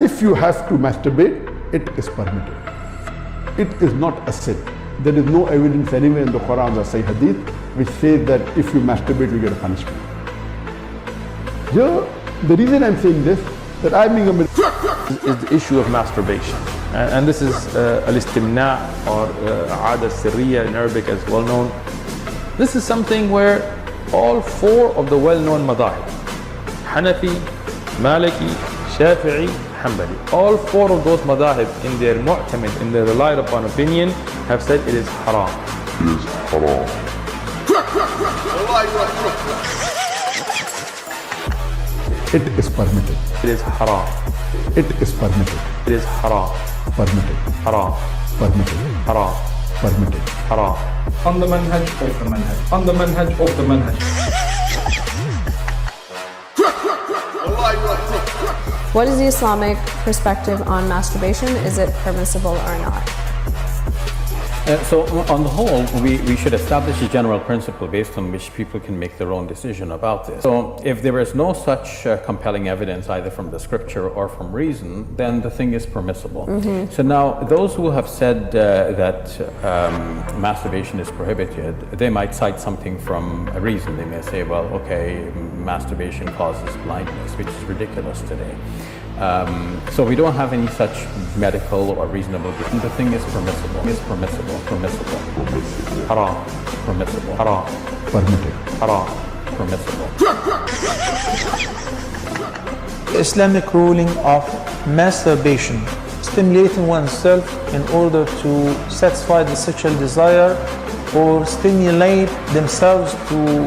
if you have to masturbate, it is permitted. It is not a sin. There is no evidence anywhere in the Quran or Sahih Hadith which says that if you masturbate, you get a punishment. Here, the reason I'm saying this, that I'm being a is the issue of masturbation. And this is al-istimna or aada sirriya in Arabic as well known. This is something where all four of the well-known madhahib, Hanafi, Maliki, Shafi'i, Hanbali, all four of those madhahib in their mu'tamid, in their relied upon opinion, have said it is haram. It is haram. It is permitted. It is haram. It is permitted. It is haram. Permitted. Haram. Permitted. Haram. Permitted. Haram. On the manhaj, off the manhaj. On the manhaj, off the manhaj. What is the Islamic perspective on masturbation? Is it permissible or not? So on the whole, we should establish a general principle based on which people can make their own decision about this. So if there is no such compelling evidence either from the scripture or from reason, then the thing is permissible. So now those who have said that masturbation is prohibited, they might cite something from a reason. They may say, well, okay, masturbation causes blindness, which is ridiculous today. So we don't have any such medical or reasonable reason. The thing is permissible. Is permissible. Permissible. Haram. Permissible. Haram. Permitted. Haram. Permissible. Islamic ruling of masturbation, stimulating oneself in order to satisfy the sexual desire or stimulate themselves to,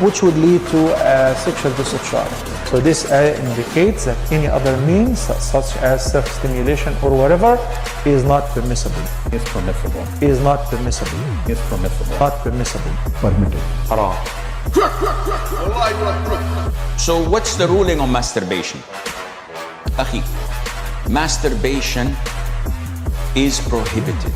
which would lead to a sexual discharge. So this indicates that any other means, such as self-stimulation or whatever, is not permissible. Is permissible. Is not permissible. Is permissible. Not permissible. Permitted. Haram. So what's the ruling on masturbation? Akhi, masturbation is prohibited.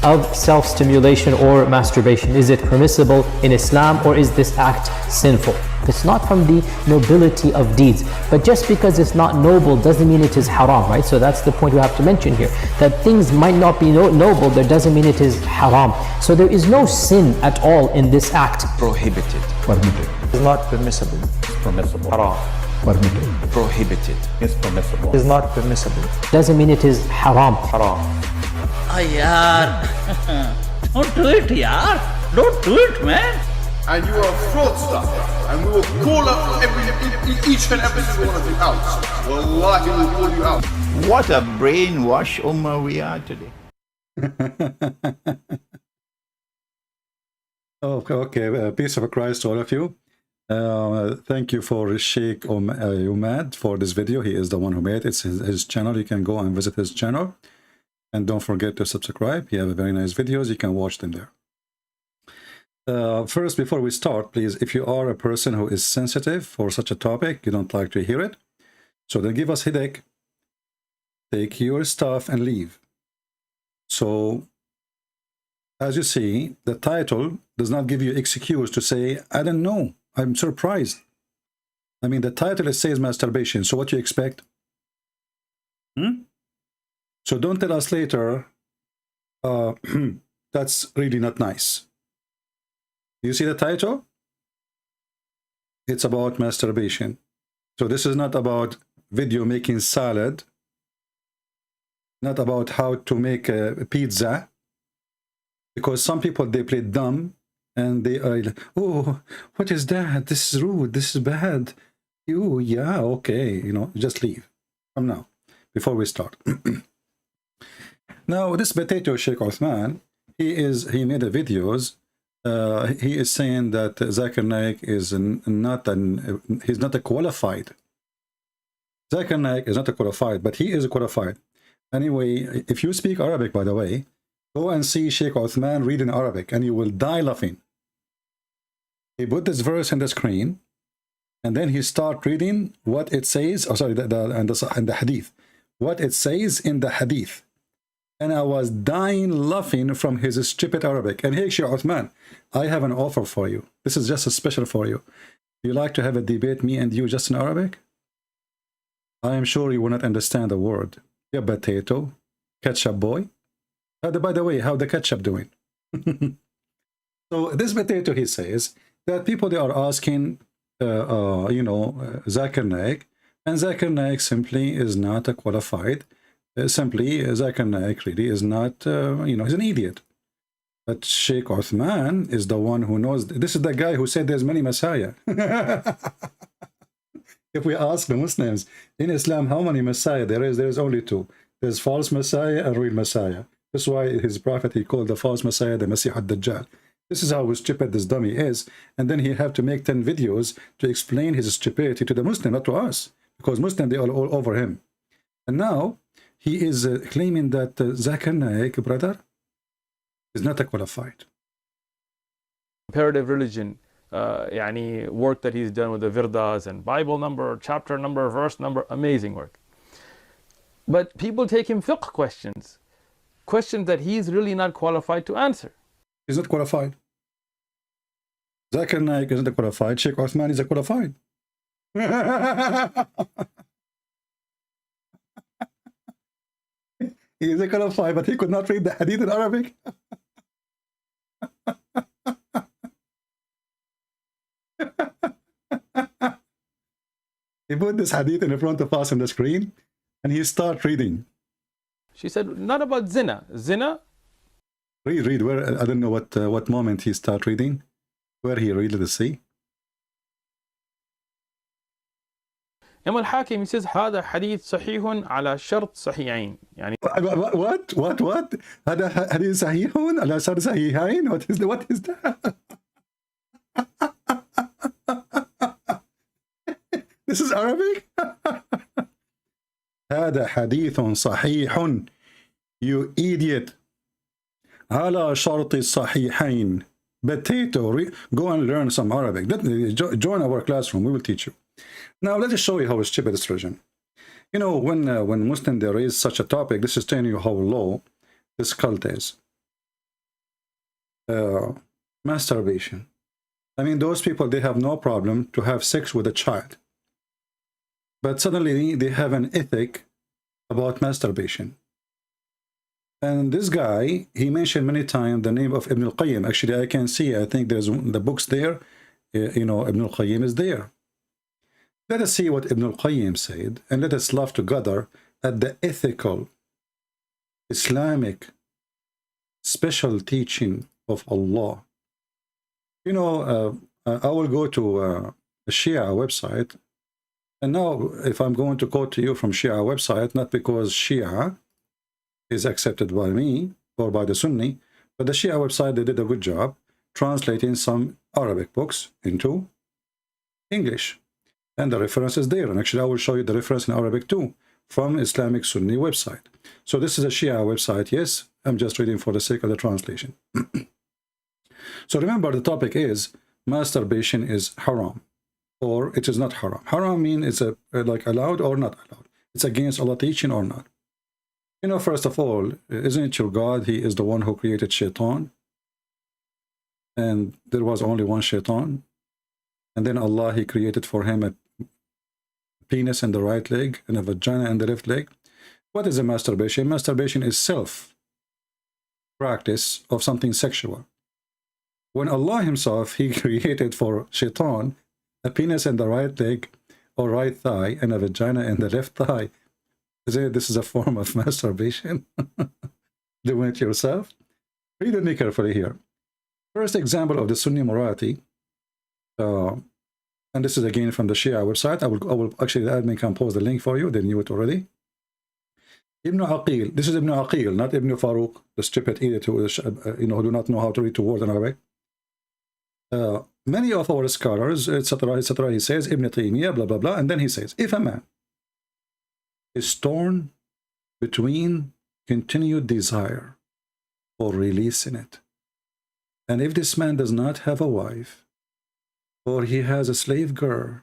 Of self-stimulation or masturbation? Is it permissible in Islam, or is this act sinful? It's not from the nobility of deeds, but just because it's not noble doesn't mean it is haram, right? So that's the point we have to mention here, that things might not be noble, that doesn't mean it is haram. So there is no sin at all in this act. Prohibited. Permitted. Is not permissible. Is permissible. Haram. Permitted. Prohibited. Is permissible. Is not permissible. Doesn't mean it is haram. Haram. Yaar, don't do it, yaar. Don't do it, man. And you are a fraudster, and we will call up each and every single one of you out. Wallahi, we will call you out. What a brainwash ummah we are today. Okay, peace of Christ to all of you. Thank you for Sheikh Umad for this video. He is the one who made it. It's his channel. You can go and visit his channel. And don't forget to subscribe. He has very nice videos. You can watch them there. First, before we start, please, if you are a person who is sensitive for such a topic, you don't like to hear it, so then give us headache, take your stuff and leave. So, as you see, the title does not give you excuse to say, I don't know, I'm surprised. I mean, the title says masturbation, so what do you expect? So don't tell us later, that's really not nice. You see the title? It's about masturbation. So this is not about video making salad, not about how to make a pizza, because some people, they play dumb and they are like, oh, what is that? This is rude. This is bad. You, yeah, okay. You know, just leave. Come now, before we start. Now, this potato Sheikh Uthman, he made the videos. He is saying that Zakir Naik is he's not a qualified. Zakir Naik is not a qualified, but he is a qualified. Anyway, if you speak Arabic, by the way, go and see Sheikh Uthman reading Arabic, and you will die laughing. He put this verse in the screen, and then he start reading what it says. Oh, sorry, the hadith. What it says in the hadith. And I was dying laughing from his stupid Arabic. And hey, Sheikh Uthman, I have an offer for you. This is just a special for you. You like to have a debate, me and you, just in Arabic? I am sure you will not understand a word. Yeah, potato, ketchup boy. By the way, how the ketchup doing? So this potato, he says that people, they are asking, Zakir Naik, and Zakir Naik simply is not a qualified. Simply, Zakir Naik really is not, he's an idiot. But Sheikh Uthman is the one who knows. This is the guy who said there's many Messiah. If we ask the Muslims in Islam how many Messiah there is only two. There's false Messiah and real Messiah. That's why his prophet, he called the false Messiah the Masih ad-Dajjal. This is how stupid this dummy is. And then he have to make 10 videos to explain his stupidity to the Muslim, not to us. Because Muslim, they are all over him. And now he is claiming that Zakir Naik, brother, is not a qualified. Comparative religion, work that he's done with the Virdas and Bible number, chapter number, verse number, amazing work. But people take him fiqh questions that he's really not qualified to answer. He's not qualified. Zakir Naik isn't a qualified. Sheikh Uthman is a qualified. He is a qualified, but he could not read the hadith in Arabic. He put this hadith in front of us on the screen, and he start reading. She said, not about zina. Zina? Read. Where? I don't know what moment he start reading. Where he read the sea. Imam al-Hakim, he says, هذا حديث صحيح على شرط صحيحين. What? هذا حديث صحيح على شرط صحيحين? What is that? This is Arabic? هذا حديث صحيح. You idiot. على شرط الصحيحين. Potato. Go and learn some Arabic. Join our classroom. We will teach you. Now, let us show you how stupid this religion. When Muslims, they raise such a topic, this is telling you how low this cult is. Masturbation. I mean, those people, they have no problem to have sex with a child. But suddenly, they have an ethic about masturbation. And this guy, he mentioned many times the name of Ibn al-Qayyim. Actually, I can see, I think there's the books there. Ibn al-Qayyim is there. Let us see what Ibn al-Qayyim said, and let us laugh together at the ethical, Islamic, special teaching of Allah. I will go to a Shia website, and now if I'm going to quote to you from Shia website, not because Shia is accepted by me or by the Sunni, but the Shia website, they did a good job translating some Arabic books into English. And the reference is there. And actually, I will show you the reference in Arabic too, from Islamic Sunni website. So this is a Shia website. Yes, I'm just reading for the sake of the translation. So remember, the topic is masturbation is haram, or it is not haram. Haram means it's like allowed or not allowed. It's against Allah teaching or not. First of all, isn't it your God? He is the one who created shaitan. And there was only one shaitan. And then Allah, he created for him a penis in the right leg and a vagina in the left leg. What is a masturbation? Masturbation is self-practice of something sexual. When Allah himself, he created for shaitan a penis in the right leg or right thigh and a vagina in the left thigh. This is a form of masturbation? Doing it yourself? Read me carefully here. First example of the Sunni morality. And this is again from the Shia website. I will actually, the admin can post the link for you. They knew it already. Ibn Aqil. This is Ibn Aqil, not Ibn Farouk, the stupid idiot who who do not know how to read two words in Arabic. Many of our scholars, etc., he says, Ibn Taymiyyah, blah, blah, blah, and then he says, if a man is torn between continued desire or releasing it, and if this man does not have a wife, or he has a slave girl,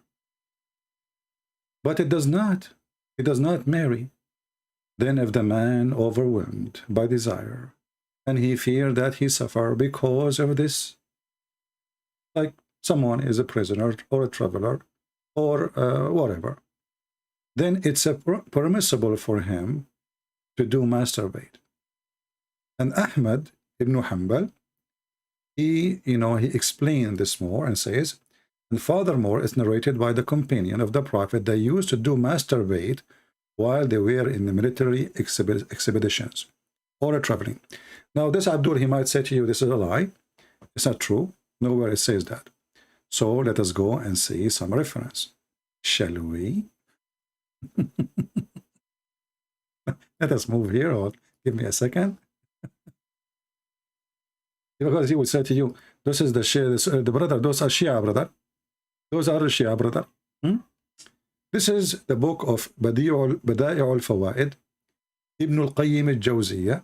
but he does not marry, then if the man overwhelmed by desire, and he feared that he suffer because of this, like someone is a prisoner or a traveler or whatever, then it's permissible for him to do masturbate. And Ahmad ibn Hanbal, he explained this more and says, and furthermore, it's narrated by the companion of the Prophet, they used to do masturbate while they were in the military expeditions or traveling. Now, this Abdul, he might say to you, this is a lie. It's not true. Nowhere it says that. So let us go and see some reference. Shall we? Let us move here, or give me a second. Because he would say to you, this is the Shia, the brother, those are Shia, brother. Those are Shia, brother. This is the book of Bada'i al-Fawaid, Ibn al-Qayyim al-Jawziyah.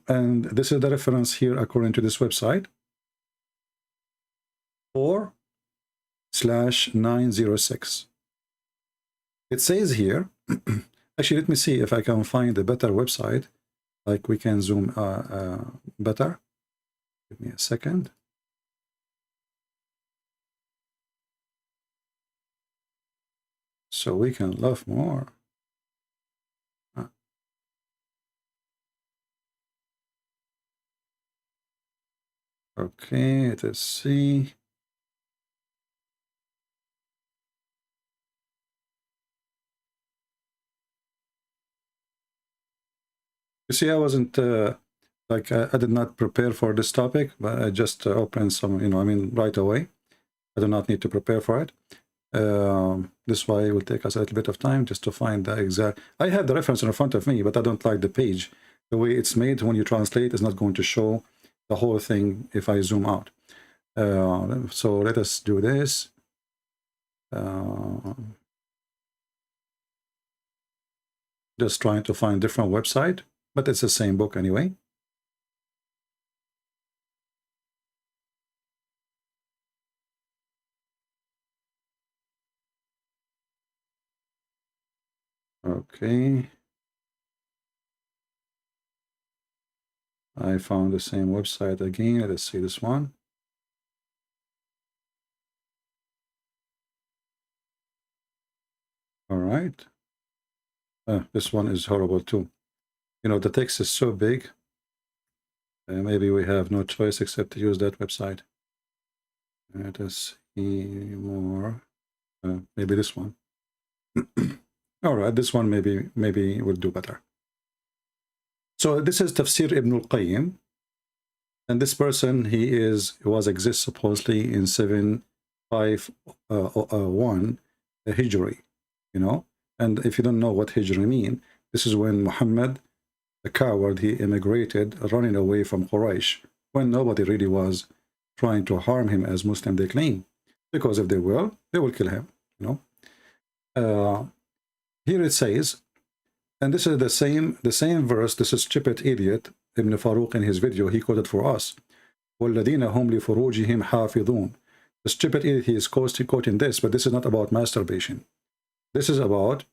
And this is the reference here according to this website. 4/906. It says here, actually, let me see if I can find a better website, like we can zoom better. Give me a second. So we can love more. Okay, let's see. You see, I wasn't like I did not prepare for this topic, but I just opened some, right away. I do not need to prepare for it. This way will take us a little bit of time just to find the exact. I have the reference in front of me, but I don't like the page. The way it's made when you translate is not going to show the whole thing if I zoom out. So let us do this. Just trying to find different website, but it's the same book anyway. Okay. I found the same website again. Let's see this one. All right. This one is horrible too. The text is so big. Maybe we have no choice except to use that website. Let us see more. Maybe this one. All right, this one maybe will do better. So this is Tafsir Ibn al-Qayyim, and this person was exists supposedly in 751 Hijri, And if you don't know what Hijri mean, this is when Muhammad, the coward, he immigrated, running away from Quraysh, when nobody really was trying to harm him as Muslim they claim, because if they will kill him. Here it says, and this is the same verse. This is stupid idiot Ibn Farouk in his video. He quoted for us. وَالَّذِينَ هُمْ لِفُرُوجِهِمْ حَافِظُونَ. The stupid idiot, he is quoting this, but this is not about masturbation. This is about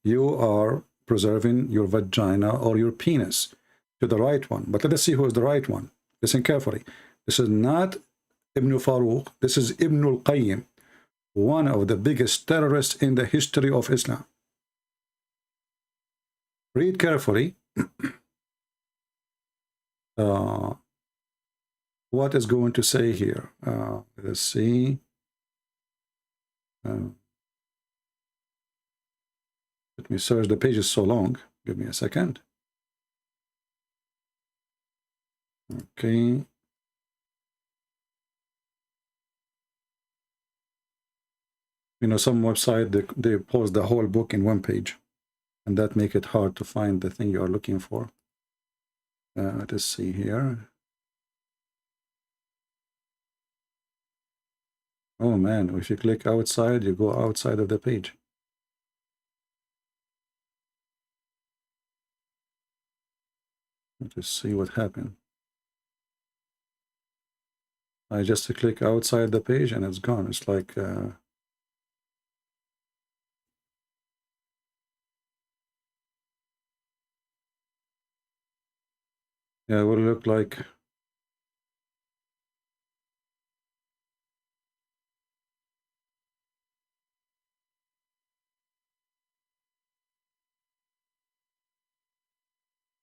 you are preserving your vagina or your penis to the right one. But let us see who is the right one. Listen carefully. This is not Ibn Farouk. This is Ibn al-Qayyim, one of the biggest terrorists in the history of Islam. Read carefully what is going to say here. Let's see. Let me search. The page is so long. Give me a second. Okay. Some website, they post the whole book in one page, and that make it hard to find the thing you are looking for. Let us see here. Oh man, if you click outside, you go outside of the page. Let us see what happened. I just click outside the page and it's gone. It's like yeah, it will look like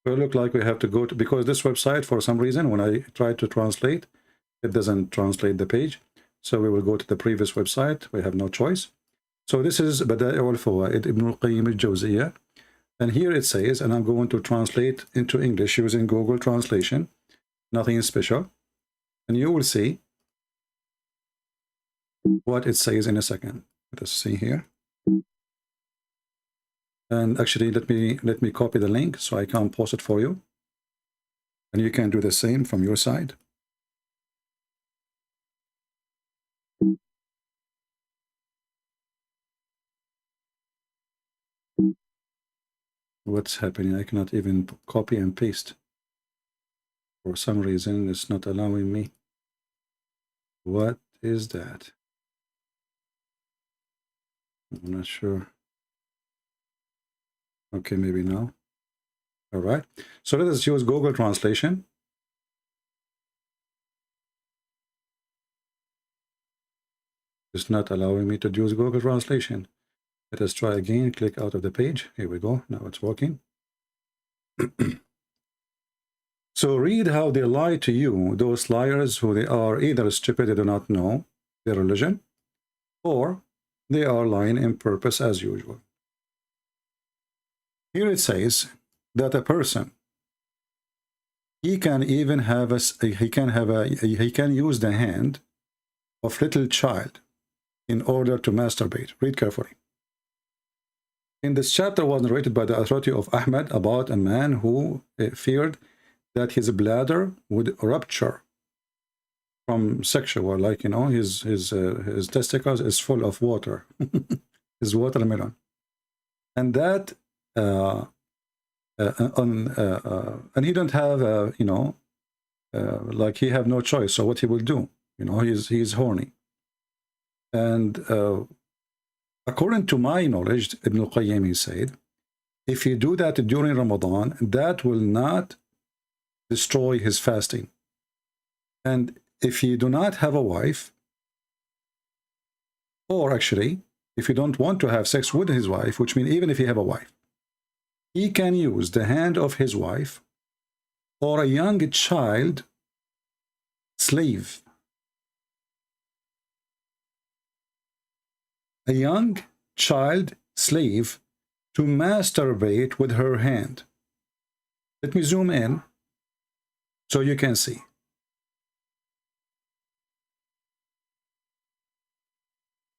So it look like we have to go to, because this website, for some reason, when I try to translate, it doesn't translate the page. So we will go to the previous website. We have no choice. So this is Bada'i al-Fawaid, Ibn al-Qayyim al-Jawziyah. And here it says, and I'm going to translate into English using Google Translation, nothing special. And you will see what it says in a second. Let us see here. And actually, let me copy the link so I can post it for you. And you can do the same from your side. What's happening? I cannot even copy and paste. For some reason, it's not allowing me. What is that? I'm not sure. Okay, maybe now. All right. So let us use Google Translation. It's not allowing me to use Google Translation. Let us try again. Click out of the page. Here we go. Now it's working. So read how they lie to you, those liars who they are either stupid, they do not know their religion, or they are lying in purpose as usual. Here it says that a person, he can even have he can use the hand of little child in order to masturbate. Read carefully. In this chapter was narrated by the authority of Ahmad about a man who feared that his bladder would rupture from sexual, like, you know, his testicles is full of water, his watermelon, and that and he don't have you know, like he have no choice. So what he will do, you know, he's horny. And according to my knowledge, Ibn al-Qayyim, he said, if you do that during Ramadan, that will not destroy his fasting. And if you do not have a wife, or actually, if you don't want to have sex with his wife, which means even if you have a wife, he can use the hand of his wife or a young child slave. A young child slave to masturbate with her hand. Let me zoom in so you can see.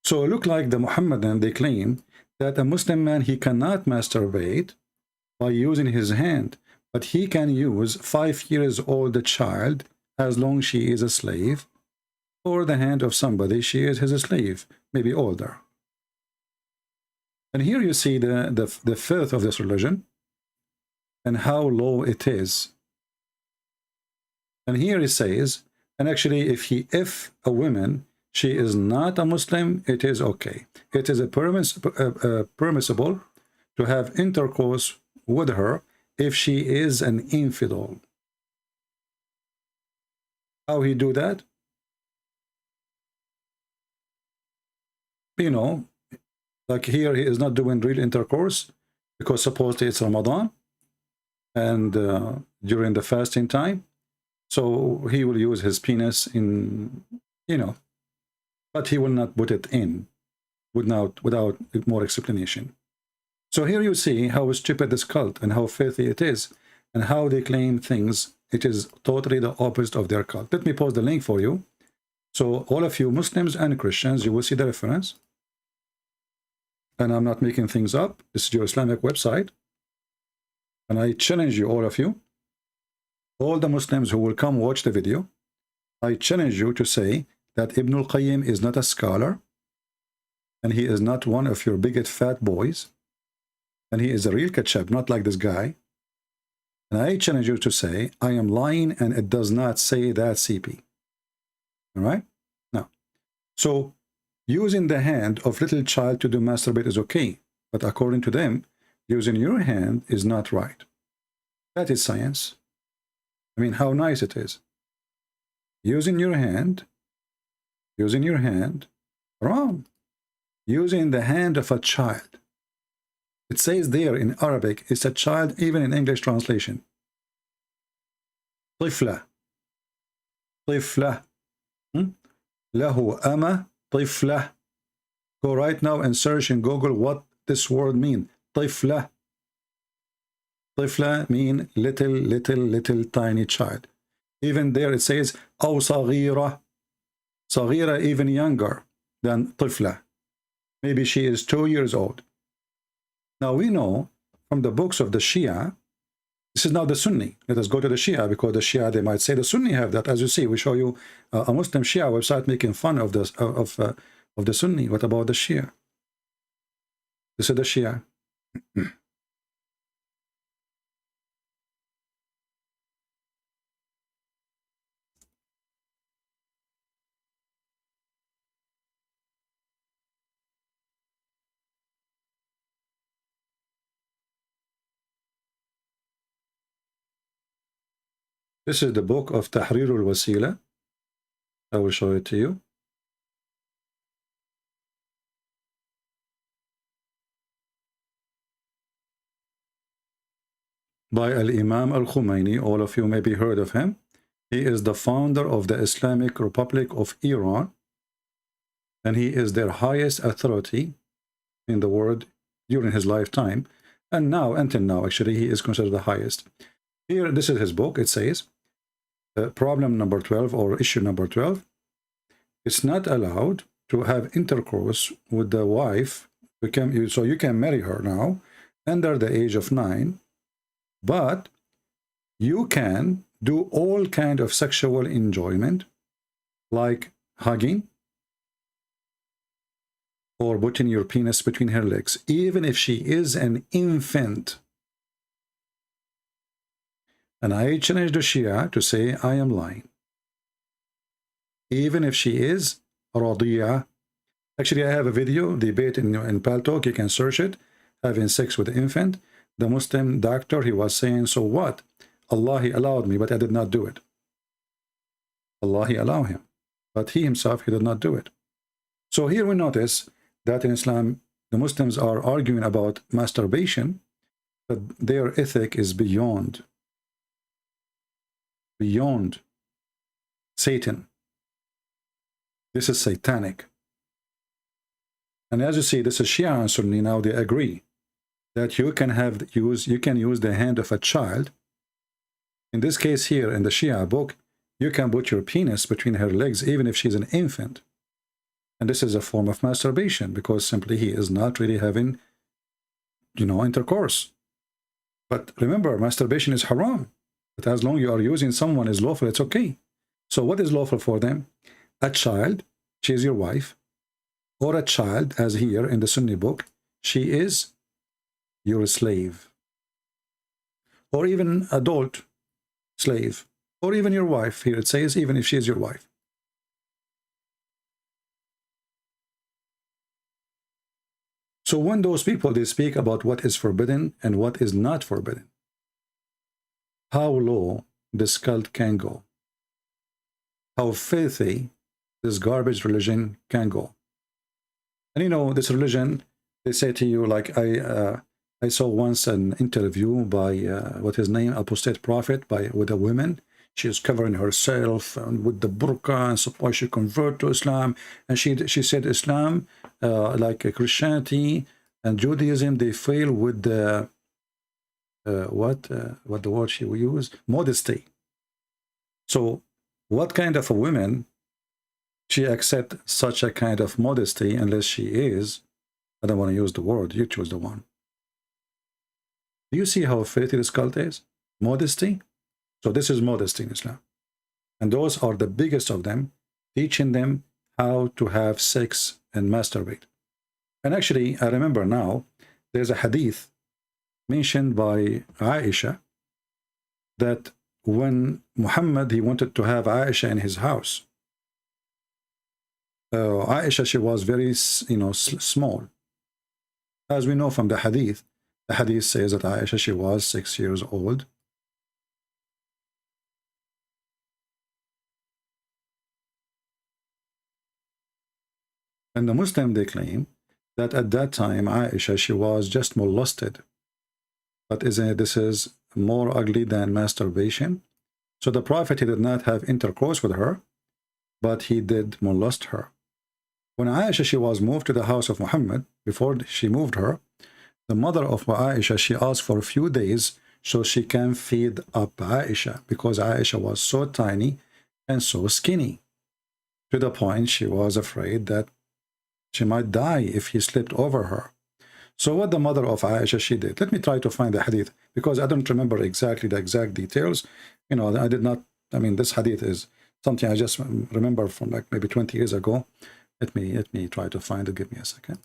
So it look like the Muhammadan, they claim that a Muslim man, he cannot masturbate by using his hand, but he can use 5 years old child as long as she is a slave, or the hand of somebody, she is his slave, maybe older. And here you see the filth of this religion and how low it is. And here it says, and actually if a woman, she is not a Muslim, it is okay. It is permissible to have intercourse with her if she is an infidel. How he do that? You know, like here he is not doing real intercourse because supposedly it's Ramadan and during the fasting time. So he will use his penis in, you know, but he will not put it in without more explanation. So here you see how stupid this cult and how filthy it is and how they claim things. It is totally the opposite of their cult. Let me post the link for you. So all of you Muslims and Christians, you will see the reference. And I'm not making things up. This is your Islamic website. And I challenge you, all of you, all the Muslims who will come watch the video, I challenge you to say that Ibn al-Qayyim is not a scholar, and he is not one of your bigot fat boys, and he is a real ketchup, not like this guy. And I challenge you to say, I am lying, and it does not say that, CP. All right? Now, so using the hand of little child to do masturbate is okay, but according to them, using your hand is not right. That is science. I mean, how nice it is. Using your hand, wrong. Using the hand of a child. It says there in Arabic, it's a child, even in English translation. طفلة طفلة له أمة طفلة. Go right now and search in Google what this word means. طفلة. طفلة mean little tiny child. Even there it says أو صغيرة. صغيرة even younger than طفلة. Maybe she is 2 years old. Now we know from the books of the Shia, this is now the Sunni. Let us go to the Shia, because the Shia, they might say the Sunni have that. As you see, we show you a Muslim Shia website making fun of the Sunni. What about the Shia? This is the Shia. This is the book of Tahrir al-Wasila. I will show it to you. By Al-Imam al-Khomeini. All of you maybe heard of him. He is the founder of the Islamic Republic of Iran, and he is their highest authority in the world during his lifetime. And now, until now, actually, he is considered the highest. Here, this is his book. It says, problem number 12, or issue number 12, it's not allowed to have intercourse with the wife. So you can marry her now under the age of 9, but you can do all kind of sexual enjoyment, like hugging or putting your penis between her legs, even if she is an infant. And I challenge the Shia to say I am lying. Even if she is radiyah. Actually, I have a video debate in Paltalk. You can search it. Having sex with the infant. The Muslim doctor, he was saying, so what? Allah, he allowed me, but I did not do it. Allah, he allowed him. But he himself, he did not do it. So here we notice that in Islam, the Muslims are arguing about masturbation, but their ethic is beyond Satan. This is satanic. And as you see, this is Shia and Sunni. Now they agree that you can use the hand of a child. In this case here in the Shia book, you can put your penis between her legs even if she's an infant. And this is a form of masturbation, because simply he is not really having, intercourse. But remember, masturbation is haram. But as long as you are using someone is lawful, it's okay. So what is lawful for them? A child, she is your wife. Or a child, as here in the Sunni book, she is your slave. Or even adult slave. Or even your wife. Here it says, even if she is your wife. So when those people, they speak about what is forbidden and what is not forbidden, how low this cult can go, how filthy this garbage religion can go. And this religion, they say to you, like I saw once an interview by what his name, apostate prophet, with a woman. She is covering herself with the burqa and suppose she convert to Islam. And she said Islam, like Christianity and Judaism, they fail with the what the word she will use? Modesty. So what kind of a woman she accept such a kind of modesty unless she is, I don't want to use the word, you choose the one. Do you see how filthy this cult is? Modesty? So this is modesty in Islam. And those are the biggest of them, teaching them how to have sex and masturbate. And actually, I remember now, there's a hadith mentioned by Aisha that when Muhammad, he wanted to have Aisha in his house, Aisha, she was very, small. As we know from the hadith says that Aisha, she was 6 years old. And the Muslim, they claim that at that time, Aisha, she was just molested. But isn't it, this is more ugly than masturbation? So the Prophet, he did not have intercourse with her, but he did molest her. When Aisha, she was moved to the house of Muhammad, before she moved her, the mother of Aisha, she asked for a few days so she can feed up Aisha, because Aisha was so tiny and so skinny, to the point she was afraid that she might die if he slipped over her. So what the mother of Aisha, she did, let me try to find the hadith, because I don't remember exactly the exact details. You know, I did not, I mean, this hadith is something I just remember from like maybe 20 years ago. Let me try to find it. Give me a second.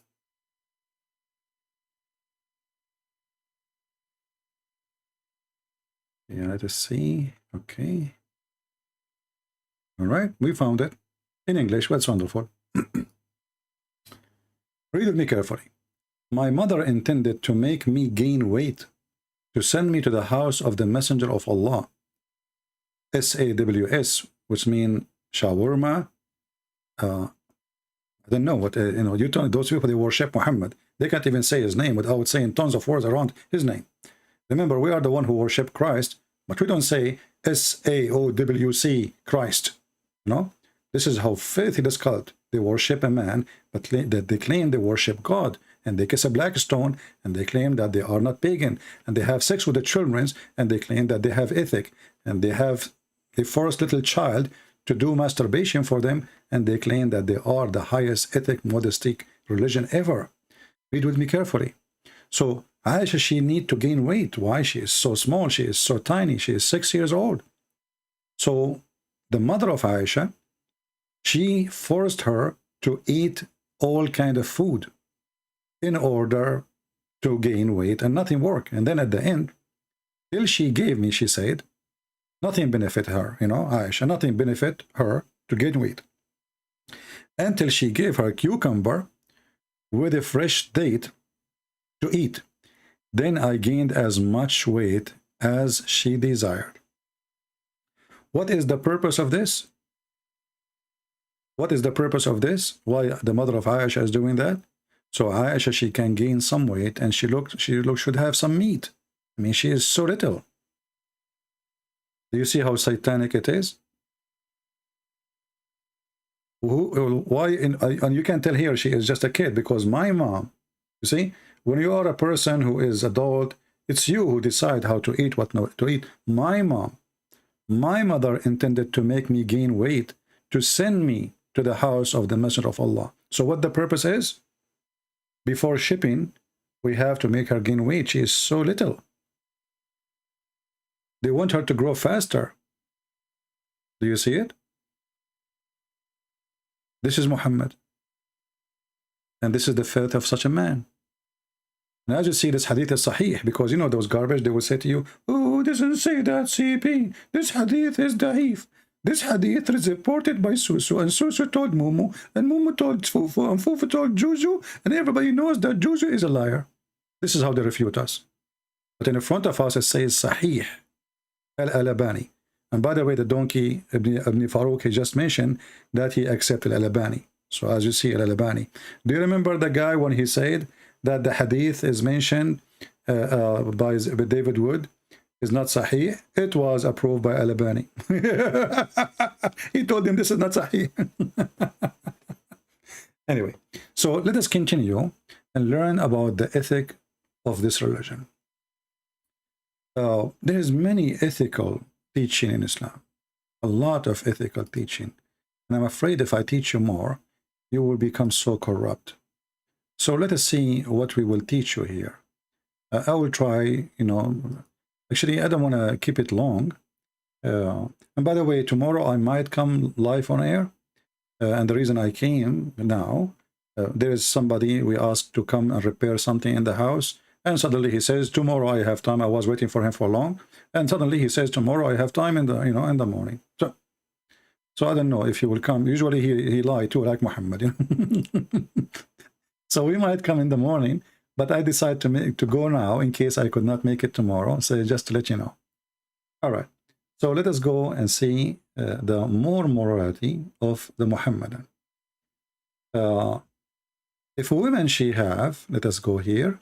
Yeah, let us see. Okay. All right, we found it in English. That's wonderful. Read with me carefully. My mother intended to make me gain weight, to send me to the house of the Messenger of Allah. SAWS, which mean shawarma. I don't know what, you know, those people, they worship Muhammad. They can't even say his name without saying tons of words around his name. Remember, we are the one who worship Christ, but we don't say SAOWC, Christ. You know, this is how filthy this cult. They worship a man, but they claim they worship God, and they kiss a black stone, and they claim that they are not pagan, and they have sex with the children, and they claim that they have ethic, and they force little child to do masturbation for them, and they claim that they are the highest ethic, modestic religion ever. Read with me carefully. So Aisha, she need to gain weight. Why? She is so small, she is so tiny, she is 6 years old. So the mother of Aisha, she forced her to eat all kind of food in order to gain weight, and nothing worked. And then at the end, till she gave me, she said, nothing benefit her, you know, Aisha, nothing benefit her to gain weight. Until she gave her cucumber with a fresh date to eat. Then I gained as much weight as she desired. What is the purpose of this? What is the purpose of this? Why the mother of Aisha is doing that? So Aisha, she can gain some weight, and she should have some meat. I mean, she is so little. Do you see how satanic it is? Why? And you can tell here she is just a kid, because my mom, you see, when you are a person who is adult, it's you who decide how to eat, what not to eat. My mom, my mother intended to make me gain weight, to send me to the house of the Messenger of Allah. So what the purpose is? Before shipping, we have to make her gain weight. She is so little. They want her to grow faster. Do you see it? This is Muhammad. And this is the faith of such a man. And as you see, this hadith is sahih, because you know those garbage, they will say to you, oh, doesn't say that, CP. This hadith is da'if. This hadith is reported by Susu, and Susu told Mumu, and Mumu told Fufu, and Fufu told Juju, and everybody knows that Juju is a liar. This is how they refute us. But in front of us, it says Sahih al-Albani. And by the way, the donkey, Ibn Farouk, he just mentioned that he accepted al-Albani. So as you see, al-Albani. Do you remember the guy when he said that the hadith is mentioned by David Wood is not Sahih? It was approved by al-Albani. He told him this is not Sahih. Anyway, so let us continue and learn about the ethic of this religion. There is many ethical teaching in Islam, a lot of ethical teaching, and I'm afraid if I teach you more, you will become so corrupt. So let us see what we will teach you here. I will try, you know, actually I don't want to keep it long. And by the way, tomorrow I might come live on air, and the reason I came now, there is somebody we asked to come and repair something in the house. And suddenly he says, tomorrow I have time. I was waiting for him for long. And suddenly he says, tomorrow I have time in the, you know, in the morning. So I don't know if he will come. Usually he lied too, like Muhammad. You know? So we might come in the morning, but I decided to go now in case I could not make it tomorrow. So just to let you know. All right. So let us go and see the more morality of the Muhammadan. If women she have, let us go here.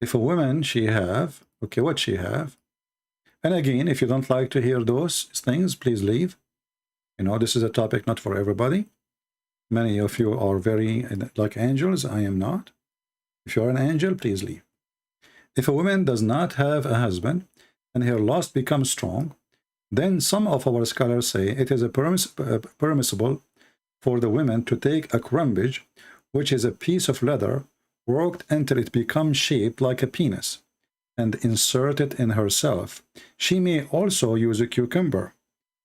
if a woman she have, okay, what she have, and again, if you don't like to hear those things, please leave. You know, this is a topic not for everybody. Many of you are very like angels. I am not. If you're an angel, please leave. If a woman does not have a husband and her lust becomes strong, then some of our scholars say it is permissible for the women to take a crumbage, which is a piece of leather worked until it becomes shaped like a penis, and insert it in herself. She may also use a cucumber.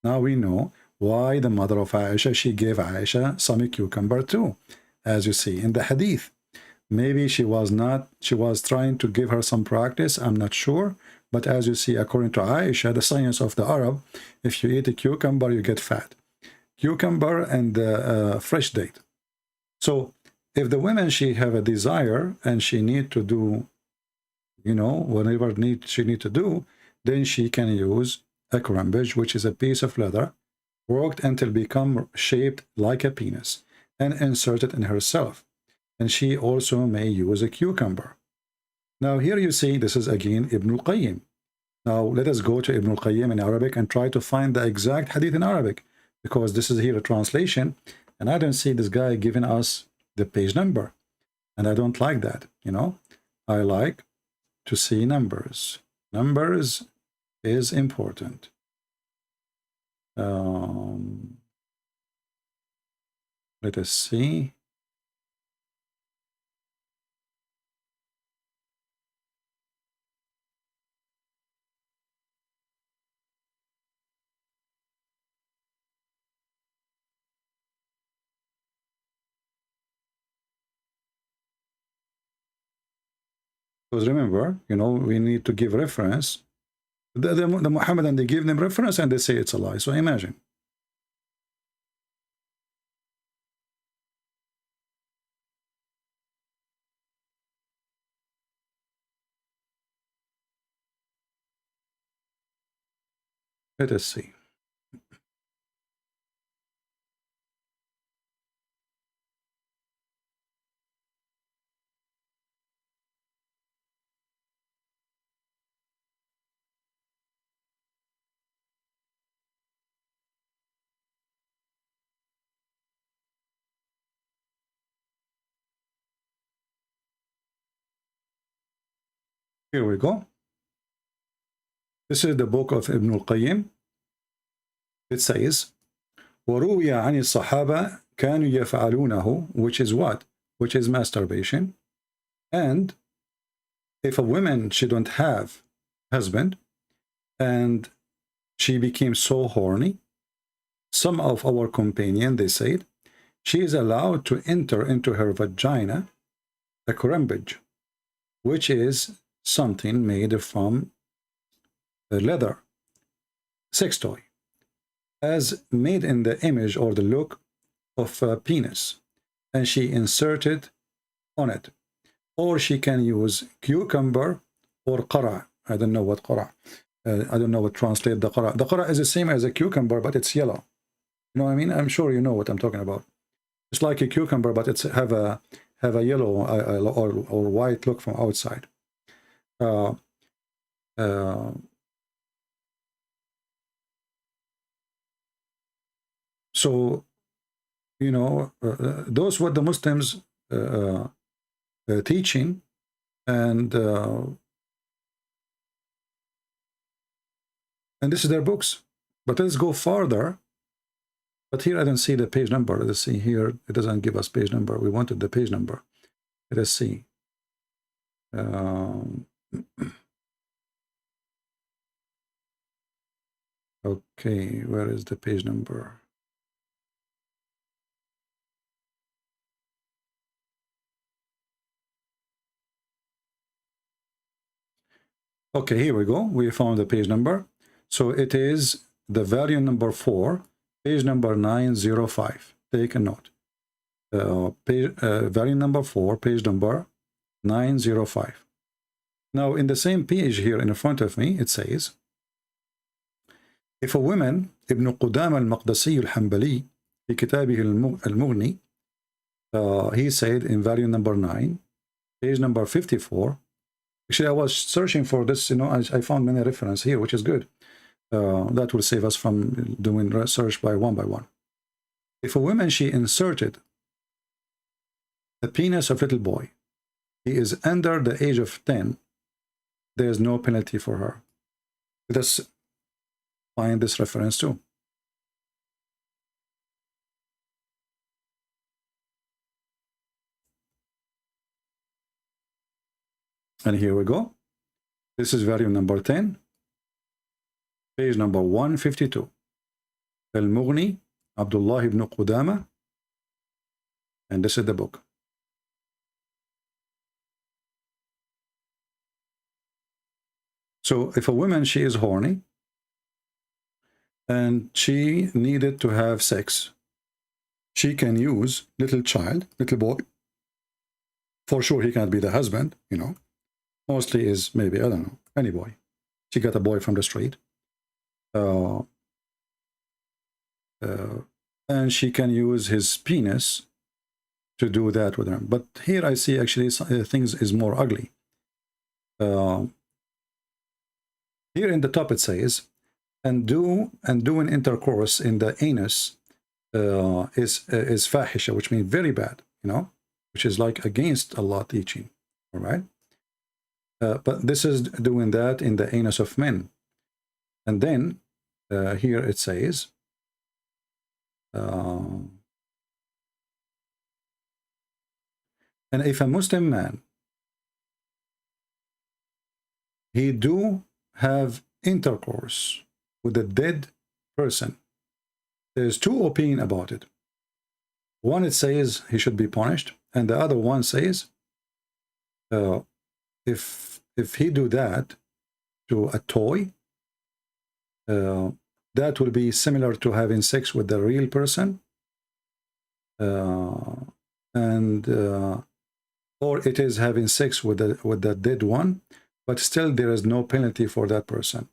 Now we know why the mother of Aisha, she gave Aisha some cucumber too, as you see in the hadith. Maybe she was trying to give her some practice, I'm not sure. But as you see, according to Aisha, the science of the Arab, if you eat a cucumber, you get fat. Cucumber and fresh date. So if the woman, she have a desire and she need to do, you know, whatever she need to do, then she can use a crumbage, which is a piece of leather worked until become shaped like a penis, and insert it in herself. And she also may use a cucumber. Now here you see, this is again Ibn al-Qayyim. Now let us go to Ibn al-Qayyim in Arabic and try to find the exact hadith in Arabic, because this is here a translation, and I don't see this guy giving us the page number. And I don't like that, you know. I like to see numbers. Numbers is important. Let us see. Because remember, you know, we need to give reference. The Muhammadan, they give them reference and they say it's a lie. So imagine. Let us see. Here we go. This is the book of Ibn al-Qayyim. It says, وَرُوِيَ عَنِ الصَّحَابَةِ كَانُوا يَفْعَلُونَهُ, which is what? Which is masturbation. And if a woman, she don't have husband, and she became so horny, some of our companions, they said, she is allowed to enter into her vagina a crumbage, which is something made from leather, sex toy, as made in the image or the look of a penis, and she inserted on it. Or she can use cucumber or qara. I don't know what qara. I don't know what translate the qara. The qara is the same as a cucumber, but it's yellow. You know what I mean? I'm sure you know what I'm talking about. It's like a cucumber, but it's have a yellow or white look from outside. So, you know, those were the Muslims teaching, and this is their books. But let's go farther. But here I don't see the page number. Let's see here. It doesn't give us page number. We wanted the page number. Let us see. Okay, where is the page number? Okay, here we go. We found the page number. So it is the volume number 4, page number 905. Take a note. Volume number 4, page number 905. Now, in the same page here in front of me, it says, if a woman, Ibn Qudama al-Maqdisi al-Hanbali, في كتابه المغني, he said in volume number 9, page number 54, Actually, I was searching for this, I found many references here, which is good. That will save us from doing research by one. If a woman, she inserted the penis of little boy, he is under the age of 10, there is no penalty for her. Let us find this reference too. And here we go. This is volume number 10, page number 152. Al-Mughni, Abdullah ibn Qudama, and this is the book. So if a woman, she is horny, and she needed to have sex, she can use little child, little boy. For sure, he can't be the husband, Mostly is maybe, I don't know, any boy. She got a boy from the street. And she can use his penis to do that with him. But here I see actually things is more ugly. Here in the top it says, and doing intercourse in the anus is fahisha, which means very bad, which is like against Allah teaching, all right? But this is doing that in the anus of men. And then here it says, and if a Muslim man, he do have intercourse with a dead person, there's two opinions about it. One, it says he should be punished, and the other one says if he do that to a toy, that will be similar to having sex with the real person, or it is having sex with the dead one, but still there is no penalty for that person.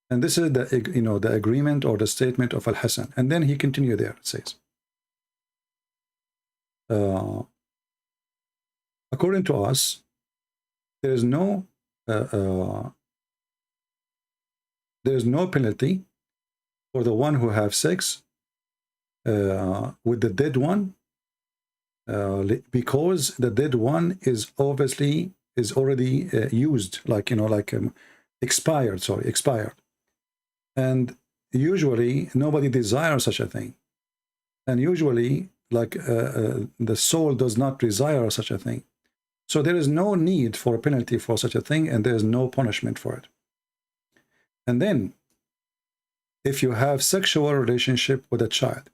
And this is the agreement or the statement of Al-Hasan. And then he continued there, it says, according to us, there is no penalty for the one who have sex with the dead one, because the dead one is obviously already used, expired. And usually nobody desires such a thing, and usually the soul does not desire such a thing. So there is no need for a penalty for such a thing, and there is no punishment for it. And then, if you have sexual relationship with a child,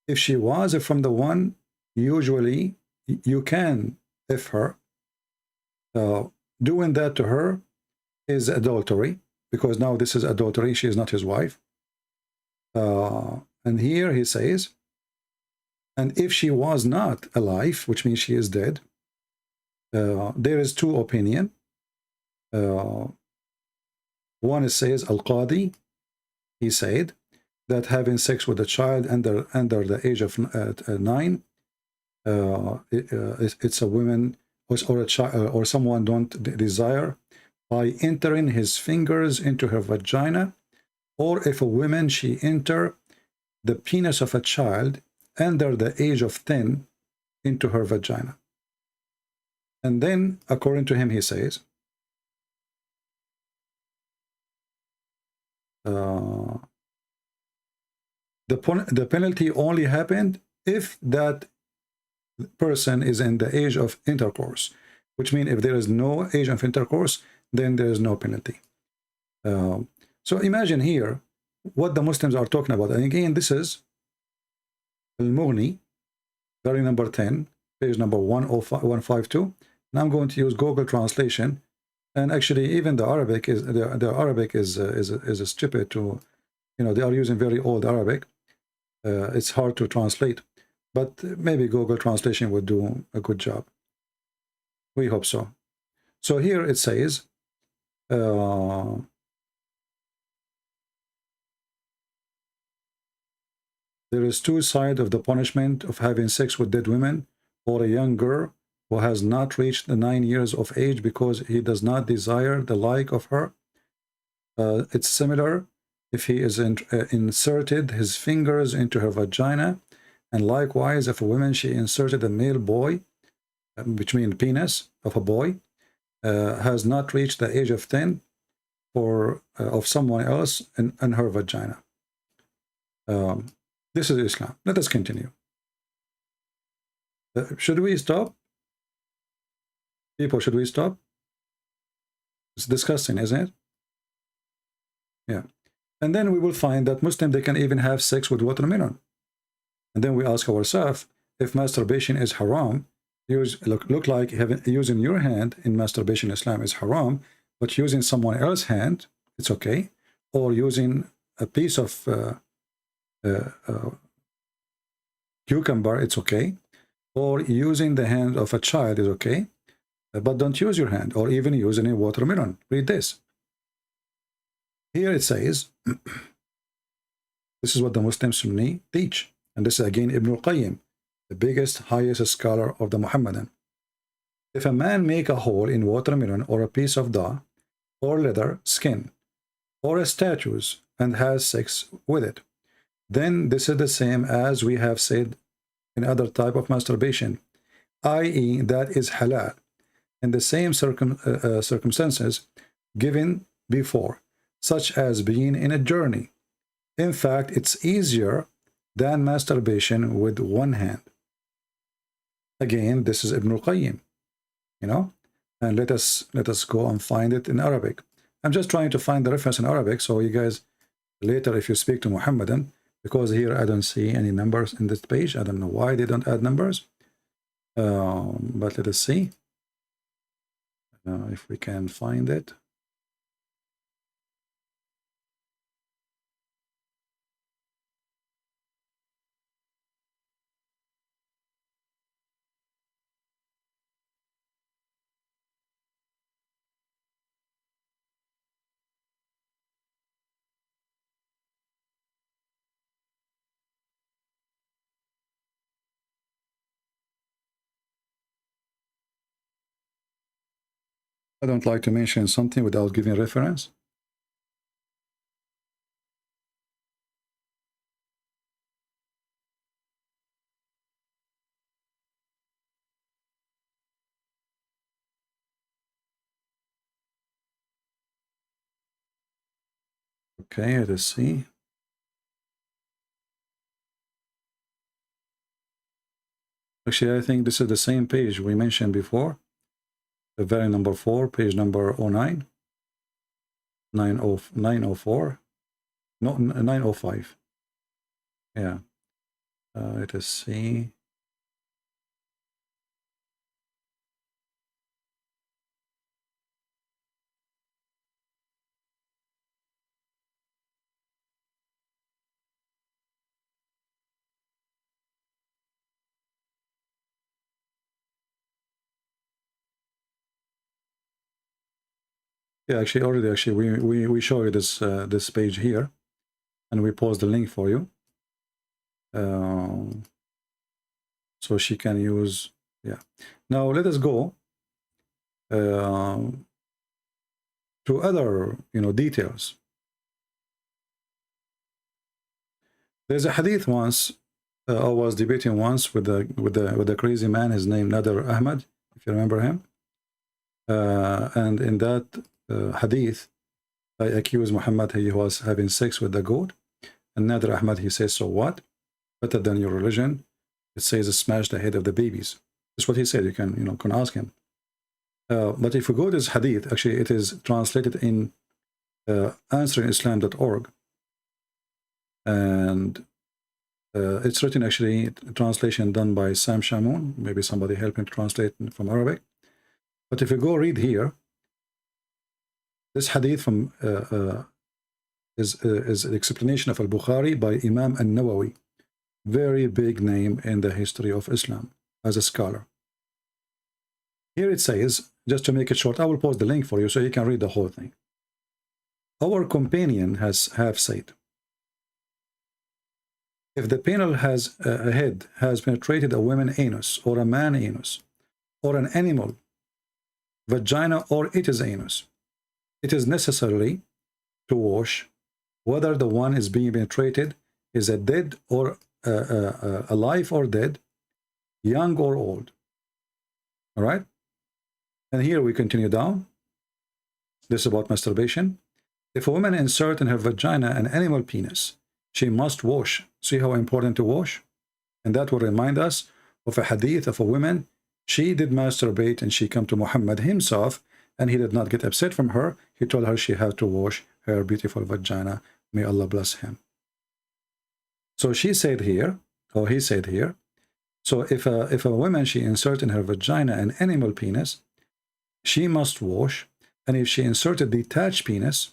if she was from the one, usually you can, if her, doing that to her is adultery, because now this is adultery, she is not his wife. And here he says, and if she was not alive, which means she is dead, there is two opinions. One, it says Al-Qadi, he said that having sex with a child under the age of 9, it's a woman or a child or someone don't desire, by entering his fingers into her vagina, or if a woman, she enter the penis of a child under the age of 10 into her vagina. And then, according to him, he says, the penalty only happened if that person is in the age of intercourse, which means if there is no age of intercourse, then there is no penalty. So imagine here what the Muslims are talking about. And again, this is Al-Mughni, volume number 10, page number 152. And I'm going to use Google translation. And actually, even the Arabic is stupid to, they are using very old Arabic. It's hard to translate, but maybe Google translation would do a good job. We hope so. So here it says, there is two sides of the punishment of having sex with dead women or a young girl who has not reached the 9 years of age because he does not desire the like of her. It's similar if he is inserted his fingers into her vagina, and likewise if a woman she inserted a male boy, which means penis of a boy, has not reached the age of 10 for of someone else in her vagina. This is Islam. Let us continue. Should we stop? People, should we stop? It's disgusting, isn't it? Yeah. And then we will find that Muslims, they can even have sex with watermelon. And then we ask ourselves, if masturbation is haram, look like using your hand in masturbation Islam is haram, but using someone else's hand, it's okay. Or using a piece of cucumber, it's okay. Or using the hand of a child is okay. But don't use your hand, or even using a watermelon. Read this. Here it says, this is what the Muslim Sunni teach. And this is again Ibn al-Qayyim, the biggest, highest scholar of the Muhammadan. If a man make a hole in watermelon or a piece of dough, or leather, skin, or a statue, and has sex with it, then this is the same as we have said in other type of masturbation, i.e. that is halal, in the same circumstances given before, such as being in a journey. In fact, it's easier than masturbation with one hand. Again, this is Ibn al-Qayyim, you know, and let us go and find it in Arabic. I'm just trying to find the reference in Arabic, so you guys later, if you speak to Muhammadan, because here I don't see any numbers in this page. I don't know why they don't add numbers, but let us see if we can find it. I don't like to mention something without giving reference. Okay, let's see. Actually, I think this is the same page we mentioned before. The very number 4, page number 09, 904, no, 905. Yeah. Let us see. Yeah, actually, we show you this this page here, and we post the link for you, so she can use. Yeah. Now let us go to other details. There's a hadith once. I was debating once with the crazy man. His name Nader Ahmad, if you remember him, and in that hadith, I accuse Muhammad he was having sex with the goat, and Nader Ahmad he says, so what? Better than your religion. It says smash the head of the babies. That's what he said. You can ask him. But if we go to this hadith, actually it is translated in answeringislam.org, and it's written actually translation done by Sam Shamoun. Maybe somebody help him to translate from Arabic. But if you go read here, this hadith from is an explanation of Al-Bukhari by Imam An-Nawawi, very big name in the history of Islam as a scholar. Here it says, just to make it short, I will post the link for you so you can read the whole thing. Our companion have said, if the penal has a head has penetrated a woman anus or a man anus, or an animal vagina or its anus, it is necessary to wash whether the one is being penetrated is a dead or alive or dead, young or old. All right? And here we continue down. This is about masturbation. If a woman insert in her vagina an animal penis, she must wash. See how important to wash? And that will remind us of a hadith of a woman. She did masturbate and she came to Muhammad himself, and he did not get upset from her. He told her she had to wash her beautiful vagina. May Allah bless him. So she said here, or he said here, so if a woman, she insert in her vagina an animal penis, she must wash. And if she inserted detached penis,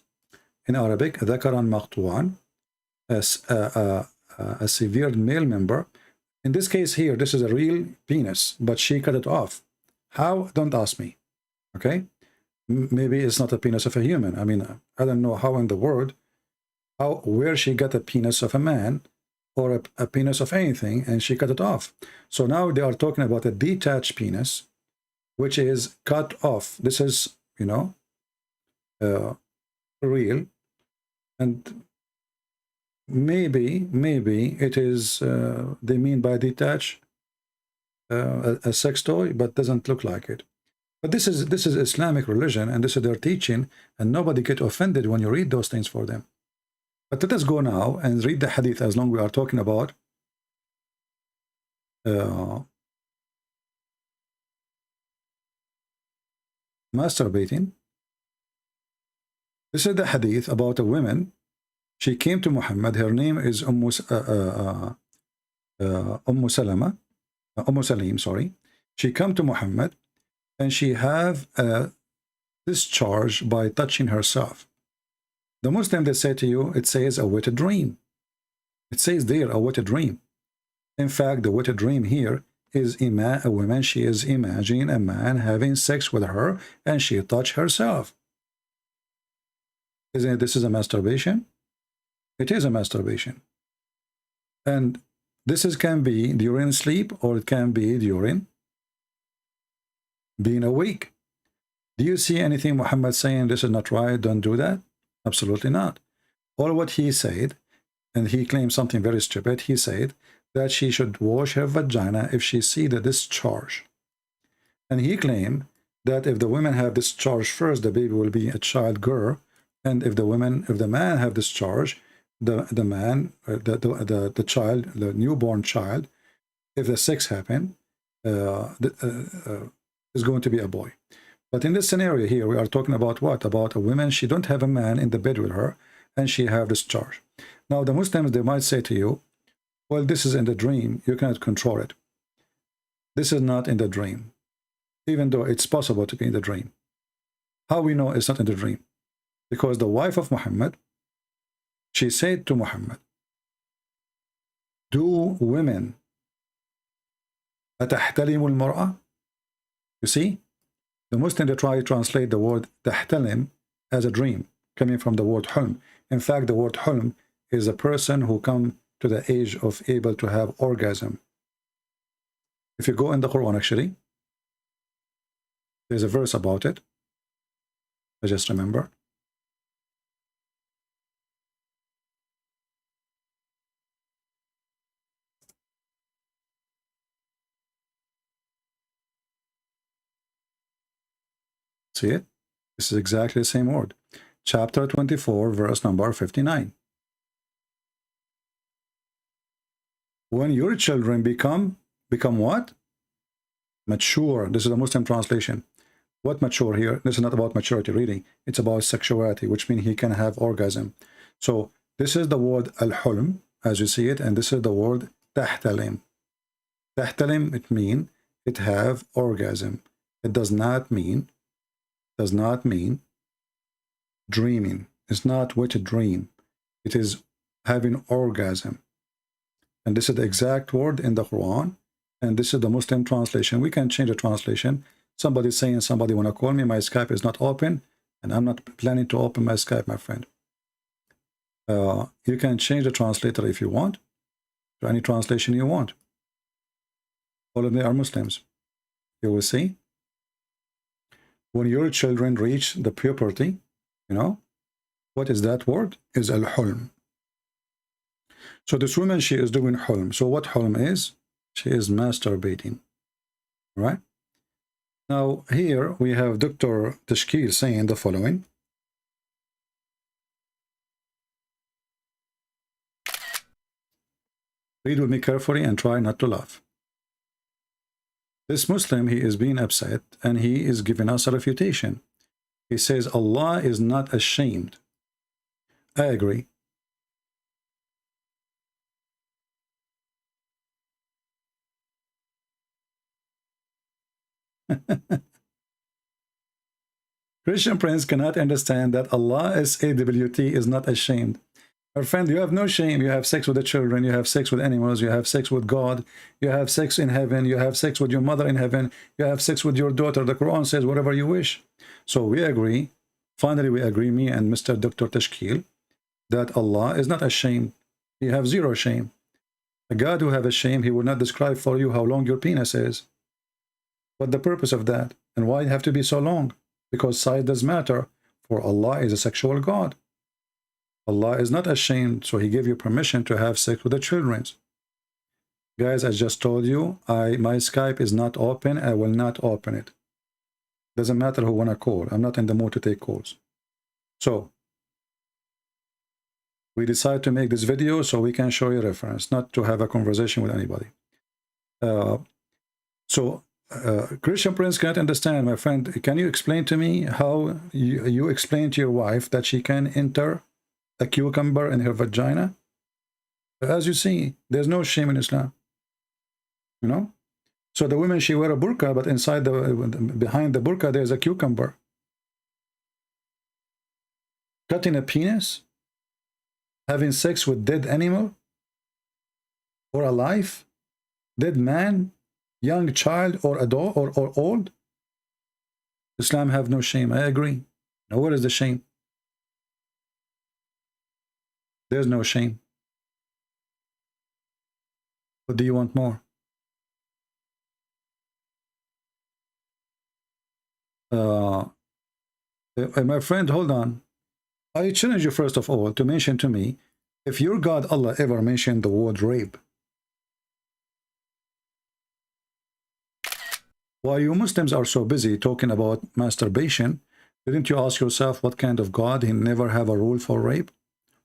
in Arabic, ذكرا مقطوعا, a severed male member. In this case here, this is a real penis, but she cut it off. How? Don't ask me. Okay? Maybe it's not a penis of a human. I mean, I don't know how in the world, where she got a penis of a man or a penis of anything, and she cut it off. So now they are talking about a detached penis, which is cut off. This is, you know, real. And maybe it is, they mean by detach a sex toy, but doesn't look like it. But this is Islamic religion, and this is their teaching, and nobody get offended when you read those things for them. But let us go now and read the hadith, as long as we are talking about masturbating. This is the hadith about a woman. She came to Muhammad. Her name is Salim, sorry. She came to Muhammad, and she have a discharge by touching herself. The Muslim, they say to you, it says a wet dream. It says there a wet dream. In fact, the wet dream here is a woman, she is imagining a man having sex with her, and she touched herself. Isn't it, this is a masturbation? It is a masturbation. And this can be during sleep, or it can be during being awake. Do you see anything Muhammad saying this is not right, don't do that? Absolutely not. All what he said, and he claimed something very stupid, he said that she should wash her vagina if she see the discharge. And he claimed that if the women have discharge first, the baby will be a child girl, and if the man have discharge, the child, the newborn child, if the sex happen, is going to be a boy. But in this scenario here, we are talking about what? About a woman, she don't have a man in the bed with her, and she have discharge. Now, the Muslims, they might say to you, well, this is in the dream, you cannot control it. This is not in the dream, even though it's possible to be in the dream. How we know it's not in the dream? Because the wife of Muhammad, she said to Muhammad, do women أتحتلم المرأة? You see, the Muslim, they try to translate the word تحتلم as a dream, coming from the word hulm. In fact, the word hulm is a person who come to the age of able to have orgasm. If you go in the Quran, actually, there's a verse about it. I just remember. See it? This is exactly the same word. Chapter 24, verse number 59. When your children become what? Mature. This is a Muslim translation. What mature here? This is not about maturity reading. It's about sexuality, which means he can have orgasm. So this is the word al-hulm, as you see it, and this is the word tahtalim. Tahtalim, it means it have orgasm. It does not mean dreaming. It's not what a dream. It is having orgasm. And this is the exact word in the Quran. And this is the Muslim translation. We can change the translation. Somebody's saying somebody want to call me. My Skype is not open. And I'm not planning to open my Skype, my friend. You can change the translator if you want. To any translation you want. All of them are Muslims. You will see. when your children reach the puberty, you know, what is that word? Is al-hulm. So this woman, she is doing hulm. So what hulm is? She is masturbating, right? Now here we have Dr. Tashkil saying the following. Read with me carefully and try not to laugh. This Muslim, he is being upset and he is giving us a refutation. He says Allah is not ashamed. I agree. Christian Prince cannot understand that Allah SAWT is not ashamed. Our friend, you have no shame. You have sex with the children, you have sex with animals, you have sex with God, you have sex in heaven, you have sex with your mother in heaven, you have sex with your daughter. The Quran says whatever you wish. So we agree, finally we agree, me and Mr. Dr. Tashkil, that Allah is not ashamed. He have zero shame. A God who have a shame, he will not describe for you how long your penis is. What the purpose of that? And why it have to be so long? Because size does matter, for Allah is a sexual God. Allah is not ashamed, so he gave you permission to have sex with the children. Guys, I just told you, my Skype is not open. I will not open it. Doesn't matter who wanna call. I'm not in the mood to take calls. So, we decided to make this video so we can show you reference, not to have a conversation with anybody. Christian Prince cannot understand, my friend. Can you explain to me how you explain to your wife that she can enter a cucumber in her vagina? As you see, there's no shame in Islam. You know? So the women, she wear a burqa, but inside behind the burqa, there's a cucumber. Cutting a penis? Having sex with dead animal? Or alive? Dead man? Young child or adult or old? Islam have no shame. I agree. Now where is the shame? There's no shame. What do you want more? My friend, hold on. I challenge you first of all to mention to me if your God Allah ever mentioned the word rape. While you Muslims are so busy talking about masturbation, didn't you ask yourself what kind of God he never have a rule for rape?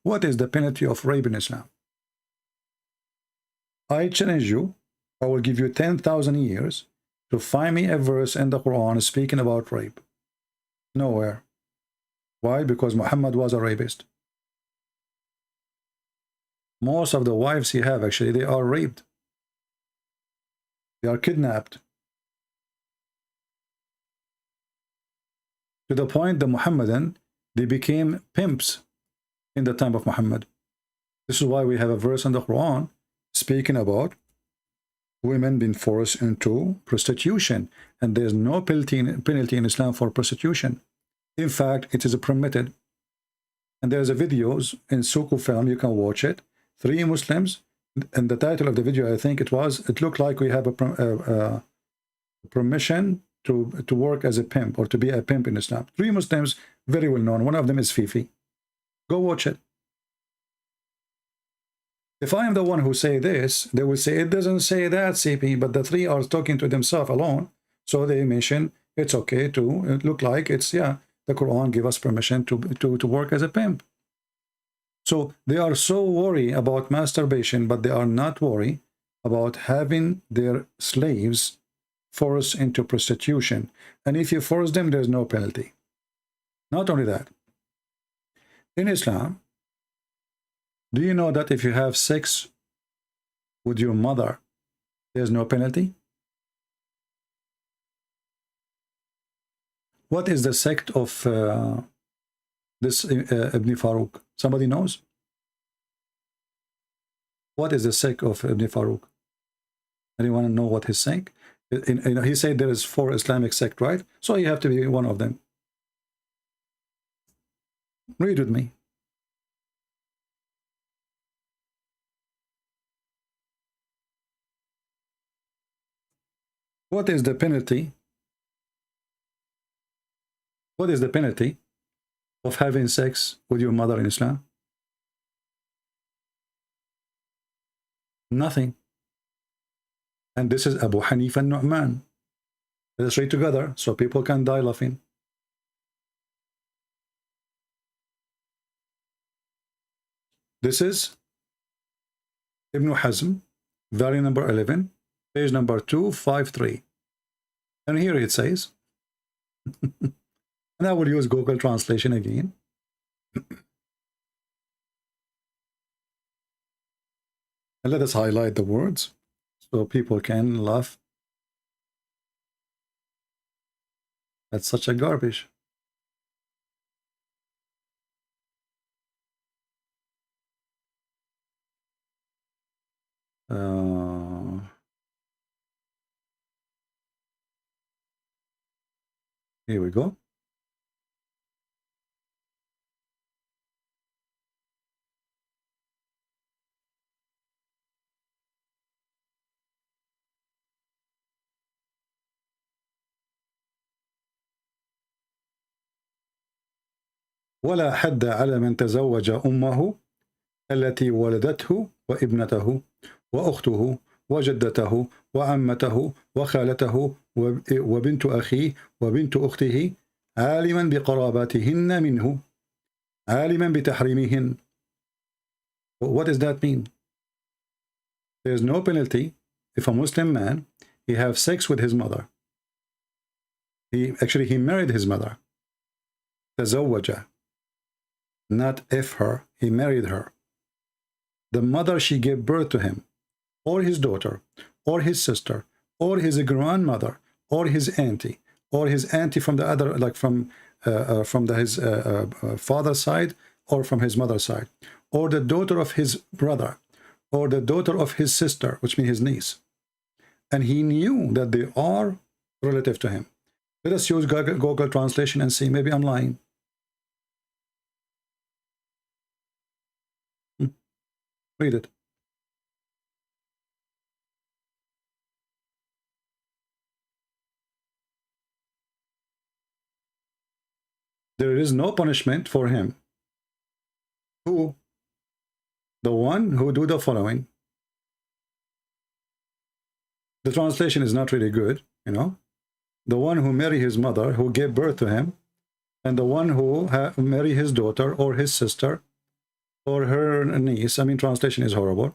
What is the penalty of rape in Islam? I challenge you, I will give you 10,000 years to find me a verse in the Quran speaking about rape. Nowhere. Why? Because Muhammad was a rapist. Most of the wives he have, actually, they are raped. They are kidnapped. To the point the Muhammadan, they became pimps in the time of Muhammad. This is why we have a verse in the Quran speaking about women being forced into prostitution, and there's no penalty in Islam for prostitution. In fact, it is permitted. And there's a videos in Suku film, you can watch it. 3 Muslims, and the title of the video, I think it looked like we have a permission to work as a pimp or to be a pimp in Islam. 3 Muslims, very well known. One of them is Fifi. Go watch it. If I am the one who say this, they will say, it doesn't say that, CP, but the 3 are talking to themselves alone. So they mention it's okay to look like it's, yeah, the Quran give us permission to work as a pimp. So they are so worried about masturbation, but they are not worried about having their slaves forced into prostitution. And if you force them, there's no penalty. Not only that, in Islam, do you know that if you have sex with your mother, there's no penalty? What is the sect of this Ibn Farouk? Somebody knows? What is the sect of Ibn Farouk? Anyone know what his sect? He said there is 4 Islamic sects, right? So you have to be one of them. Read with me. What is the penalty What is the penalty of having sex with your mother in Islam? Nothing. And this is Abu Hanifa and Nu'man. Let us read together so people can die laughing. This is Ibn Hazm, volume number 11, page number 253. And here it says, and I will use Google translation again. And let us highlight the words so people can laugh. That's such a garbage. Here we go. ولا حد على من تزوج أمه التي ولدته وابنته وأخته وجدته وعمته وخالته وبنت أخيه وبنت أخته عالما بقراباتهن منه عالما بتحريمهن. What does that mean? There is no penalty if a Muslim man, he have sex with his mother. He married his mother. تزوج. Not if her, he married her. The mother, she gave birth to him, or his daughter, or his sister, or his grandmother, or his auntie from the other, like from his father's side, or from his mother's side, or the daughter of his brother, or the daughter of his sister, which means his niece. And he knew that they are relative to him. Let us use Google translation and see. Maybe I'm lying. Read it. There is no punishment for him. Who? The one who do the following. The translation is not really good, you know. The one who marry his mother, who gave birth to him, and the one who marry his daughter or his sister or her niece. I mean, translation is horrible.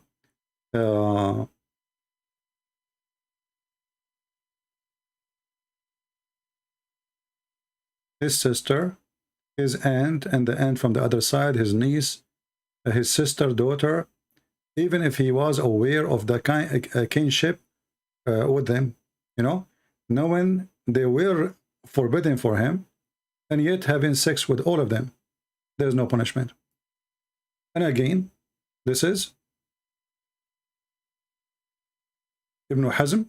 His sister, his aunt, and the aunt from the other side, his niece, his sister, daughter, even if he was aware of the kinship with them, you know, knowing they were forbidden for him, and yet having sex with all of them, there's no punishment. And again, this is Ibn Hazm,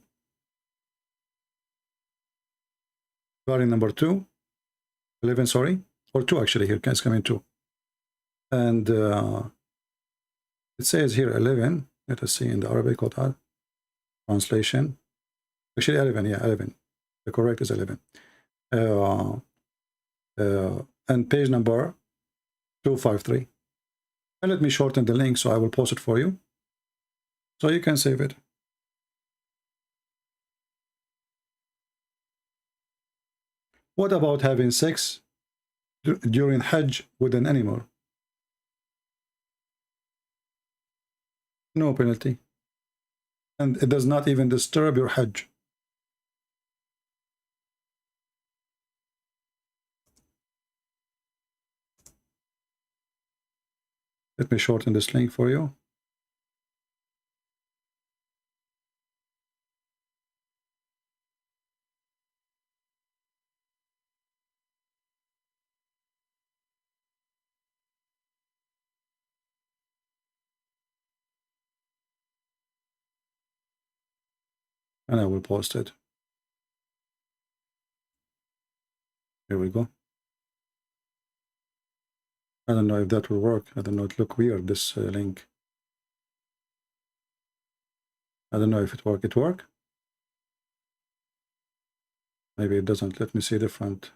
volume number 2, 11, sorry, or 2 actually, here it's coming 2. And it says here 11, let us see in the Arabic translation. Actually 11, yeah, 11. The correct is 11. And page number 253. And let me shorten the link, so I will post it for you, so you can save it. What about having sex during Hajj with an animal? No penalty. And it does not even disturb your Hajj. Let me shorten this link for you. And I will post it. Here we go. I don't know if that will work. I don't know. It look weird, this link. I don't know if it work. It work? Maybe it doesn't. Let me see the front.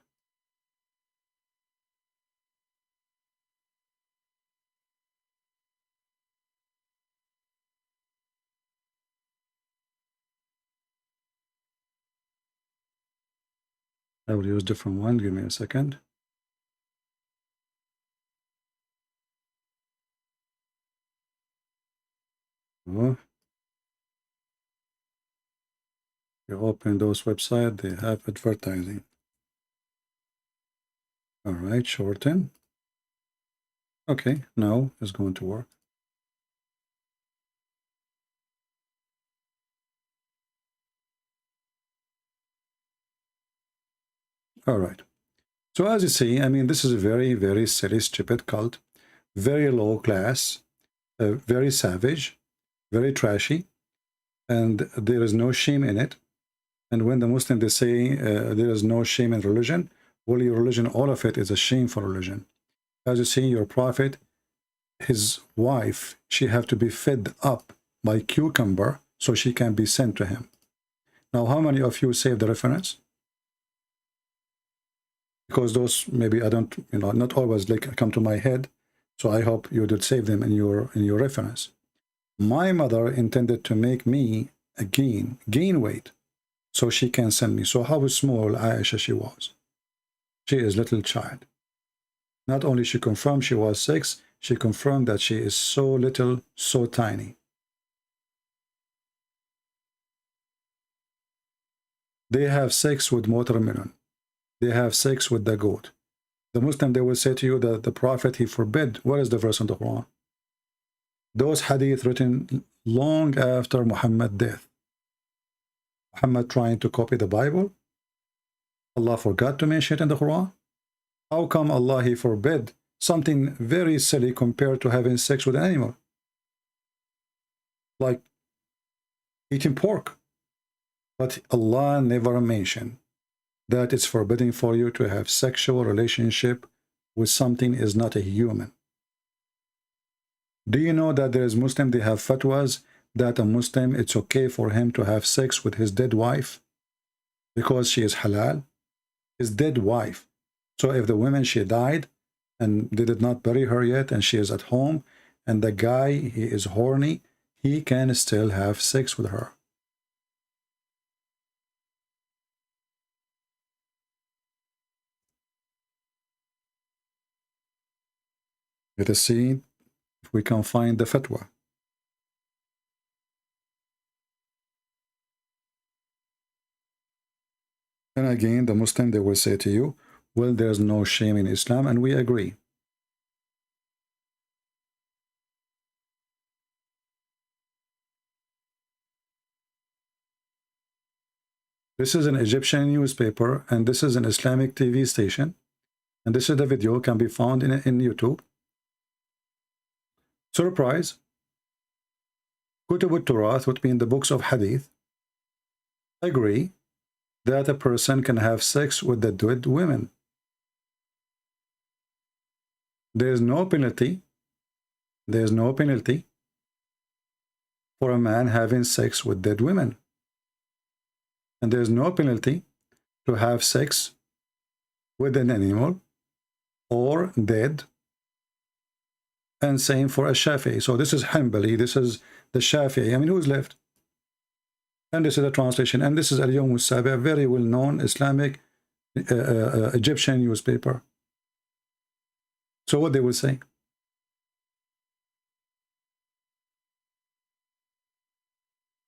I will use different one. Give me a second. Oh. You open those websites, they have advertising. All right, shorten. Okay, now it's going to work. All right. So as you see, I mean, this is a very, very silly, stupid cult, very low class, very savage, very trashy, and there is no shame in it. And when the Muslims, they say there is no shame in religion, well, your religion, all of it is a shameful religion. As you see, your prophet, his wife, she have to be fed up by cucumber so she can be sent to him. Now, how many of you save the reference? Because those, maybe I don't, you know, not always like come to my head. So I hope you did save them in your reference. My mother intended to make me gain weight so she can send me. So how small Aisha she was. She is little child. Not only she confirmed she was 6, she confirmed that she is so little, so tiny. They have sex with watermelon. They have sex with the goat. The Muslim, they will say to you that the Prophet, he forbid. What is the verse in the Quran? Those hadith written long after Muhammad's death. Muhammad trying to copy the Bible. Allah forgot to mention it in the Quran. How come Allah, he forbid something very silly compared to having sex with an animal? Like eating pork. But Allah never mentioned that it's forbidden for you to have sexual relationship with something is not a human. Do you know that there is Muslim, they have fatwas that a Muslim, it's okay for him to have sex with his dead wife because she is halal? His dead wife. So if the woman, she died and they did not bury her yet and she is at home and the guy, he is horny, he can still have sex with her. Let us see if we can find the fatwa. And again, the Muslim, they will say to you, well, there's no shame in Islam, and we agree. This is an Egyptian newspaper, and this is an Islamic TV station. And this is the video, can be found in YouTube. Surprise. Kutub al-Turath, which means the books of Hadith, agree that a person can have sex with the dead women. There is no penalty. There is no penalty for a man having sex with dead women. And there is no penalty to have sex with an animal or dead. And same for a Shafi'i. So this is Hanbali, this is the Shafi'i. I mean, who's left? And this is a translation. And this is Al-Yawm al-Sabi, a very well-known Islamic Egyptian newspaper. So what they will say?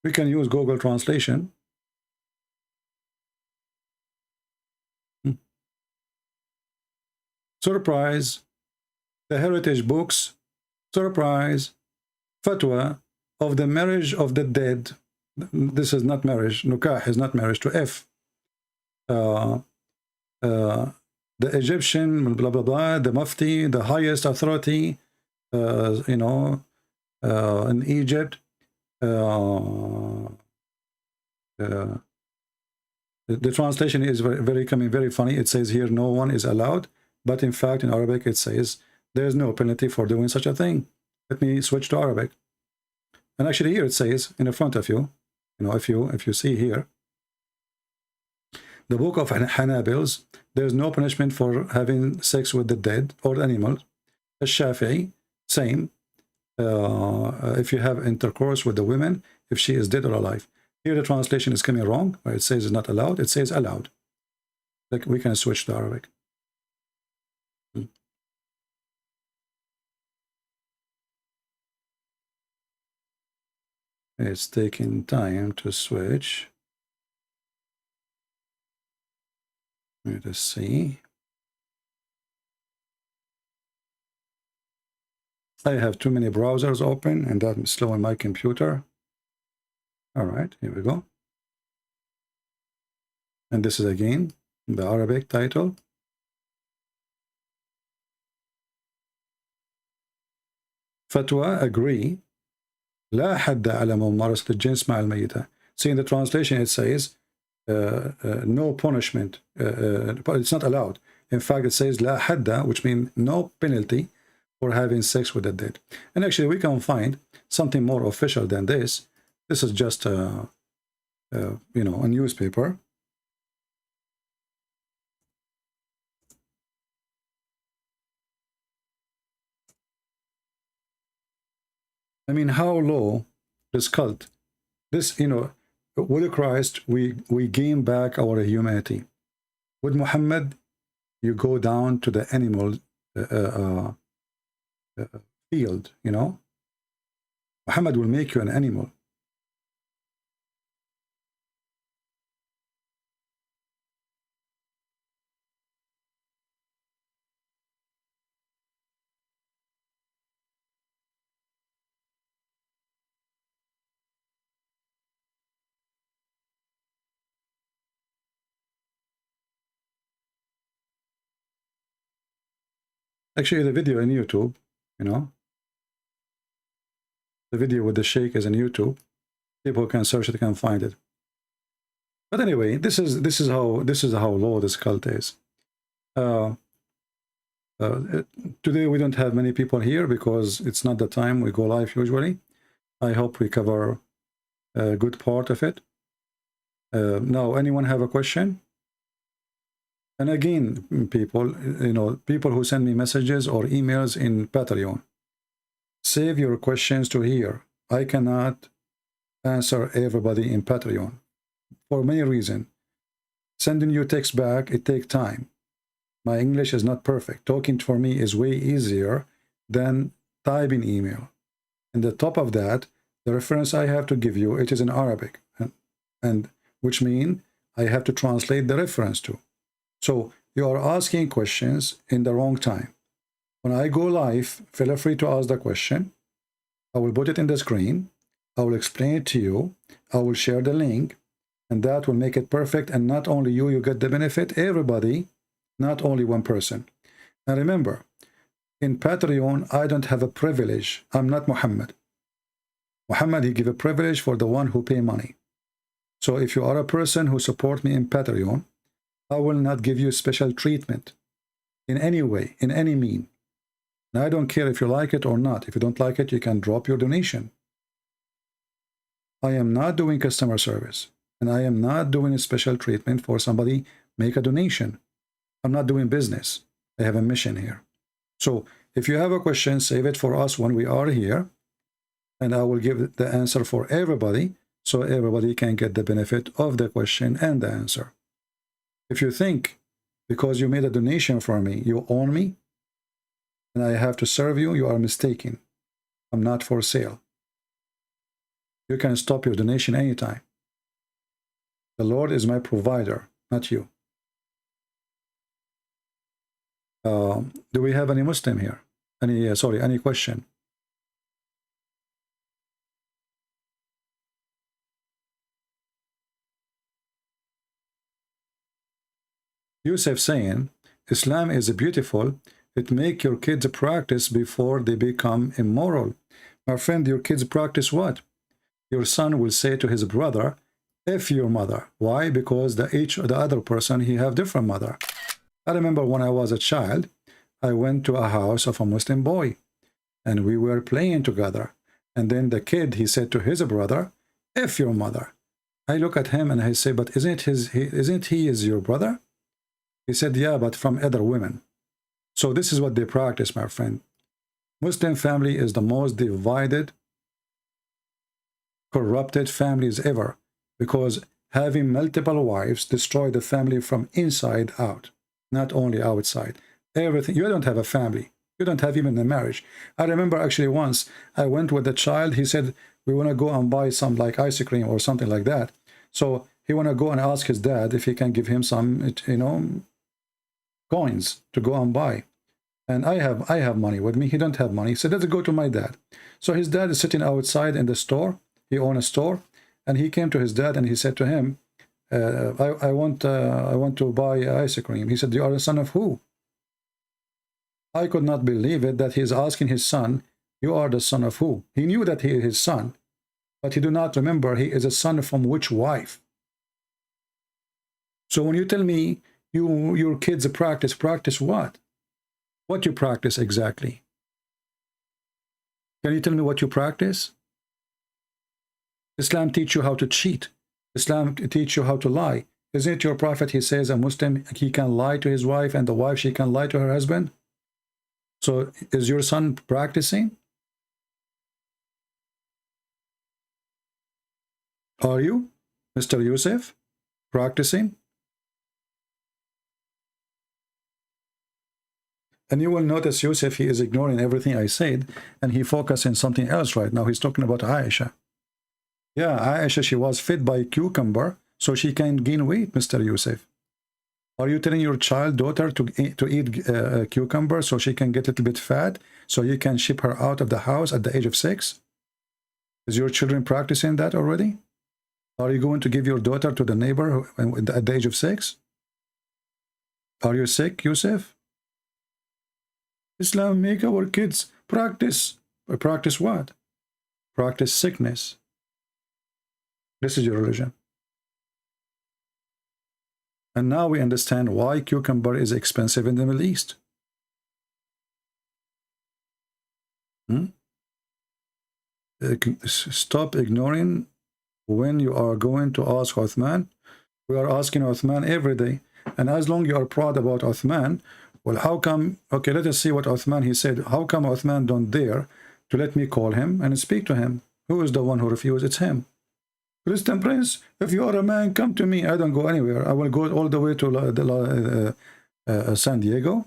We can use Google Translation. Surprise. The heritage books. Surprise. Fatwa of the marriage of the dead. This is not marriage. Nukah is not marriage to F. The Egyptian, blah, blah, blah, the Mufti, the highest authority, you know, in Egypt. The translation is very funny. It says here, no one is allowed. But in fact, in Arabic, it says, there's no penalty for doing such a thing. Let me switch to Arabic. And actually here it says, in the front of you, you know, if you see here, the book of Hanabils, there's no punishment for having sex with the dead or animals. The Shafi'i, same. If you have intercourse with the women, if she is dead or alive. Here the translation is coming wrong, where it says it's not allowed, it says allowed. Like, we can switch to Arabic. It's taking time to switch. Let us see. I have too many browsers open and that's slowing my computer. All right, here we go. And this is again the Arabic title. Fatwa agree لا حد على ممارسة الجنس مع الميتة. See, in the translation it says no punishment, it's not allowed. In fact, it says لا حد, which means no penalty for having sex with the dead. And actually we can find something more official than this. This is just you know, a newspaper. I mean, how low this cult, this, you know, with Christ, we gain back our humanity. With Muhammad, you go down to the animal field, you know. Muhammad will make you an animal. Actually, the video in YouTube, you know, the video with the sheikh is in YouTube. People can search it, can find it. But anyway, this is how low this cult is. Today we don't have many people here because it's not the time we go live usually. I hope we cover a good part of it. Now, anyone have a question? And again, people, you know, people who send me messages or emails in Patreon, save your questions to here. I cannot answer everybody in Patreon for many reasons. Sending you text back, it takes time. My English is not perfect. Talking for me is way easier than typing email. And the top of that, the reference I have to give you, it is in Arabic, and which means I have to translate the reference to. So you are asking questions in the wrong time. When I go live, feel free to ask the question. I will put it in the screen. I will explain it to you. I will share the link, and that will make it perfect. And not only you get the benefit, everybody, not only one person. And remember, in Patreon, I don't have a privilege. I'm not Muhammad. Muhammad, he give a privilege for the one who pay money. So if you are a person who support me in Patreon, I will not give you special treatment in any way, in any mean. And I don't care if you like it or not. If you don't like it, you can drop your donation. I am not doing customer service, and I am not doing a special treatment for somebody make a donation. I'm not doing business. I have a mission here. So if you have a question, save it for us when we are here, and I will give the answer for everybody so everybody can get the benefit of the question and the answer. If you think because you made a donation for me, you own me, and I have to serve you, you are mistaken. I'm not for sale. You can stop your donation anytime. The Lord is my provider, not you. Do we have any Muslim here? Any question? Yusuf saying, Islam is beautiful. It make your kids practice before they become immoral. My friend, your kids practice what? Your son will say to his brother, F your mother. Why? Because the other person, he have different mother. I remember when I was a child, I went to a house of a Muslim boy, and we were playing together. And then the kid, he said to his brother, F your mother. I look at him and I say, but isn't he your brother? He said, yeah, but from other women. So this is what they practice, my friend. Muslim family is the most divided, corrupted families ever, because having multiple wives destroy the family from inside out, not only outside. Everything. You don't have a family. You don't have even a marriage. I remember actually once I went with a child. He said, we want to go and buy some like ice cream or something like that. So he want to go and ask his dad if he can give him some, you know, coins to go and buy. And I have money with me. He don't have money. He said, let's go to my dad. So his dad is sitting outside in the store. He owns a store. And he came to his dad and he said to him, I want to buy ice cream. He said, you are the son of who? I could not believe it that he is asking his son, you are the son of who? He knew that he is his son, but he do not remember he is a son from which wife. So when you tell me your kids practice what? What you practice exactly? Can you tell me what you practice? Islam teach you how to cheat. Islam teach you how to lie. Isn't it your prophet, he says a Muslim, he can lie to his wife and the wife, she can lie to her husband? So is your son practicing? Are you, Mr. Yusuf, practicing? And you will notice Yusuf, he is ignoring everything I said, and he focused on something else right now. He's talking about Aisha. Yeah, Aisha, she was fed by cucumber, so she can gain weight, Mr. Yusuf. Are you telling your daughter to eat cucumber so she can get a little bit fat, so you can ship her out of the house at the age of 6? Is your children practicing that already? Are you going to give your daughter to the neighbor at the age of 6? Are you sick, Yusuf? Islam make our kids practice. Practice what? Practice sickness. This is your religion. And now we understand why cucumber is expensive in the Middle East. Stop ignoring when you are going to ask Uthman. We are asking Uthman every day. And as long as you are proud about Uthman, well, how come, okay, let us see what Uthman, he said, how come Uthman don't dare to let me call him and speak to him? Who is the one who refused? It's him. Christian Prince, if you are a man, come to me. I don't go anywhere. I will go all the way to San Diego.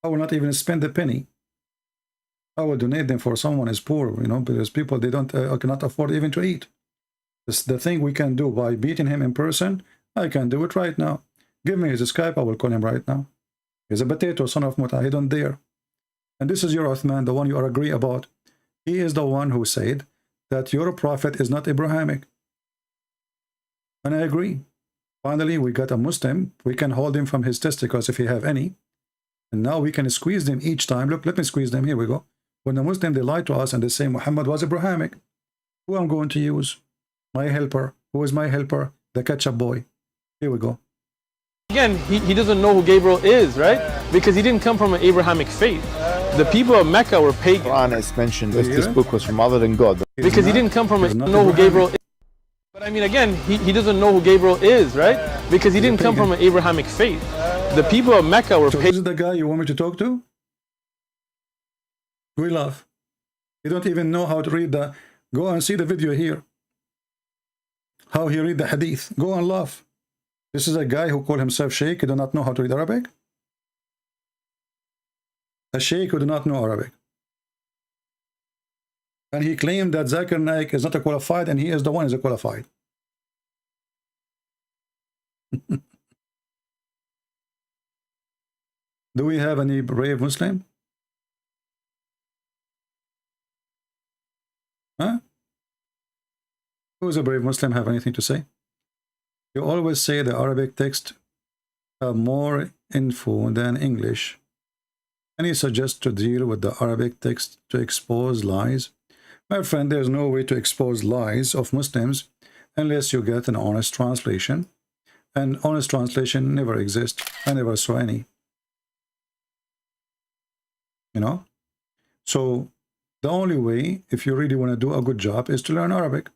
I will not even spend a penny. I will donate them for someone is poor, you know, because people, they don't cannot afford even to eat. It's the thing we can do by beating him in person. I can do it right now. Give me his Skype. I will call him right now. He's a potato, son of Muta. He don't dare. And this is your Uthman, the one you are agree about. He is the one who said that your prophet is not Abrahamic. And I agree. Finally, we got a Muslim. We can hold him from his testicles if he have any. And now we can squeeze them each time. Look, let me squeeze them. Here we go. When the Muslim, they lie to us and they say Muhammad was Abrahamic. Who I'm going to use? My helper. Who is my helper? The ketchup boy. Here we go. Again, he doesn't know who Gabriel is, right? Because he didn't come from an Abrahamic faith. The people of Mecca were pagan. Quran has mentioned that this book was from other than God. Because he didn't come from a know who Gabriel is. But I mean, again, he doesn't know who Gabriel is, right? Because he didn't come from an Abrahamic faith. The people of Mecca were pagan. So this is the guy you want me to talk to? We laugh. You don't even know how to read the... Go and see the video here. How he read the hadith. Go and laugh. This is a guy who called himself Sheikh. He do not know how to read Arabic. A Sheikh who do not know Arabic. And he claimed that Zakir Naik is not a qualified and he is the one who is a qualified. Do we have any brave Muslim? Huh? Who is a brave Muslim have anything to say? You always say the Arabic text have more info than English. And you suggest to deal with the Arabic text to expose lies. My friend, there's no way to expose lies of Muslims unless you get an honest translation. And honest translation never exists. I never saw any. You know? So the only way, if you really want to do a good job, is to learn Arabic.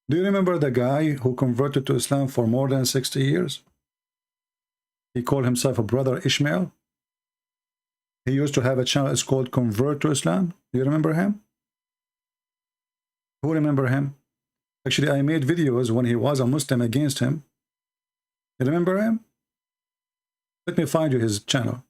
Do you remember the guy who converted to Islam for more than 60 years? He called himself a brother Ishmael. He used to have a channel, it's called Convert to Islam. Do you remember him? Who remember him? Actually, I made videos when he was a Muslim against him. You remember him? Let me find you his channel.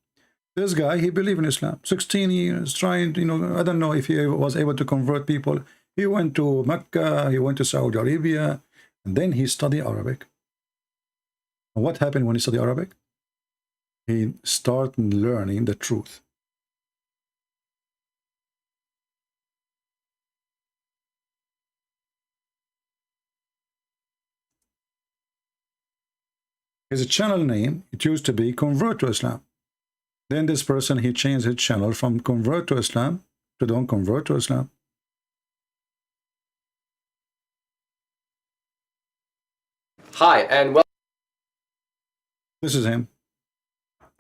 This guy, he believed in Islam. 16 years, trying, you know, I don't know if he was able to convert people. He went to Mecca, he went to Saudi Arabia, and then he studied Arabic. And what happened when he studied Arabic? He started learning the truth. His channel name, it used to be Convert to Islam. Then this person, he changed his channel from Convert to Islam to Don't Convert to Islam. Hi, and welcome. This is him.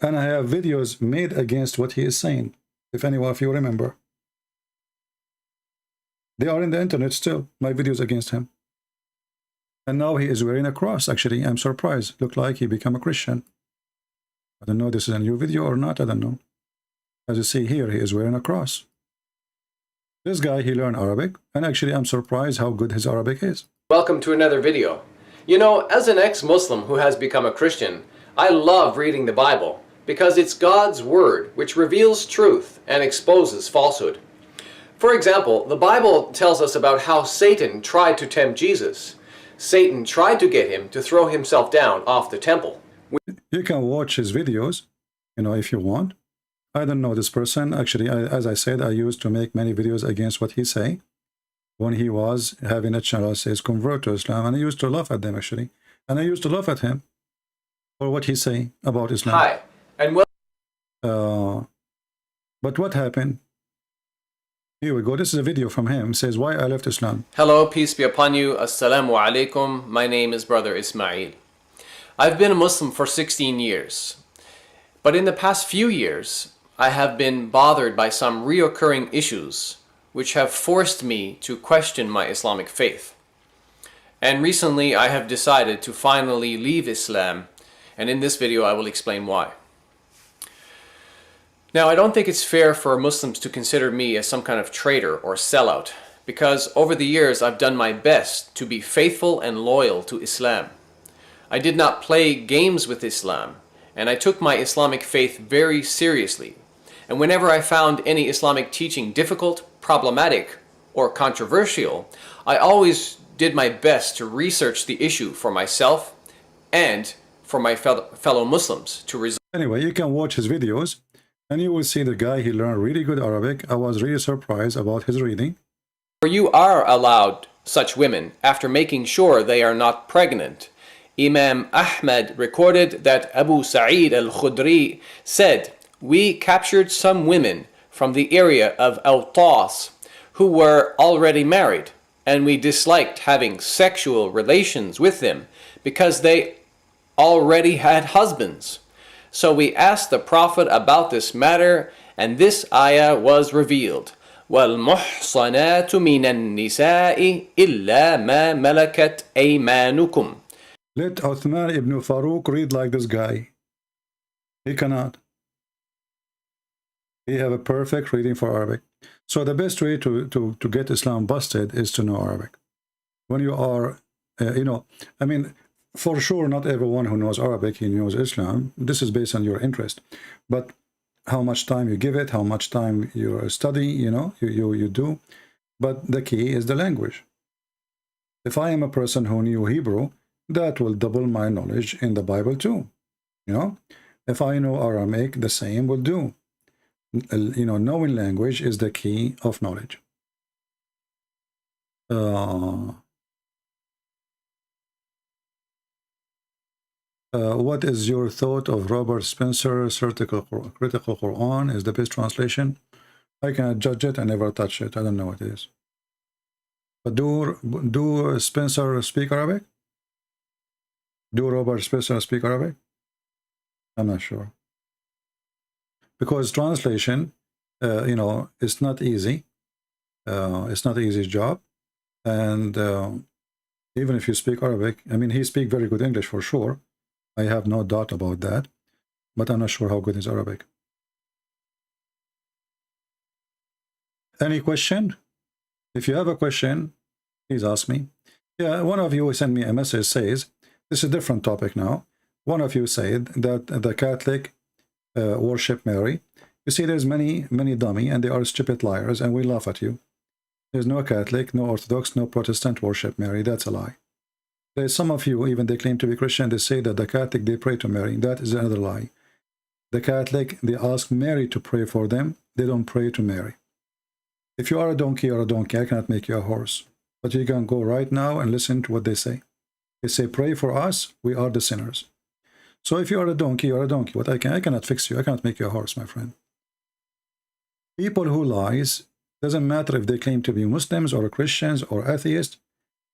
And I have videos made against what he is saying, if anyone of you remember. They are in the internet still, my videos against him. And now he is wearing a cross. Actually, I'm surprised. Looked like he became a Christian. I don't know if this is a new video or not. I don't know. As you see here, he is wearing a cross. This guy, he learned Arabic. And actually, I'm surprised how good his Arabic is. Welcome to another video. You know, as an ex-Muslim who has become a Christian, I love reading the Bible because it's God's word which reveals truth and exposes falsehood. For example, the Bible tells us about how Satan tried to tempt Jesus. Satan tried to get him to throw himself down off the temple. You can watch his videos, you know, if you want. I don't know this person. Actually, as I said, I used to make many videos against what he say when he was having a channel that says Convert to Islam. And I used to laugh at them, actually. And I used to laugh at him for what he say about Islam. Hi, and but what happened? Here we go. This is a video from him. It says, why I left Islam. Hello, peace be upon you. Assalamu alaikum. My name is Brother Ismail. I've been a Muslim for 16 years. But in the past few years, I have been bothered by some reoccurring issues which have forced me to question my Islamic faith. And recently I have decided to finally leave Islam, and in this video I will explain why. Now, I don't think it's fair for Muslims to consider me as some kind of traitor or sellout, because over the years I've done my best to be faithful and loyal to Islam. I did not play games with Islam, and I took my Islamic faith very seriously. And whenever I found any Islamic teaching difficult, problematic, or controversial, I always did my best to research the issue for myself and for my fellow Muslims to resolve. Anyway, you can watch his videos and you will see the guy, he learned really good Arabic. I was really surprised about his reading. You are allowed such women after making sure they are not pregnant. Imam Ahmad recorded that Abu Sa'id al-Khudri said, "We captured some women from the area of Awtas who were already married, and we disliked having sexual relations with them because they already had husbands. So we asked the Prophet about this matter, and this ayah was revealed. وَالْمُحْصَنَاتُ مِنَ النِّسَاءِ إِلَّا مَا مَلَكَتْ أَيْمَانُكُمْ." Let Uthman ibn Farouk read like this guy. He cannot. He have a perfect reading for Arabic. So the best way to get Islam busted is to know Arabic. When you are, you know, I mean, for sure, not everyone who knows Arabic, he knows Islam. This is based on your interest. But how much time you give it, how much time you study, you know, you do. But the key is the language. If I am a person who knew Hebrew, that will double my knowledge in the Bible too. You know, if I know Aramaic, the same will do. You know, knowing language is the key of knowledge. What is your thought of Robert Spencer's critical Quran is the best translation? I cannot judge it. I never touch it. I don't know what it is. But do Spencer speak Arabic? Do Robert Spencer speak Arabic? I'm not sure. Because translation, you know, it's not easy. It's not an easy job. And even if you speak Arabic, I mean, he speaks very good English for sure. I have no doubt about that. But I'm not sure how good is Arabic. Any question? If you have a question, please ask me. Yeah, one of you sent me a message says, this is a different topic now. One of you said that the Catholic worship Mary. You see, there's many dummy and they are stupid liars and we laugh at you. There's no Catholic, no Orthodox, no Protestant worship Mary. That's a lie. There's some of you, even they claim to be Christian, they say that the Catholic, they pray to Mary. That is another lie. The Catholic, they ask Mary to pray for them. They don't pray to Mary. If you are a donkey or a donkey, I cannot make you a horse. But you can go right now and listen to what they say. They say, pray for us, we are the sinners. So if you are a donkey, you are a donkey. But I cannot fix you. I cannot make you a horse, my friend. People who lies, doesn't matter if they claim to be Muslims or Christians or atheists,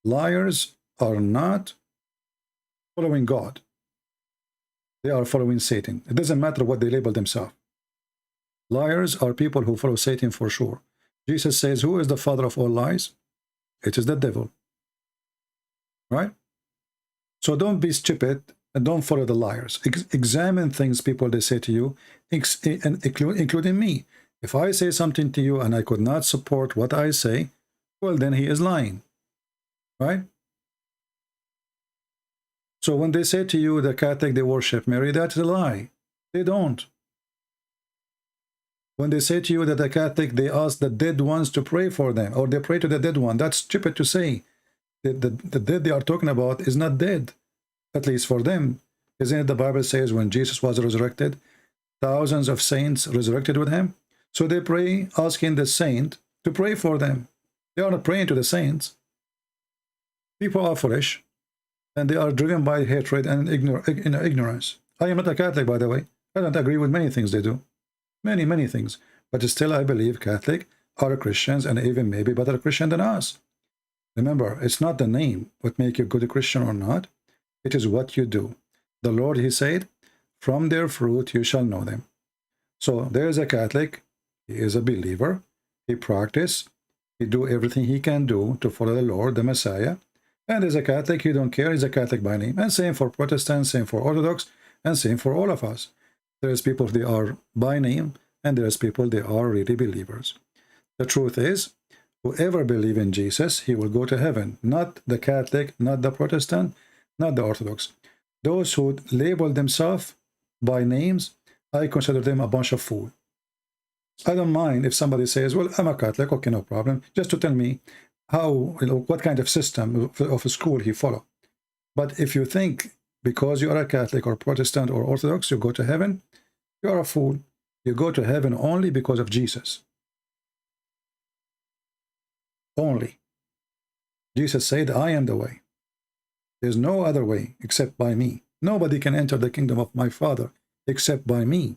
liars are not following God. They are following Satan. It doesn't matter what they label themselves. Liars are people who follow Satan for sure. Jesus says, who is the father of all lies? It is the devil. Right? So don't be stupid and don't follow the liars. Examine things people they say to you, including me. If I say something to you and I could not support what I say, well, then he is lying. Right? So when they say to you, the Catholic, they worship Mary, that's a lie. They don't. When they say to you that the Catholic, they ask the dead ones to pray for them, or they pray to the dead one, that's stupid to say. The dead they are talking about is not dead, at least for them. Isn't it the Bible says when Jesus was resurrected, thousands of saints resurrected with him? So they pray, asking the saint to pray for them. They are not praying to the saints. People are foolish, and they are driven by hatred and ignorance. I am not a Catholic, by the way. I don't agree with many things they do. Many things. But still, I believe Catholic are Christians and even maybe better Christian than us. Remember, it's not the name what make you good Christian or not. It is what you do. The Lord, he said, from their fruit you shall know them. So there is a Catholic. He is a believer. He practice. He do everything he can do to follow the Lord, the Messiah. And as a Catholic, he don't care. He's a Catholic by name. And same for Protestants, same for Orthodox, and same for all of us. There's people, they are by name, and there's people, they are really believers. The truth is, whoever believes in Jesus, he will go to heaven. Not the Catholic, not the Protestant, not the Orthodox. Those who label themselves by names, I consider them a bunch of fools. I don't mind if somebody says, well, I'm a Catholic, okay, no problem, just to tell me how, what kind of system of a school he follow. But if you think because you are a Catholic or Protestant or Orthodox, you go to heaven, you are a fool. You go to heaven only because of Jesus. Only. Jesus said, I am the way. There's no other way except by me. Nobody can enter the kingdom of my Father except by me.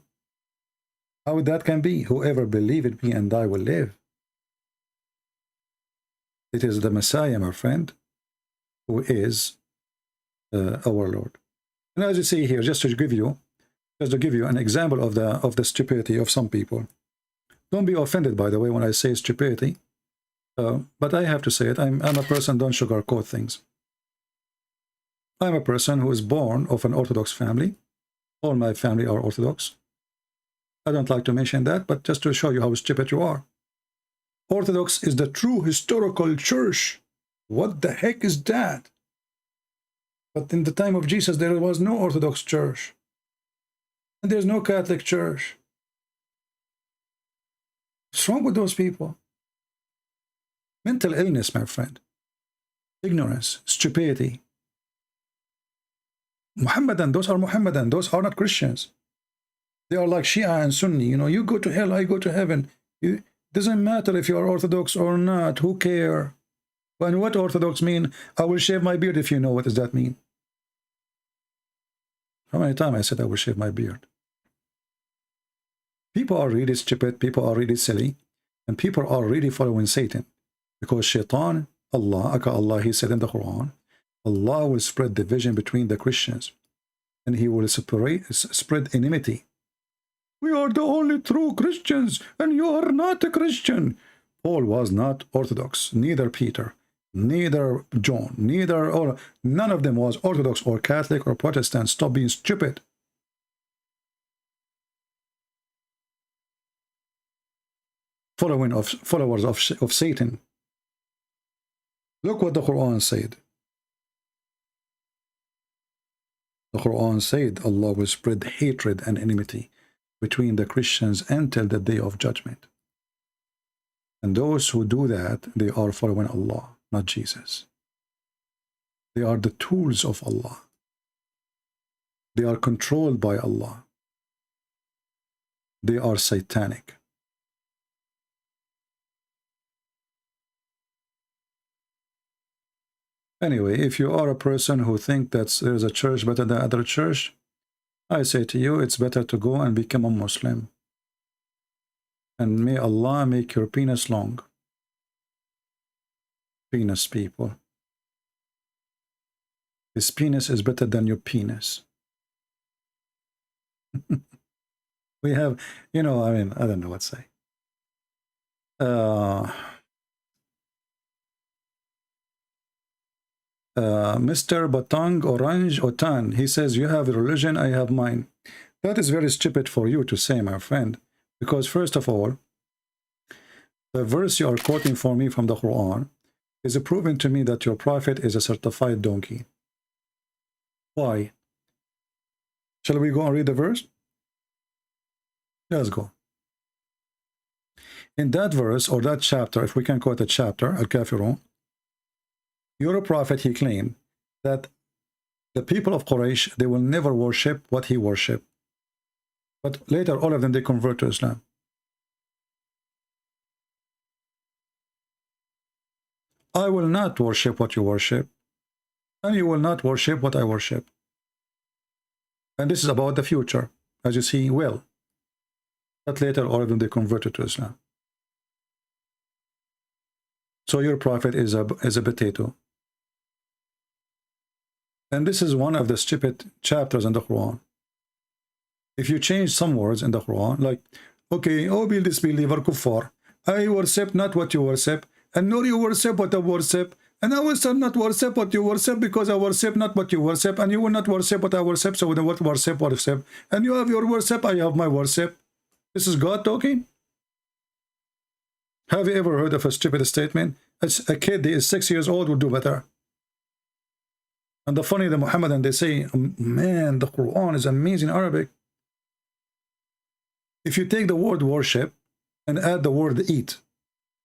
How that can be? Whoever believes in me and I will live. It is the Messiah, my friend, who is our Lord. And as you see here, just to give you an example of the stupidity of some people. Don't be offended, by the way, when I say stupidity. But I have to say it. I'm a person, don't sugarcoat things. I'm a person who is born of an Orthodox family. All my family are Orthodox. I don't like to mention that, but just to show you how stupid you are. Orthodox is the true historical church. What the heck is that? But in the time of Jesus, there was no Orthodox church. And there's no Catholic church. What's wrong with those people? Mental illness, my friend. Ignorance, stupidity. Muhammadan, those are Muhammadan. Those are not Christians. They are like Shia and Sunni. You know, you go to hell, I go to heaven. It doesn't matter if you are Orthodox or not. Who cares? And what Orthodox mean? I will shave my beard if you know. What does that mean? How many times I said I will shave my beard? People are really stupid. People are really silly. And people are really following Satan. Because Shaitan, Allah, he said in the Quran, Allah will spread division between the Christians. And he will spread enmity. We are the only true Christians, and you are not a Christian. Paul was not Orthodox, neither Peter, neither John, none of them was Orthodox or Catholic or Protestant. Stop being stupid. Followers of Satan. Look what the Quran said. The Quran said Allah will spread hatred and enmity between the Christians until the day of judgment. And those who do that, they are following Allah, not Jesus. They are the tools of Allah. They are controlled by Allah. They are satanic. Anyway, if you are a person who thinks that there is a church better than other church, I say to you, it's better to go and become a Muslim. And may Allah make your penis long. Penis people. His penis is better than your penis. We have, you know, I mean, I don't know what to say. Mr. Batang Orange Otan, he says, you have a religion, I have mine. That is very stupid for you to say, my friend, because first of all, the verse you are quoting for me from the Quran is proving to me that your prophet is a certified donkey. Why? Shall we go and read the verse? Let's go. In that verse, or that chapter, if we can call it a chapter, Al-Kafirun, your prophet, he claimed that the people of Quraysh, they will never worship what he worshiped. But later, all of them, they convert to Islam. I will not worship what you worship, and you will not worship what I worship. And this is about the future, as you see well. But later, all of them, they converted to Islam. So your prophet is a potato. And this is one of the stupid chapters in the Quran. If you change some words in the Quran, like, okay, oh, be disbeliever, kuffar, I worship not what you worship, and nor you worship what I worship, and I will not worship what you worship, because I worship not what you worship, and you will not worship what I worship, so what worship, and you have your worship, I have my worship. This is God talking? Have you ever heard of a stupid statement? It's a kid that is 6 years old will do better. And the funny, the Muhammadan, they say, man, the Quran is amazing Arabic. If you take the word worship and add the word eat,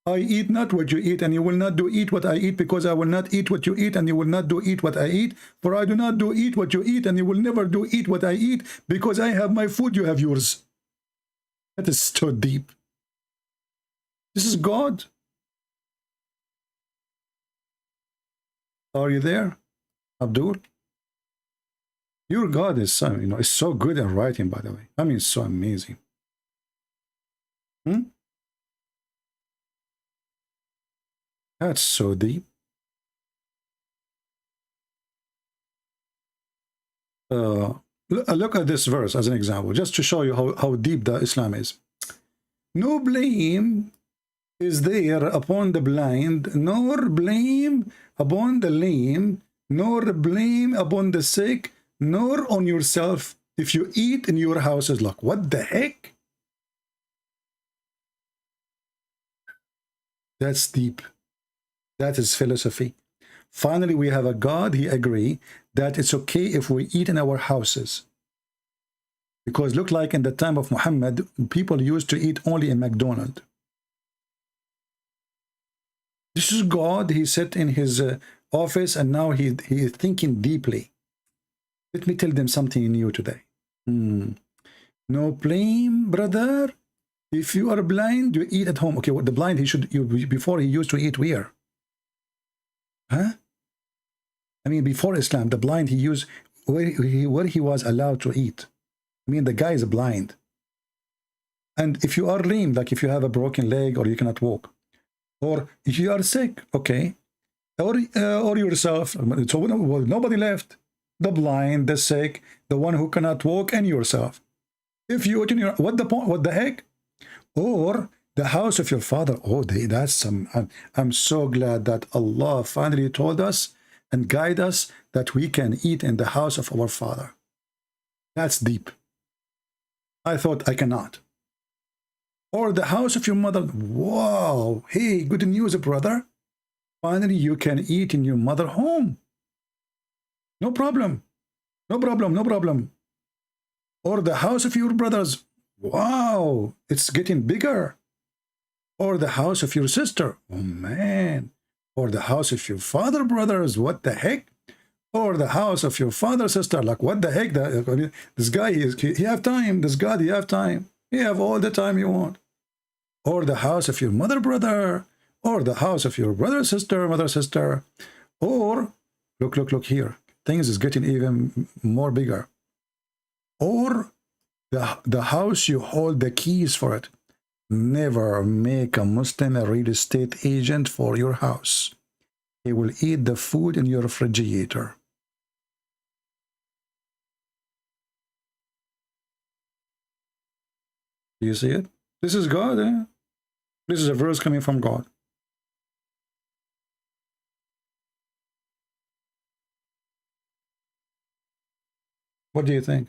I eat not what you eat, and you will not do eat what I eat, because I will not eat what you eat, and you will not do eat what I eat. For I do not do eat what you eat, and you will never do eat what I eat, because I have my food, you have yours. That is so deep. This is God. Are you there, Abdul? Your God is so, you know, is so good at writing, by the way. I mean, it's so amazing. That's so deep. Look at this verse as an example, just to show you how deep the Islam is. No blame is there upon the blind, nor blame upon the lame, nor blame upon the sick, nor on yourself if you eat in your houses. Like, what the heck? That's deep. That is philosophy. Finally, we have a God, he agreed that it's okay if we eat in our houses. Because look like in the time of Muhammad, people used to eat only in McDonald's. This is God, he sat in his office, and now he is thinking deeply. Let me tell them something new today. No blame, brother. If you are blind, you eat at home. Okay, well, the blind, before he used to eat where? Huh? I mean, before Islam, the blind, he used where he was allowed to eat. I mean, the guy is blind. And if you are lame, like if you have a broken leg or you cannot walk, or if you are sick, okay, or yourself, so nobody left. The blind, the sick, the one who cannot walk, and yourself. If you eat in your, what the point? What the heck? Or the house of your father. Oh, that's some. I'm so glad that Allah finally told us and guide us that we can eat in the house of our father. That's deep. I thought I cannot. Or the house of your mother. Wow. Hey, good news, brother. Finally, you can eat in your mother home. No problem. No problem, no problem. Or the house of your brothers. Wow, it's getting bigger. Or the house of your sister. Oh man. Or the house of your father brothers. What the heck? Or the house of your father sister. Like what the heck? This guy, he have time. This God, he have time. He have all the time you want. Or the house of your mother brother. Or the house of your brother sister, mother sister. Or look here. Things is getting even more bigger. Or the house you hold the keys for it. Never make a Muslim a real estate agent for your house. He will eat the food in your refrigerator. Do you see it? This is God, eh? This is a verse coming from God. What do you think?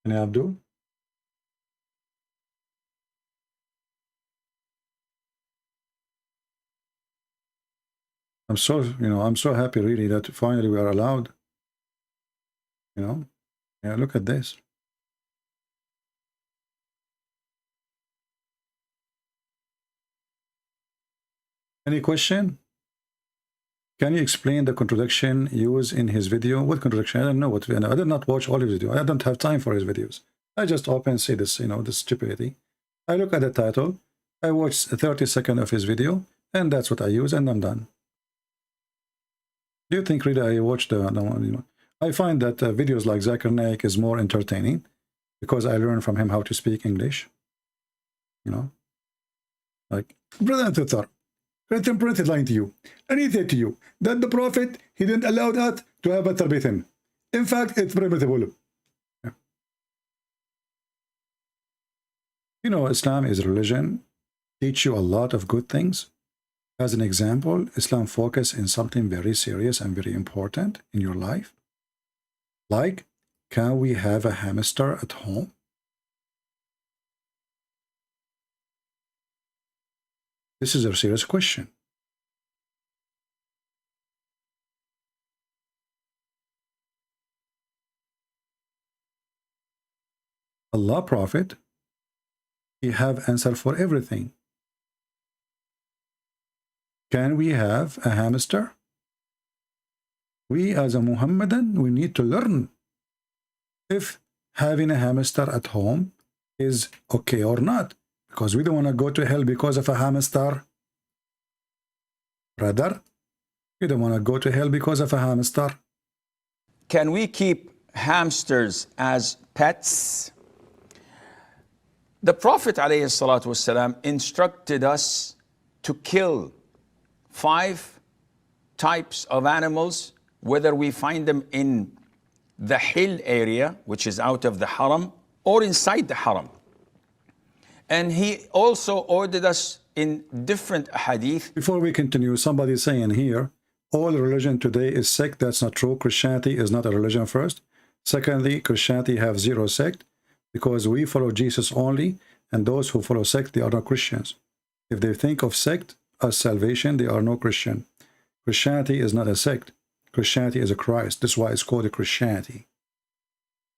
Can I do? I'm so happy really that finally we are allowed. Yeah, look at this. Any question? Can you explain the contradiction used in his video? What contradiction? I don't know what. I did not watch all his videos. I don't have time for his videos. I just open and see this, this stupidity. I look at the title. I watch 30 seconds of his video, and that's what I use, and I'm done. Do you think really I watch the one? I find that videos like Zakir Naik is more entertaining because I learn from him how to speak English. Like brother and sister. Prophet lying to you, and he said to you that the Prophet, he didn't allow that to have masturbation. In fact, it's permissible. Yeah. Islam is a religion, teach you a lot of good things. As an example, Islam focus in something very serious and very important in your life. Like, can we have a hamster at home? This is a serious question. Allah Prophet, he have answer for everything. Can we have a hamster? We as a Muhammadan, we need to learn if having a hamster at home is okay or not. Because we don't want to go to hell because of a hamster. Brother, we don't want to go to hell because of a hamster. Can we keep hamsters as pets? The Prophet ﷺ instructed us to kill 5 types of animals, whether we find them in the hill area, which is out of the haram, or inside the haram. And he also ordered us in different hadith. Before we continue, somebody is saying here, all religion today is sect. That's not true. Christianity is not a religion first. Secondly, Christianity have 0 sect because we follow Jesus only, and those who follow sect, they are not Christians. If they think of sect as salvation, they are no Christian. Christianity is not a sect. Christianity is a Christ. That's why it's called a Christianity.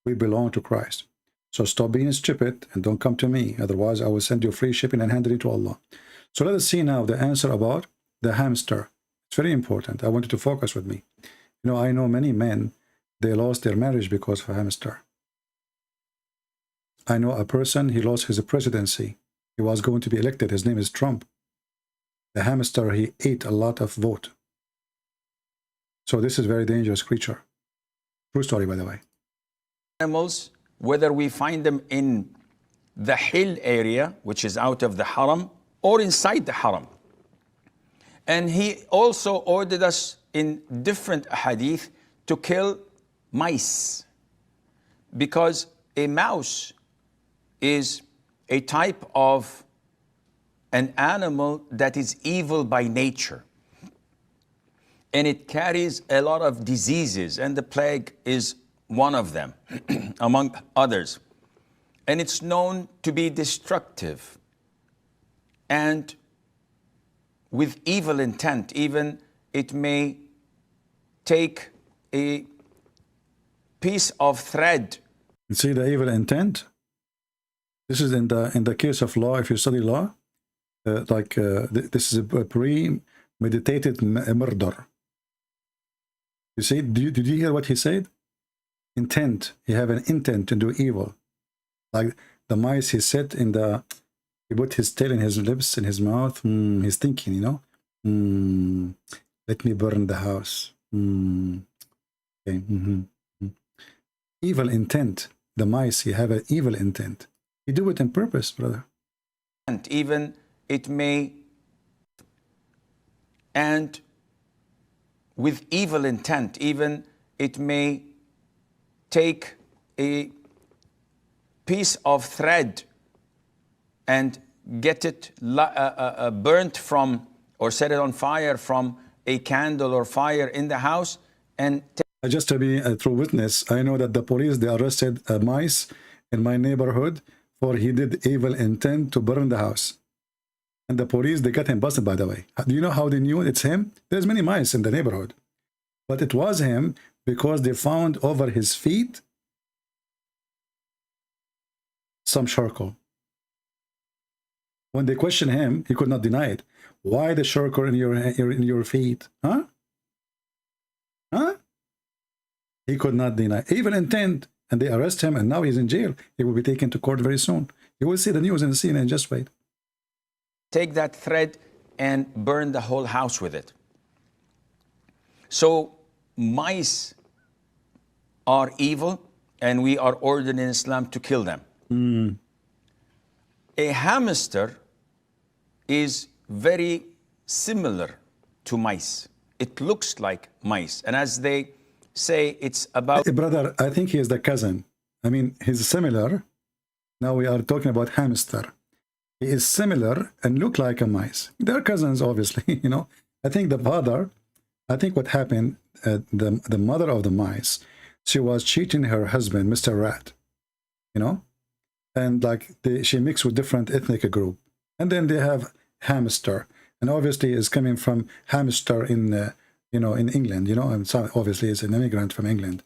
We belong to Christ. So stop being stupid and don't come to me. Otherwise, I will send you free shipping and hand it to Allah. So let us see now the answer about the hamster. It's very important. I want you to focus with me. I know many men, they lost their marriage because of a hamster. I know a person, he lost his presidency. He was going to be elected. His name is Trump. The hamster, he ate a lot of vote. So this is a very dangerous creature. True story, by the way. Animals, whether we find them in the hill area, which is out of the haram, or inside the haram. And he also ordered us in different hadith to kill mice, because a mouse is a type of an animal that is evil by nature. And it carries a lot of diseases, and the plague is one of them, among others. and it's known to be destructive and with evil intent. Even it may take a piece of thread. You see the evil intent? This is in the case of law. If you study law, this is a premeditated murder. You see, did you hear what he said? Intent. You have an intent to do evil. Like the mice, he said he put his tail in his lips, in his mouth. He's thinking, you know, let me burn the house. Okay. Evil intent. The mice, you have an evil intent. You do it on purpose, brother. And even it may, and with evil intent, even it may take a piece of thread and get it burnt from, or set it on fire from a candle or fire in the house. And just to be a true witness, I know that the police, they arrested mice in my neighborhood for he did evil intent to burn the house. And the police, they got him busted, by the way. Do you know how they knew it's him? There's many mice in the neighborhood. But it was him because they found over his feet some charcoal. When they questioned him, he could not deny it. Why the charcoal in your feet? Huh? Huh? He could not deny. Evil intent. And they arrest him, and now he's in jail. He will be taken to court very soon. You will see the news in the CNN. Just wait. Take that thread and burn the whole house with it. So mice are evil, and we are ordered in Islam to kill them. A hamster is very similar to mice. It looks like mice, and as they say, it's about... Hey, brother, I think he is the cousin. I mean, he's similar. Now we are talking about hamster. He is similar and look like a mice. They're cousins, obviously, you know. I think the father, I think what happened, the mother of the mice, she was cheating her husband, Mr. Rat, you know. And like she mixed with different ethnic group. And then they have hamster. And obviously is coming from hamster in... you know, in England, you know, and so obviously it's an immigrant from England.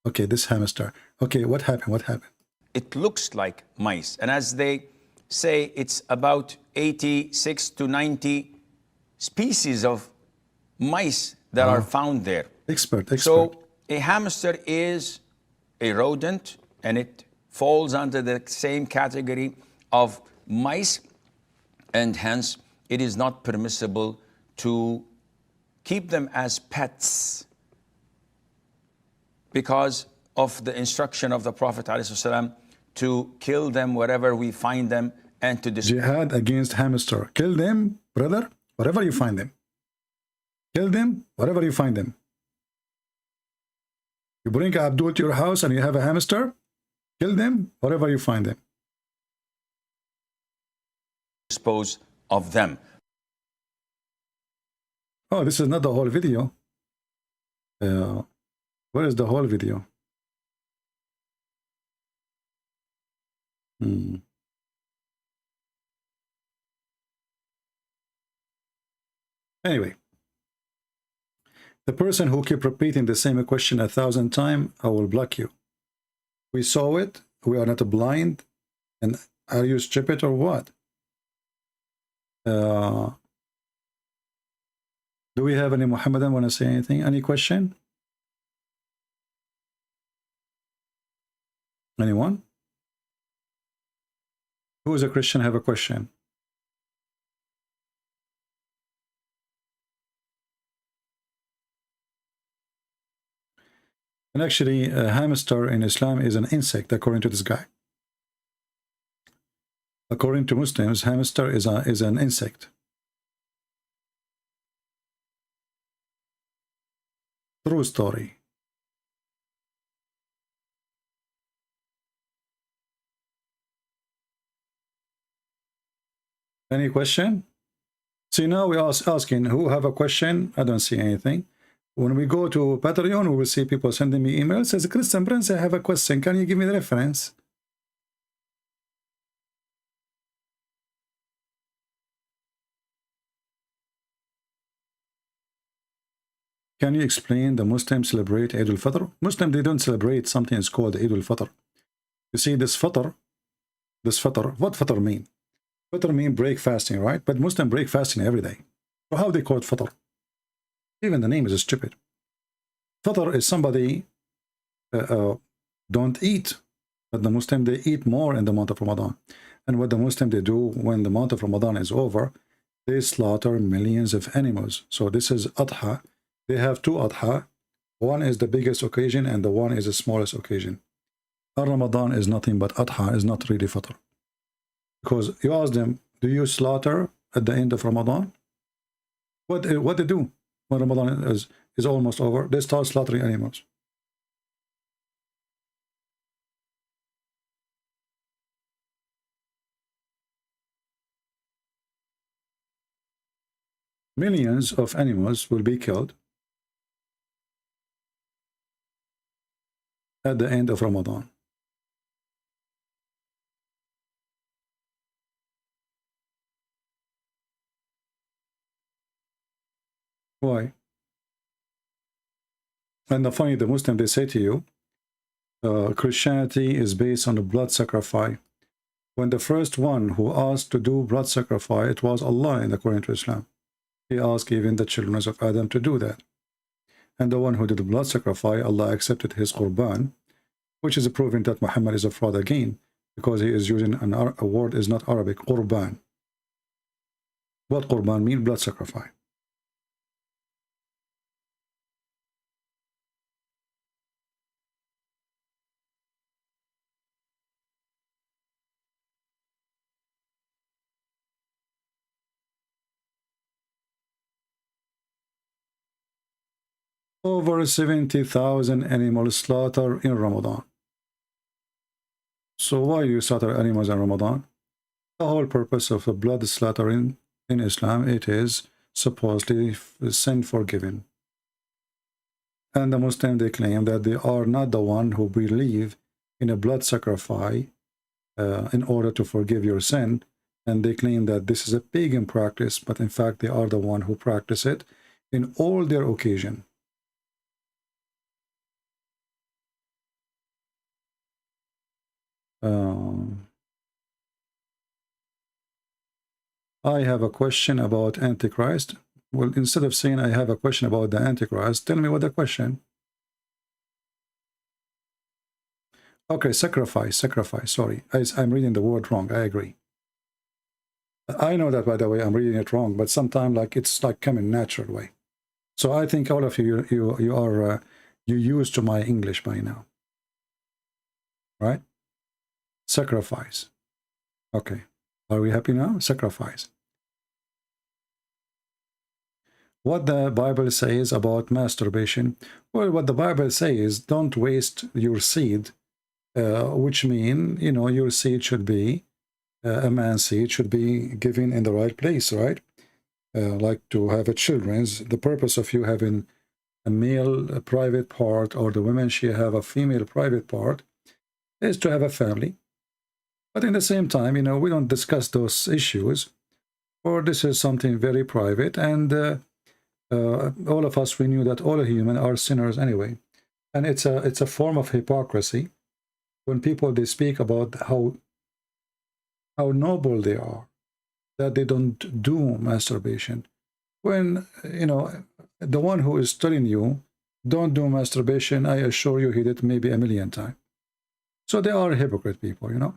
Okay, this hamster. Okay, what happened? What happened? It looks like mice. And as they say, it's about 86 to 90 species of mice that are found there. Expert. So a hamster is a rodent, and it falls under the same category of mice, and hence it is not permissible to keep them as pets because of the instruction of the Prophet ﷺ to kill them wherever we find them and to destroy. Jihad against hamster. Kill them, brother, wherever you find them. Kill them wherever you find them. You bring Abdul to your house and you have a hamster, kill them wherever you find them. Dispose of them. Oh, this is not the whole video. Where is the whole video? Anyway, the person who keep repeating the same question 1,000 times, I will block you. We saw it. We are not blind. And are you stupid or what? Do we have any Muhammadan want to say anything? Any question? Anyone? Who is a Christian have a question? And actually, a hamster in Islam is an insect, according to this guy. According to Muslims, hamster is an insect. True story. Any question? See, now we are asking who have a question. I don't see anything. When we go to Patreon, we will see people sending me emails. Says, Christian Prince, I have a question. Can you give me the reference? Can you explain the Muslims celebrate Eid al-Fitr? Muslim, they don't celebrate something is called Eid al-Fitr. You see, this Fitr, what Fitr mean? Fitr mean break fasting, right? But Muslim break fasting every day. So how they call it Fitr? Even the name is stupid. Fitr is somebody don't eat, but the Muslim, they eat more in the month of Ramadan. And what the Muslim, they do when the month of Ramadan is over, they slaughter millions of animals. So this is Adha. They have two Adha. One is the biggest occasion and the one is the smallest occasion. Ramadan is nothing but Adha, is not really Fitr. Because you ask them, do you slaughter at the end of Ramadan? What they do when Ramadan is almost over? They start slaughtering animals. Millions of animals will be killed at the end of Ramadan. Why? And the funny, the Muslim, they say to you, Christianity is based on a blood sacrifice. When the first one who asked to do blood sacrifice, it was Allah in according to Islam. He asked even the children of Adam to do that. And the one who did the blood sacrifice, Allah accepted his qurban, which is proving that Muhammad is a fraud again, because he is using a word is not Arabic, qurban. What qurban means? Blood sacrifice. Over 70,000 animals slaughtered in Ramadan. So why you slaughter animals in Ramadan? The whole purpose of the blood slaughtering in Islam, it is supposedly sin forgiven. And the Muslims, they claim that they are not the one who believe in a blood sacrifice in order to forgive your sin. And they claim that this is a pagan practice, but in fact they are the one who practice it in all their occasion. I have a question about Antichrist. Well, instead of saying I have a question about the Antichrist, tell me what the question. Okay, sacrifice, sorry. I'm reading the word wrong, I agree. I know that, by the way, I'm reading it wrong, but sometimes like it's like coming natural way. So I think all of you are used to my English by now. Right? Sacrifice. Okay. Are we happy now? Sacrifice. What the Bible says about masturbation? Well, what the Bible says is don't waste your seed, which mean, you know, your seed should be, a man's seed should be given in the right place, right? Like to have a children's, the purpose of you having a male private part or the woman, she have a female private part, is to have a family. But in the same time, you know, we don't discuss those issues, or this is something very private, and all of us, we knew that all humans are sinners anyway. And it's a form of hypocrisy when people, they speak about how noble they are, that they don't do masturbation. When, you know, the one who is telling you, don't do masturbation, I assure you he did maybe 1,000,000 times. So they are hypocrite people, you know.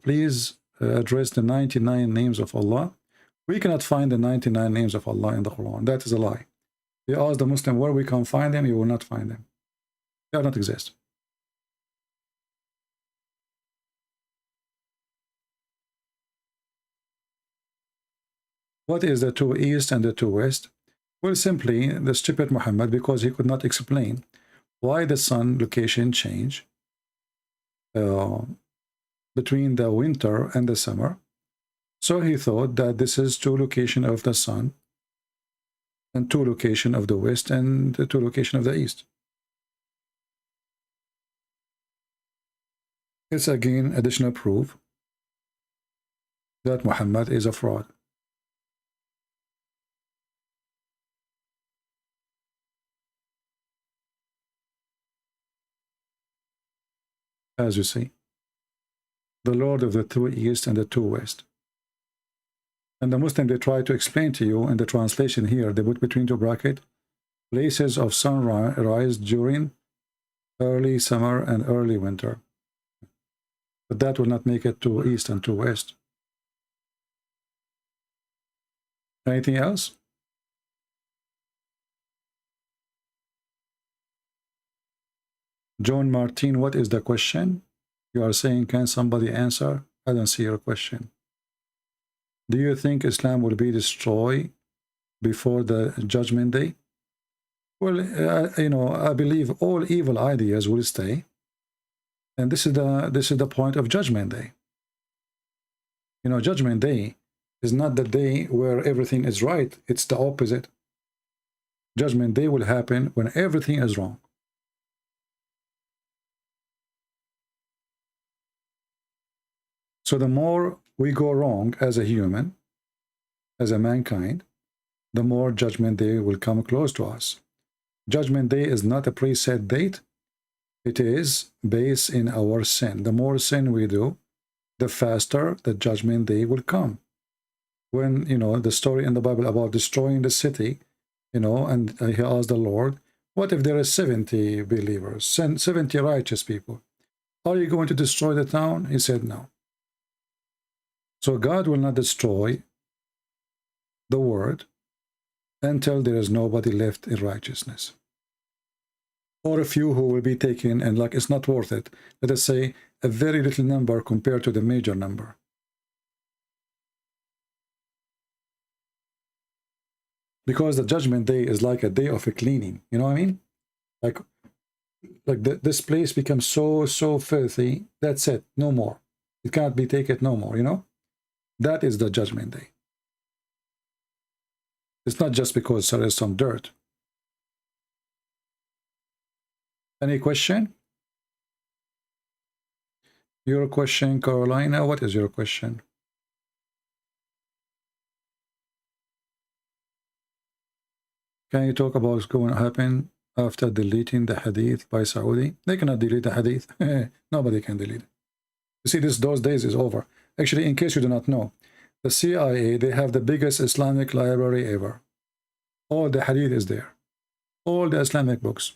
Please address the 99 names of Allah. We cannot find the 99 names of Allah in the Quran. That is a lie. You ask the Muslim where we can find them, you will not find them. They do not exist. What is the two east and the two west? Well, simply the stupid Muhammad, because he could not explain why the sun location change between the winter and the summer. So he thought that this is two location of the sun and two location of the west and the two location of the east. It's again additional proof that Muhammad is a fraud. As you see, the Lord of the two East and the two West. And the Muslim, they try to explain to you in the translation here, they put between two brackets, places of sunrise during early summer and early winter. But that will not make it to East and to West. Anything else? John Martin, what is the question? You are saying, can somebody answer? I don't see your question. Do you think Islam will be destroyed before the judgment day? Well, you know, I believe all evil ideas will stay. And this is the point of judgment day. You know, judgment day is not the day where everything is right. It's the opposite. Judgment day will happen when everything is wrong. So the more we go wrong as a human, as a mankind, the more judgment day will come close to us. Judgment day is not a preset date. It is based in our sin. The more sin we do, the faster the judgment day will come. When, you know, the story in the Bible about destroying the city, you know, and he asked the Lord, what if there are 70 believers, 70 righteous people? Are you going to destroy the town? He said no. So God will not destroy the world until there is nobody left in righteousness. Or a few who will be taken, and like it's not worth it. Let us say a very little number compared to the major number. Because the judgment day is like a day of a cleaning. You know what I mean? Like this place becomes so filthy. That's it. No more. It cannot be taken no more, you know? That is the judgment day. It's not just because there is some dirt. Any question? Your question, Carolina, what is your question? Can you talk about what's going to happen after deleting the hadith by Saudi? They cannot delete the hadith. Nobody can delete it. You see, those days is over. Actually, in case you do not know, the CIA, they have the biggest Islamic library ever. All the hadith is there. All the Islamic books.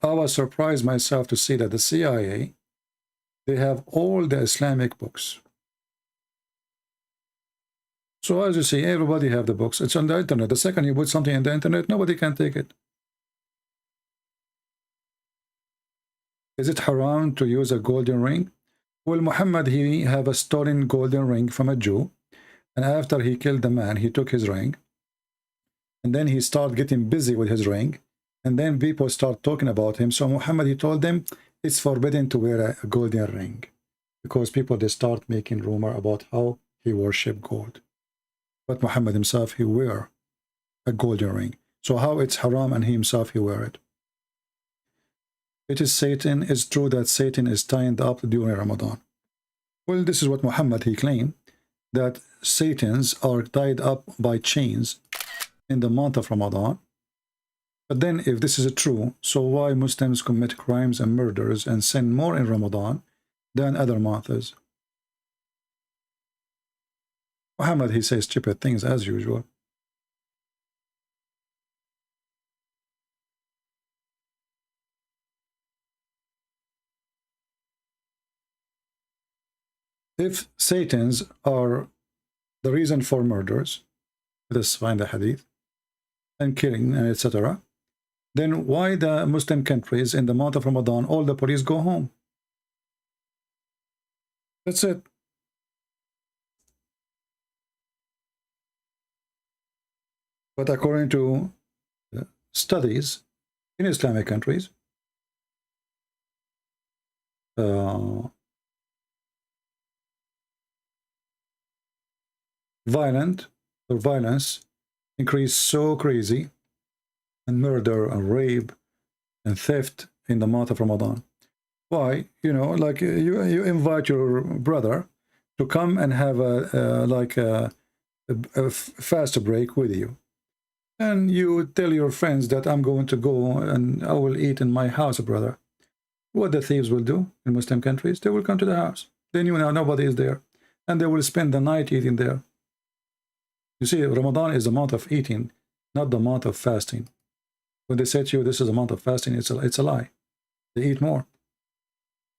I was surprised myself to see that the CIA, they have all the Islamic books. So as you see, everybody have the books. It's on the internet. The second you put something in the internet, nobody can take it. Is it haram to use a golden ring? Well, Muhammad, he have a stolen golden ring from a Jew. And after he killed the man, he took his ring. And then he started getting busy with his ring. And then people start talking about him. So Muhammad, he told them, it's forbidden to wear a golden ring. Because people, they start making rumor about how he worshiped gold. But Muhammad himself, he wear a golden ring. So how it's haram and he himself, he wear it? It is Satan. It's true that Satan is tied up during Ramadan. Well, this is what Muhammad, he claimed, that Satans are tied up by chains in the month of Ramadan. But then if this is true, so why Muslims commit crimes and murders and sin more in Ramadan than other months? Muhammad, he says stupid things as usual. If Satans are the reason for murders, let us find the hadith, and killing, and etc., then why the Muslim countries in the month of Ramadan, all the police go home? That's it. But according to studies in Islamic countries, violence increased so crazy, and murder and rape and theft in the month of Ramadan. Why? You know, like you invite your brother to come and have a fast break with you. And you tell your friends that I'm going to go and I will eat in my house, brother. What the thieves will do in Muslim countries, they will come to the house. Then you know nobody is there. And they will spend the night eating there. You see, Ramadan is the month of eating, not the month of fasting. When they say to you, this is a month of fasting, it's a lie. They eat more.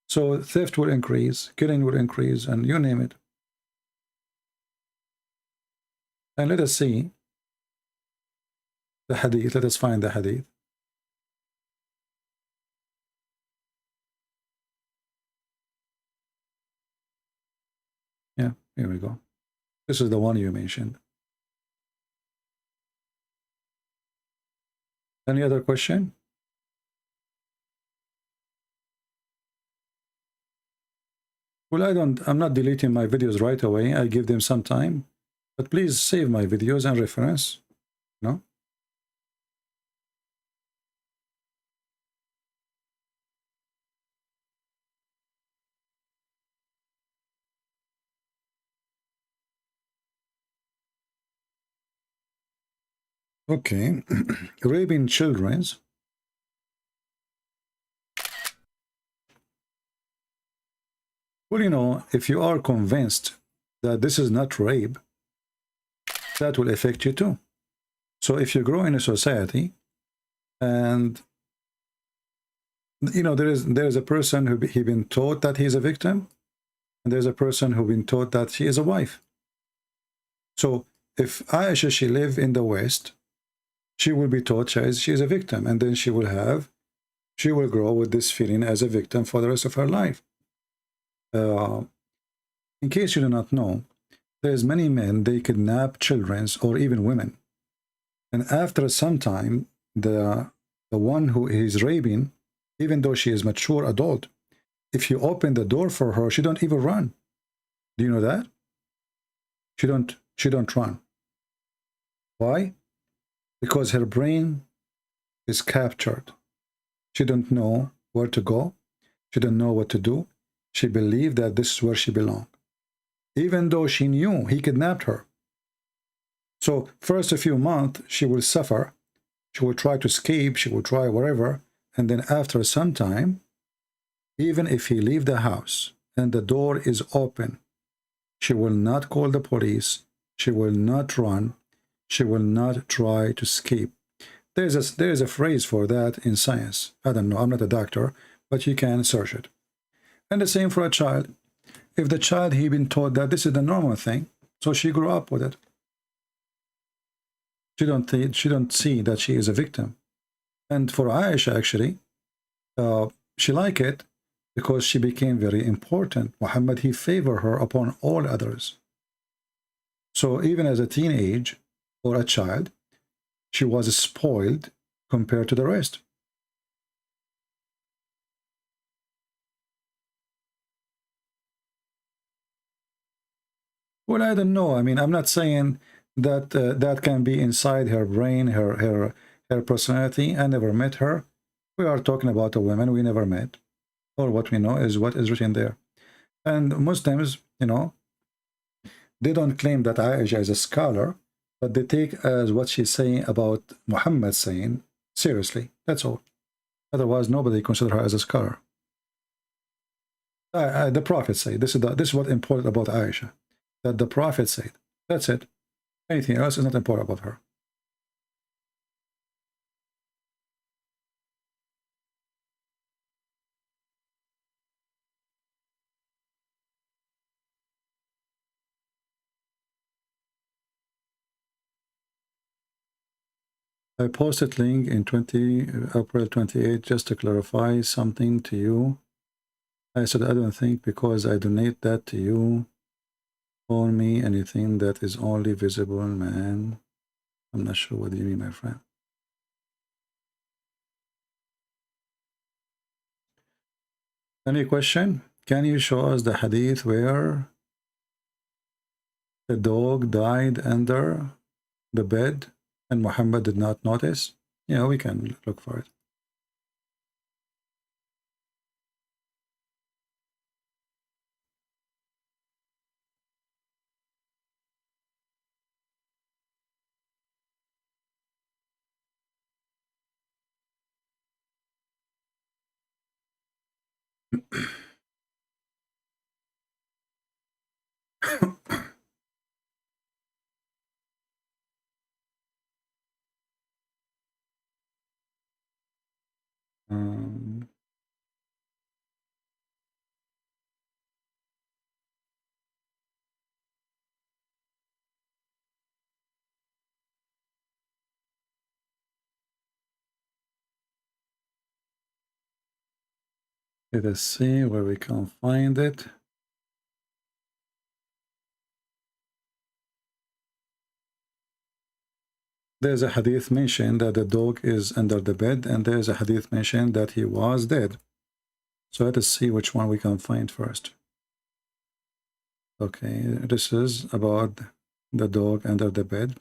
So theft will increase, killing will increase, and you name it. And let us see the hadith. Let us find the hadith. Yeah, here we go. This is the one you mentioned. Any other question? Well, I'm not deleting my videos right away. I give them some time. But please save my videos and reference. No? Okay. Raping children. Well, you know, if you are convinced that this is not rape, that will affect you too. So if you grow in a society and, you know, there is a person who he been taught that he's a victim, and there's a person who been taught that she is a wife. So if Aisha, she live in the West, she will be taught she is a victim, and then she will grow with this feeling as a victim for the rest of her life. In case you do not know, there's many men, they kidnap children or even women. And after some time, the one who is raping, even though she is mature adult, if you open the door for her, she don't even run. Do you know that? She don't run. Why? Because her brain is captured. She don't know where to go. She don't know what to do. She believed that this is where she belonged, even though she knew he kidnapped her. So first a few months, she will suffer. She will try to escape. She will try whatever. And then after some time, even if he leave the house and the door is open, she will not call the police. She will not run. She will not try to escape. There is a phrase for that in science. I don't know. I'm not a doctor, but you can search it. And the same for a child. If the child, he been taught that this is the normal thing, so she grew up with it. She don't see that she is a victim. And for Aisha, actually, she liked it because she became very important. Muhammad, he favored her upon all others. So even as a teenage or a child, she was spoiled compared to the rest. Well, I don't know. I mean, I'm not saying that that can be inside her brain, her personality. I never met her. We are talking about a woman we never met. Or what we know is what is written there. And Muslims, you know, they don't claim that Aisha is a scholar, but they take as what she's saying about Muhammad saying seriously. That's all. Otherwise, nobody consider her as a scholar. The Prophet said, this is what important about Aisha. That the Prophet said. That's it. Anything else is not important about her. I posted link in April 28 just to clarify something to you. I said I don't think because I donate that to you. On me anything that is only visible, man. I'm not sure what you mean, my friend. Any question? Can you show us the hadith where the dog died under the bed and Muhammad did not notice? Yeah, we can look for it. Um, Let us see where we can find it. There's a hadith mentioned that the dog is under the bed, and there's a hadith mentioned that he was dead. So let us see which one we can find first. Okay, this is about the dog under the bed.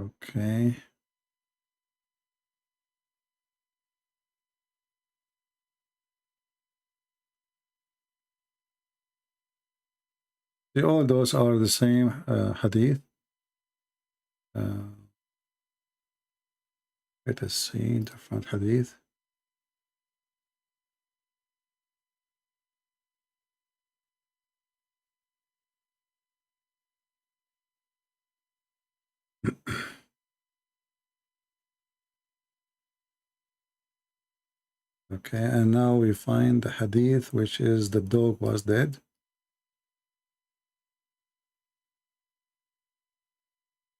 Okay. All those are the same hadith. Let us see different hadith. Okay, and now we find the hadith which is the dog was dead.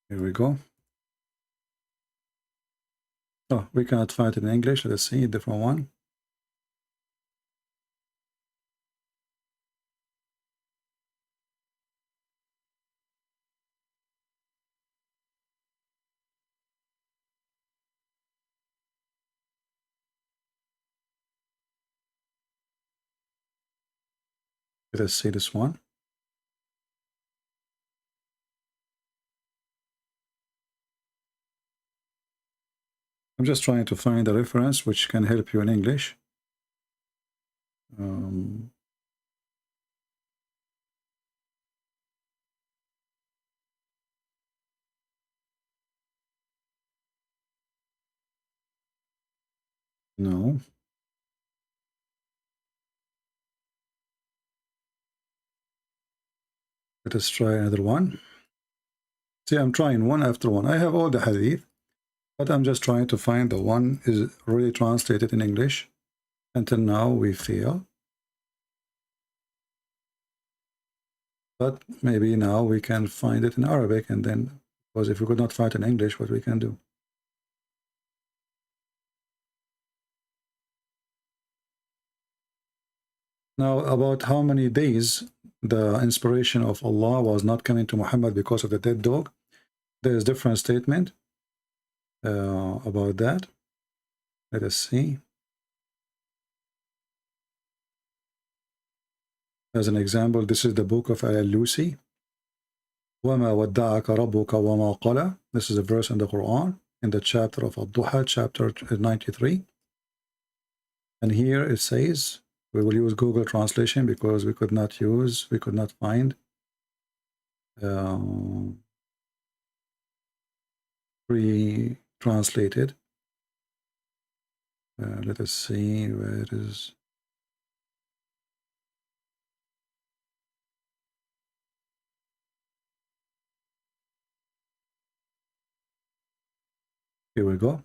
Here we go. Oh, we cannot find it in English. Let's see a different one. Let us see this one. I'm just trying to find a reference which can help you in English. No. Let us try another one. See, I'm trying one after one. I have all the hadith, but I'm just trying to find the one is really translated in English. Until now, we fail. But maybe now we can find it in Arabic, and then, because if we could not find it in English, what we can do? Now, about how many days the inspiration of Allah was not coming to Muhammad because of the dead dog, there is different statement about that. Let us see. As an example, this is the book of Al-Lusi. وَمَا وَدَّعَكَ رَبُّكَ وَمَا قَلَى. This is a verse in the Quran, in the chapter of Ad-Duha, chapter 93. And here it says, we will use Google translation because we could not find pre-translated. Let us see where it is. Here we go.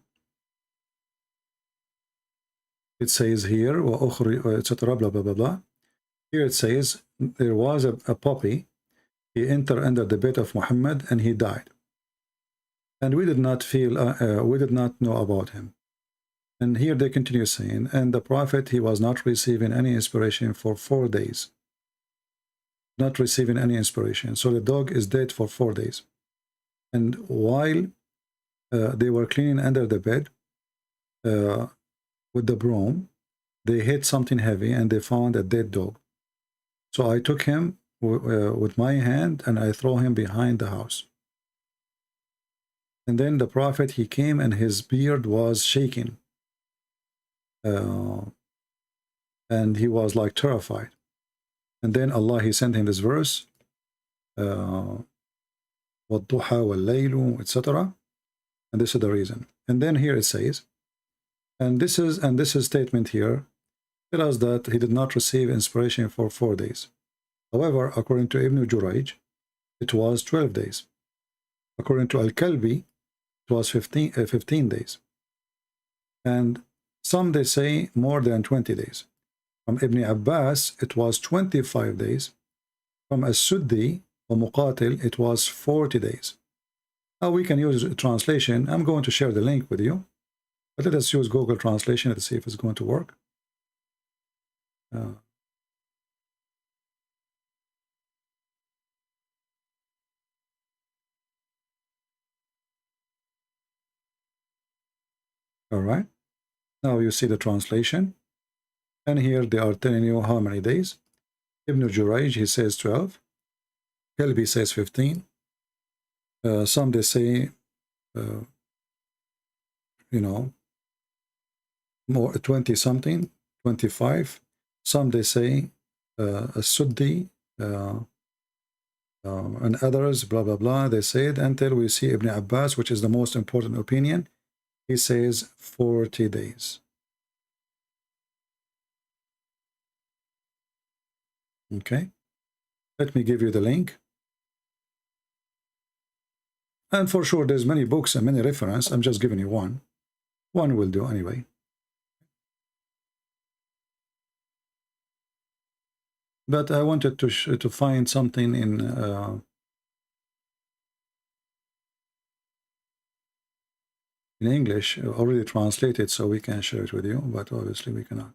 It says here, etc. blah blah blah blah. Here it says there was a puppy. He entered under the bed of Muhammad and he died. And we did not know about him. And here they continue saying, and the Prophet, he was not receiving any inspiration for 4 days. Not receiving any inspiration. So the dog is dead for 4 days. And while they were cleaning under the bed with the broom, they hit something heavy and they found a dead dog. So I took him with my hand and I threw him behind the house. And then the Prophet, he came and his beard was shaking. And he was like terrified. And then Allah, He sent him this verse, وَالضُّحَى وَاللَّيْلُ, etc. And this is the reason. And then here it says, and this is statement here, tells us that he did not receive inspiration for 4 days. However, according to Ibn Jurayj, it was 12 days. According to Al-Kalbi, it was 15 days. And some they say more than 20 days. From Ibn Abbas, it was 25 days. From As-Suddi or Muqatil, it was 40 days. Now we can use a translation. I'm going to share the link with you. But let us use Google Translation to see if it's going to work. All right. Now you see the translation. And here they are telling you how many days. Ibn Jurayj, he says 12. Kalbi says 15. Some they say, more 20 something, 25. Some they say As-Suddi and others, blah, blah, blah. They said until we see Ibn Abbas, which is the most important opinion. He says 40 days. Okay. Let me give you the link. And for sure, there's many books and many references. I'm just giving you one. One will do anyway. But I wanted to find something in English already translated, so we can share it with you. But obviously, we cannot.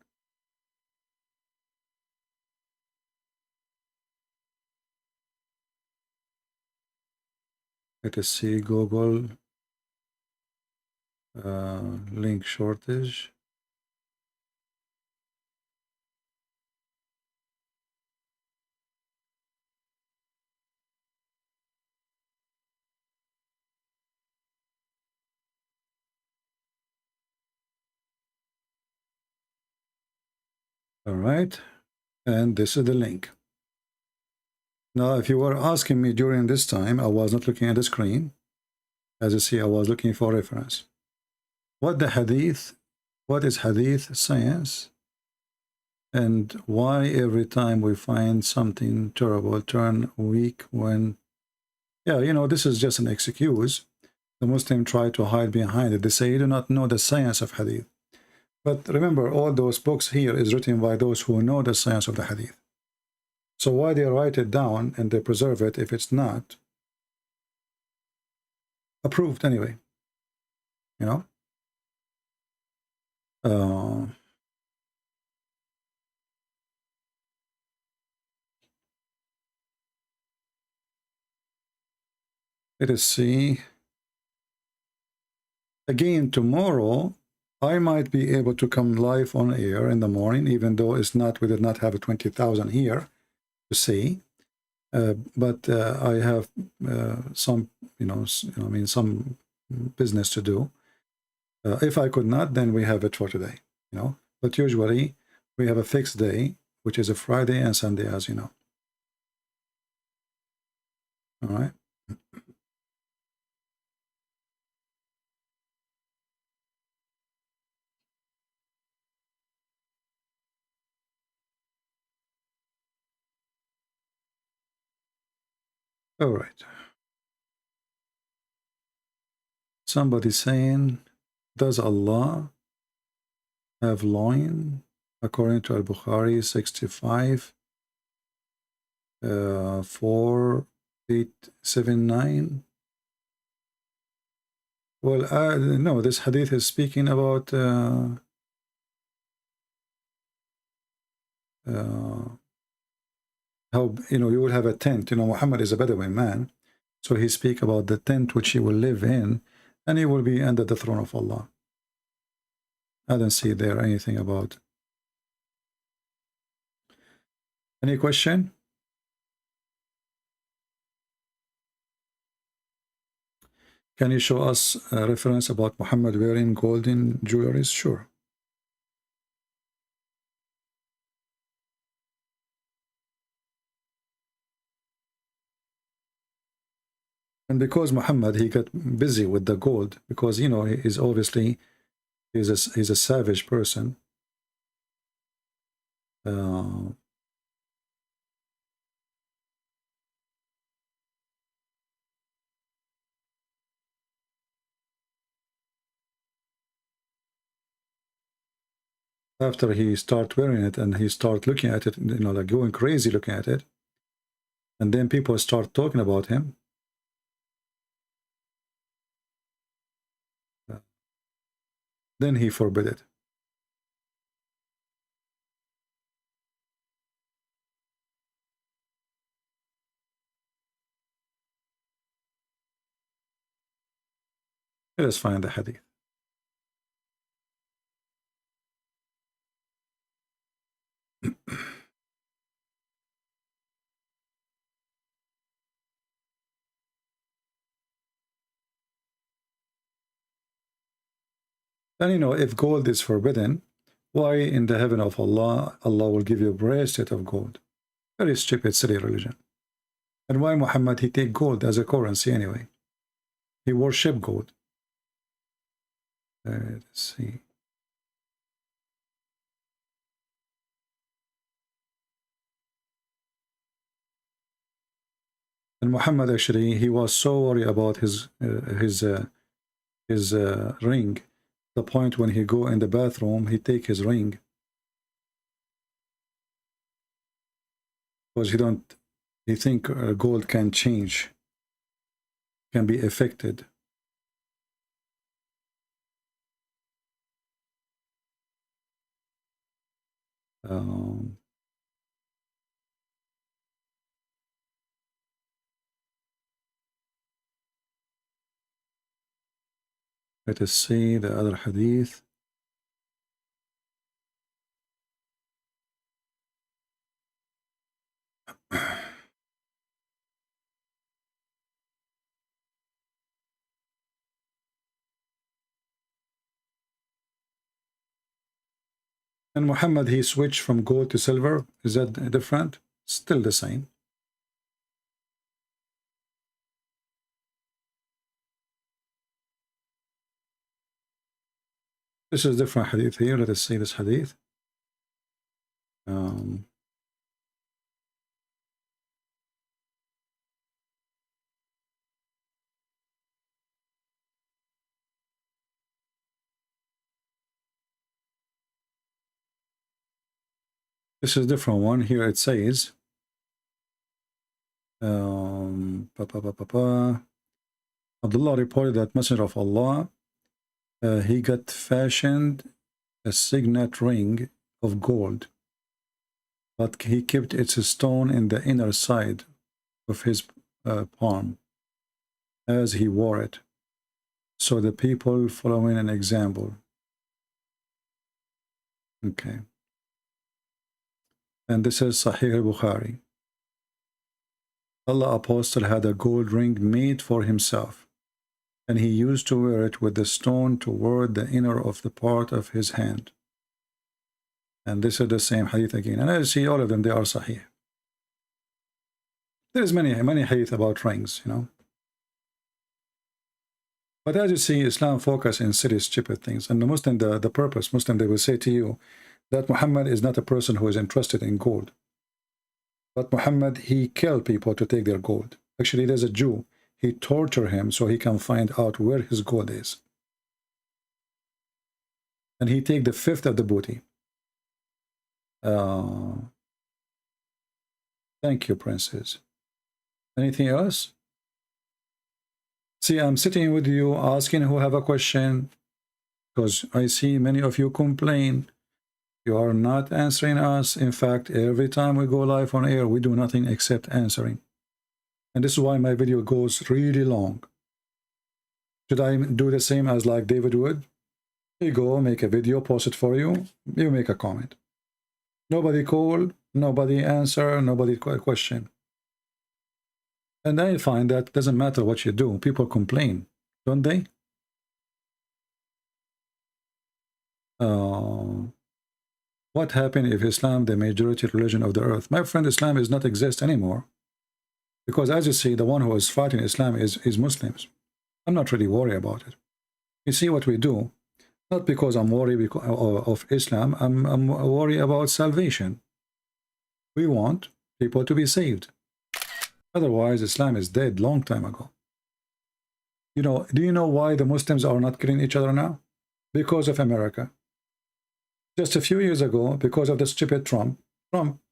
Let us see Google link shortage. All right, and this is the link. Now, if you were asking me during this time, I was not looking at the screen. As you see, I was looking for reference. What is hadith science? And why every time we find something terrible turn weak when, this is just an excuse. The Muslim try to hide behind it. They say you do not know the science of hadith. But remember, all those books here is written by those who know the science of the hadith. So why they write it down and they preserve it if it's not approved anyway? Let us see. Again, tomorrow, I might be able to come live on air in the morning, even though we did not have a 20,000 here to see. But I have some, some business to do. If I could not, then we have it for today, But usually we have a fixed day, which is a Friday and Sunday, as you know. All right. All right. Somebody saying, does Allah have loin? According to Al-Bukhari 65, 4879. Well, no, this hadith is speaking about how, you will have a tent. Muhammad is a Bedouin man. So he speaks about the tent which he will live in, and he will be under the throne of Allah. I don't see there anything about. Any question? Can you show us a reference about Muhammad wearing golden jewelry? Sure. And because Muhammad, he got busy with the gold, because, you know, he's obviously, he's a savage person. After he start wearing it and he start looking at it, you know, like going crazy looking at it, and then people start talking about him, then he forbid it. Let's find the hadith. And you know, if gold is forbidden, why in the heaven of Allah, Allah will give you a bracelet of gold? Very stupid, silly religion. And why Muhammad, he take gold as a currency anyway? He worship gold. Let's see. And Muhammad, actually, he was so worried about his ring. The point when he go in the bathroom, he take his ring, because he think gold can change, can be affected. Let us see the other hadith. And Muhammad, he switched from gold to silver. Is that different? Still the same. This is different hadith here. Let us see this hadith. This is a different one. Here it says, Abdullah reported that Messenger of Allah, he got fashioned a signet ring of gold, but he kept its stone in the inner side of his palm as he wore it, so the people following an example. Okay. And this is Sahih al-Bukhari. Allah Apostle had a gold ring made for himself, and he used to wear it with the stone toward the inner of the part of his hand. And this is the same hadith again. And I see all of them, they are Sahih. There's many hadith about rings, you know. But as you see, Islam focus in silly, stupid things. And the Muslim, the purpose, Muslim, they will say to you that Muhammad is not a person who is interested in gold. But Muhammad, he killed people to take their gold. Actually, there's a Jew. He tortured him so he can find out where his gold is. And he take the fifth of the booty. Thank you, princess. Anything else? See, I'm sitting with you asking who have a question, because I see many of you complain. You are not answering us. In fact, every time we go live on air, we do nothing except answering. And this is why my video goes really long. Should I do the same as like David would? You go, make a video, post it for you, you make a comment. Nobody called, nobody answer, nobody question. And I find that doesn't matter what you do. People complain, don't they? What happened if Islam, the majority religion of the earth? My friend, Islam does not exist anymore. Because as you see, the one who is fighting Islam is Muslims. I'm not really worried about it. You see what we do, not because I'm worried of Islam, I'm worried about salvation. We want people to be saved. Otherwise, Islam is dead long time ago. You know, do you know why the Muslims are not killing each other now? Because of America. Just a few years ago, because of the stupid Trump,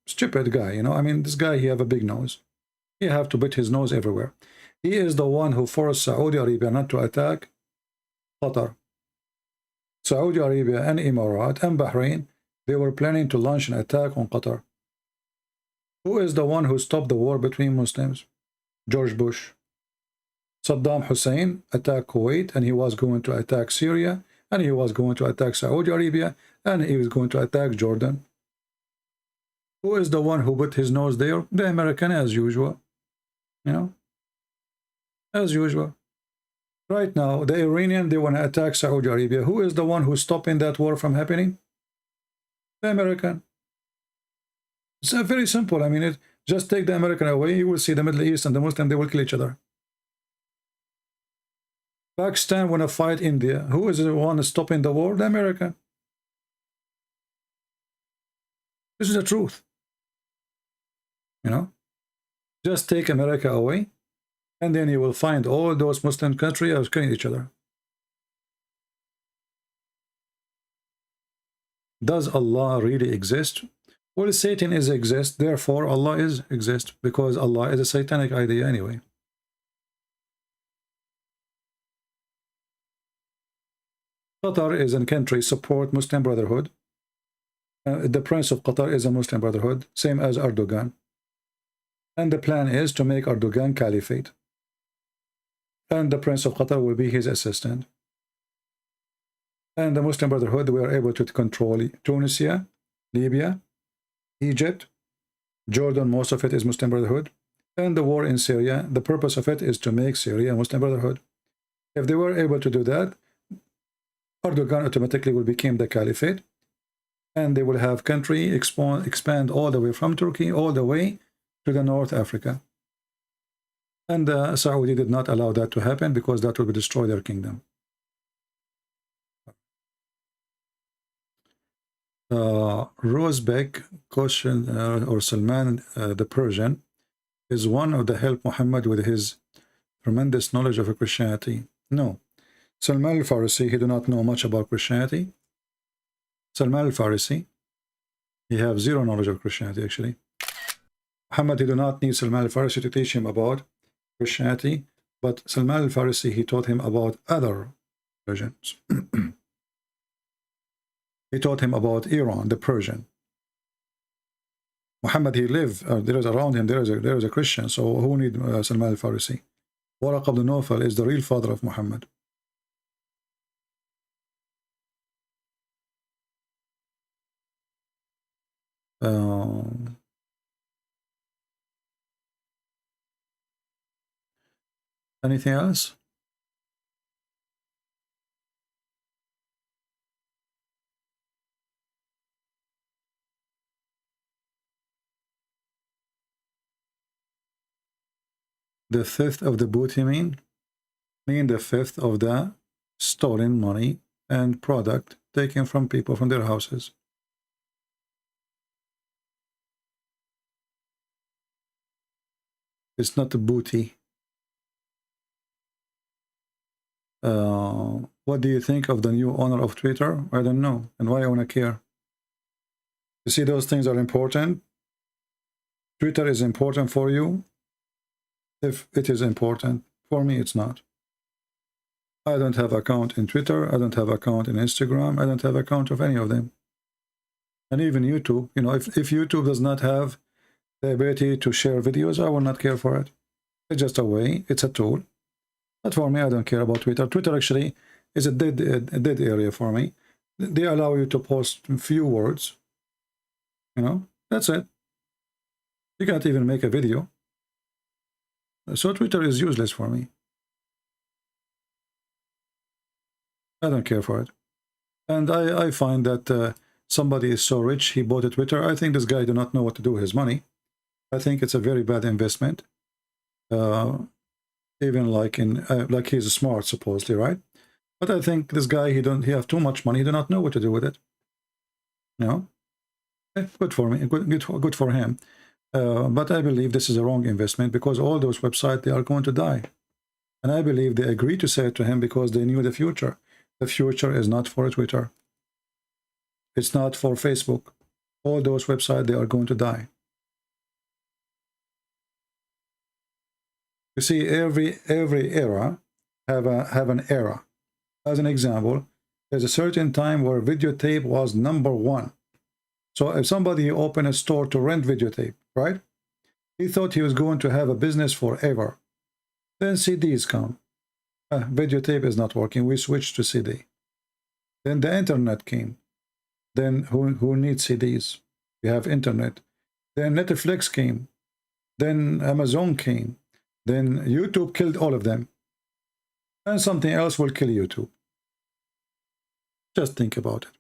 stupid guy, you know, I mean, this guy, he have a big nose. He have to put his nose everywhere. He is the one who forced Saudi Arabia not to attack Qatar. Saudi Arabia and Emirat and Bahrain, they were planning to launch an attack on Qatar. Who is the one who stopped the war between Muslims? George Bush. Saddam Hussein attacked Kuwait, and he was going to attack Syria, and he was going to attack Saudi Arabia, and he was going to attack Jordan. Who is the one who put his nose there? The American, as usual. You know? As usual. Right now, the Iranian, they want to attack Saudi Arabia. Who is the one who's stopping that war from happening? The American. It's very simple. I mean, just take the American away, you will see the Middle East and the Muslim, they will kill each other. Pakistan want to fight India. Who is the one stopping the war? The American. This is the truth. You know? Just take America away, and then you will find all those Muslim countries are killing each other. Does Allah really exist? Well, Satan is exist, therefore Allah is exist, because Allah is a satanic idea anyway. Qatar is a country support Muslim Brotherhood. The Prince of Qatar is a Muslim Brotherhood, same as Erdogan. And the plan is to make Erdogan caliphate. And the Prince of Qatar will be his assistant. And the Muslim Brotherhood were able to control Tunisia, Libya, Egypt, Jordan, most of it is Muslim Brotherhood. And the war in Syria, the purpose of it is to make Syria a Muslim Brotherhood. If they were able to do that, Erdogan automatically will become the caliphate. And they will have country expand all the way from Turkey, all the way to the North Africa. And Saudi did not allow that to happen because that would destroy their kingdom. Rosbeck question or Salman the Persian is one of the help Muhammad with his tremendous knowledge of Christianity. No, Salman al-Farisi, he do not know much about Christianity. Salman al-Farisi, he have zero knowledge of Christianity actually. Muhammad, he do not need Salman al-Farisi to teach him about Christianity, but Salman al-Farisi, he taught him about other religions. He taught him about Iran, the Persian. Muhammad, he lived, there is around him, there is a Christian, so who need Salman al-Farisi? Waraq ibn Nawfal is the real father of Muhammad. Anything else? The fifth of the booty mean the fifth of the stolen money and product taken from people from their houses. It's not a booty. What do you think of the new owner of Twitter? I don't know. And why I want to care? You see, those things are important. Twitter is important for you. If it is important, for me it's not. I don't have account in Twitter, I don't have account in Instagram, I don't have account of any of them. And even YouTube, you know, if YouTube does not have the ability to share videos, I will not care for it. It's just a way, it's a tool. But for me, I don't care about Twitter. Twitter actually is a dead area for me. They allow you to post few words. You know, that's it. You can't even make a video. So Twitter is useless for me. I don't care for it. And I find that somebody is so rich, he bought a Twitter. I think this guy do not know what to do with his money. I think it's a very bad investment. Even like in like he's smart supposedly, right? But I think this guy, he have too much money, he do not know what to do with it. You know, good for me, good for him. But I believe this is a wrong investment because all those websites, they are going to die. And I believe they agreed to say it to him because they knew the future. The future is not for Twitter. It's not for Facebook. All those websites, they are going to die. You see, every era have an era. As an example, there's a certain time where videotape was #1. So if somebody opened a store to rent videotape, right? He thought he was going to have a business forever. Then CDs come. Videotape is not working. We switched to CD. Then the internet came. Then who needs CDs? We have internet. Then Netflix came. Then Amazon came. Then YouTube killed all of them. And something else will kill YouTube. Just think about it.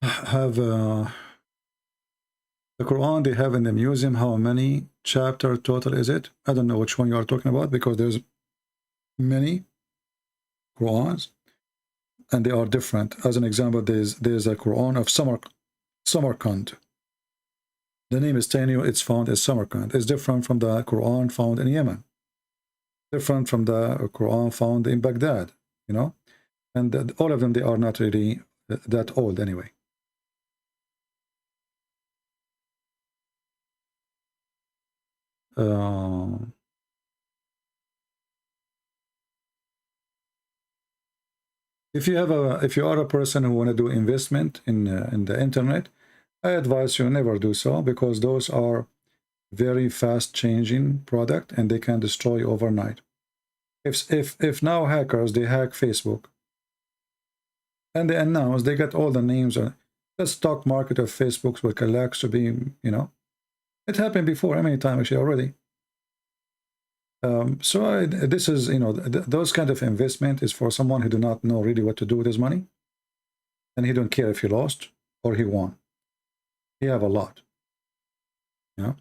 Have the Quran they have in the museum, how many chapter total is it? I don't know which one you are talking about because there's many Qurans and they are different. As an example, there's a Quran of Samarkand. The name is telling you it's found in Samarkand. It's different from the Quran found in Yemen. Different from the Quran found in Baghdad, you know? And all of them, they are not really that old anyway. If you are a person who want to do investment in the internet, I advise you never do so because those are very fast changing product and they can destroy overnight. If now hackers they hack Facebook and they announce they got all the names, the stock market of Facebook will collapse to be, you know, it happened before many times actually already. This is, you know, those kind of investment is for someone who do not know really what to do with his money, and he don't care if he lost or he won. He have a lot, you know.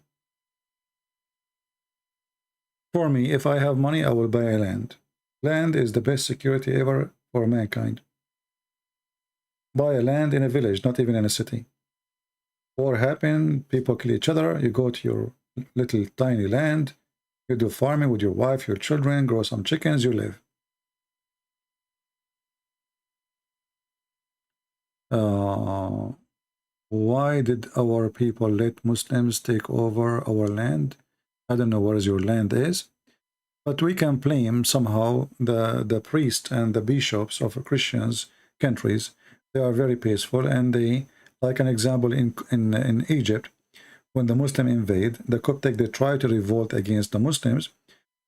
For me, if I have money, I will buy a land. Land is the best security ever for mankind. Buy a land in a village, not even in a city. War happen, people kill each other, you go to your little tiny land, you do farming with your wife, your children, grow some chickens, you live. Why did our people let Muslims take over our land? I don't know where your land is, but we can blame somehow the priests and the bishops of Christians countries. They are very peaceful, and they, like an example in Egypt, when the Muslim invade, the Coptic, they try to revolt against the Muslims.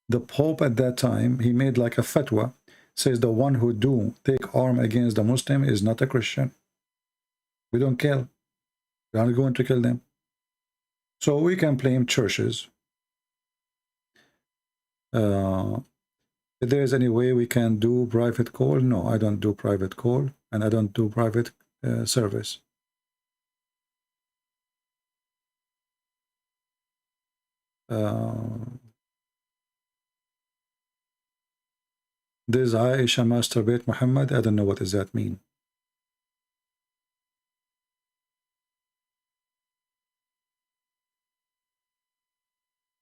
The Pope at that time, he made like a fatwa, says the one who do take arm against the Muslim is not a Christian. We don't kill. We are going to kill them. So we can blame churches. If there is any way we can do private call, no, I don't do private call, and I don't do private service. This Aisha masturbate Muhammad, I don't know what does that mean.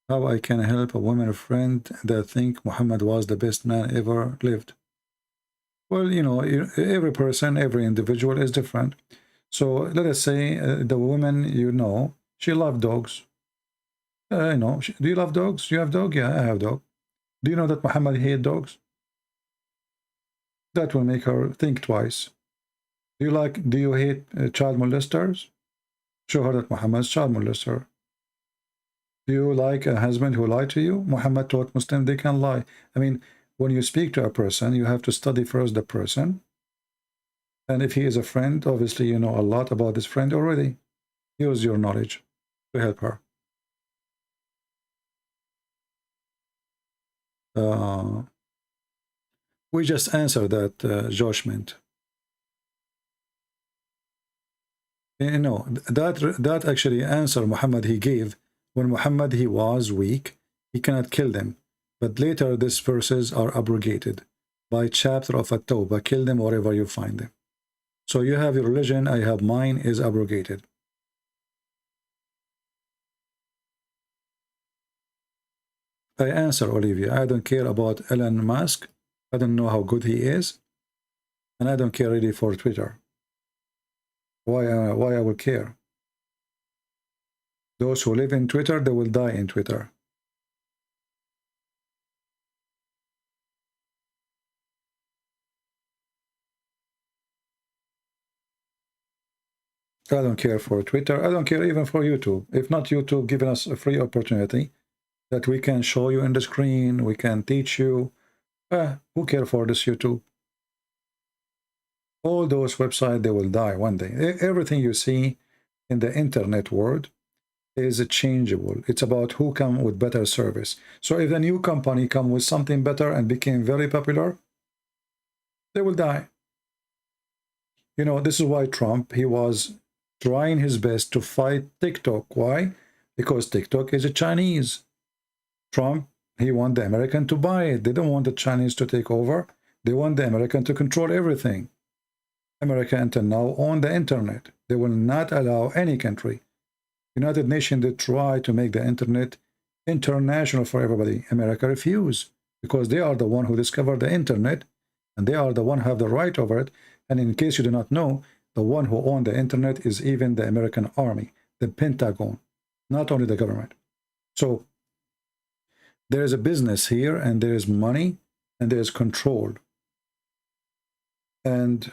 How I can help a woman friend that think Muhammad was the best man ever lived? Well, you know, every person, every individual is different. So let us say the woman, you know, she loved dogs. You know, do you love dogs? You have dog? Yeah, I have dog. Do you know that Muhammad hated dogs? That will make her think twice. Do you hate child molesters? Show her that Muhammad's child molester. Do you like a husband who lied to you? Muhammad taught Muslims they can lie. I mean, when you speak to a person, you have to study first the person. And if he is a friend, obviously you know a lot about this friend already. Use your knowledge to help her. We just answered that judgment. You know, that actually answer Muhammad he gave When Muhammad, he was weak, he cannot kill them. But later, these verses are abrogated by chapter of At-Tawbah. Kill them wherever you find them. So you have your religion, I have mine, is abrogated. I answer, Olivia. I don't care about Elon Musk. I don't know how good he is. And I don't care really for Twitter. Why I will care? Those who live in Twitter, they will die in Twitter. I don't care for Twitter. I don't care even for YouTube. If not YouTube giving us a free opportunity that we can show you in the screen, we can teach you. Who cares for this YouTube? All those websites, they will die one day. Everything you see in the internet world is changeable. It's about who come with better service. So if a new company come with something better and became very popular, they will die. You know, this is why Trump, he was trying his best to fight TikTok. Why? Because TikTok is a Chinese. Trump, he want the American to buy it. They don't want the Chinese to take over. They want the American to control everything. America until now own the internet. They will not allow any country. United Nations, they try to make the internet international for everybody. America refused because they are the one who discovered the internet and they are the one who have the right over it. And in case you do not know, the one who owned the internet is even the American army, the Pentagon, not only the government. So there is a business here and there is money and there is control. And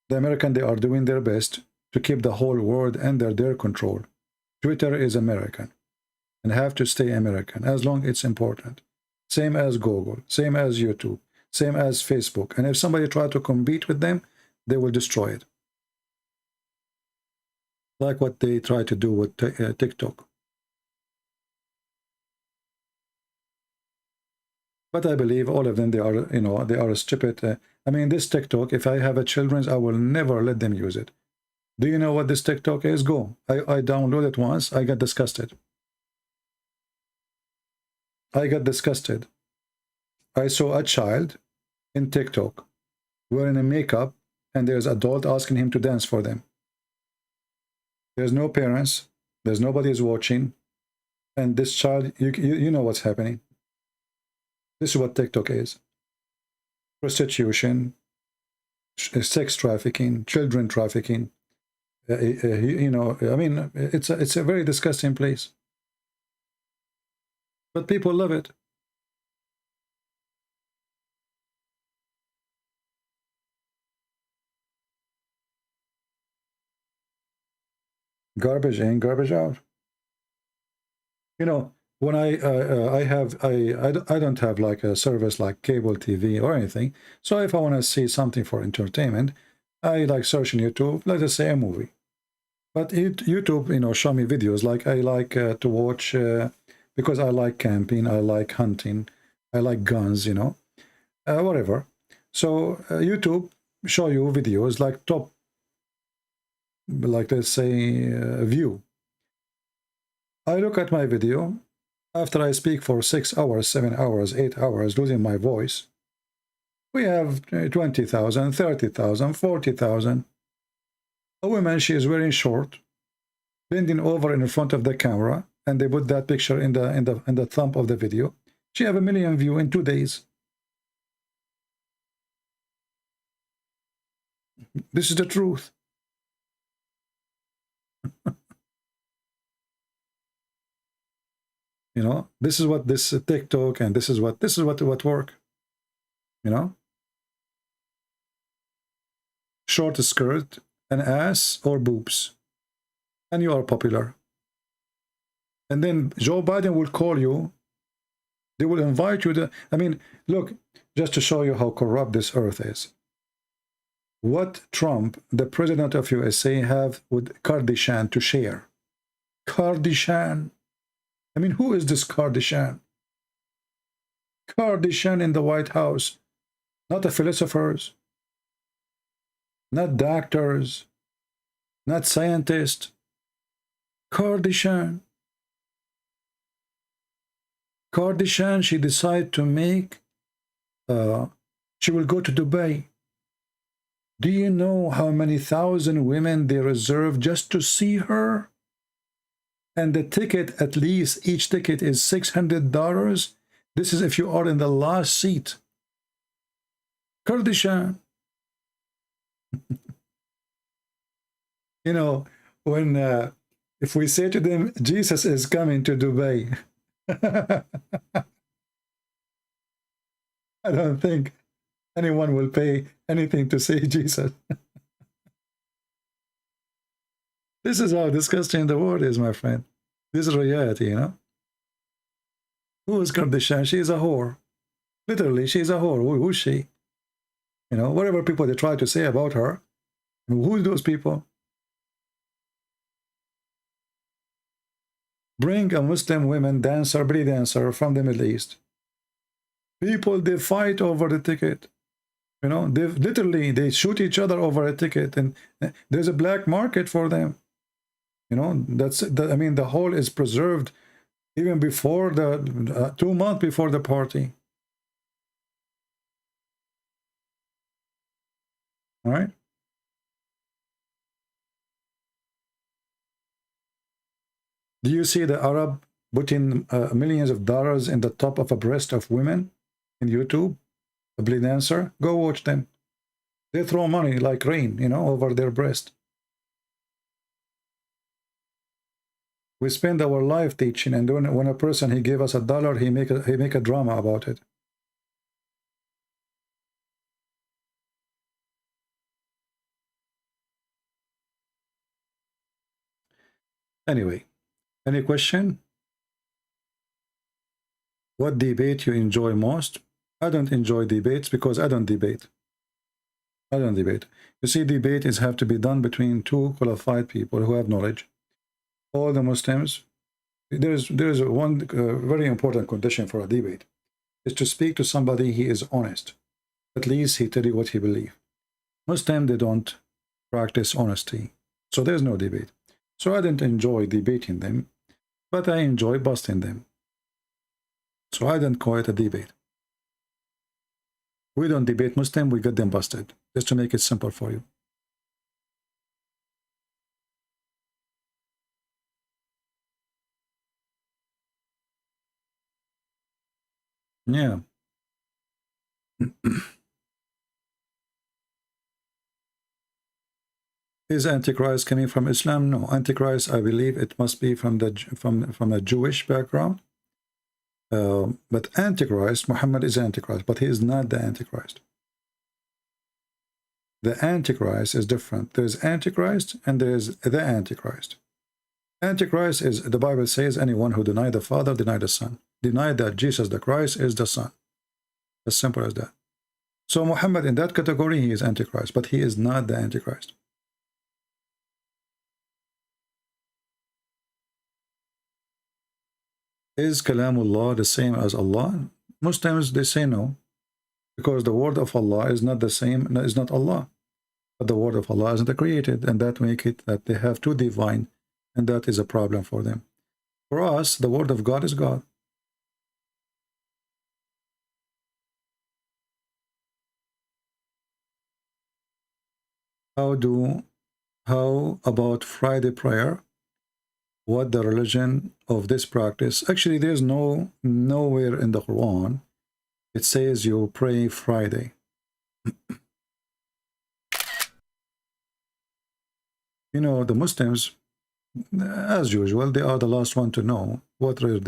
the American, they are doing their best to keep the whole world under their control. Twitter is American and have to stay American as long as it's important. Same as Google, same as YouTube, same as Facebook. And if somebody try to compete with them, they will destroy it. Like what they try to do with TikTok. But I believe all of them, they are, you know, they are stupid. I mean, this TikTok, if I have a children's, I will never let them use it. Do you know what this TikTok is? Go. I downloaded it once. I got disgusted. I got disgusted. I saw a child in TikTok wearing a makeup and there's adult asking him to dance for them. There's no parents. There's nobody is watching. And this child, you know what's happening. This is what TikTok is. Prostitution, sex trafficking, children trafficking. You know, I mean, it's a very disgusting place. But people love it. Garbage in, garbage out. You know, when I don't have like a service like cable TV or anything. So if I want to see something for entertainment, I like search on YouTube, let us say a movie. But YouTube, you know, show me videos like I like to watch because I like camping, I like hunting, I like guns, you know, whatever. So YouTube show you videos like top, like let's say view. I look at my video. After I speak for 6 hours, 7 hours, 8 hours, losing my voice, we have 20,000, 30,000, 40,000. A woman, she is wearing short, bending over in front of the camera, and they put that picture in the thumb of the video. She have 1 million views in 2 days. This is the truth. You know, this is what this TikTok and this is what work. You know, short skirt, an ass or boobs, and you are popular. And then Joe Biden will call you. They will invite you to. I mean, look, just to show you how corrupt this earth is. What Trump, the president of USA, have with Kardashian to share? Kardashian. I mean, who is this Kardashian? Kardashian in the White House. Not the philosophers. Not doctors. Not scientists. Kardashian. Kardashian, she decided to make, she will go to Dubai. Do you know how many thousand women they reserve just to see her? And the ticket, at least each ticket is $600. This is if you are in the last seat. Kardashian. You know, when if we say to them, Jesus is coming to Dubai, I don't think anyone will pay anything to see Jesus. This is how disgusting the world is, my friend. This is reality, you know. Who is Kardashian? She is a whore. Literally, she is a whore. Who is she? You know, whatever people they try to say about her. Who are those people? Bring a Muslim woman dancer, belly dancer from the Middle East. People, they fight over the ticket. You know, they literally, they shoot each other over a ticket, and there's a black market for them. You know, I mean, the whole is preserved even before the 2 months before the party. All right. Do you see the Arab putting millions of dollars in the top of a breast of women in YouTube? A belly dancer? Go watch them. They throw money like rain, you know, over their breast. We spend our life teaching, and when a person, he gave us $1, he make a drama about it. Anyway, any question? What debate you enjoy most? I don't enjoy debates because I don't debate. I don't debate. You see, debate is have to be done between two qualified people who have knowledge. All the Muslims, there's one very important condition for a debate, is to speak to somebody he is honest. At least he tell you what he believes. Muslims, they don't practice honesty, so there's no debate. So I didn't enjoy debating them, but I enjoy busting them. So I don't call it a debate. We don't debate Muslim, we get them busted, just to make it simple for you. Yeah. Is Antichrist coming from Islam? No. Antichrist, I believe it must be from a Jewish background. But Antichrist, Muhammad is Antichrist, but he is not the Antichrist. The Antichrist is different. There's Antichrist and there's the Antichrist. Antichrist is, the Bible says, anyone who denied the Father, denied the Son. Denied that Jesus the Christ is the Son. As simple as that. So Muhammad, in that category, he is Antichrist, but he is not the Antichrist. Is Kalamullah the same as Allah? Muslims, they say no, because the word of Allah is not the same, is not Allah. But the word of Allah isn't created, and that make it that they have two divine, and that is a problem for them. For us, the word of God is God. How about Friday prayer? What the religion of this practice? Actually, there's nowhere in the Quran it says you pray Friday. You know, the Muslims, as usual, they are the last one to know what their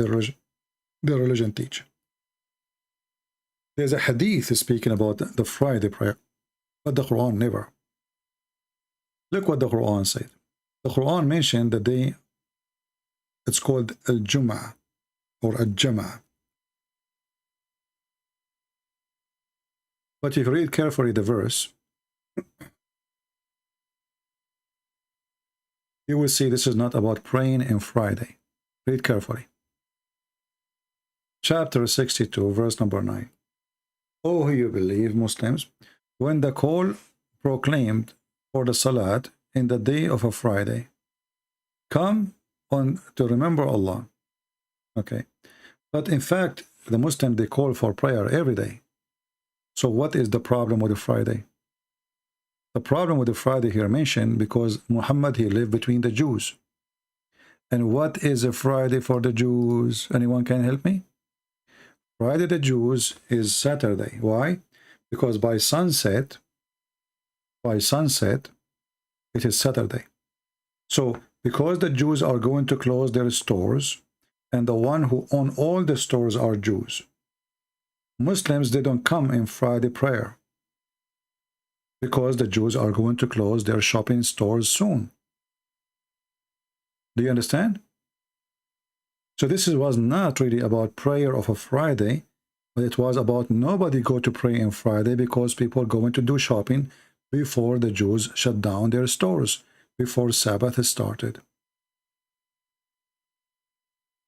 religion teach. There's a hadith speaking about the Friday prayer, but the Quran never. Look what the Quran said. The Quran mentioned the day. It's called Al-Jum'ah or Al-Jam'ah. But if you read carefully the verse, you will see this is not about praying on Friday. Read carefully. Chapter 62, verse number 9. O who you believe, Muslims, when the call proclaimed for the Salat in the day of a Friday, come on to remember Allah. Okay. But in fact, the Muslims, they call for prayer every day. So what is the problem with the Friday? The problem with the Friday here mentioned because Muhammad, he lived between the Jews. And what is a Friday for the Jews? Anyone can help me? Friday the Jews is Saturday. Why? Because by sunset, it is Saturday. So because the Jews are going to close their stores, and the one who own all the stores are Jews, Muslims, they don't come in Friday prayer because the Jews are going to close their shopping stores soon. Do you understand? So this was not really about prayer of a Friday, but it was about nobody go to pray on Friday because people going to do shopping before the Jews shut down their stores, before Sabbath started.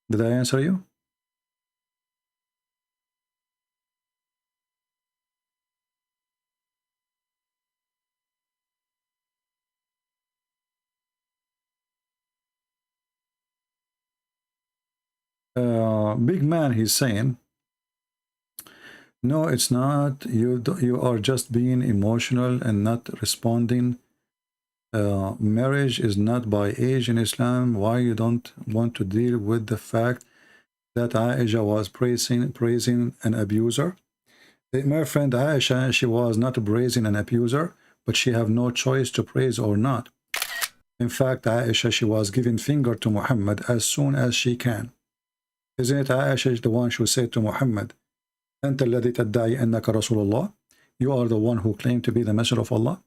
Did I answer you? Big man, he's saying, no, it's not. You are just being emotional and not responding. Marriage is not by age in Islam. Why you don't want to deal with the fact that Aisha was praising an abuser? My friend Aisha, she was not praising an abuser, but she have no choice to praise or not. In fact, Aisha, she was giving finger to Muhammad as soon as she can. Isn't it Aisha the one who said to Muhammad, أنت الذي تدعي أنك رسول الله? You are the one who claimed to be the messenger of Allah?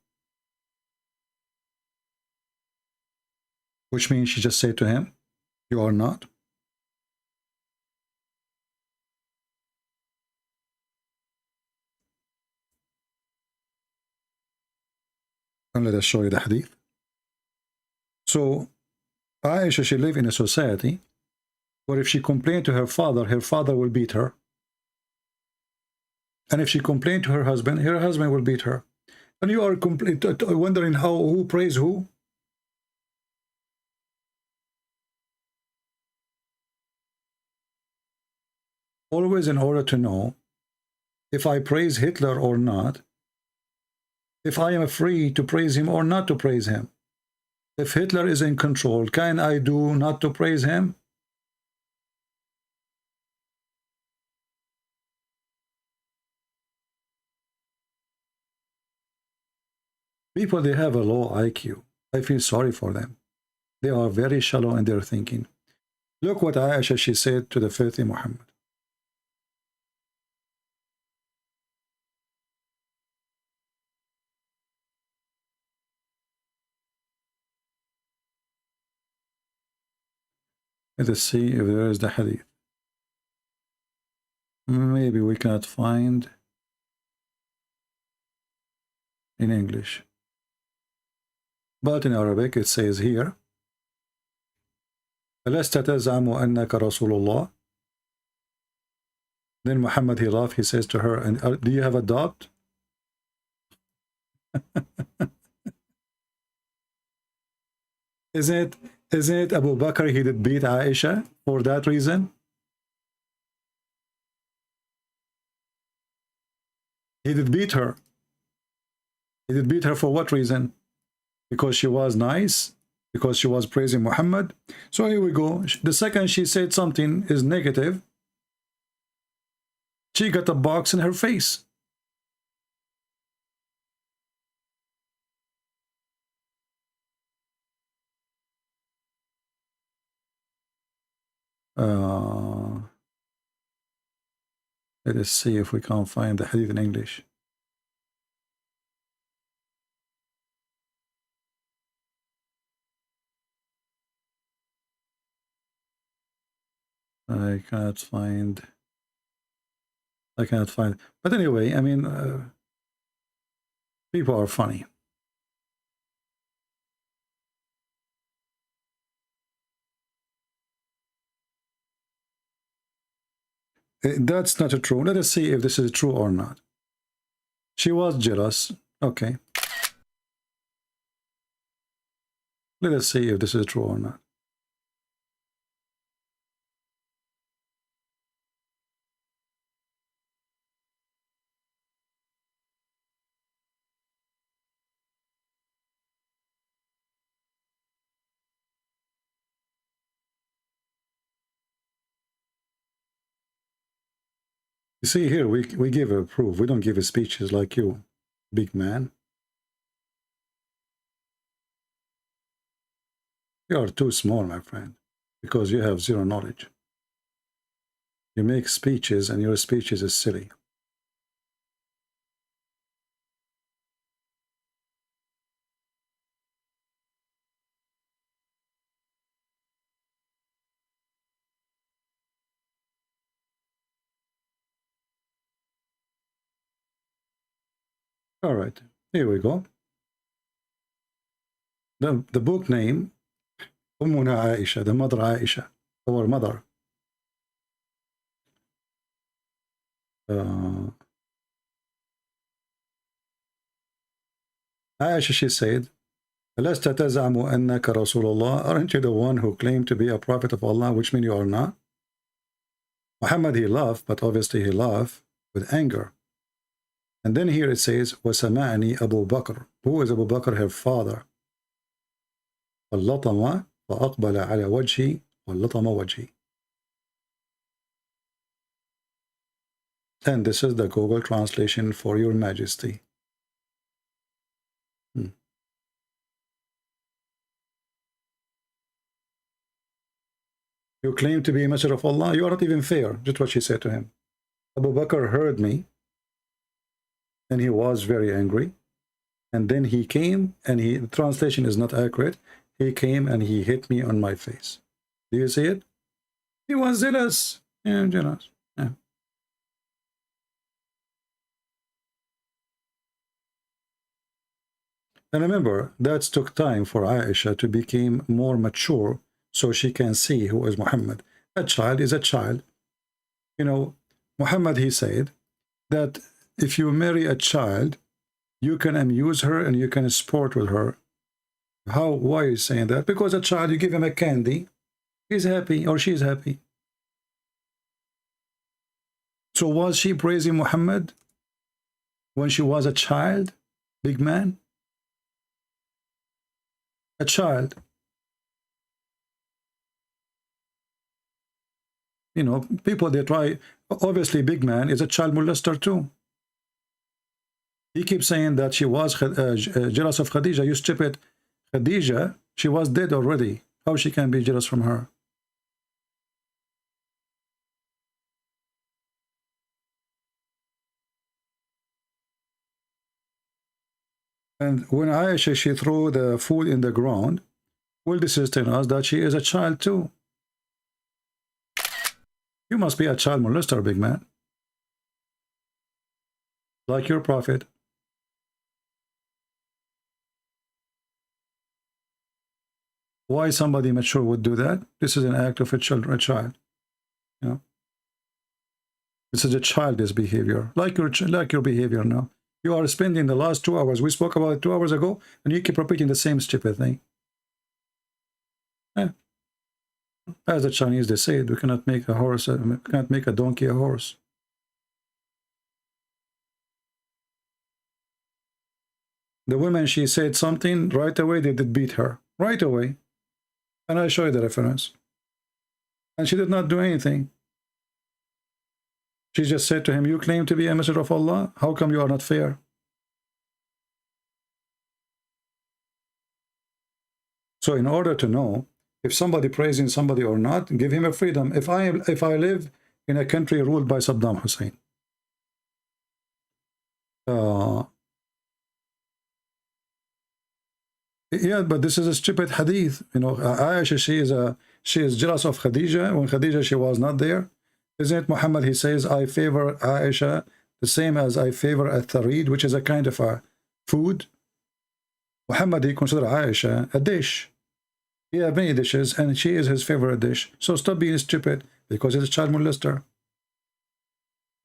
Which means she just said to him, you are not. And let us show you the hadith. So Aisha, she lived in a society where if she complained to her father will beat her. And if she complained to her husband will beat her. And you are wondering who prays who? Always in order to know if I praise Hitler or not, if I am free to praise him or not to praise him. If Hitler is in control, can I do not to praise him? People, they have a low IQ. I feel sorry for them. They are very shallow in their thinking. Look what Aisha, she said to the filthy Muhammad. Let us see if there is the hadith. Maybe we cannot find in English. But in Arabic it says here, أَلَسْتَ تَزْعَمُ أَنَّكَ رَسُولُ اللَّهِ? Then Muhammad, he laughed, he says to her, and do you have a doubt? Isn't it Abu Bakr, he did beat Aisha for that reason? He did beat her. He did beat her for what reason? Because she was nice? Because she was praising Muhammad? So here we go. The second she said something is negative, she got a box in her face. Let us see if we can find the hadith in English. I cannot find. But anyway, I mean, people are funny. That's not true. Let us see if this is true or not. She was jealous. Okay. Let us see if this is true or not. You see here, we give a proof. We don't give a speeches like you, big man. You are too small, my friend, because you have zero knowledge. You make speeches and your speeches is silly. All right, here we go. The book name, Ummuna Aisha, the mother Aisha, our mother. Aisha, she said, أَلَسْتَ تَزْعَمُ أَنَّكَ رَسُولُ اللَّهِ? Aren't you the one who claimed to be a prophet of Allah, which means you are not? Muhammad, he laughed, but obviously he laughed with anger. And then here it says, وَسَمَعَنِي Abu Bakr. Who is Abu Bakr? Her father. فَاللَّطَمَ فَأَقْبَلَ عَلَى وَجْهِ وَاللَّطَمَ وَجْهِ. And this is the Google translation for your majesty. You claim to be a messenger of Allah. You are not even fair. Just what she said to him. Abu Bakr heard me, and he was very angry. And then he came, and the translation is not accurate. He came and he hit me on my face. Do you see it? He was jealous. Yeah, jealous. Yeah. And remember, that took time for Aisha to become more mature so she can see who is Muhammad. A child is a child. You know, Muhammad, he said that if you marry a child, you can amuse her and you can sport with her. Why are you saying that? Because a child, you give him a candy, he's happy or she's happy. So was she praising Muhammad when she was a child, big man? A child. You know, people, they try, obviously big man is a child molester too. He keeps saying that she was jealous of Khadija. You stupid. Khadija, she was dead already. How she can be jealous from her? And when Aisha, she threw the food in the ground, well, this is telling us that she is a child too. You must be a child molester, big man. Like your prophet. Why somebody mature would do that? This is an act of a child. You know? This is a childish behavior, like your behavior now. You are spending the last 2 hours, we spoke about it 2 hours ago, and you keep repeating the same stupid thing. Yeah. As the Chinese, they say, we cannot make a horse, we cannot make a donkey a horse. The woman, she said something, right away they did beat her. Right away. And I show you the reference. And she did not do anything. She just said to him, you claim to be a messenger of Allah. How come you are not fair? So in order to know if somebody praising somebody or not, give him a freedom. If I live in a country ruled by Saddam Hussein, yeah, but this is a stupid hadith. You know, Aisha, she is jealous of Khadija when Khadija, she was not there. Isn't it Muhammad, he says, I favor Aisha the same as I favor a tharid, which is a kind of a food. Muhammad, he considers Aisha a dish. He has many dishes, and she is his favorite dish. So stop being stupid, because he's a child molester.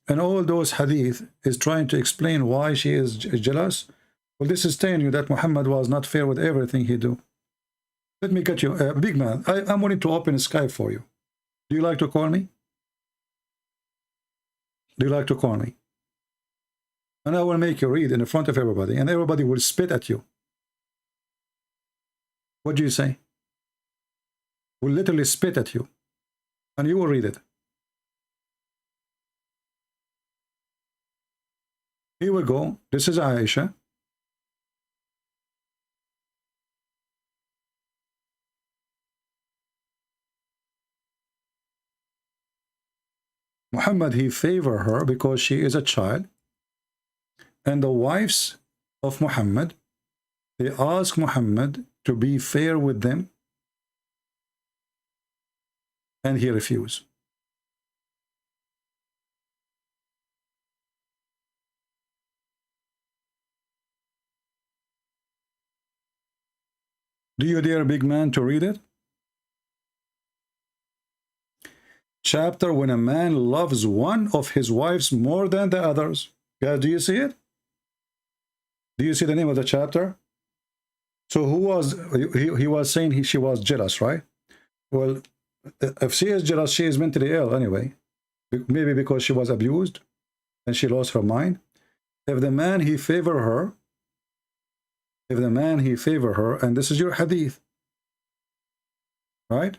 And all those hadith is trying to explain why she is jealous. Well, this is telling you that Muhammad was not fair with everything he do. Let me get you, big man, I'm willing to open Skype for you. Do you like to call me? Do you like to call me? And I will make you read in front of everybody, and everybody will spit at you. What do you say? Will literally spit at you, and you will read it. Here we go. This is Aisha. Muhammad, he favor her because she is a child. And the wives of Muhammad, they ask Muhammad to be fair with them. And he refused. Do you dare, big man, to read it? Chapter when a man loves one of his wives more than the others. Guys, do you see it? Do you see the name of the chapter? So who was, he was saying she was jealous, right? Well, if she is jealous, she is mentally ill anyway. Maybe because she was abused and she lost her mind. If the man, he favor her, and this is your hadith, right?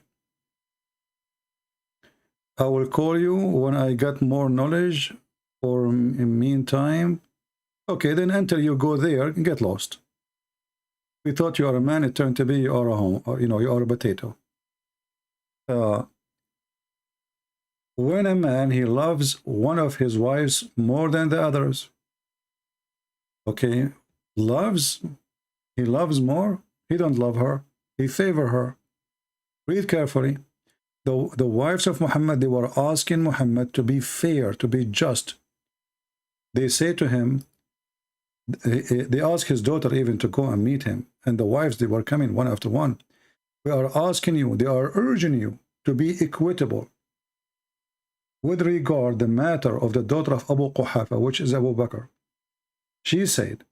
I will call you when I get more knowledge, or in meantime. Okay, then until you go there and get lost. We thought you are a man, it turned to be you are a home, or, you are a potato. When a man, he loves one of his wives more than the others. Okay, he loves more, he don't love her, he favor her. Read carefully. The wives of Muhammad, they were asking Muhammad to be fair, to be just. They say to him, they ask his daughter even to go and meet him. And the wives, they were coming one after one. We are asking you, they are urging you to be equitable with regard the matter of the daughter of Abu Quhafa, which is Abu Bakr. She said,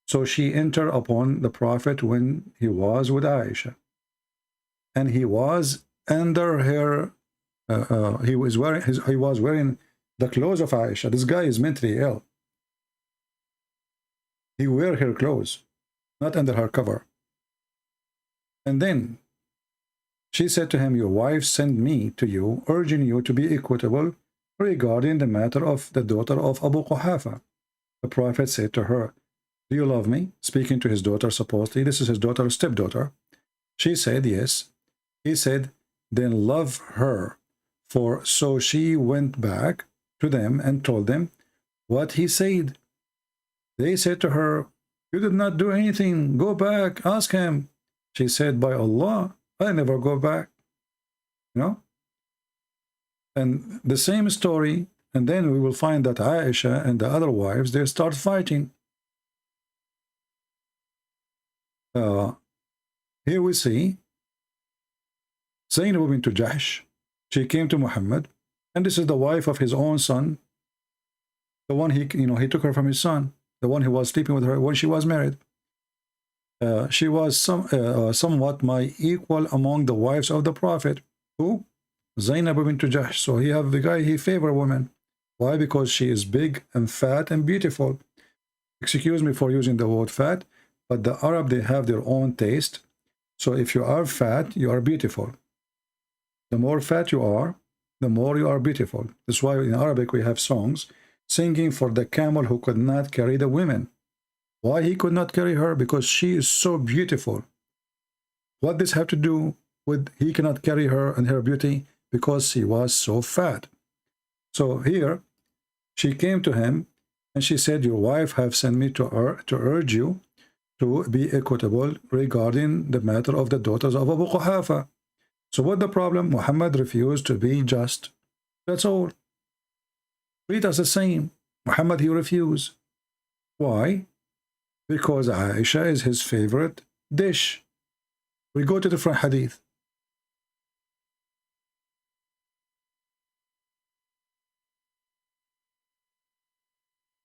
so she entered upon the Prophet when he was with Aisha. And he was under her, he was wearing the clothes of Aisha. This guy is mentally ill. He wear her clothes, not under her cover. And then she said to him, your wife sent me to you, urging you to be equitable regarding the matter of the daughter of Abu Quhafa. The Prophet said to her, do you love me? Speaking to his daughter, supposedly. This is his daughter, stepdaughter. She said, yes. He said, then love her. For so she went back to them and told them what he said. They said to her, you did not do anything. Go back, ask him. She said, by Allah, I never go back. And the same story, and then we will find that Aisha and the other wives, they start fighting. Here we see Zainab bint Jahsh. She came to Muhammad, and this is the wife of his own son, the one he took her from his son, the one who was sleeping with her when she was married. She was somewhat my equal among the wives of the Prophet. Who? Zainab bint Jahsh. So he have the guy, he favor women. Why? Because she is big and fat and beautiful. Excuse me for using the word fat, but the Arab, they have their own taste. So if you are fat, you are beautiful. The more fat you are, the more you are beautiful. That's why in Arabic we have songs singing for the camel who could not carry the women. Why he could not carry her? Because she is so beautiful. What does have to do with he cannot carry her and her beauty? Because she was so fat. So here, she came to him and she said, your wife have sent me to urge you to be equitable regarding the matter of the daughters of Abu Quhafa. So what the problem? Muhammad refused to be just. That's all. Treat us the same. Muhammad, he refused. Why? Because Aisha is his favorite dish. We go to different hadith.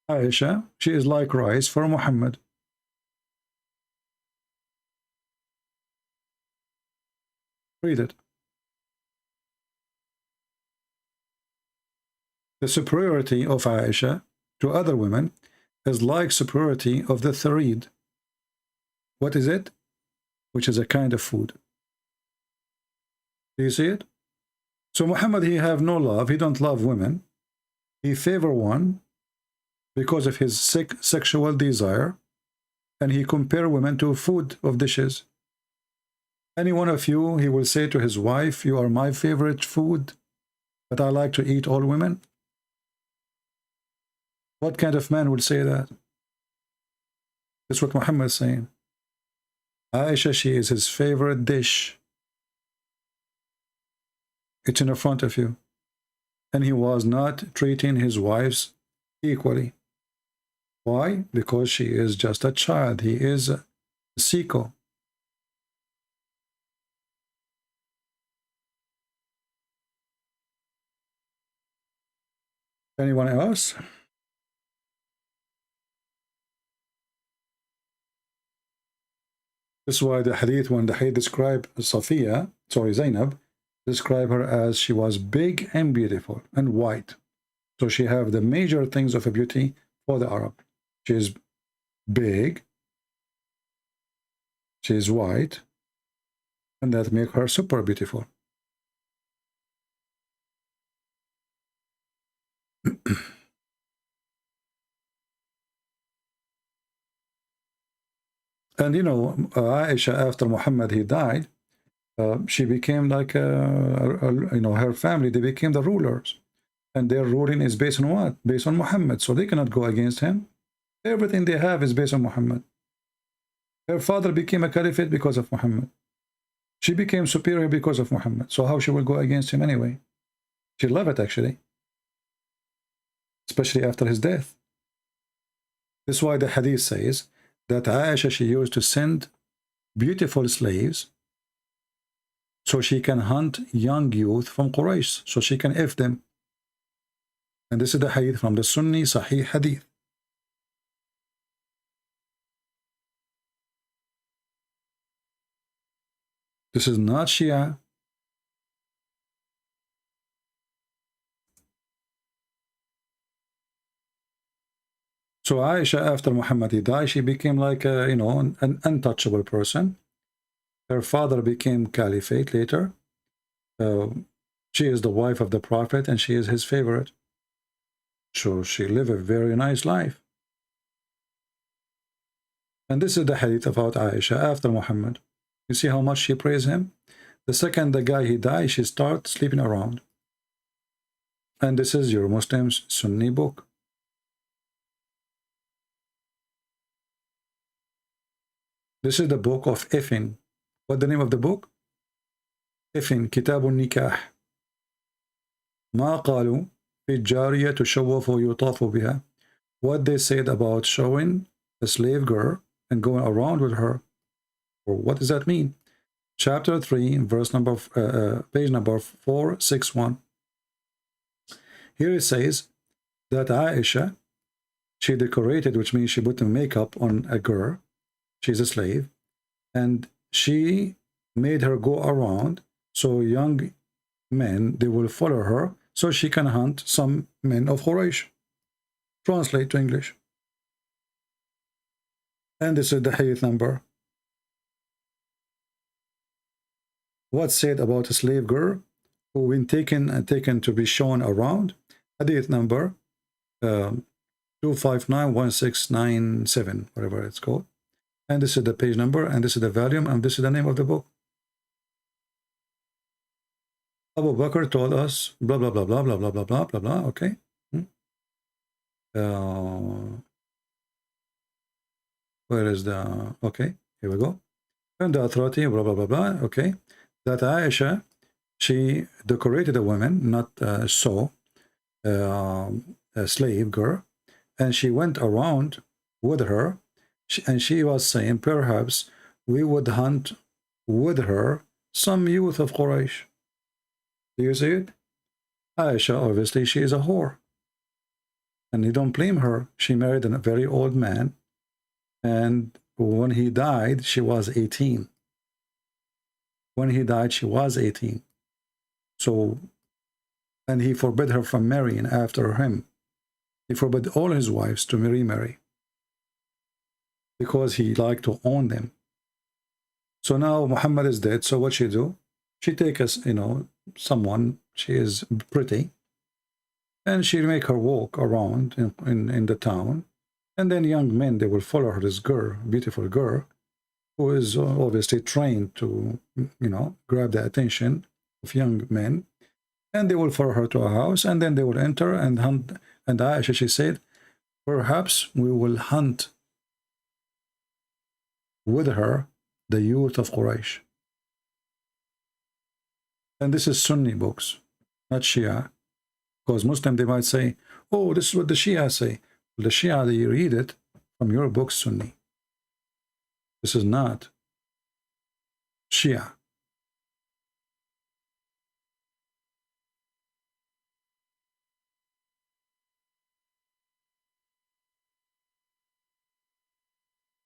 Aisha, she is like rice for Muhammad. Read it. The superiority of Aisha to other women is like superiority of the tharid. What is it? Which is a kind of food. Do you see it? So Muhammad, he have no love. He don't love women. He favor one. because of his sexual desire, and he compare women to food of dishes. Any one of you, he will say to his wife, you are my favorite food, but I like to eat all women. What kind of man would say that? That's what Muhammad is saying. Aisha, she is his favorite dish. It's in the front of you. And he was not treating his wives equally. Why? Because she is just a child. He is a siko. Anyone else? This is why the hadith, when the hadith describe Zainab, describe her as she was big and beautiful and white. So she have the major things of a beauty for the Arab. She is big, she is white, and that make her super beautiful. And you know, Aisha, after Muhammad he died, she became like you know, her family, they became the rulers, and their ruling is based on what? Based on Muhammad. So they cannot go against him. Everything they have is based on Muhammad. Her father became a caliphate because of Muhammad. She became superior because of Muhammad. So how she will go against him anyway? She loved it actually, especially after his death. This is why the hadith says that Aisha, she used to send beautiful slaves so she can hunt young youth from Quraysh, so she can F them. And this is the hadith from the Sunni Sahih Hadith. This is not Shia. So Aisha, after Muhammad he died, she became like a, you know, an untouchable person. Her father became caliphate later. She is the wife of the Prophet and she is his favorite. So she lived a very nice life. And this is the hadith about Aisha after Muhammad. You see how much she praised him? The second the guy he died, she starts sleeping around. And this is your Muslim's Sunni book. This is the book of Effin. What's the name of the book? Effin, Kitab al-Nikah. ما قالوا في الجارية تشوف ويطاف بها. What they said about showing a slave girl and going around with her. Or what does that mean? Chapter 3, verse number, page number 461. Here it says that Aisha, she decorated, which means she put the makeup on a girl. She's a slave, and she made her go around so young men, they will follow her so she can hunt some men of Quraysh. Translate to English. And this is the hadith number. What's said about a slave girl who when taken to be shown around? Hadith number 2591697, whatever it's called. And this is the page number, and this is the volume, and this is the name of the book. Abu Bakr told us, blah, blah, blah, blah, blah, blah, blah, blah, blah, blah, okay. Where is the, okay, here we go. And the authority, blah, blah, blah, blah, okay. That Aisha, she decorated a woman, not a slave girl, and she went around with her, and she was saying, perhaps we would hunt with her some youth of Quraysh. Do you see it? Aisha, obviously, she is a whore. And you don't blame her. She married a very old man. And when he died, she was 18. When he died, she was 18. So, and he forbid her from marrying after him. He forbid all his wives to remarry, because he liked to own them. So now Muhammad is dead, so what she do? She take us, you know, someone, she is pretty, and she'll make her walk around in the town, and then young men, they will follow her, this girl, beautiful girl, who is obviously trained to, you know, grab the attention of young men, and they will follow her to a house, and then they will enter and hunt. And Aisha, she said, perhaps we will hunt with her the youth of Quraysh. And this is Sunni books, not Shia. Because Muslim, they might say, oh, this is what the Shia say. The Shia, they read it from your book, Sunni. This is not Shia.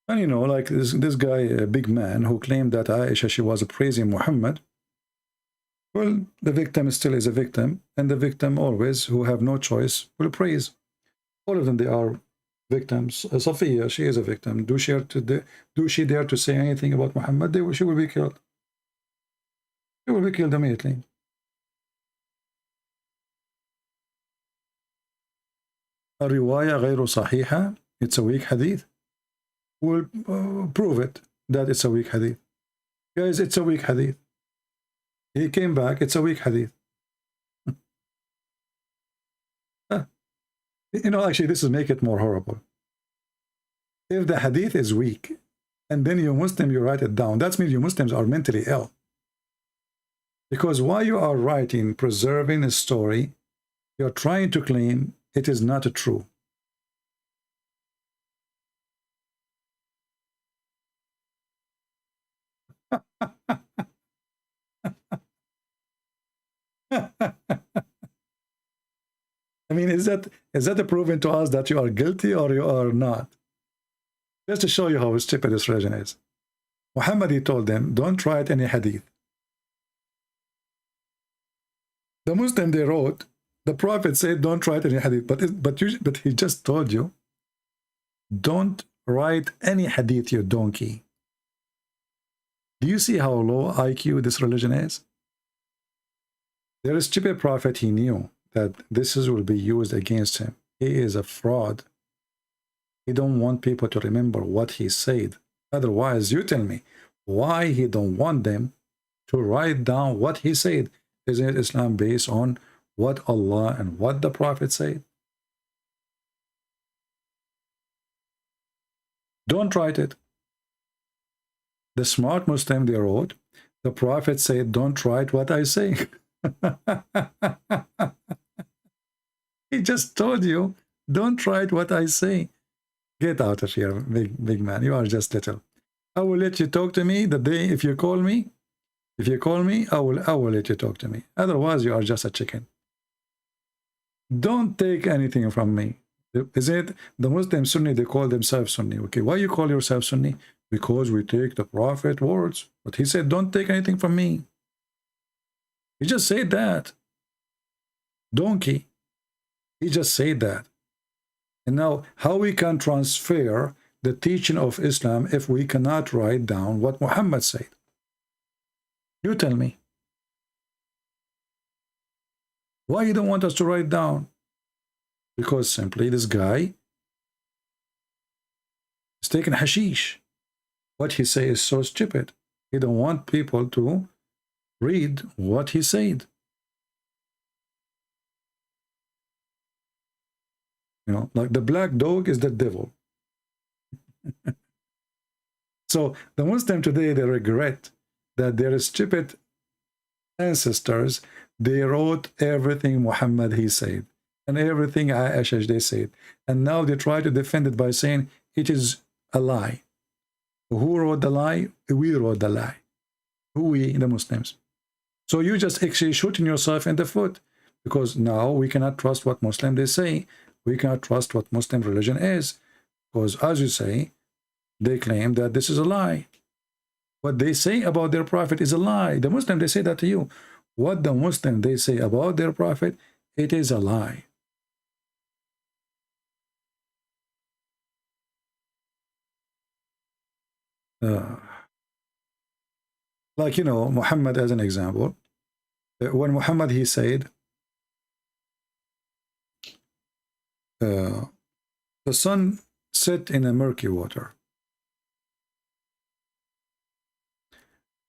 And you know, like this guy, a big man, who claimed that Aisha, she was praising Muhammad. Well, the victim still is a victim, and the victim always, who have no choice, will praise. All of them, they are victims. Safiya, she is a victim. Do she dare to say anything about Muhammad? She will be killed. She will be killed immediately. A riwayah غير صحيحة, it's a weak hadith. Will prove it that it's a weak hadith. Guys, it's a weak hadith. He came back, it's a weak hadith. You know, actually, this will make it more horrible. If the hadith is weak, and then you Muslim, you write it down, that means you Muslims are mentally ill. Because while you are writing, preserving a story, you're trying to claim it is not true. I mean, is that a proven to us that you are guilty or you are not? Just to show you how stupid this religion is. Muhammad, he told them, don't write any hadith. The Muslim, they wrote, the Prophet said, don't write any hadith. But he just told you, don't write any hadith, you donkey. Do you see how low IQ this religion is? There is stupid prophet, he knew that this will be used against him. He is a fraud. He don't want people to remember what he said. Otherwise, you tell me why he don't want them to write down what he said. Isn't Islam based on what Allah and what the Prophet said? Don't write it. The smart Muslim, they wrote, the Prophet said, don't write what I say. He just told you, don't write what I say. Get out of here, big man. You are just little. I will let you talk to me the day if you call me. If you call me, I will let you talk to me. Otherwise, you are just a chicken. Don't take anything from me. Is it the Muslim Sunni? They call themselves Sunni. Okay, why you call yourself Sunni? Because we take the Prophet words. But he said, don't take anything from me. He just said that. Donkey. He just said that. And now, how we can transfer the teaching of Islam if we cannot write down what Muhammad said? You tell me. Why you don't want us to write down? Because simply this guy is taking hashish. What he say is so stupid. He don't want people to read what he said. You know, like the black dog is the devil. So the Muslim today, they regret that their stupid ancestors, they wrote everything Muhammad he said and everything Aisha they said, and now they try to defend it by saying it is a lie. Who wrote the lie? We wrote the lie. Who? We, the Muslims. So you just actually shooting yourself in the foot, because now we cannot trust what Muslim they say. We cannot trust what Muslim religion is, because as you say, they claim that this is a lie. What they say about their prophet is a lie. The Muslim, they say that to you. What the Muslim they say about their prophet, it is a lie. Like, you know, Muhammad as an example. When Muhammad, he said, the sun set in a murky water.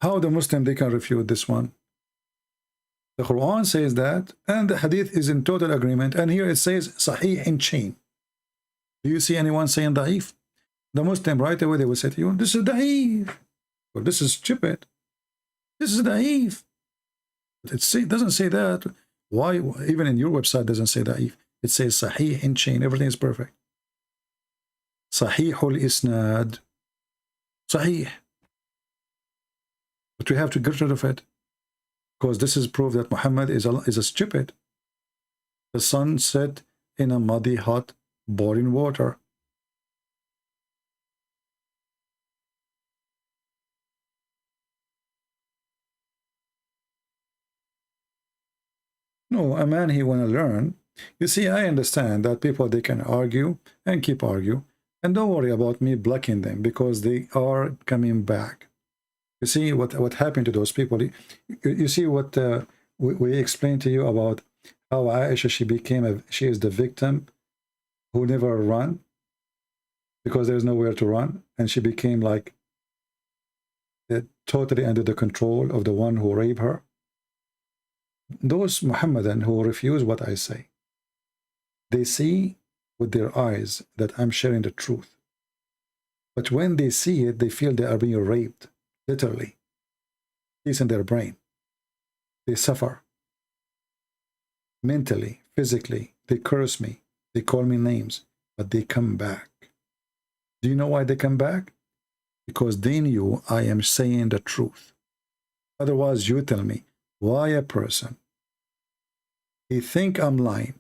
How the Muslim they can refute this one? The Quran says that, and the Hadith is in total agreement. And here it says Sahih in chain. Do you see anyone saying Da'if? The Muslim right away they will say to you, this is Da'if, or this is stupid. This is Da'if. It doesn't say that. Why? Even in your website doesn't say Da'if. It says Sahih in chain. Everything is perfect. Sahihul Isnad. Sahih. But we have to get rid of it, because this is proof that Muhammad is a stupid. The sun set in a muddy, hot, boiling water. No, a man he want to learn. You see, I understand that people they can argue and keep argue, and don't worry about me blocking them, because they are coming back. You see what happened to those people. You see what we explained to you about how Aisha she is the victim who never run, because there's nowhere to run, and she became like totally under the control of the one who raped her. Those Muhammadan who refuse what I say, they see with their eyes that I'm sharing the truth, but when they see it, they feel they are being raped. Literally, it's in their brain. They suffer mentally, physically. They curse me. They call me names, but they come back. Do you know why they come back? Because they knew I am saying the truth. Otherwise, you tell me why a person, he think I'm lying,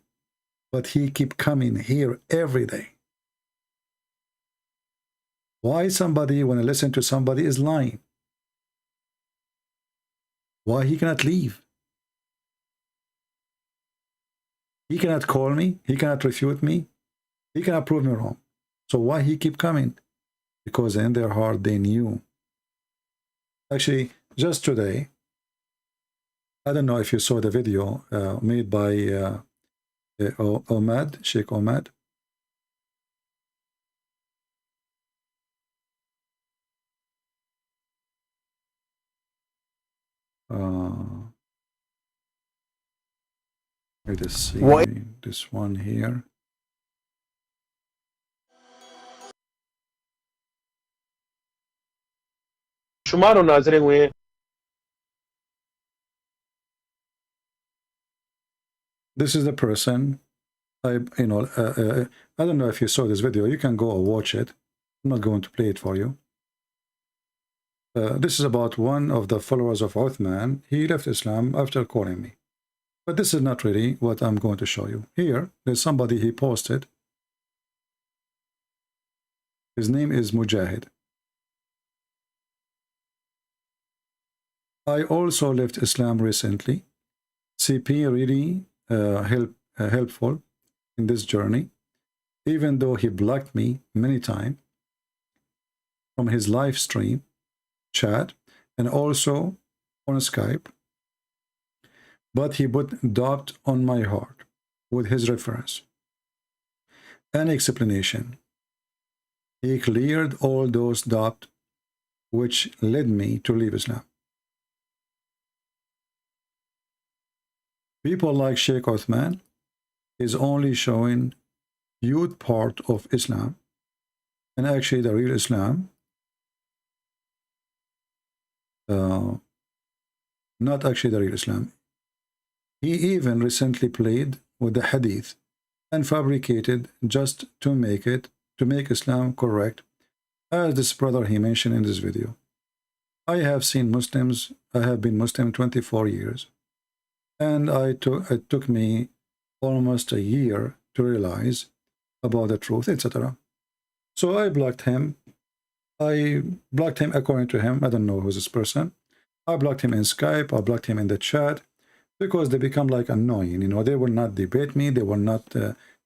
but he keep coming here every day. Why somebody, when I listen to somebody, is lying? Why he cannot leave? He cannot call me. He cannot refute me. He cannot prove me wrong. So why he keep coming? Because in their heart they knew. Actually, just today, I don't know if you saw the video made by Omad, Sheikh Omad. Let us see this one here. शुमार नाजरे हुए This is the person. I don't know if you saw this video. You can go or watch it. I'm not going to play it for you. This is about one of the followers of Uthman. He left Islam after calling me. But this is not really what I'm going to show you. Here, there's somebody he posted. His name is Mujahid. I also left Islam recently. CP really helpful in this journey, even though he blocked me many times from his live stream chat and also on Skype, but he put doubt on my heart with his reference and explanation. He cleared all those doubts which led me to leave Islam. People like Sheikh Uthman is only showing youth part of Islam, and actually the real Islam, not actually the real Islam. He even recently played with the hadith and fabricated just to make Islam correct, as this brother he mentioned in this video. I have seen Muslims. I have been Muslim 24 years. And it took me almost a year to realize about the truth, etc. So I blocked him. I blocked him according to him. I don't know who's this person. I blocked him in Skype. I blocked him in the chat because they become like annoying. You know, they will not debate me. They will not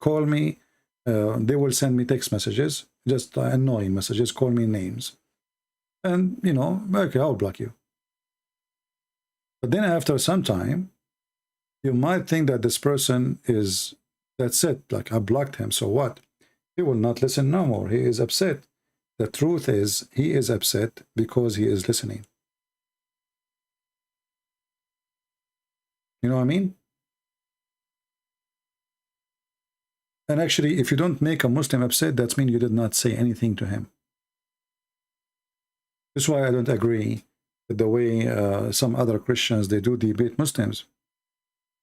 call me. They will send me text messages, just annoying messages, call me names. And, you know, okay, I'll block you. But then after some time, you might think that this person is That's it. Like, I blocked him, so what? He will not listen no more. He is upset. The truth is, he is upset because he is listening. You know what I mean? And actually, if you don't make a Muslim upset, that means you did not say anything to him. That's why I don't agree with the way some other Christians, they do debate Muslims.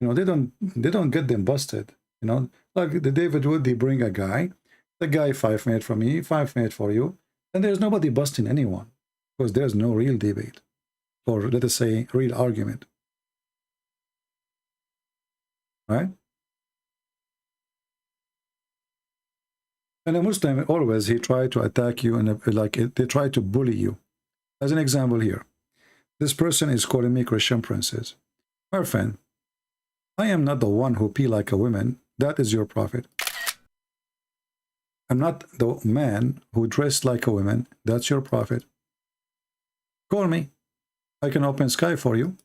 You know, they don't get them busted. You know, like the David Wood, they bring a guy, the guy 5 minutes for me, 5 minutes for you, and there's nobody busting anyone because there's no real debate, or let us say real argument. Right? And a Muslim always, he try to attack you and they try to bully you. As an example here, this person is calling me Christian princess. My friend, I am not the one who pee like a woman. That is your prophet. I'm not the man who dressed like a woman. That's your prophet. Call me. I can open sky for you,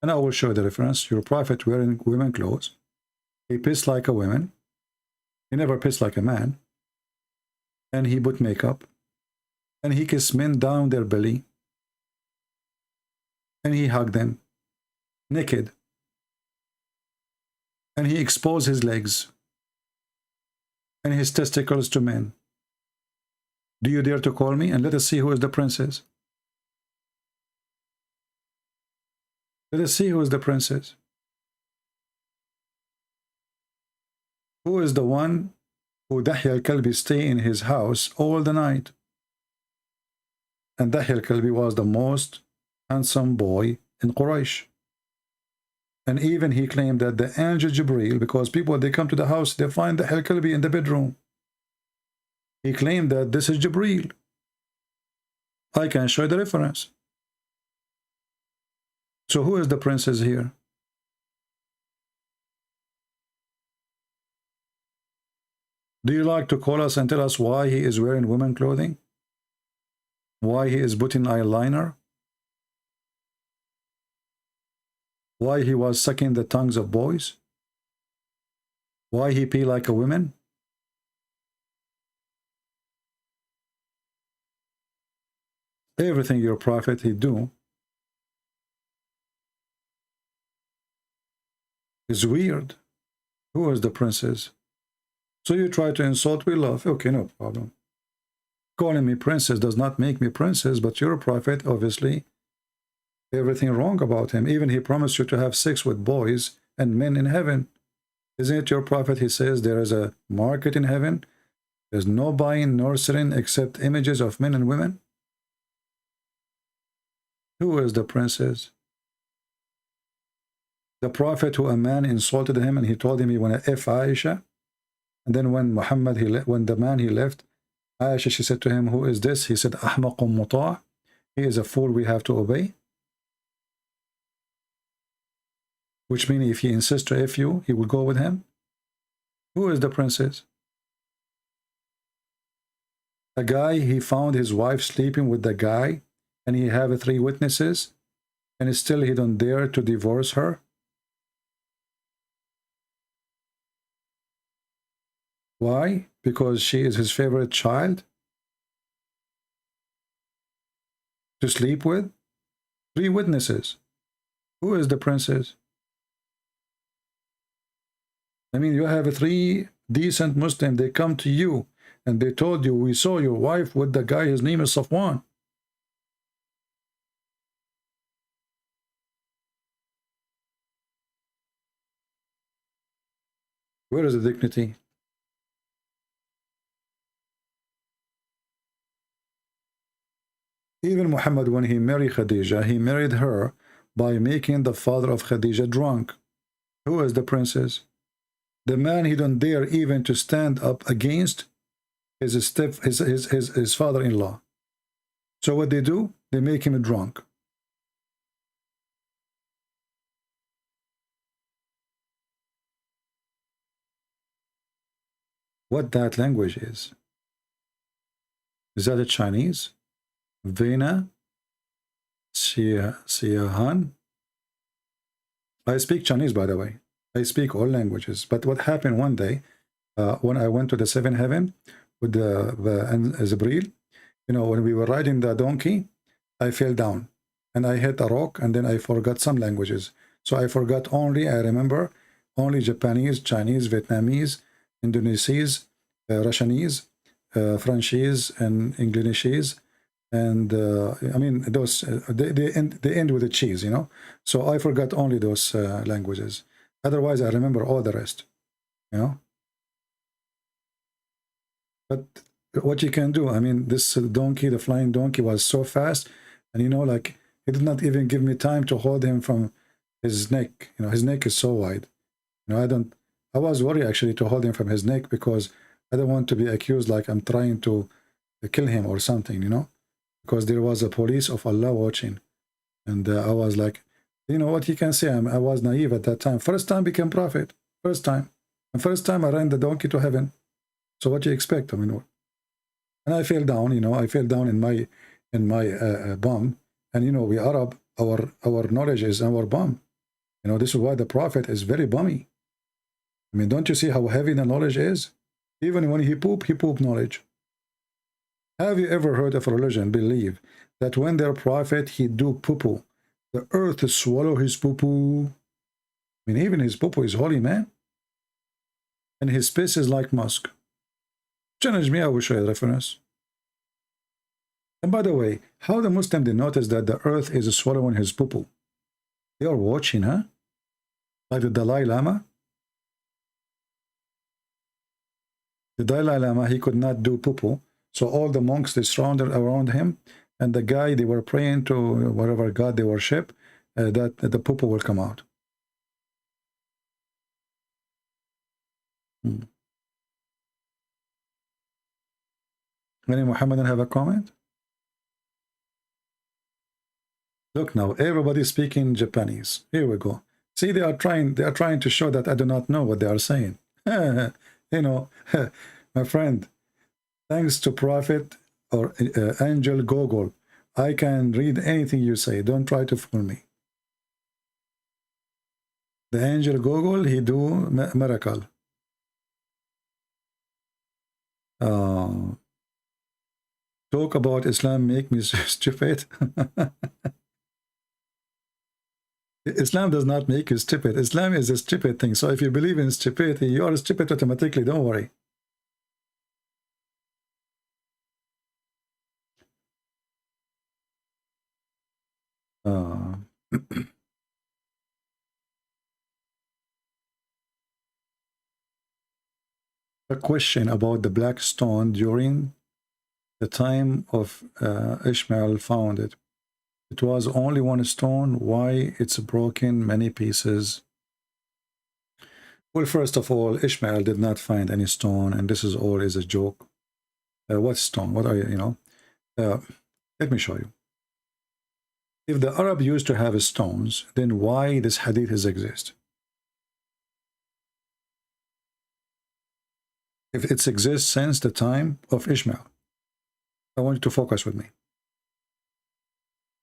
and I will show the reference. Your prophet wearing women clothes. He pissed like a woman. He never pissed like a man. And he put makeup. And he kissed men down their belly. And he hugged them naked. And he exposed his legs and his testicles to men. Do you dare to call me? And let us see who is the princess. Let us see who is the princess. Who is the one who Dahya al-Kalbi stay in his house all the night? And Dahya al-Kalbi was the most handsome boy in Quraysh. And even he claimed that the angel Jibreel, because people, they come to the house, they find Dahya al-Kalbi in the bedroom. He claimed that this is Jibreel. I can show you the reference. So who is the princess here? Do you like to call us and tell us why he is wearing women clothing? Why he is putting eyeliner? Why he was sucking the tongues of boys? Why he pee like a woman? Everything your prophet he do is weird. Who is the princess? So you try to insult, we love. Okay, no problem. Calling me princess does not make me princess, but your prophet, obviously, everything wrong about him. Even he promised you to have sex with boys and men in heaven. Isn't it your prophet? He says there is a market in heaven. There's no buying nor selling except images of men and women. Who is the princess? The prophet who a man insulted him and he told him he wanted to F Aisha. And then when Muhammad, when the man he left, Aisha, she said to him, who is this? He said, Ahmaqun muta'. He is a fool we have to obey. Which means if he insists to F you, he will go with him. Who is the princess? A guy, he found his wife sleeping with the guy, and he have 3 witnesses, and still he don't dare to divorce her. Why? Because she is his favorite child to sleep with? 3 witnesses. Who is the princess? I mean, you have 3 decent Muslims, they come to you and they told you, we saw your wife with the guy, his name is Safwan. Where is the dignity? Even Muhammad, when he married Khadija, he married her by making the father of Khadija drunk. Who is the princess? The man he don't dare even to stand up against his father-in-law. So what they do? They make him drunk. What that language is? Is that a Chinese? Vena? Siahan? I speak Chinese, by the way. I speak all languages. But what happened one day, when I went to the seventh heaven with the Zibril, you know, when we were riding the donkey, I fell down and I hit a rock, and then I forgot some languages. So I forgot only, I remember only Japanese, Chinese, Vietnamese, Indonesian, Russianese, Frenchese, and Englishese, and I mean those they end with a cheese, you know. So I forgot only those languages. Otherwise, I remember all the rest, you know. But what you can do, I mean, this donkey, the flying donkey, was so fast, and you know, like, he did not even give me time to hold him from his neck. You know, his neck is so wide. You know, I was worried actually to hold him from his neck, because I don't want to be accused like I'm trying to kill him or something, you know, because there was a police of Allah watching. And I was like, you know what you can say, I was naive at that time. First time became prophet, first time. And first time I ran the donkey to heaven. So what do you expect? I mean, and I fell down, you know, I fell down in my bum. And, you know, we Arab, our knowledge is our bum. You know, this is why the prophet is very bummy. I mean, don't you see how heavy the knowledge is? Even when he poop knowledge. Have you ever heard of a religion believe that when their prophet he do poo-poo, the earth swallow his poo-poo? I mean, even his poo-poo is holy, man. And his piss is like musk. Challenge me, I will show you the reference. And by the way, how the Muslim they notice that the earth is swallowing his poo-poo? They are watching, huh? Like the Dalai Lama. The Dalai Lama, he could not do poo-poo. So all the monks, they surrounded around him. And the guy, they were praying to whatever god they worship, that the poo-poo will come out. Any Muhammadan have a comment? Look now, everybody's speaking Japanese. Here we go. See, they are trying to show that I do not know what they are saying. You know, my friend, thanks to Prophet or Angel Gogol, I can read anything you say. Don't try to fool me. The Angel Gogol, he do miracle. Talk about Islam make me stupid. Islam does not make you stupid. Islam is a stupid thing. So if you believe in stupidity, you are stupid automatically. Don't worry. A question about the black stone during the time of Ishmael found it. It was only one stone. Why it's broken many pieces? Well, first of all, Ishmael did not find any stone, and this is always a joke. What stone? What are you know? Let me show you. If the Arab used to have stones, then why this hadith exist? If it exists since the time of Ishmael, I want you to focus with me.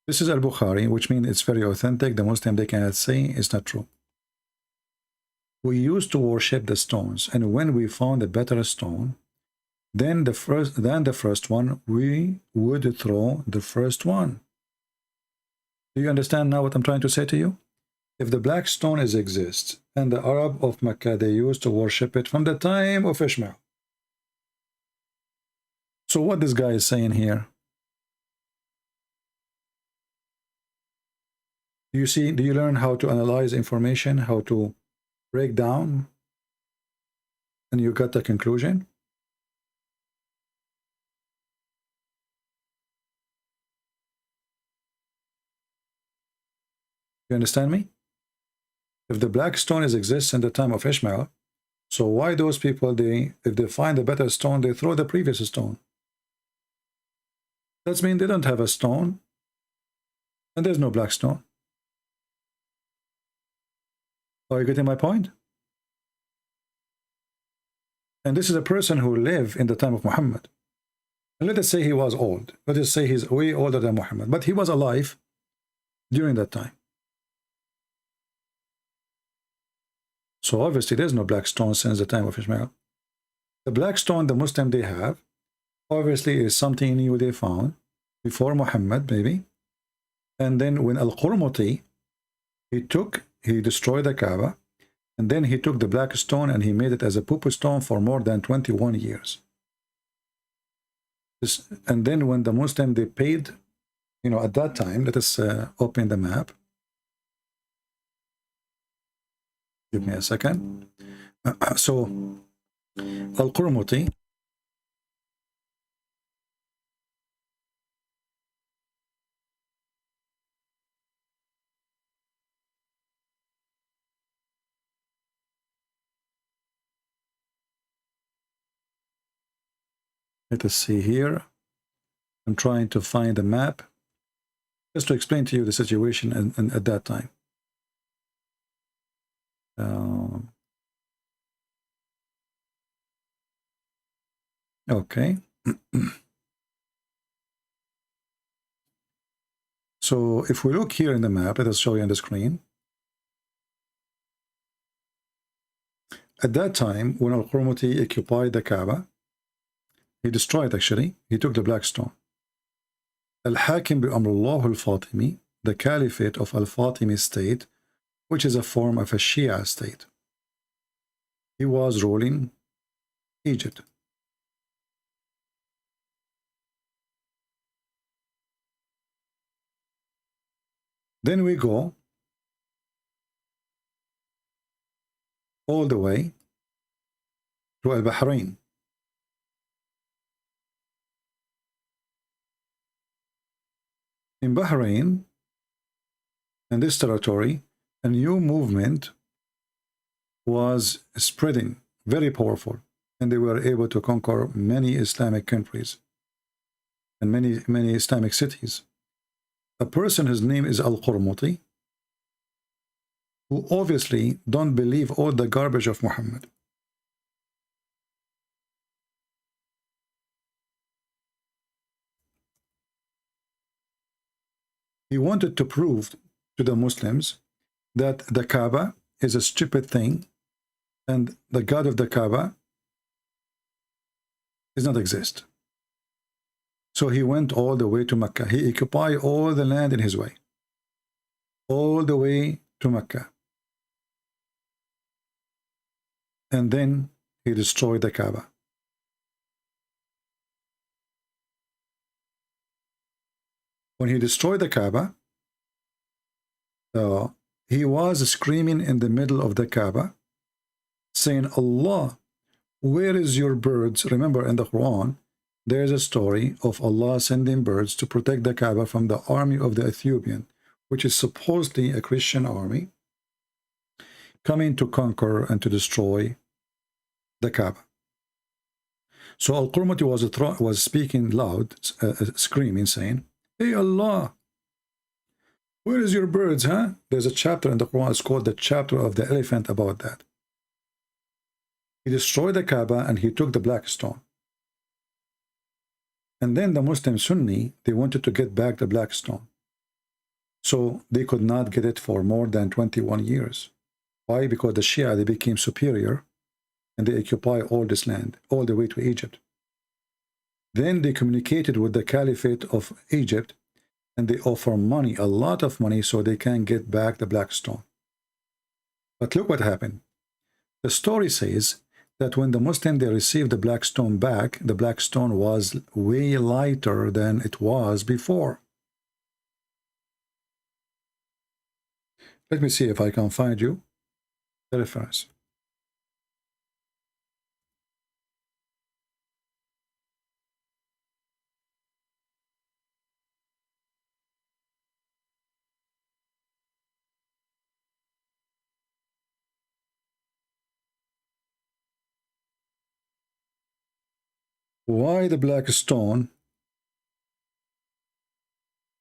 This is Al-Bukhari, which means it's very authentic. The Muslim, they cannot say it's not true. We used to worship the stones, and when we found a better stone, then the first one, we would throw the first one. Do you understand now what I'm trying to say to you? If the black stone exists, and the Arab of Mecca, they used to worship it from the time of Ishmael. So what this guy is saying here? Do you see, do you learn how to analyze information, how to break down, and you got the conclusion? You understand me? If the black stone exists in the time of Ishmael, so why those people, if they find a better stone, they throw the previous stone? That means they don't have a stone, and there's no black stone. Are you getting my point? And this is a person who lived in the time of Muhammad. And let us say he was old. Let us say he's way older than Muhammad, but he was alive during that time. So obviously there's no black stone since the time of Ishmael. The black stone, the Muslim they have, obviously is something new they found before Muhammad, maybe. And then when Al-Qurmuti, he destroyed the Kaaba, and then he took the black stone and he made it as a pupu stone for more than 21 years. And then when the Muslim, they paid, you know, at that time, let us open the map. Give me a second. So, Al-Qurmuti, let us see here. I'm trying to find a map just to explain to you the situation and at that time. Okay. So if we look here in the map, let us show you on the screen. At that time, when Al-Qurmuti occupied the Kaaba, he destroyed, actually, he took the black stone. Al-Hakim bi-Amrullah al-Fatimi, the Caliphate of Al-Fatimi state, which is a form of a Shia state. He was ruling Egypt. Then we go all the way to Al-Bahrain. In Bahrain, in this territory, a new movement was spreading, very powerful, and they were able to conquer many Islamic countries and many Islamic cities. A person, his name is Al-Qurmuti, who obviously don't believe all the garbage of Muhammad. He wanted to prove to the Muslims that the Kaaba is a stupid thing and the God of the Kaaba does not exist. So he went all the way to Mecca. He occupied all the land in his way, all the way to Mecca. And then he destroyed the Kaaba. When he destroyed the Kaaba, he was screaming in the middle of the Kaaba, saying, Allah, where is your birds? Remember, in the Quran, there's a story of Allah sending birds to protect the Kaaba from the army of the Ethiopian, which is supposedly a Christian army, coming to conquer and to destroy the Kaaba. So Al-Qurmuti was speaking loud, screaming, saying, Hey Allah, where is your birds, huh? There's a chapter in the Quran, it's called the chapter of the elephant about that. He destroyed the Kaaba and he took the black stone. And then the Muslim Sunni, they wanted to get back the black stone. So they could not get it for more than 21 years. Why? Because the Shia, they became superior and they occupy all this land, all the way to Egypt. Then they communicated with the Caliphate of Egypt and they offer money, a lot of money, so they can get back the black stone. But look what happened. The story says that when the Muslim, they received the black stone back, the black stone was way lighter than it was before. Let me see if I can find you the reference. Why the black stone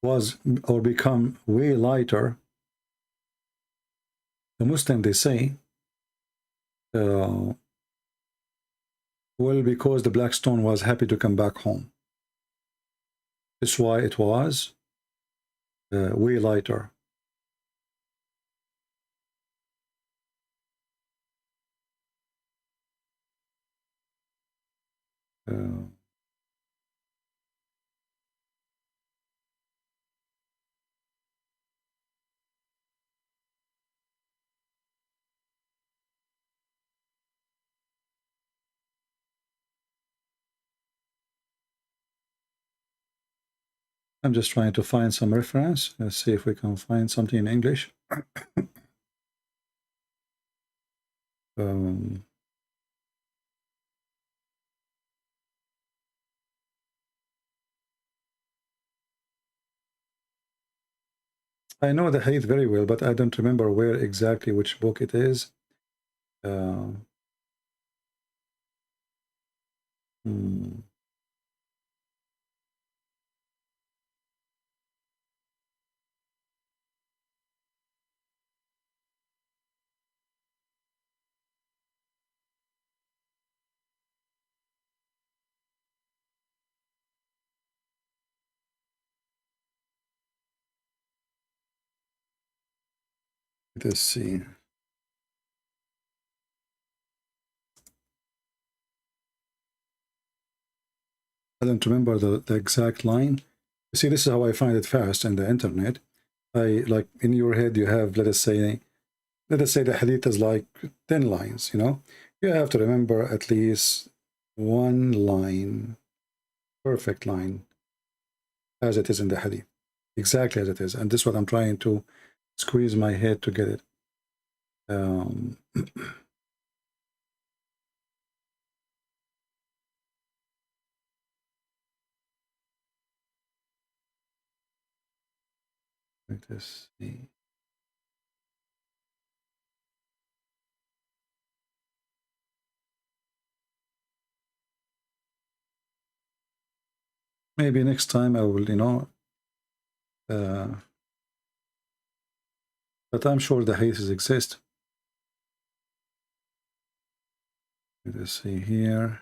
was or become way lighter? The Muslim, they say, well, because the black stone was happy to come back home. That's why it was way lighter. Uh, I'm just trying to find some reference. Let's see if we can find something in English. um, I know the hadith very well, but I don't remember where exactly, which book it is. Hmm. Let's see. I don't remember the exact line. You see, this is how I find it fast in the internet. I like in your head you have, let us say the hadith is like 10 lines, you know. You have to remember at least one line, perfect line, as it is in the hadith, exactly as it is. And this is what I'm trying to squeeze my head to get it. Let us see. Maybe next time I will, you know, but I'm sure the hadiths exist. Let us see here.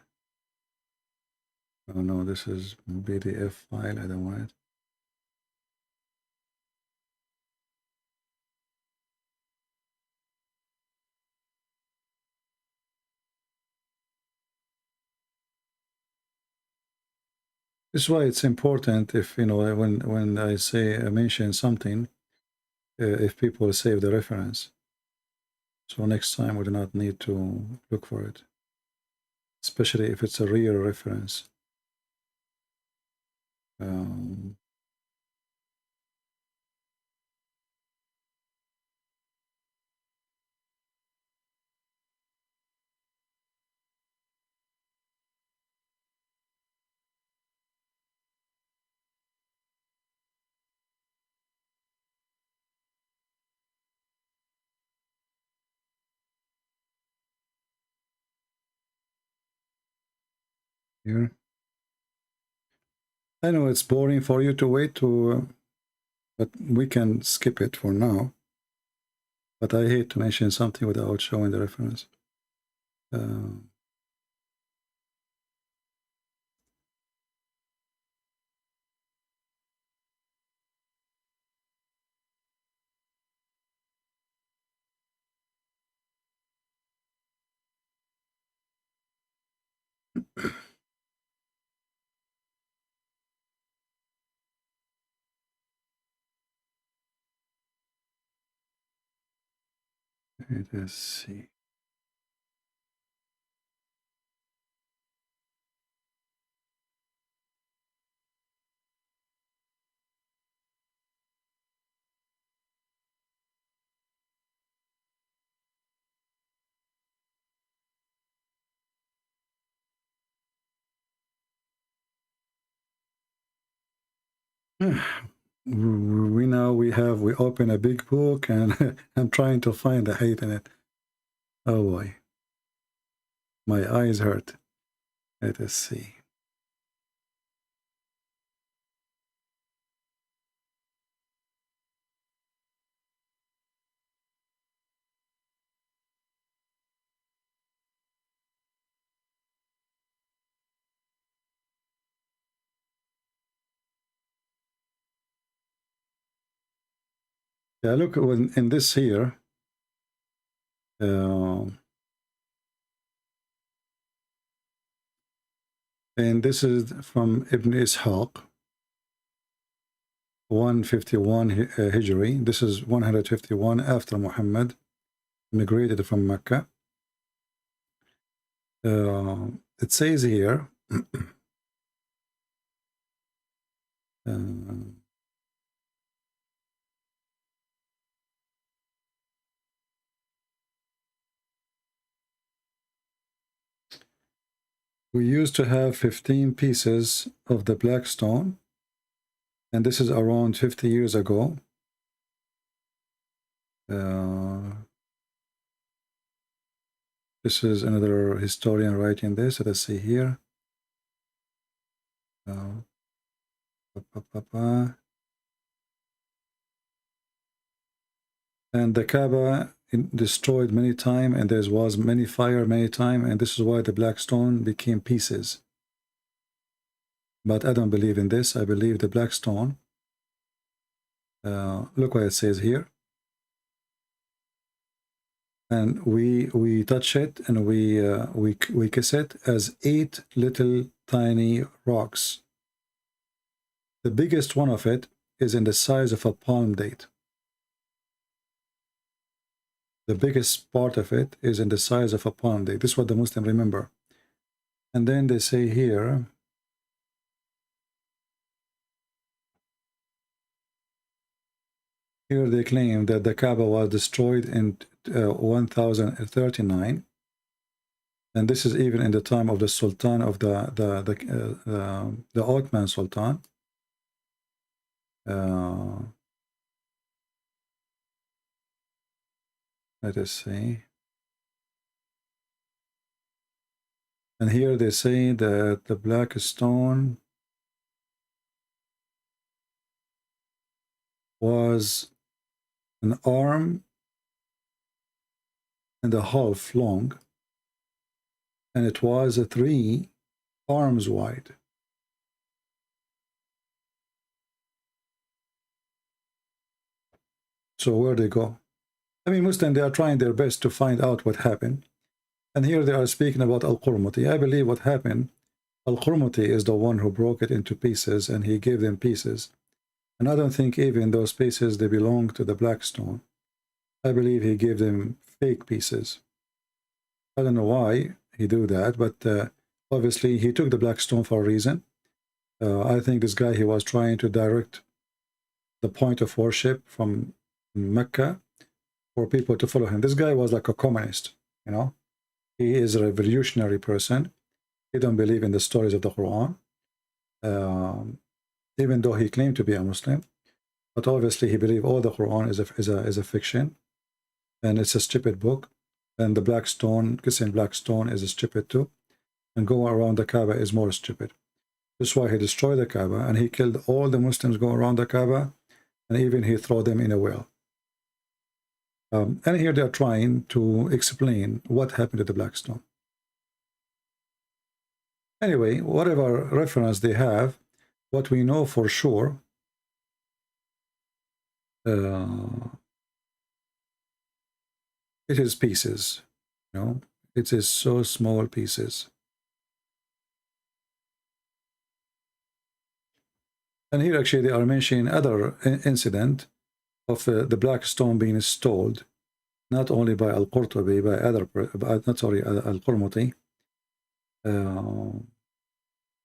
Oh no, this is PDF file. I don't want it. This is why it's important if, you know, when I say I mention something, if people save the reference. So next time we do not need to look for it, especially if it's a real reference. Here. I know it's boring for you to wait to, but we can skip it for now. But I hate to mention something without showing the reference. Let us see. We open a big book and I'm trying to find the hate in it. Oh boy, my eyes hurt. Let us see. Yeah, look in this here. And this is from Ibn Ishaq, 151 Hijri. This is 151 after Muhammad migrated from Mecca. It says here, we used to have 15 pieces of the black stone, and this is around 50 years ago. This is another historian writing this. Let us see here. And the Kaaba destroyed many times, and there was many fire many times, and this is why the black stone became pieces. But I don't believe in this. I believe the black stone. Look what it says here. And we touch it, and we kiss it as 8 little tiny rocks. The biggest one of it is in the size of a palm date. The biggest part of it is in the size of a palm date. This is what the Muslims remember. And then they say here, they claim that the Kaaba was destroyed in 1039, and this is even in the time of the Sultan of the Ottoman Sultan. Let us see. And here they say that the black stone was an arm and a half long, and it was 3 arms wide. So where they go? I mean, Muslims, they are trying their best to find out what happened. And here they are speaking about Al-Qurmuti. I believe what happened, Al-Qurmuti is the one who broke it into pieces, and he gave them pieces. And I don't think even those pieces, they belong to the black stone. I believe he gave them fake pieces. I don't know why he do that, but obviously he took the black stone for a reason. I think this guy, he was trying to direct the point of worship from Mecca for people to follow him. This guy was like a communist, you know. He is a revolutionary person. He don't believe in the stories of the Quran, even though he claimed to be a Muslim. But obviously he believed all the Quran is a fiction, and it's a stupid book. And the black stone, kissing black stone, is stupid too. And going around the Kaaba is more stupid. That's why he destroyed the Kaaba, and he killed all the Muslims going around the Kaaba, and even he threw them in a well. And here they are trying to explain what happened to the black stone. Anyway, whatever reference they have, what we know for sure, it is pieces, you know, it is so small pieces. And here actually they are mentioning other incident of the black stone being stolen, not only by Al-Qurtubi, by other, Al-Qurmuti.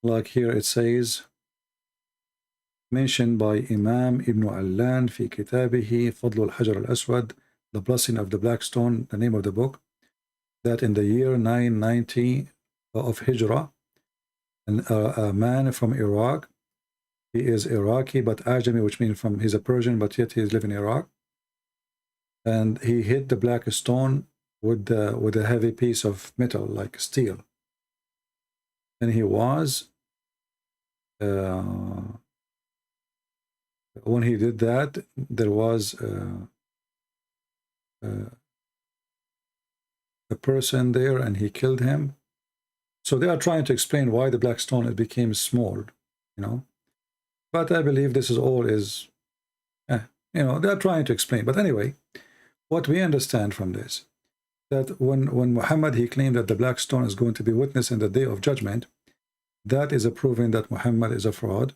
Like here it says, mentioned by Imam Ibn Allan fi kitabihi Fadl al-Hajar al-Aswad, the blessing of the black stone, the name of the book, that in the year 990 of Hijrah, a man from Iraq, he is Iraqi but Ajami, which means he's a Persian, but yet he is living in Iraq, and he hit the black stone with a heavy piece of metal like steel, and he was when he did that, there was a person there, and he killed him. So they are trying to explain why the black stone became small, you know. But I believe this is all is, you know, they are trying to explain. But anyway, what we understand from this, that when Muhammad, he claimed that the black stone is going to be witness in the day of judgment, that is a proving that Muhammad is a fraud,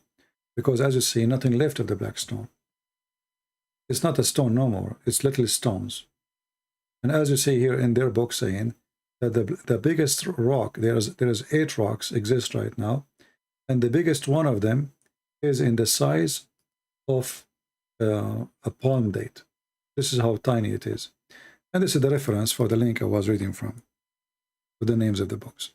because as you see, nothing left of the black stone. It's not a stone no more, it's little stones. And as you see here in their book saying that the biggest rock, there's 8 rocks exist right now, and the biggest one of them is in the size of a palm date. This is how tiny it is. And this is the reference for the link I was reading from, with the names of the books.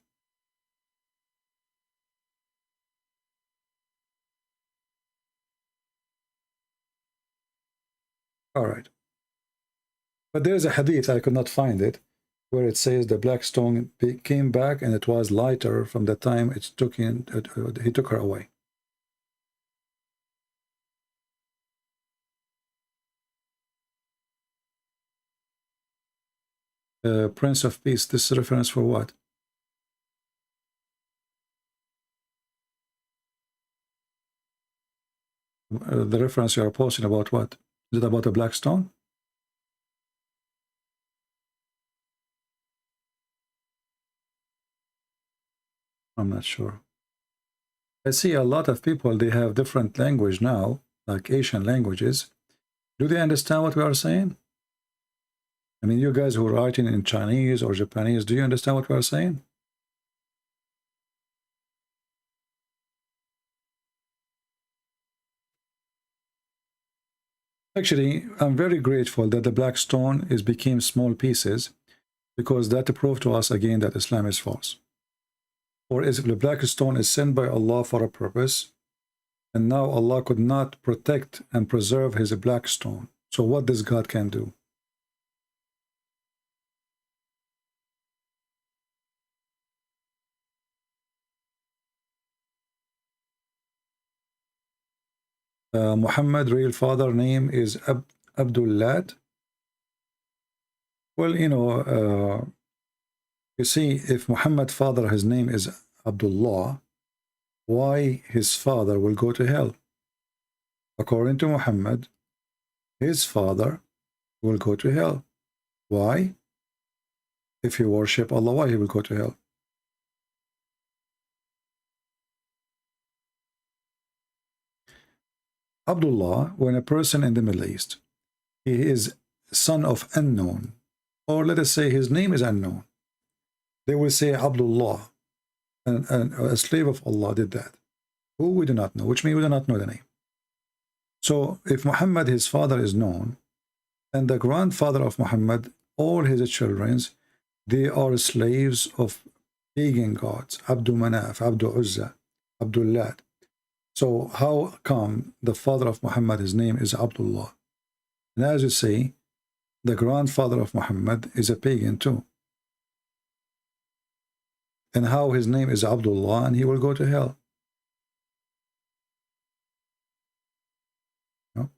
All right. But there's a hadith, I could not find it, where it says the black stone came back and it was lighter from the time he took her away. Prince of Peace, this is reference for what? The reference you are posting about what? Is it about a black stone? I'm not sure. I see a lot of people, they have different language now, like Asian languages. Do they understand what we are saying? I mean, you guys who are writing in Chinese or Japanese, do you understand what we are saying? Actually, I'm very grateful that the black stone became small pieces, because that proved to us again that Islam is false. Or is the black stone is sent by Allah for a purpose, and now Allah could not protect and preserve his black stone. So what does God can do? Muhammad real father name is Abdullah. Well, you know, you see, if Muhammad father, his name is Abdullah, why his father will go to hell? According to Muhammad, his father will go to hell. Why? If he worship Allah, why he will go to hell? Abdullah, when a person in the Middle East, he is son of unknown, or let us say his name is unknown, they will say Abdullah, and a slave of Allah did that. Who we do not know, which means we do not know the name. So if Muhammad, his father, is known, and the grandfather of Muhammad, all his children, they are slaves of pagan gods, Abdul Manaf, Abdul Uzza, Abdullah. So how come the father of Muhammad, his name is Abdullah? And as you say, the grandfather of Muhammad is a pagan too. And how his name is Abdullah and he will go to hell? No?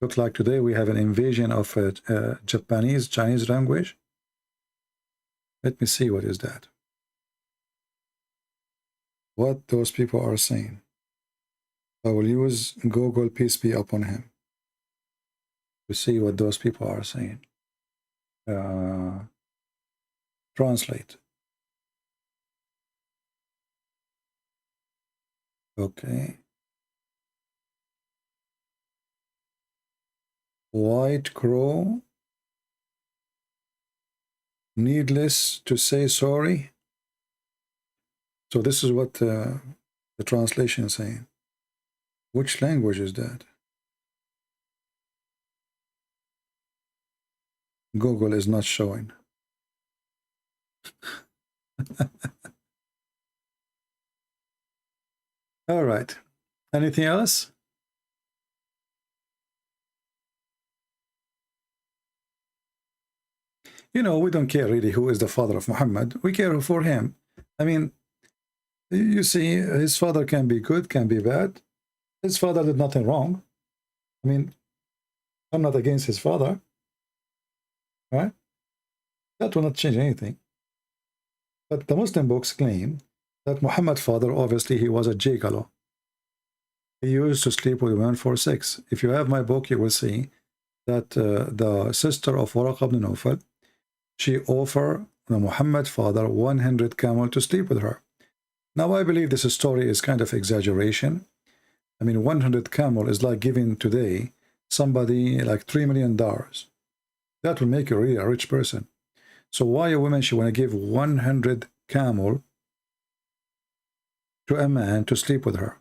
Looks like today we have an invasion of Chinese language. Let me see, what is that? What those people are saying. I will use Google, peace be upon him, to see what those people are saying. Translate. Okay. White crow. Needless to say sorry. So this is what the translation is saying. Which language is that? Google is not showing. All right. Anything else? You know, we don't care really who is the father of Muhammad. We care for him. I mean, you see, his father can be good, can be bad. His father did nothing wrong. I mean, I'm not against his father. Right? That will not change anything. But the Muslim books claim that Muhammad's father, obviously, he was a gigolo. He used to sleep with women for sex. If you have my book, you will see that the sister of Waraq ibn Nawfal, she offered the Muhammad father 100 camel to sleep with her. Now I believe this story is kind of exaggeration. I mean, 100 camel is like giving today somebody like $3 million. That will make you really a rich person. So why a woman, she want to give 100 camel to a man to sleep with her?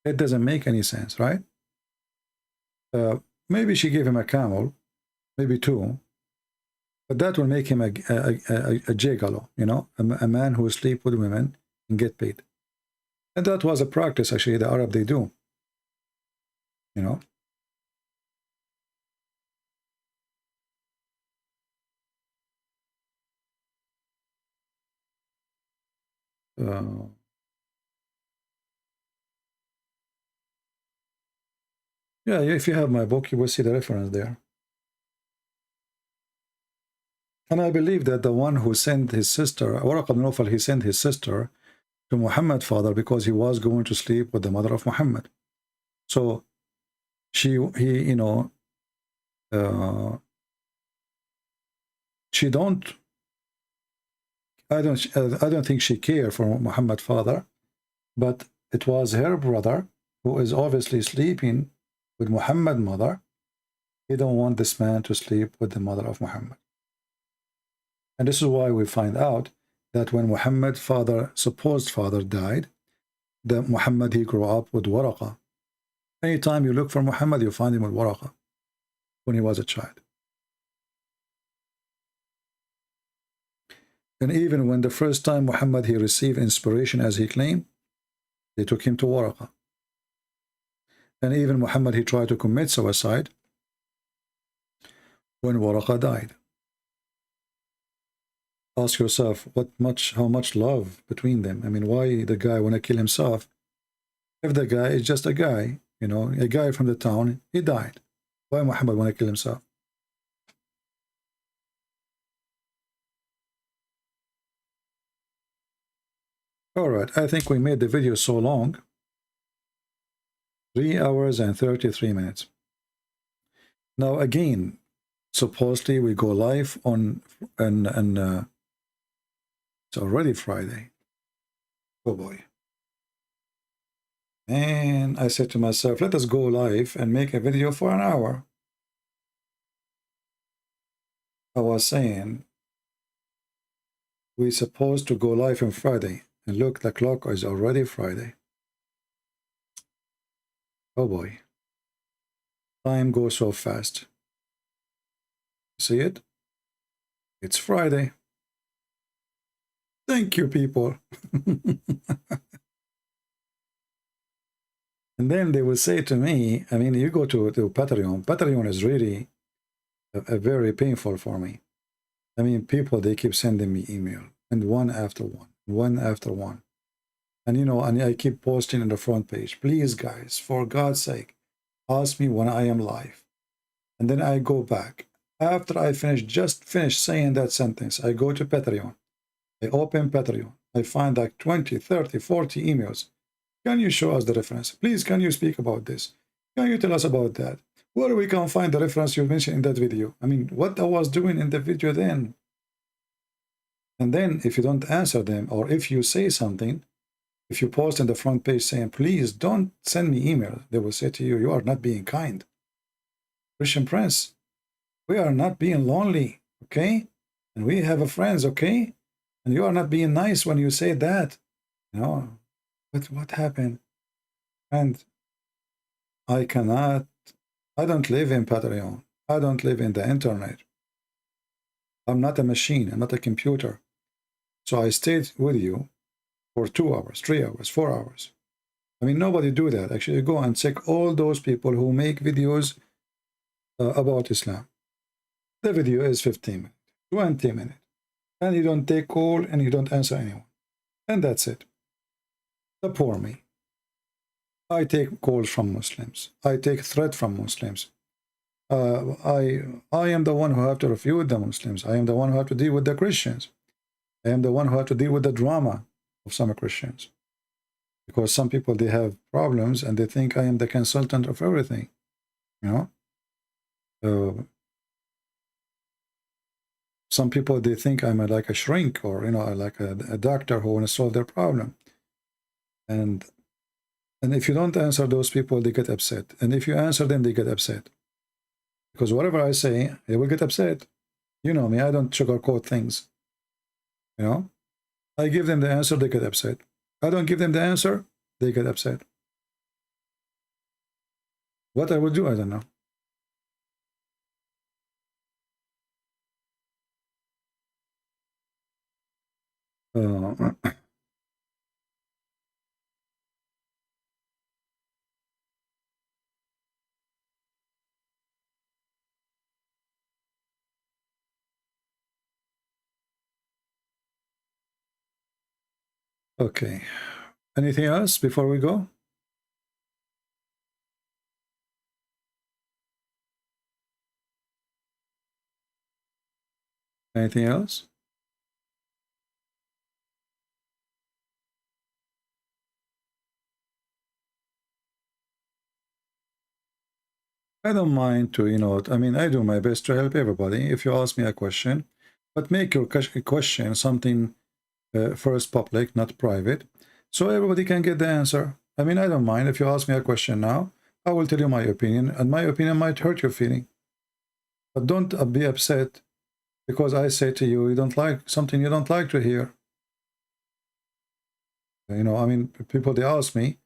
It doesn't make any sense, right? Maybe she gave him a camel, maybe two, but that will make him a gigolo, you know, a man who will sleep with women and get paid. And that was a practice, actually, the Arab, they do, you know. Yeah, if you have my book, you will see the reference there. And I believe that the one who sent his sister, Waraq ibn Nawfal, he sent his sister to Muhammad's father because he was going to sleep with the mother of Muhammad. So he, you know, she don't. I don't think she cared for Muhammad's father, but it was her brother who is obviously sleeping with Muhammad's mother. He don't want this man to sleep with the mother of Muhammad. And this is why we find out that when Muhammad's father, supposed father, died, that Muhammad, he grew up with Waraqa. Anytime you look for Muhammad, you find him with Waraqa when he was a child. And even when the first time Muhammad, he received inspiration as he claimed, they took him to Waraqa. And even Muhammad, he tried to commit suicide when Waraqa died. Ask yourself, how much love between them? I mean, why the guy want to kill himself? If the guy is just a guy, you know, a guy from the town, he died. Why Muhammad want to kill himself? All right, I think we made the video so long. 3 hours and 33 minutes. Now again, supposedly we go live on it's already Friday. Oh boy. And I said to myself, let us go live and make a video for an hour. I was saying, we're supposed to go live on Friday. And look, the clock is already Friday. Oh boy. Time goes so fast. See it? It's Friday. Thank you, people. And then they will say to me, I mean, you go to Patreon. Patreon is really a very painful for me. I mean, people, they keep sending me email, and one after one. And, you know, and I keep posting on the front page, please, guys, for God's sake, ask me when I am live. And then I go back. After I just finish saying that sentence, I go to Patreon. I open Patreon. I find like 20, 30, 40 emails. Can you show us the reference? Please, can you speak about this? Can you tell us about that? Where we can find the reference you mentioned in that video? I mean, what I was doing in the video then. And then if you don't answer them, or if you say something, if you post in the front page saying, please don't send me email, they will say to you, you are not being kind. Christian Prince, we are not being lonely, okay? And we have friends, okay? And you are not being nice when you say that. You know, but what happened? And I don't live in Patreon. I don't live in the internet. I'm not a machine. I'm not a computer. So I stayed with you for 2 hours, 3 hours, 4 hours. I mean, nobody do that. Actually, go and check all those people who make videos about Islam. The video is 15 minutes, 20 minutes. And you don't take call and you don't answer anyone. And that's it. Support me. I take calls from Muslims. I take threat from Muslims. I am the one who have to refute the Muslims. I am the one who have to deal with the Christians. I am the one who have to deal with the drama of some Christians. Because some people, they have problems and they think I am the consultant of everything. You know? Some people, they think I'm like a shrink, or like a doctor who want to solve their problem. And if you don't answer those people, they get upset. And if you answer them, they get upset. Because whatever I say, they will get upset. You know me, I don't sugarcoat things. I give them the answer, they get upset. I don't give them the answer, they get upset. What I will do, I don't know. Okay. Anything else before we go? Anything else? I don't mind to, I mean, I do my best to help everybody. If you ask me a question, but make your question something first public, not private, so everybody can get the answer. I mean, I don't mind if you ask me a question now. I will tell you my opinion, and my opinion might hurt your feeling. But don't be upset because I say to you, you don't like something you don't like to hear. I mean, people, they ask me,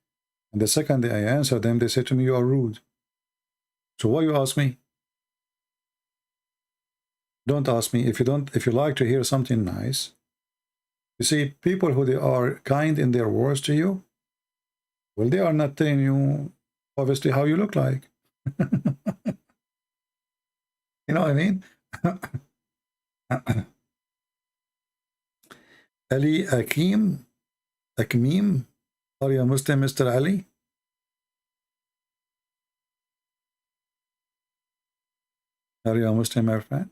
and the second day I answer them, they say to me, you are rude. So why you ask me? Don't ask me. If you like to hear something nice, you see, people who they are kind in their words to you, well, they are not telling you obviously how you look like. You know what I mean? Ali Akim, Akmim, are you a Muslim, Mr. Ali? Are you a Muslim, my friend?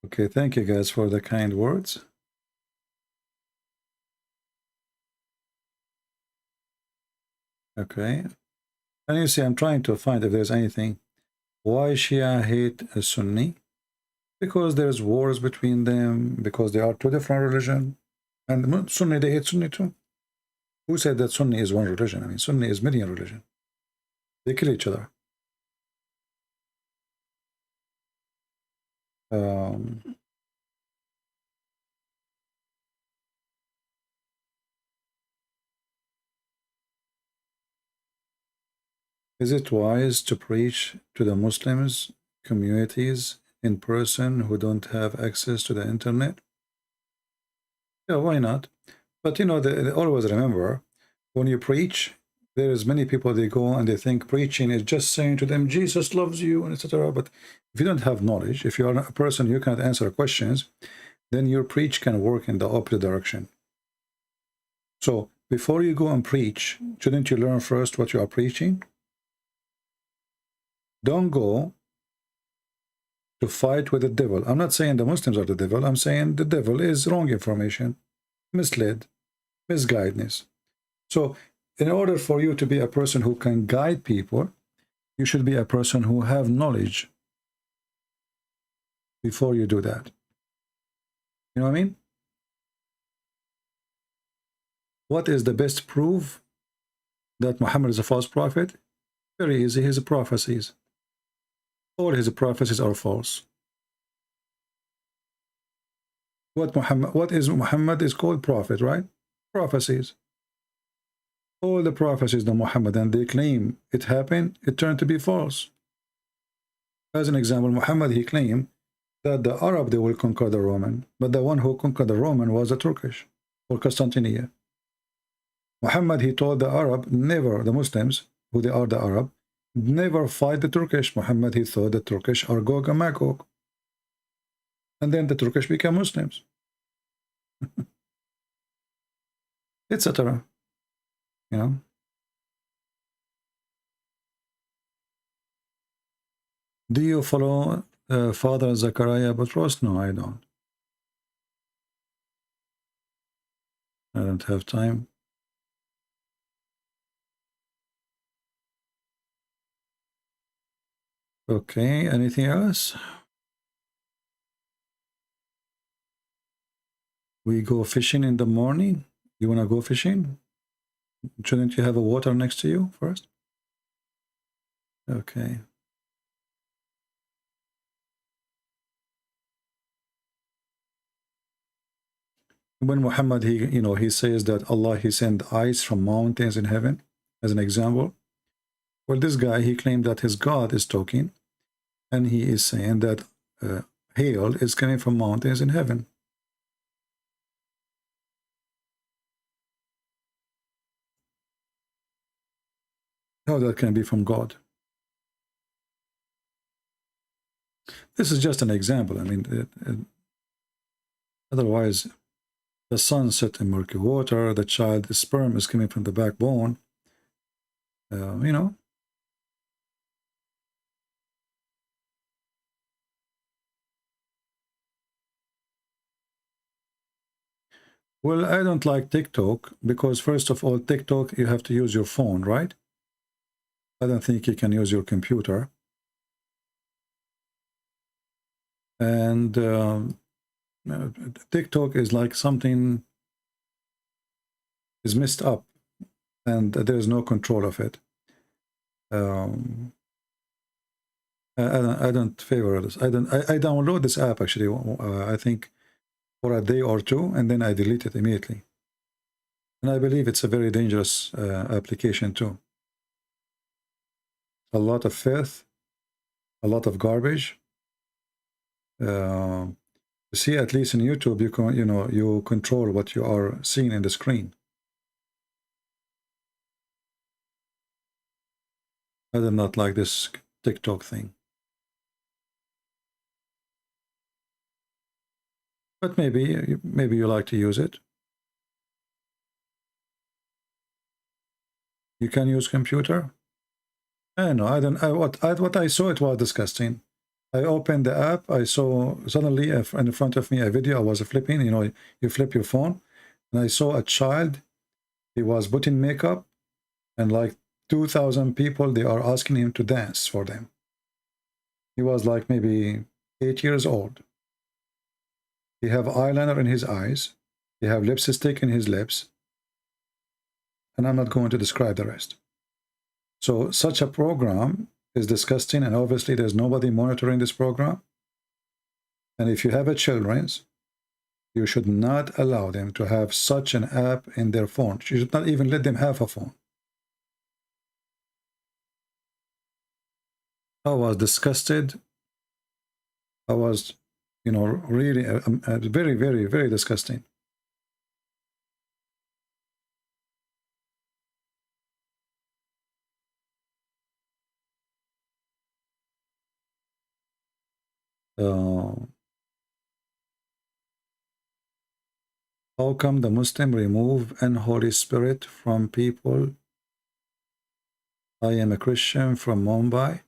Okay, thank you guys for the kind words. Okay, and you see, I'm trying to find if there's anything. Why Shia hate a Sunni? Because there's wars between them, because they are two different religions. And Sunni, they hate Sunni too. Who said that Sunni is one religion? I mean, Sunni is many religions. They kill each other. Is it wise to preach to the Muslims communities in person who don't have access to the internet? Yeah, why not? But they always remember, when you preach, there is many people, they go and they think preaching is just saying to them, Jesus loves you, and etc. But if you don't have knowledge, if you are a person who cannot answer questions, then your preach can work in the opposite direction. So before you go and preach, shouldn't you learn first what you are preaching? Don't go to fight with the devil. I'm not saying the Muslims are the devil. I'm saying the devil is wrong information, misled, misguidedness. So in order for you to be a person who can guide people, you should be a person who have knowledge before you do that. You know what I mean? What is the best proof that Muhammad is a false prophet? Very easy, his prophecies. All his prophecies are false. What is Muhammad is called prophet, right? Prophecies. All the prophecies of Muhammad, and they claim it happened, it turned to be false. As an example, Muhammad, he claimed that the Arab, they will conquer the Roman, but the one who conquered the Roman was the Turkish, or Constantinople. Muhammad, he told the Arab, never, the Muslims, who they are the Arab, never fight the Turkish. Muhammad, he thought the Turkish are Gog and Magog. And then the Turkish became Muslims. etc. You know. Do you follow Father Zachariah Butros? No, I don't. I don't have time. Okay, anything else? We go fishing in the morning. You want to go fishing? Shouldn't you have a water next to you first? Okay. When Muhammad, he says that Allah, he sent ice from mountains in heaven, as an example. Well, this guy, he claimed that his God is talking, and he is saying that hail is coming from mountains in heaven. How that can be from God? This is just an example. I mean, otherwise, the sun set in murky water, the child's sperm is coming from the backbone. You know. Well, I don't like TikTok because, first of all, TikTok, you have to use your phone, right? I don't think you can use your computer. And TikTok is like something is messed up, and there's no control of it. I don't favor this. I download this app actually. I think for a day or two, and then I delete it immediately. And I believe it's a very dangerous application too. A lot of filth, a lot of garbage. You see, at least in YouTube, you control what you are seeing in the screen. I do not like this TikTok thing. But maybe you like to use it. You can use computer. I know. I don't. What I saw, it was disgusting. I opened the app. I saw suddenly in front of me a video. I was flipping. You know, you flip your phone, and I saw a child. He was putting makeup, and like 2,000 people, they are asking him to dance for them. He was like maybe 8 years old. He have eyeliner in his eyes. He have lipstick in his lips. And I'm not going to describe the rest. So such a program is disgusting, and obviously there's nobody monitoring this program. And if you have a children's, you should not allow them to have such an app in their phone. You should not even let them have a phone. I was disgusted. I was, really very, very, very disgusting. How come the Muslim remove unholy spirit from people? I am a Christian from Mumbai.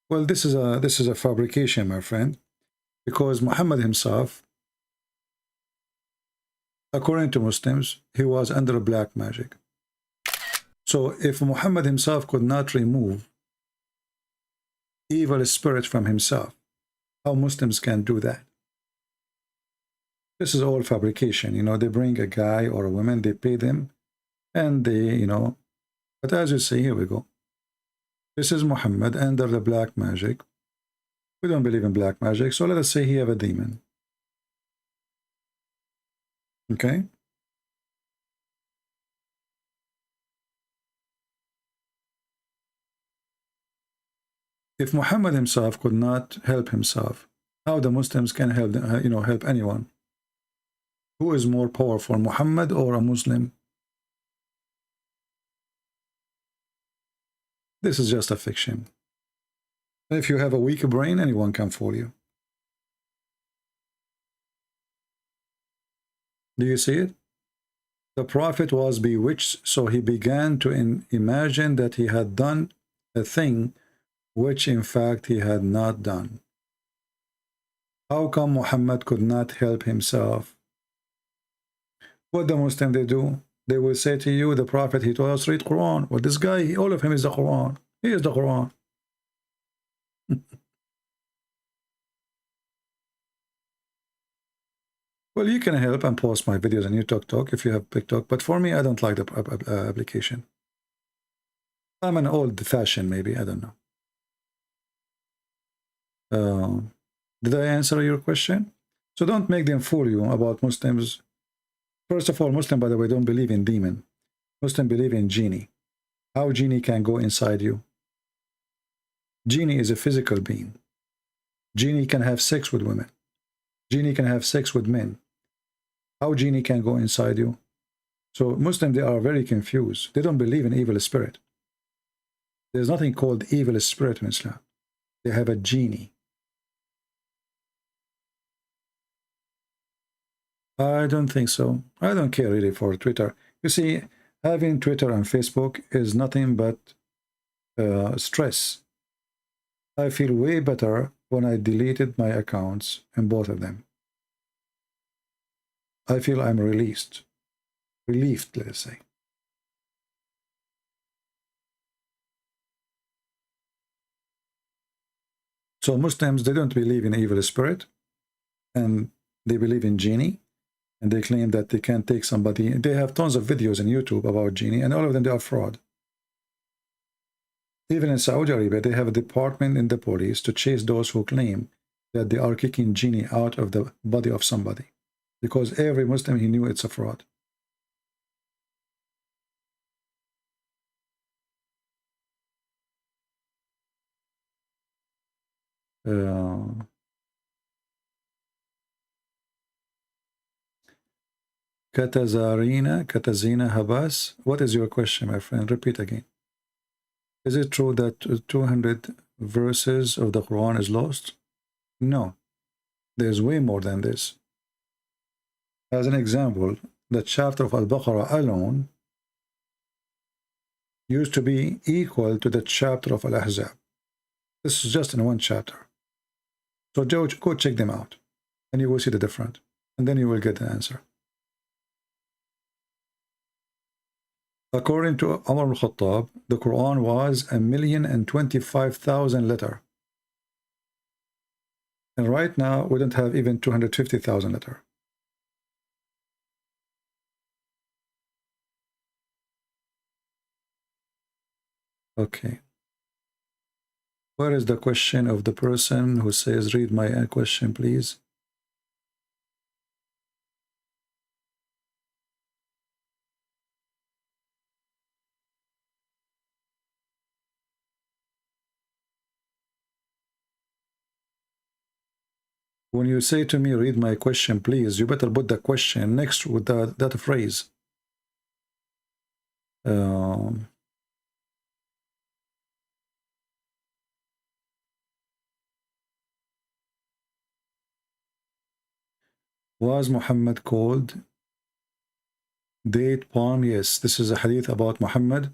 Well, this is a fabrication, my friend, because Muhammad himself, according to Muslims, he was under black magic. So if Muhammad himself could not remove evil spirit from himself, how Muslims can do that? This is all fabrication. They bring a guy or a woman, they pay them, and they, but as you see, here we go. This is Muhammad under the black magic. We don't believe in black magic, so let us say he have a demon. Okay? If Muhammad himself could not help himself, how the Muslims can help, help anyone? Who is more powerful, Muhammad or a Muslim? This is just a fiction. If you have a weak brain, anyone can fool you. Do you see it? The Prophet was bewitched, so he began to imagine that he had done a thing which in fact he had not done. How come Muhammad could not help himself? What the Muslim they do? They will say to you, the Prophet, he told us read Quran. Well, this guy, all of him is the Quran. He is the Quran. Well, you can help and post my videos on YouTube if you have TikTok, but for me, I don't like the application. I'm an old-fashioned, maybe, I don't know. Did I answer your question? So don't make them fool you about Muslims. First of all, Muslim, by the way, don't believe in demon. Muslim believe in genie. How genie can go inside you? Genie is a physical being. Genie can have sex with women. Genie can have sex with men. How genie can go inside you? So Muslims, they are very confused. They don't believe in evil spirit. There's nothing called evil spirit in Islam. They have a genie. I don't think so. I don't care really for Twitter. You see, having Twitter and Facebook is nothing but stress. I feel way better when I deleted my accounts in both of them. I feel I'm relieved, let's say. So Muslims, they don't believe in evil spirit, and they believe in genie, and they claim that they can take somebody. They have tons of videos on YouTube about genie, and all of them, they are fraud. Even in Saudi Arabia, they have a department in the police to chase those who claim that they are kicking genie out of the body of somebody. Because every Muslim, he knew it's a fraud. Katazina Habas, what is your question, my friend? Repeat again. Is it true that 200 verses of the Quran is lost? No, there's way more than this. As an example, the chapter of Al-Baqarah alone used to be equal to the chapter of Al-Ahzab. This is just in one chapter. So go check them out, and you will see the difference, and then you will get the answer. According to Umar al-Khattab, the Quran was 1,025,000 letters. And right now, we don't have even 250,000 letters. Okay. Where is the question of the person who says, read my question, please? When you say to me, read my question, please, you better put the question next with that phrase. Was Muhammad called date palm? Yes, this is a hadith about Muhammad.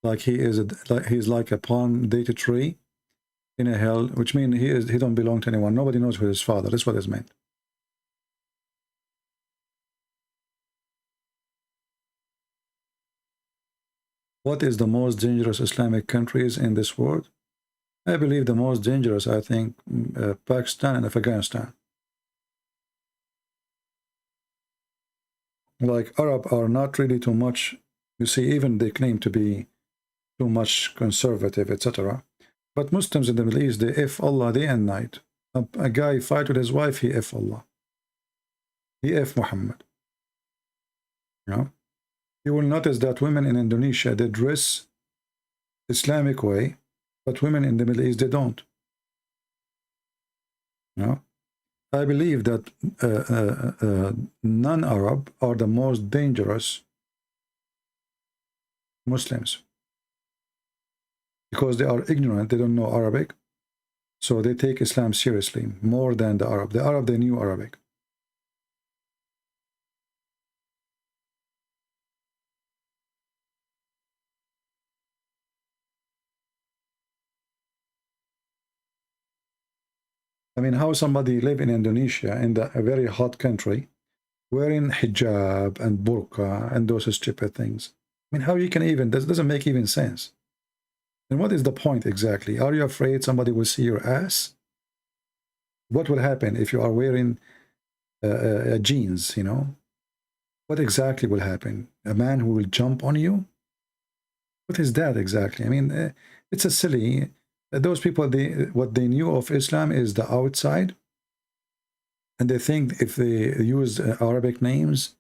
Like he's like a palm date tree in a hell, which means he don't belong to anyone. Nobody knows who his father. That's what is meant. What is the most dangerous Islamic countries in this world? I believe the most dangerous, I think, Pakistan and Afghanistan. Like Arab are not really too much. You see, even they claim to be too much conservative, etc. But Muslims in the Middle East, they F Allah day and night. A guy fight with his wife, he F Allah. He F Muhammad. You know? You will notice that women in Indonesia, they dress Islamic way, but women in the Middle East, they don't. You know? I believe that non-Arab are the most dangerous Muslims. Because they are ignorant, they don't know Arabic, so they take Islam seriously more than the Arab. The Arab, they knew Arabic. I mean, how somebody live in Indonesia, in a very hot country, wearing hijab and burqa and those stupid things. I mean, how you can even, this doesn't make even sense. And what is the point exactly? Are you afraid somebody will see your ass? What will happen if you are wearing jeans, you know? What exactly will happen? A man who will jump on you? What is that exactly? I mean, it's a silly, those people, what they knew of Islam is the outside. And they think if they use Arabic names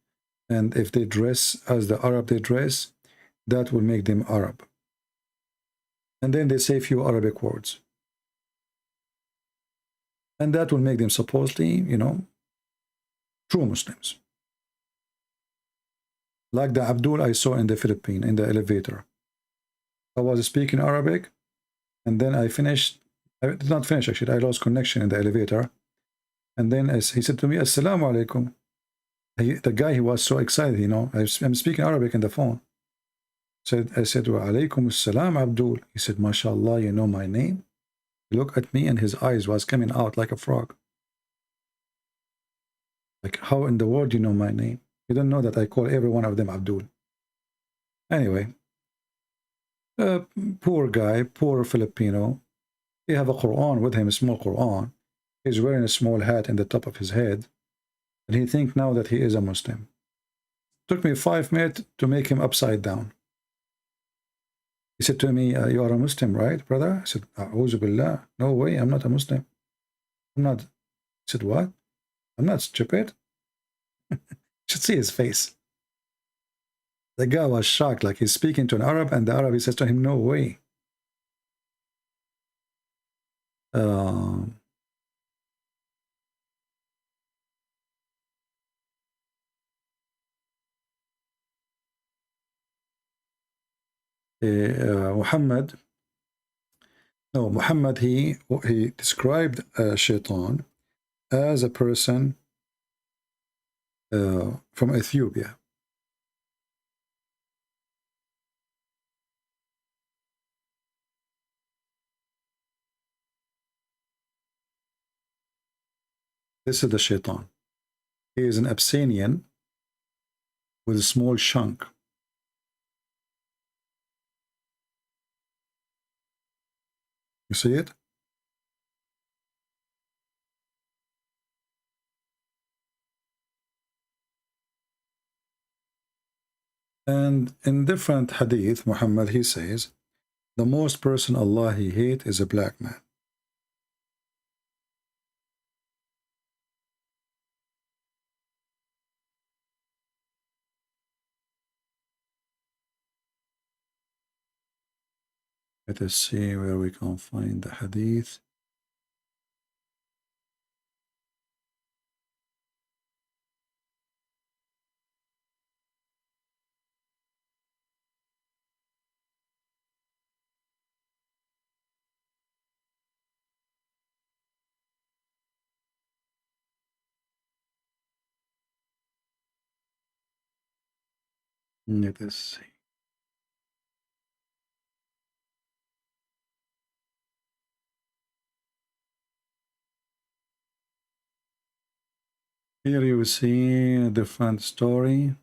and if they dress as the Arab they dress, that will make them Arab. And then they say a few Arabic words. And that will make them supposedly, you know, true Muslims. Like the Abdul I saw in the Philippines, in the elevator. I was speaking Arabic, and then I finished, I did not finish actually, I lost connection in the elevator. And then he said to me, Assalamu alaikum. The guy, he was so excited, you know, I'm speaking Arabic in the phone. I said, wa alaikum assalam, Abdul. He said, mashallah, you know my name? He looked at me and his eyes was coming out like a frog. Like, how in the world do you know my name? You don't know that I call every one of them Abdul. Anyway, poor guy, poor Filipino. He have a Quran with him, a small Quran. He's wearing a small hat in the top of his head. And he think now that he is a Muslim. Took me 5 minutes to make him upside down. He said to me, you are a Muslim, right, brother? I said, A'udhu billah. No way, I'm not a Muslim. I'm not. He said, what? I'm not stupid. You should see his face. The guy was shocked, like he's speaking to an Arab, and the Arab, he says to him, no way. Muhammad, he described Shaitan as a person from Ethiopia. This is the Shaitan. He is an Abyssinian with a small shank. You see it? And in different hadith, Muhammad, he says, the most person Allah he hate is a black man. Let us see where we can find the hadith. Let us see. Here you see a different story.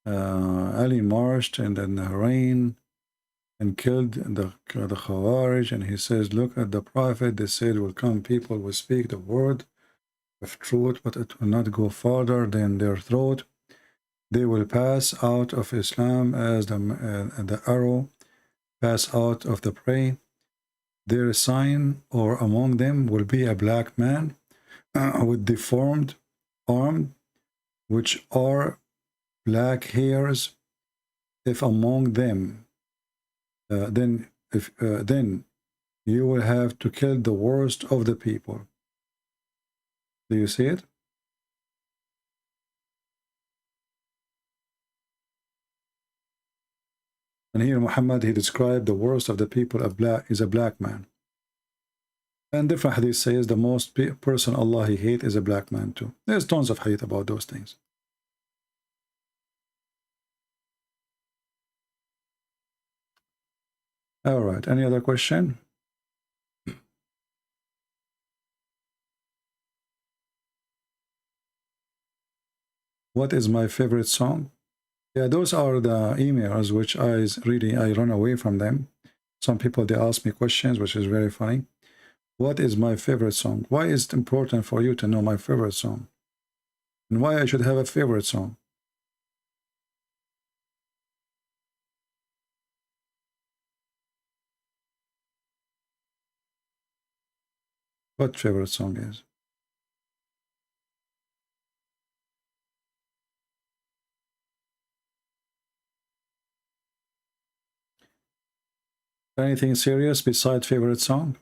Ali marched in the rain and killed the Khawarij, and he says, look at the Prophet, they said will come people will speak the word of truth, but it will not go farther than their throat. They will pass out of Islam as the arrow pass out of the prey. Their sign, or among them, will be a black man with deformed arm, which are black hairs. If among them, then you will have to kill the worst of the people. Do you see it? And here Muhammad, he described the worst of the people is a black man. And different hadith says the most person Allah he hate is a black man too. There's tons of hadith about those things. All right, any other question? What is my favorite song? Yeah, those are the emails which I run away from them. Some people, they ask me questions, which is very funny. What is my favorite song? Why is it important for you to know my favorite song? And why I should have a favorite song? What favorite song is? Anything serious besides favorite song?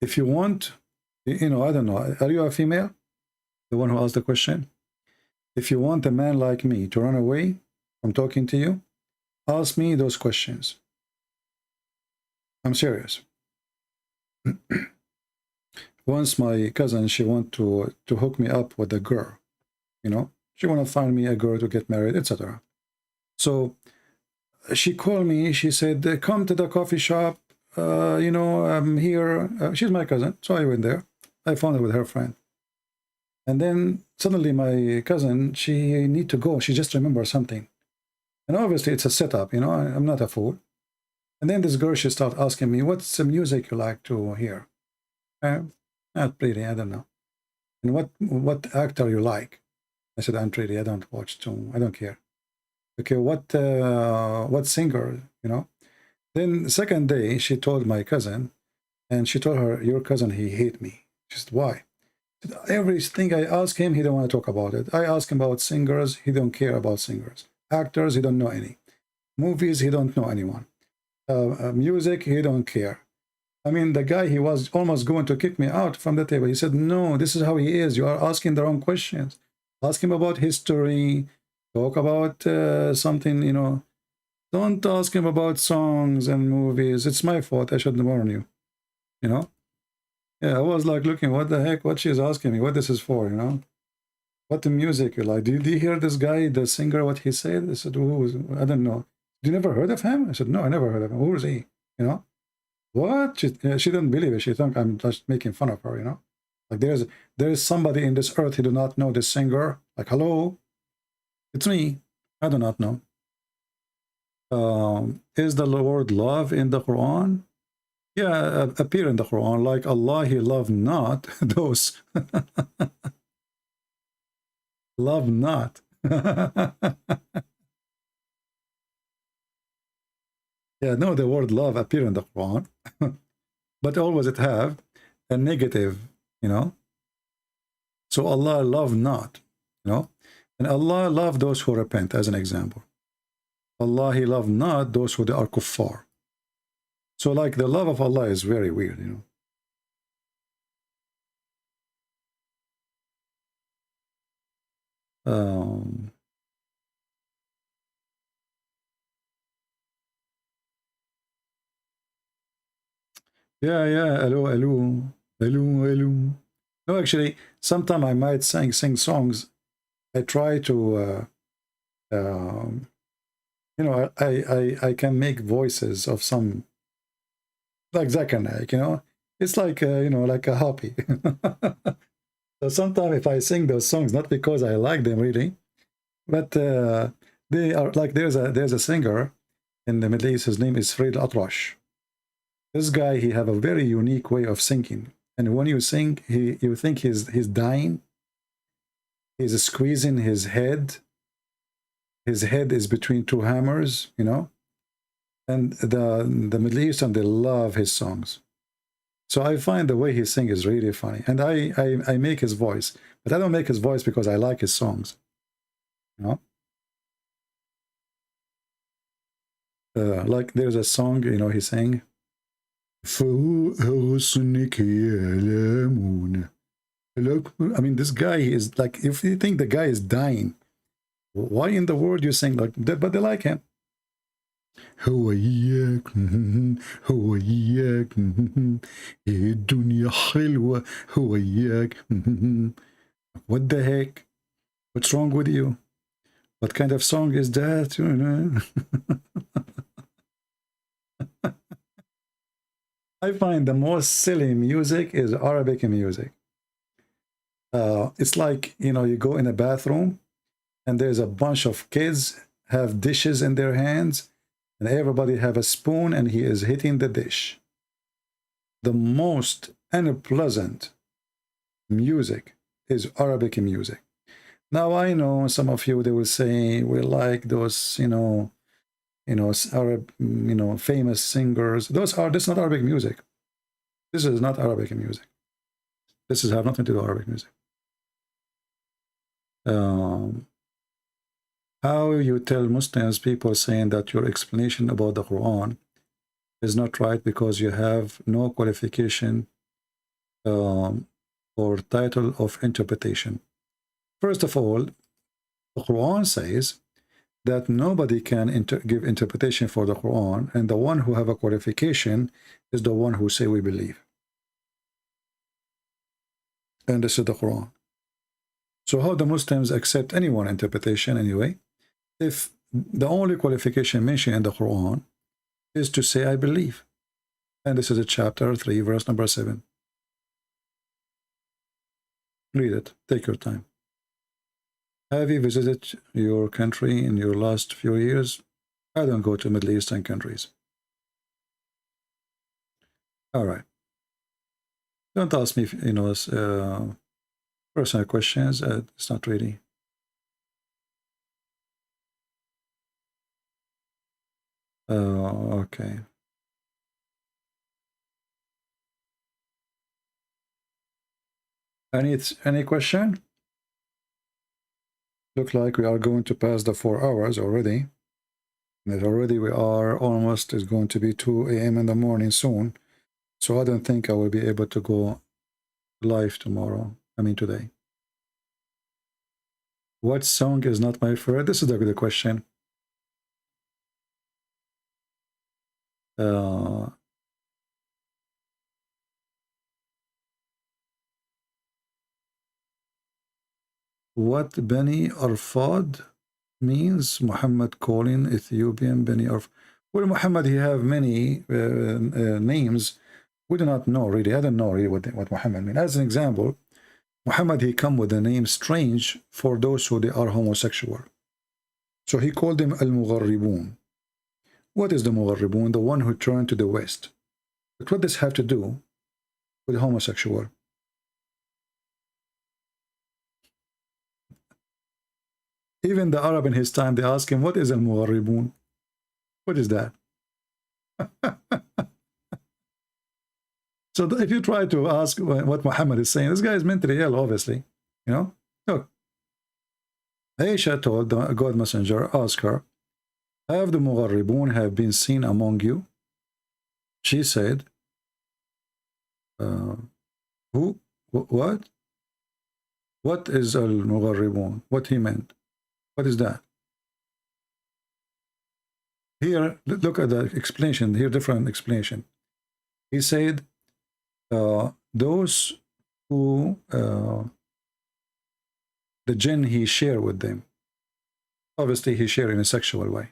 If you want, you know, I don't know, are you a female? The one who asked the question? If you want a man like me to run away from talking to you, ask me those questions. I'm serious. Once my cousin, she wanted to hook me up with a girl, you know, she want to find me a girl to get married, etc. So she called me, she said, come to the coffee shop, you know, I'm here. She's my cousin, so I went there. I found her with her friend. And then suddenly my cousin, she need to go. She just remembered something. And obviously it's a setup, you know, I'm not a fool. And then this girl, she started asking me, what's the music you like to hear? Not pretty, I don't know. And what actor you like? I said, I'm pretty, I don't watch too, I don't care. Okay, what singer, you know? Then the second day, she told my cousin, and she told her, your cousin, he hate me. She said, why? Said, everything I ask him, he don't want to talk about it. I ask him about singers, he don't care about singers. Actors, he don't know any. Movies, he don't know anyone. Music, he don't care. I mean, the guy, he was almost going to kick me out from the table. He said, no, this is how he is. You are asking the wrong questions. Ask him about history. Talk about something, you know. Don't ask him about songs and movies. It's my fault. I should warn you. You know? Yeah, I was like looking, what the heck? What she's asking me? What this is for, you know? What the music you like? Did you hear this guy, the singer, what he said? I said, I don't know. You never heard of him? I said, no, I never heard of him. Who is he? You know? What? She didn't believe it. She thought I'm just making fun of her, you know? Like there is somebody in this earth who do not know this singer. Like, hello? It's me. I do not know. Is the word love in the Quran? Yeah, appear in the Quran. Like Allah, he loved not those. Love not. Yeah, no, the word love appear in the Quran. But always it have a negative, you know. So Allah love not, you know. And Allah love those who repent, as an example. Allah, he love not those who are kuffar. So like the love of Allah is very weird, you know. Yeah, hello. No, actually, sometimes I might sing songs. I try to, you know, I can make voices of some, like Zakir Naik, you know. It's like, you know, like a hobby. So sometimes if I sing those songs, not because I like them really, but they are like, there's a singer in the Middle East, his name is Fred Atrash. This guy, he have a very unique way of singing. And when you sing, you think he's dying. He's squeezing his head. His head is between two hammers, you know. And the Middle Eastern, they love his songs. So I find the way he sings is really funny. And I make his voice. But I don't make his voice because I like his songs. You know? Like there's a song, you know, he sang. I mean, this guy is like, if you think the guy is dying, why in the world you sing like that? But they like him. هواياك هواياك الدنيا حلوة هواياك. What the heck? What's wrong with you? What kind of song is that? You know? I find the most silly music is Arabic music. It's like, you know, you go in a bathroom and there's a bunch of kids have dishes in their hands and everybody have a spoon and he is hitting the dish. The most unpleasant music is Arabic music. Now I know some of you, they will say we like those, Arab, famous singers. This is not Arabic music. This is not Arabic music. This has have nothing to do with Arabic music. How you tell Muslims, people saying that your explanation about the Quran is not right because you have no qualification or title of interpretation. First of all, the Quran says that nobody can give interpretation for the Quran, and the one who have a qualification is the one who say we believe. And this is the Quran. So how the Muslims accept anyone interpretation anyway, if the only qualification mentioned in the Quran is to say I believe? And this is a chapter 3, verse number 7. Read it. Take your time. Have you visited your country in your last few years? I don't go to Middle Eastern countries. All right. Don't ask me, personal questions. It's not really. Okay. Any question? Look like we are going to pass the 4 hours already. And already we are almost, it's going to be 2 a.m. in the morning soon. So I don't think I will be able to go live tomorrow. I mean today. What song is not my favorite? This is a good question. What Beni Arfad means? Muhammad calling Ethiopian Beni Arfad. Well, Muhammad, he have many names. We do not know really. I don't know really what Muhammad means. As an example, Muhammad, he come with the name strange for those who they are homosexual. So he called them Al-Mugharribun. What is the Mugharribun? The one who turned to the West. But what does this have to do with homosexual? Even the Arab in his time, they ask him, what is Al-Mugharribun? What is that? So if you try to ask what Muhammad is saying, this guy is mentally ill, obviously. Look. Aisha told the God Messenger, ask her, have the Mugharribun have been seen among you? She said, who? What? What is Al-Mugharribun? What he meant? What is that? Here, look at the explanation. Here, different explanation. He said, those who the jinn he share with them. Obviously, he share in a sexual way.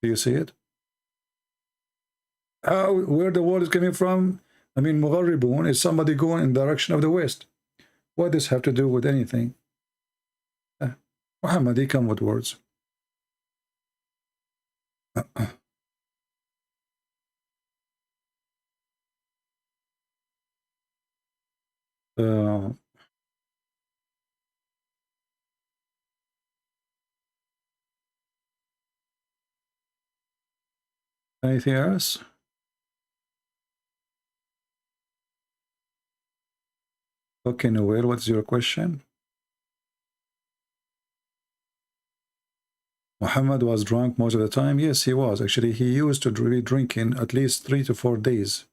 Do you see it? Where the word is coming from? I mean, Mugharribun is somebody going in the direction of the West. What does this have to do with anything? Muhammad, he come with words. Anything else? Okay, Noel, what's your question? Muhammad was drunk most of the time. Yes, he was. Actually, he used to be drinking at least 3 to 4 days.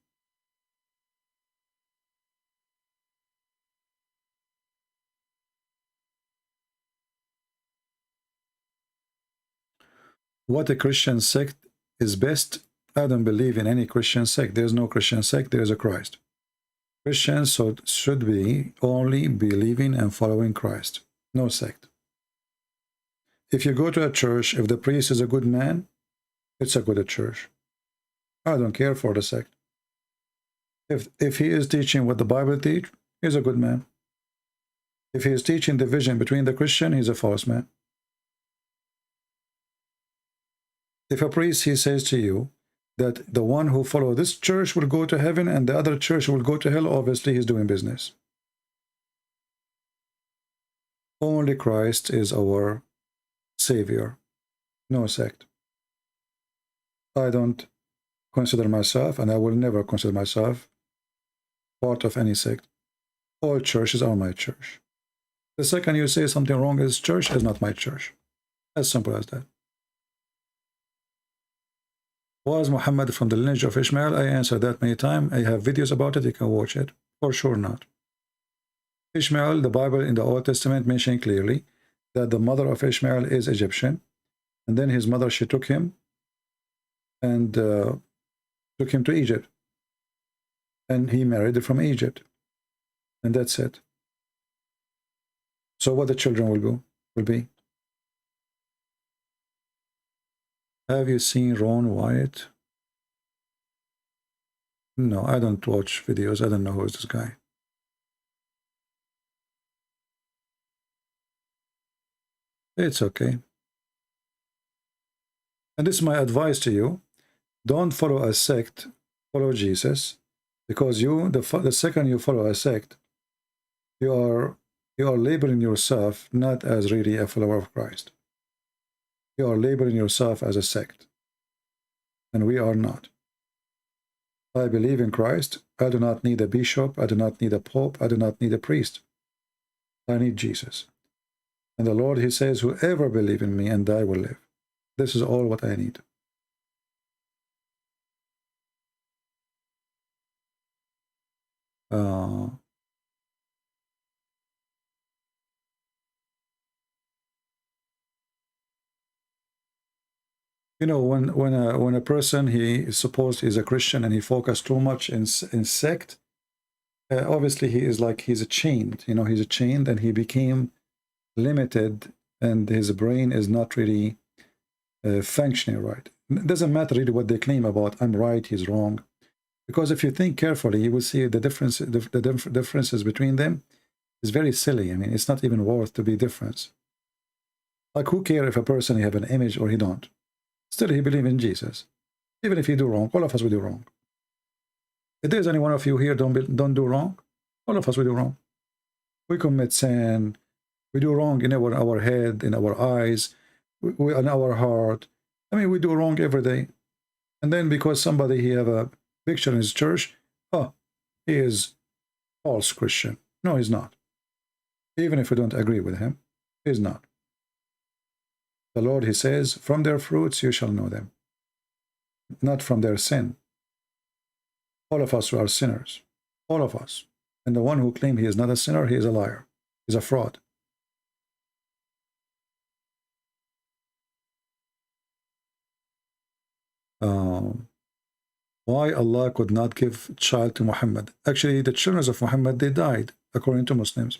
What a Christian sect is best? I don't believe in any Christian sect. There's no Christian sect. There is a Christ. Christians should be only believing and following Christ. No sect. If you go to a church, if the priest is a good man, it's a good church. I don't care for the sect. If he is teaching what the Bible teach, he's a good man. If he is teaching division between the Christian, he's a false man. If a priest, he says to you that the one who follows this church will go to heaven and the other church will go to hell, obviously he's doing business. Only Christ is our Savior, no sect. I don't consider myself, and I will never consider myself, part of any sect. All churches are my church. The second you say something wrong is church is not my church. As simple as that. Was Muhammad from the lineage of Ishmael? I answered that many times. I have videos about it. You can watch it. For sure not. Ishmael, the Bible in the Old Testament mentioned clearly that the mother of Ishmael is Egyptian. And then his mother, she took him and took him to Egypt. And he married from Egypt. And that's it. So what the children will be. Have you seen Ron Wyatt? No, I don't watch videos. I don't know who is this guy. It's okay. And this is my advice to you. Don't follow a sect, follow Jesus. Because the second you follow a sect, you are labeling yourself not as really a follower of Christ. You are labeling yourself as a sect. And we are not. I believe in Christ. I do not need a bishop. I do not need a pope. I do not need a priest. I need Jesus. And the Lord, he says, whoever believes in me and I will live. This is all what I need. You know, when a person, he is supposed he's a Christian and he focused too much in sect, obviously he's chained. You know, he's chained and he became limited, and his brain is not really functioning right. It doesn't matter really what they claim about I'm right, he's wrong, because if you think carefully, you will see the difference. The differences between them is very silly. I mean, it's not even worth to be difference. Like, who cares if a person he have an image or he don't? Still, he believes in Jesus. Even if he do wrong, all of us will do wrong. If there's any one of you here don't do wrong, all of us will do wrong. We commit sin. We do wrong in our head, in our eyes, in our heart. I mean, we do wrong every day. And then because somebody he have a picture in his church, oh, he is false Christian. No, he's not. Even if we don't agree with him, he's not. The Lord, he says, from their fruits you shall know them, not from their sin. All of us are sinners, all of us. And the one who claims he is not a sinner, he is a liar, he's a fraud. Why Allah could not give child to Muhammad? Actually, the children of Muhammad, they died, according to Muslims.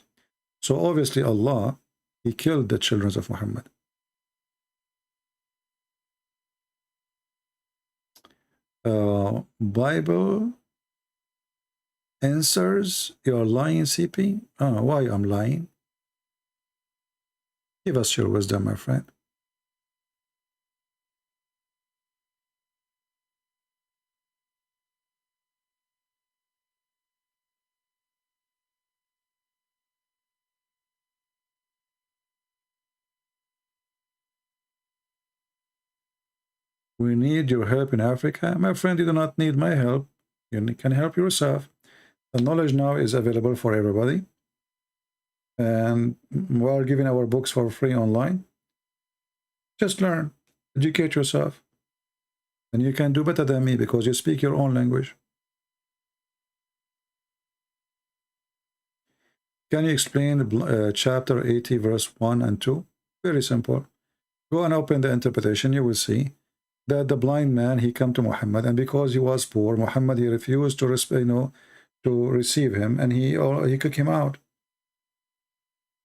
So obviously Allah, he killed the children of Muhammad. Bible answers, you're lying, CP? Why I'm lying? Give us your wisdom, my friend. We need your help in Africa. My friend, you do not need my help. You can help yourself. The knowledge now is available for everybody. And we are giving our books for free online. Just learn. Educate yourself. And you can do better than me because you speak your own language. Can you explain chapter 80, verse 1 and 2? Very simple. Go and open the interpretation. You will see that the blind man, he come to Muhammad, and because he was poor, Muhammad, he refused to receive him, and he kicked him out.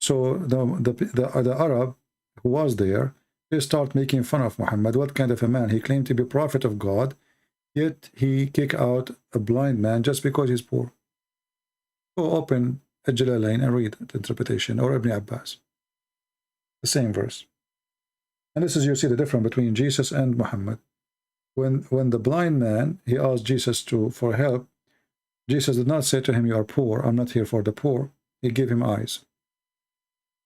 So the Arab who was there, they start making fun of Muhammad. What kind of a man? He claimed to be prophet of God, yet he kicked out a blind man just because he's poor. Go open Jalalain and read the interpretation, or Ibn Abbas. The same verse. And this is, you see the difference between Jesus and Muhammad. When the blind man, he asked Jesus for help, Jesus did not say to him, you are poor, I'm not here for the poor. He gave him eyes.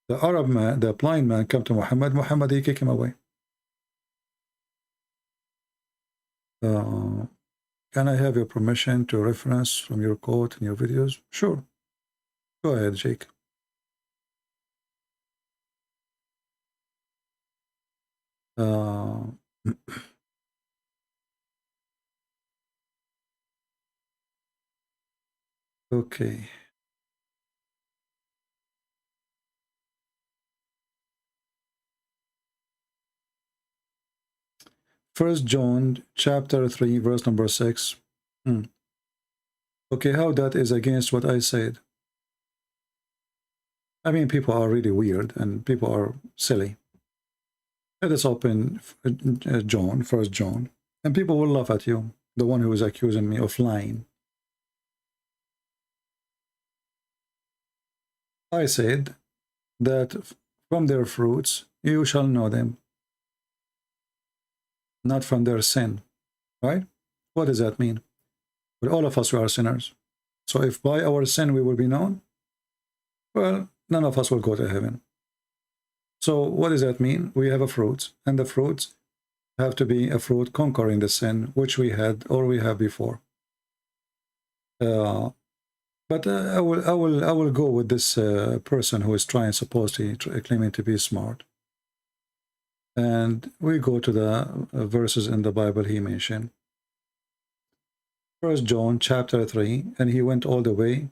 The Arab man, the blind man, come to Muhammad, he kicked him away. Can I have your permission to reference from your quote in your videos? Sure. Go ahead, Jake. Okay. First John chapter 3 verse number 6. Okay, how that is against what I said? I mean, people are really weird and people are silly. Let us open John, First John, and people will laugh at you, the one who is accusing me of lying. I said that from their fruits you shall know them, not from their sin, right? What does that mean? Well, all of us are sinners. So if by our sin we will be known, well, none of us will go to heaven. So what does that mean? We have a fruit, and the fruits have to be a fruit conquering the sin which we had or we have before. But I will go with this person who is supposedly claiming to be smart. And we go to the verses in the Bible he mentioned. First John chapter 3, and he went all the way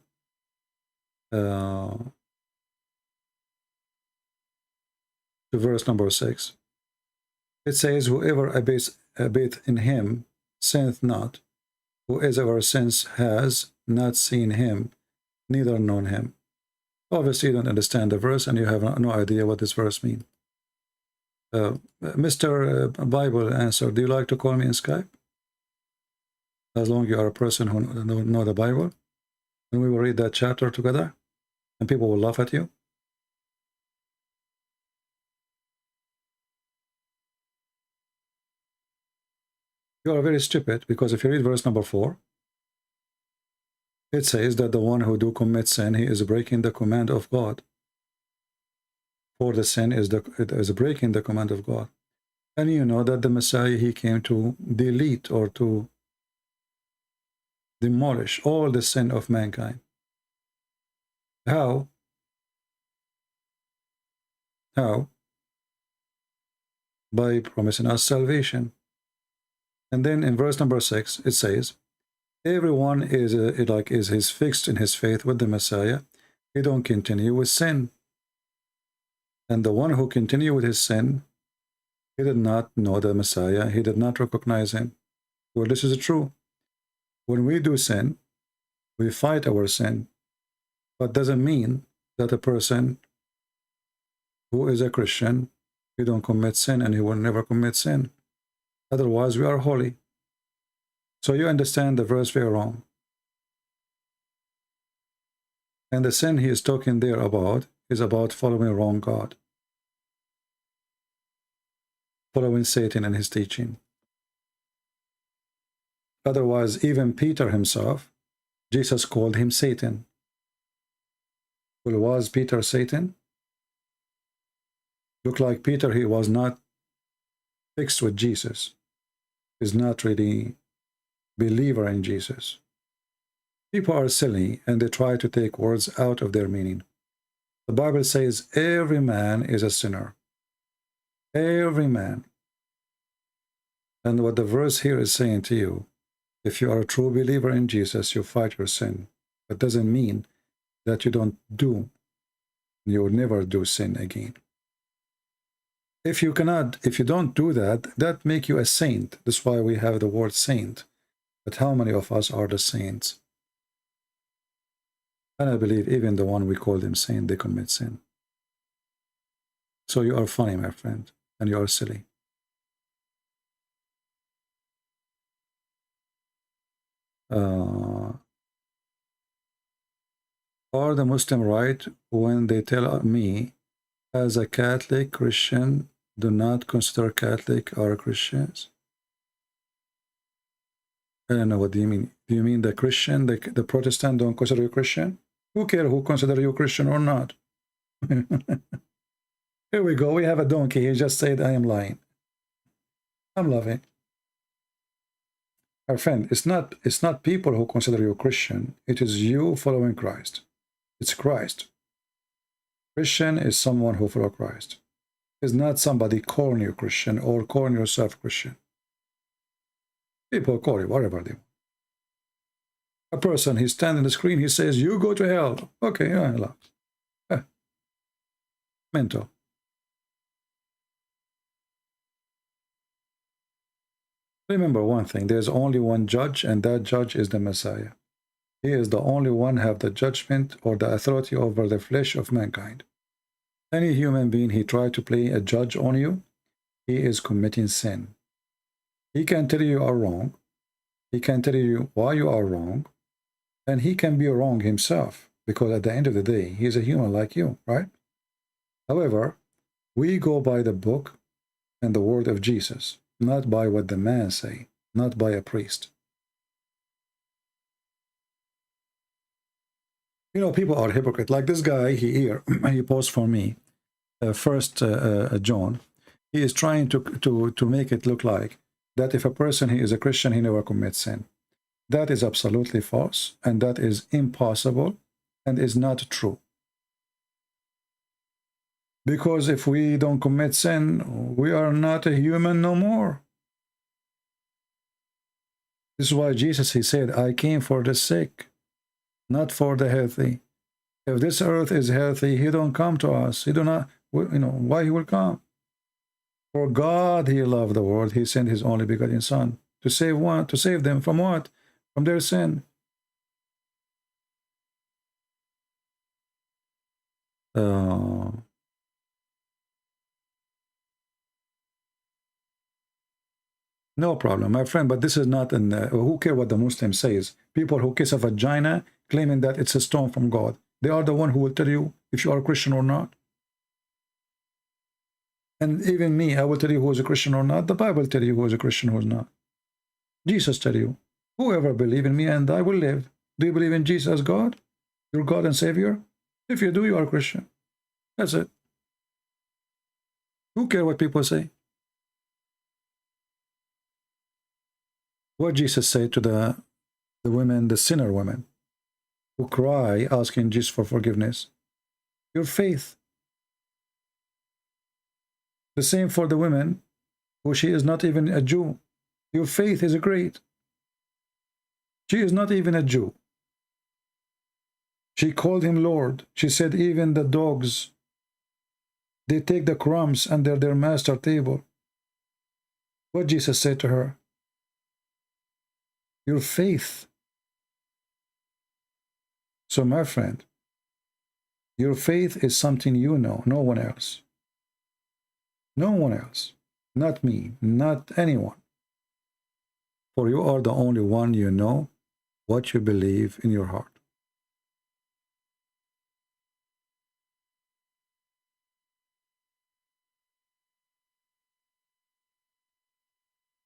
to verse number 6. It says, whoever abates in him sinneth not. Whoever sins has not seen him, neither known him. Obviously, you don't understand the verse, and you have no idea what this verse means. Mr. Bible Answer, do you like to call me in Skype? As long as you are a person who know the Bible, and we will read that chapter together, and people will laugh at you. You are very stupid, because if you read verse number 4, it says that the one who do commit sin, he is breaking the command of God. For the sin is breaking the command of God. And you know that the Messiah, he came to delete or to demolish all the sin of mankind. How? How? By promising us salvation. And then in verse number 6, it says, everyone is fixed in his faith with the Messiah. He don't continue with sin. And the one who continue with his sin, he did not know the Messiah. He did not recognize him. Well, this is true. When we do sin, we fight our sin. But doesn't mean that a person who is a Christian, he don't commit sin and he will never commit sin. Otherwise, we are holy. So you understand the verse very wrong. And the sin he is talking there about is about following wrong God. Following Satan and his teaching. Otherwise, even Peter himself, Jesus called him Satan. Well, was Peter Satan? Looked like Peter, he was not fixed with Jesus. He's not really believer in Jesus. People are silly and they try to take words out of their meaning. The Bible says every man is a sinner. Every man. And what the verse here is saying to you, if you are a true believer in Jesus, you fight your sin. That doesn't mean that you will never do sin again. If you don't do that, that make you a saint. That's why we have the word saint. But how many of us are the saints? And I believe even the one we call them saint, they commit sin. So you are funny, my friend, and you are silly. Are the Muslim right when they tell me as a Catholic Christian do not consider Catholic are Christians? I don't know, what do you mean? Do you mean the Christian, the Protestant don't consider you Christian? Who cares who consider you Christian or not? Here we go, we have a donkey. He just said I am lying. I'm laughing. Our friend, it's not people who consider you Christian. It is you following Christ. It's Christ. Christian is someone who follows Christ. It's not somebody calling you Christian or calling yourself Christian. People call you whatever they want. A person, he's standing on the screen, he says, you go to hell. Okay, yeah, mental. Remember one thing, there's only one judge, and that judge is the Messiah. He is the only one who have the judgment or the authority over the flesh of mankind. Any human being, he try to play a judge on you, he is committing sin. He can tell you are wrong. He can tell you why you are wrong. And he can be wrong himself, because at the end of the day, he is a human like you, right? However, we go by the book and the word of Jesus, not by what the man say, not by a priest. You know, people are hypocrite. Like this guy here, he posts for me, First John. He is trying to make it look like that if a person he is a Christian, he never commits sin. That is absolutely false, and that is impossible, and is not true. Because if we don't commit sin, we are not a human no more. This is why Jesus, he said, I came for the sick, not for the healthy. If this earth is healthy, he don't come to us. He do not, you know, why he will come? For God, he loved the world. He sent his only begotten Son to save them from what? From their sin. No problem, my friend, but this is not an... who care what the Muslim says? People who kiss a vagina claiming that it's a stone from God. They are the one who will tell you if you are a Christian or not. And even me, I will tell you who is a Christian or not. The Bible will tell you who is a Christian, who is not. Jesus tell you, whoever believe in me and I will live. Do you believe in Jesus as God? Your God and Savior? If you do, you are a Christian. That's it. Who care what people say? What Jesus said to the women, the sinner women, who cry asking Jesus for forgiveness. Your faith. The same for the women who she is not even a Jew. Your faith is great. She is not even a Jew. She called him Lord. She said even the dogs, they take the crumbs under their master table. What Jesus said to her? Your faith. So my friend, your faith is something you know, no one else. No one else. Not me, not anyone. For you are the only one you know what you believe in your heart.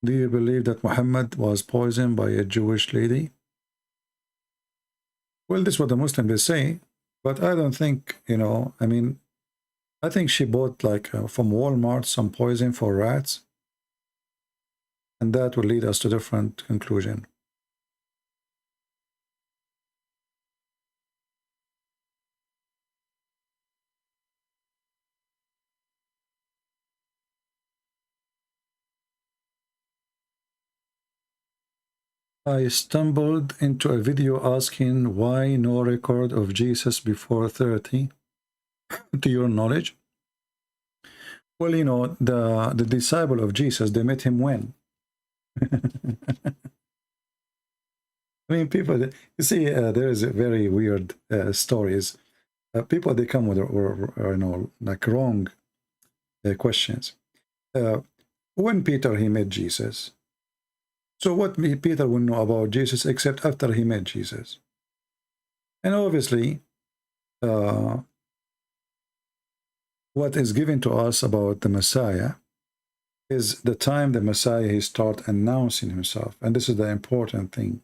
Do you believe that Muhammad was poisoned by a Jewish lady? Well, this is what the Muslims say, but I don't think, you know, I mean, I think she bought like from Walmart some poison for rats, and that will lead us to a different conclusion. I stumbled into a video asking why no record of Jesus before 30, to your knowledge. Well, you know, the disciple of Jesus, they met him when? I mean, people, you see, there is a very weird stories. People, they come with, or you know, like wrong questions. When Peter, he met Jesus. So what Peter will know about Jesus except after he met Jesus? And obviously, what is given to us about the Messiah is the time the Messiah he start announcing himself, and this is the important thing.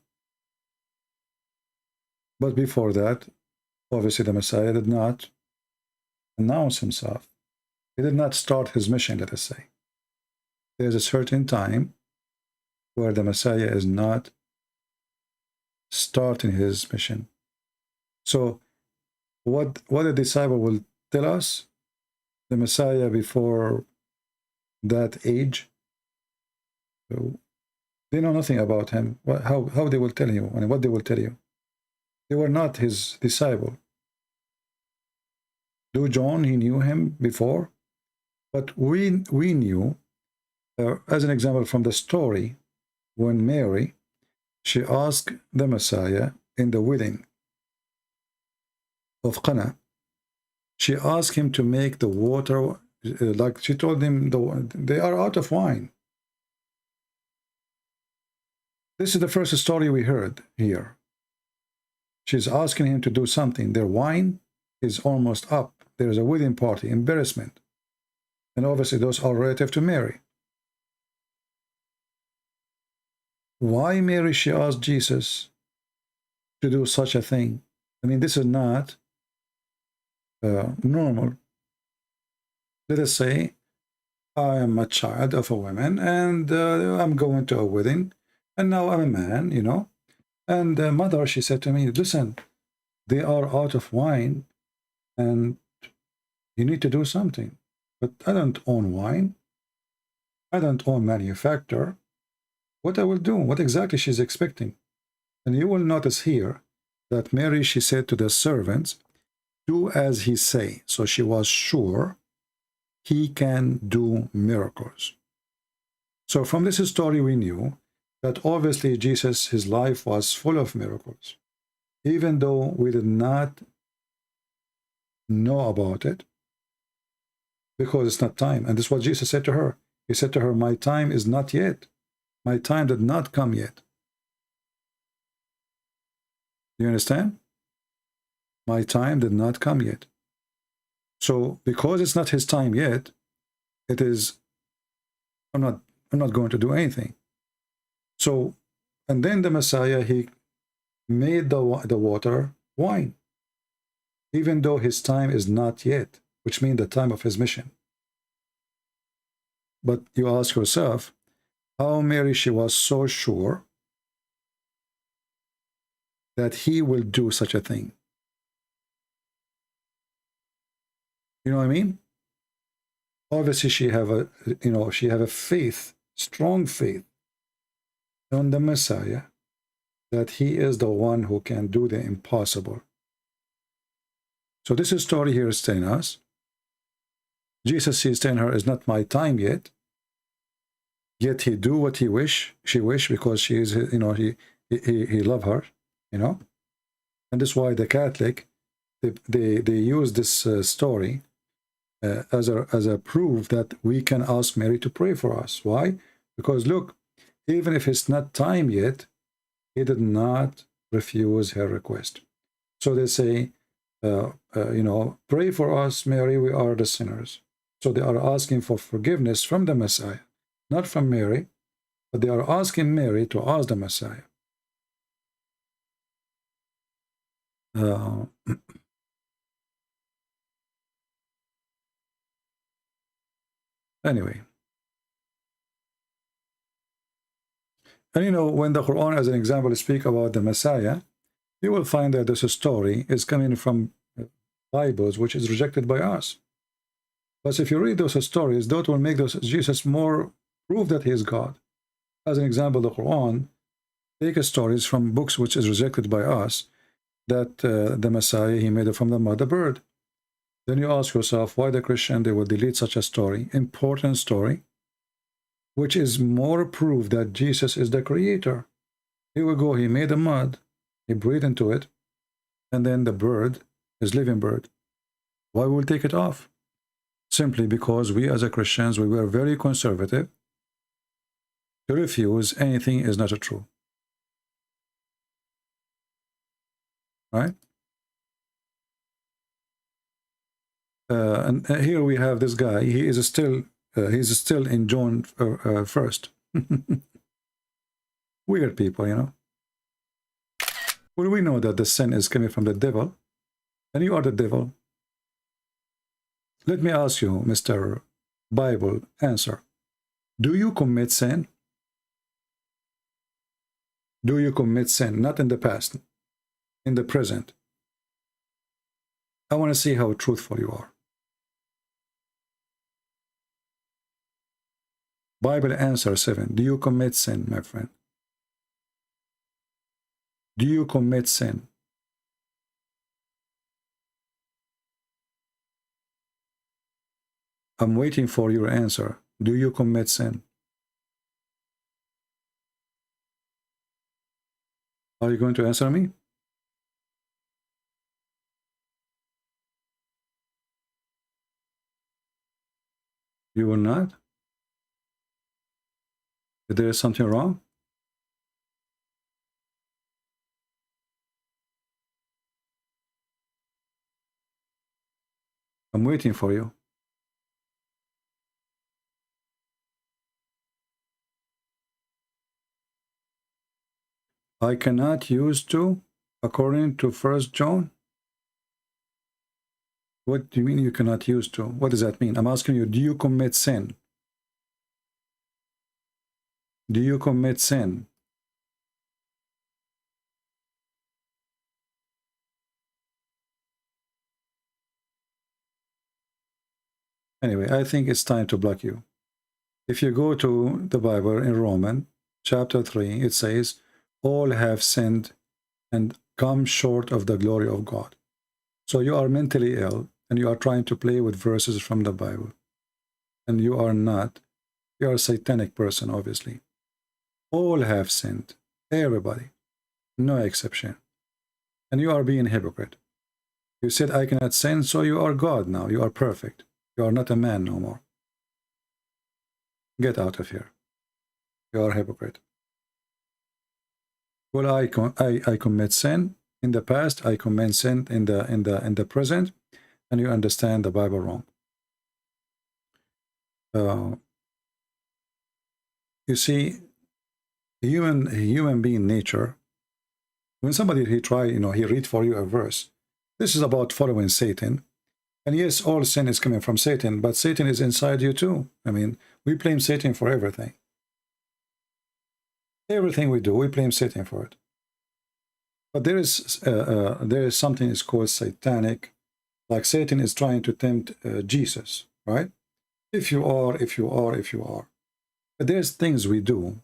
But before that, obviously the Messiah did not announce himself. He did not start his mission, let us say. There's a certain time where the Messiah is not starting his mission. So what the disciple will tell us, the Messiah before that age, they know nothing about him. How they will tell you, and what they will tell you. They were not his disciple. Do John, he knew him before, but we knew, as an example from the story, when Mary, she asked the Messiah in the wedding of Cana, she asked him to make the water, like she told him, they are out of wine. This is the first story we heard here. She's asking him to do something. Their wine is almost up. There is a wedding party, embarrassment. And obviously those are relative to Mary. Why Mary, she asked Jesus to do such a thing? I mean, this is not normal. Let us say I am a child of a woman, and I'm going to a wedding, and now I'm a man, you know. And mother, she said to me, listen, they are out of wine, and you need to do something. But I don't own wine. I don't own manufacturer. What I will do, what exactly she's expecting. And you will notice here that Mary, she said to the servants, do as he say. So she was sure he can do miracles. So from this story, we knew that obviously Jesus, his life was full of miracles. Even though we did not know about it, because it's not time. And this is what Jesus said to her. He said to her, my time is not yet. My time did not come yet. Do you understand? My time did not come yet. So because it's not his time yet, it is, I'm not going to do anything. So, and then the Messiah, he made the water wine, even though his time is not yet, which means the time of his mission. But you ask yourself, how Mary, she was so sure that he will do such a thing. You know what I mean? Obviously, she have a, she have a faith, strong faith on the Messiah, that he is the one who can do the impossible. So this story here is telling us, Jesus is telling her, it's not my time yet. Yet he do what she wish, because she is, he love her, And that's why the Catholic, they use this story as a proof that we can ask Mary to pray for us. Why? Because look, even if it's not time yet, he did not refuse her request. So they say, pray for us, Mary, we are the sinners. So they are asking for forgiveness from the Messiah, not from Mary, but they are asking Mary to ask the Messiah. Anyway. And when the Quran, as an example, speak about the Messiah, you will find that this story is coming from Bibles, which is rejected by us. But if you read those stories, that will make Jesus more prove that he is God. As an example, the Quran take stories from books which is rejected by us, that the Messiah, he made it from the mother bird. Then you ask yourself, why the Christian, they will delete such a story, important story, which is more proof that Jesus is the creator. Here we go, he made the mud, he breathed into it, and then the bird is living bird. Why will we take it off? Simply because we as a Christians, we were very conservative to refuse anything is not true. Right? And here we have this guy. He is still he's still in John 1st. Weird people, you know. Well, we know that the sin is coming from the devil, and you are the devil. Let me ask you, Mr. Bible, answer. Do you commit sin? Do you commit sin? Not in the past, in the present. I want to see how truthful you are. Bible answer 7. Do you commit sin, my friend? Do you commit sin? I'm waiting for your answer. Do you commit sin? Are you going to answer me? You will not? If there is something wrong? I'm waiting for you. I cannot use to, according to 1 John. What do you mean you cannot use to? What does that mean? I'm asking you, do you commit sin? Do you commit sin? Anyway, I think it's time to block you. If you go to the Bible in Romans chapter 3, it says, all have sinned and come short of the glory of God. So you are mentally ill and you are trying to play with verses from the Bible. And you are not. You are a satanic person, obviously. All have sinned. Everybody. No exception. And you are being a hypocrite. You said, I cannot sin, so you are God now. You are perfect. You are not a man no more. Get out of here. You are a hypocrite. Well, I commit sin in the past. I commit sin in the present, and you understand the Bible wrong. You see, human being nature. When somebody he read for you a verse. This is about following Satan. And yes, all sin is coming from Satan, but Satan is inside you too. I mean, we blame Satan for everything. Everything we do, we blame Satan for it. But there is something is called satanic, like Satan is trying to tempt Jesus, right? If you are. But there's things we do,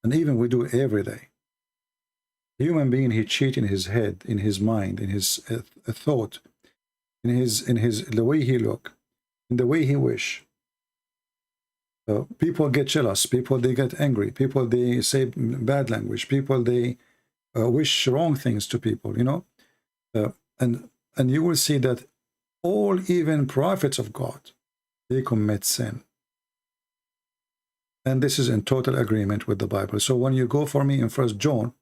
and even we do every day. The human being, he cheats in his head, in his mind, in his thought, in the way he look, in the way he wish. People get jealous. People they get angry. People they say bad language. People they wish wrong things to people. You know, and you will see that all even prophets of God, they commit sin. And this is in total agreement with the Bible. So when you go for me in 1 John,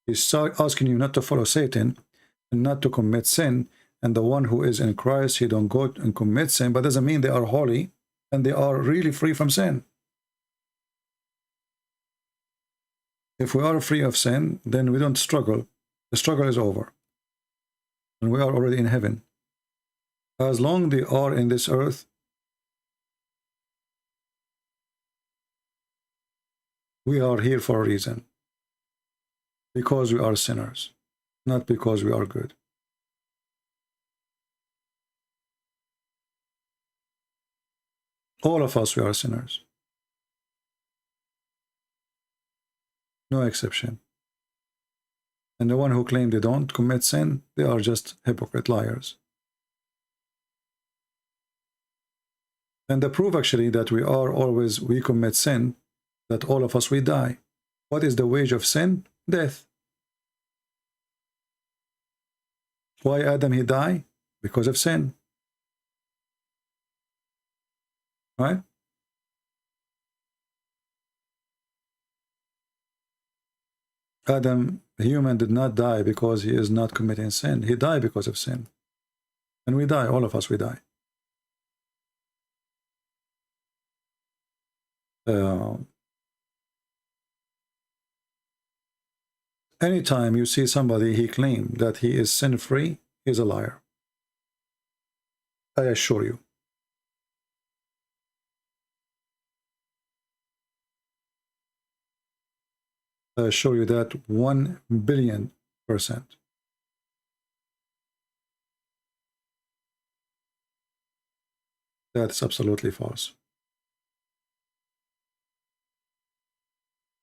he's asking you not to follow Satan and not to commit sin. And the one who is in Christ, he don't go and commit sin, but doesn't mean they are holy and they are really free from sin. If we are free of sin, then we don't struggle. The struggle is over. And we are already in heaven. As long as they are in this earth, we are here for a reason. Because we are sinners, not because we are good. All of us, we are sinners. No exception. And the one who claim they don't commit sin, they are just hypocrite liars. And the proof actually that we commit sin, that all of us, we die. What is the wage of sin? Death. Why Adam he died? Because of sin. Right? Adam, the human, did not die because he is not committing sin. He died because of sin. And we die, all of us, we die. Anytime you see somebody, he claims that he is sin-free, he's a liar. I assure you. I assure you that 1,000,000,000%. That's absolutely false.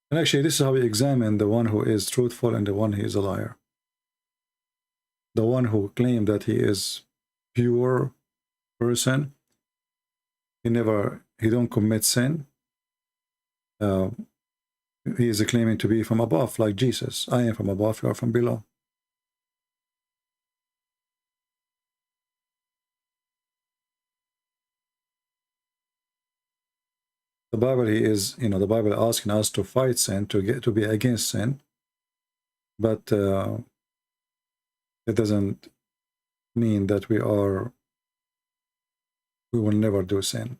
And actually, this is how we examine the one who is truthful and the one who is a liar. The one who claimed that he is pure person, he don't commit sin. He is claiming to be from above, like Jesus. I am from above, you are from below. The Bible the Bible asking us to fight sin, to be against sin, but it doesn't mean that we will never do sin.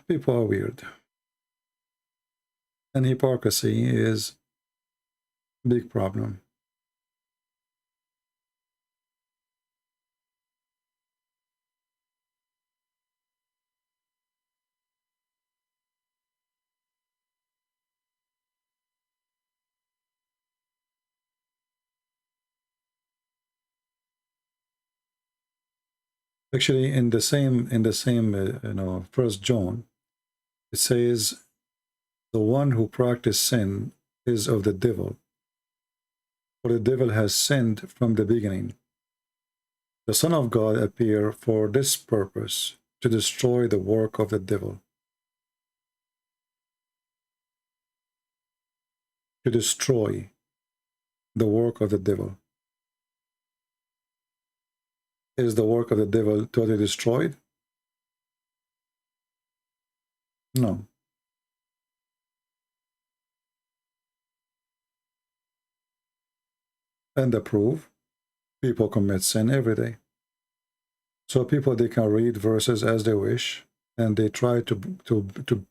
People are weird, and hypocrisy is a big problem. Actually, in the same 1 John, it says, the one who practices sin is of the devil, for the devil has sinned from the beginning. The Son of God appeared for this purpose, to destroy the work of the devil. To destroy the work of the devil. Is the work of the devil totally destroyed? No. And the proof, people commit sin every day. So people, they can read verses as they wish, and they try to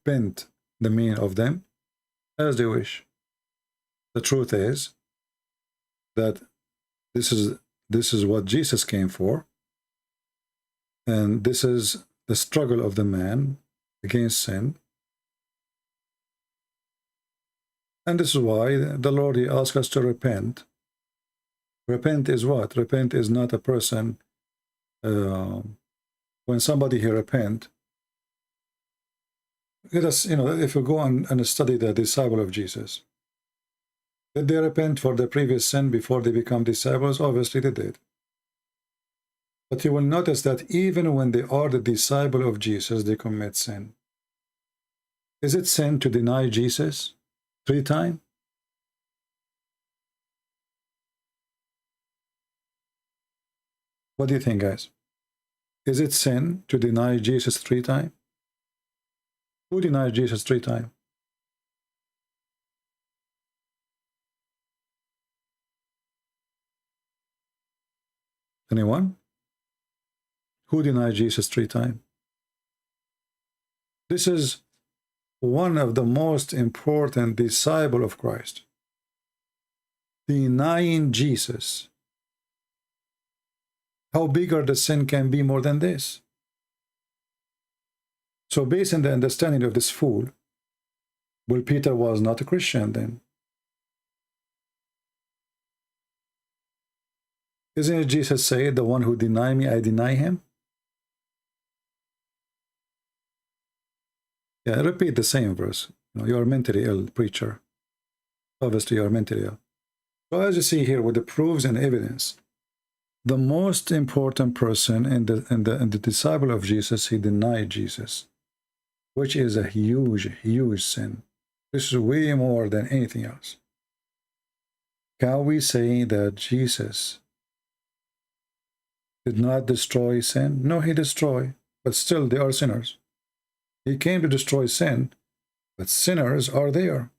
bend the meaning of them as they wish. The truth is that this is what Jesus came for, and this is the struggle of the man against sin. And this is why the Lord, he asks us to repent. Repent is what? Repent is not a person. When somebody here repent, let us, if you go and study the disciple of Jesus, did they repent for the previous sin before they become disciples? Obviously they did. But you will notice that even when they are the disciple of Jesus, they commit sin. Is it sin to deny Jesus 3 times? What do you think, guys? Is it sin to deny Jesus 3 times? Who denied Jesus 3 times? Anyone? Who denied Jesus 3 times? This is one of the most important disciples of Christ. Denying Jesus. How bigger the sin can be more than this? So based on the understanding of this fool, well, Peter was not a Christian then. Isn't it Jesus say, the one who deny me, I deny him? Yeah, repeat the same verse. You are mentally ill, preacher. Obviously, you are mentally ill. So as you see here, with the proofs and evidence, the most important person in the disciple of Jesus, he denied Jesus, which is a huge, huge sin. This is way more than anything else. Can we say that Jesus did not destroy sin? No, he destroyed, but still they are sinners. He came to destroy sin, but sinners are there.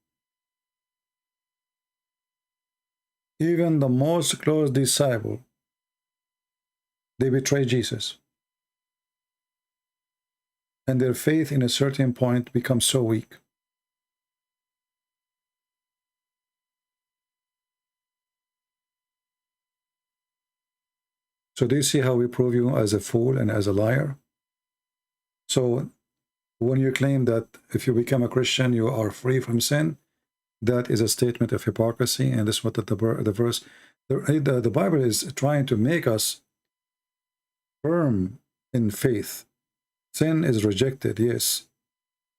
Even the most close disciple, they betray Jesus. And their faith in a certain point becomes so weak. So do you see how we prove you as a fool and as a liar? So when you claim that if you become a Christian, you are free from sin, that is a statement of hypocrisy. And this is what the Bible is trying to make us firm in faith. Sin is rejected, yes,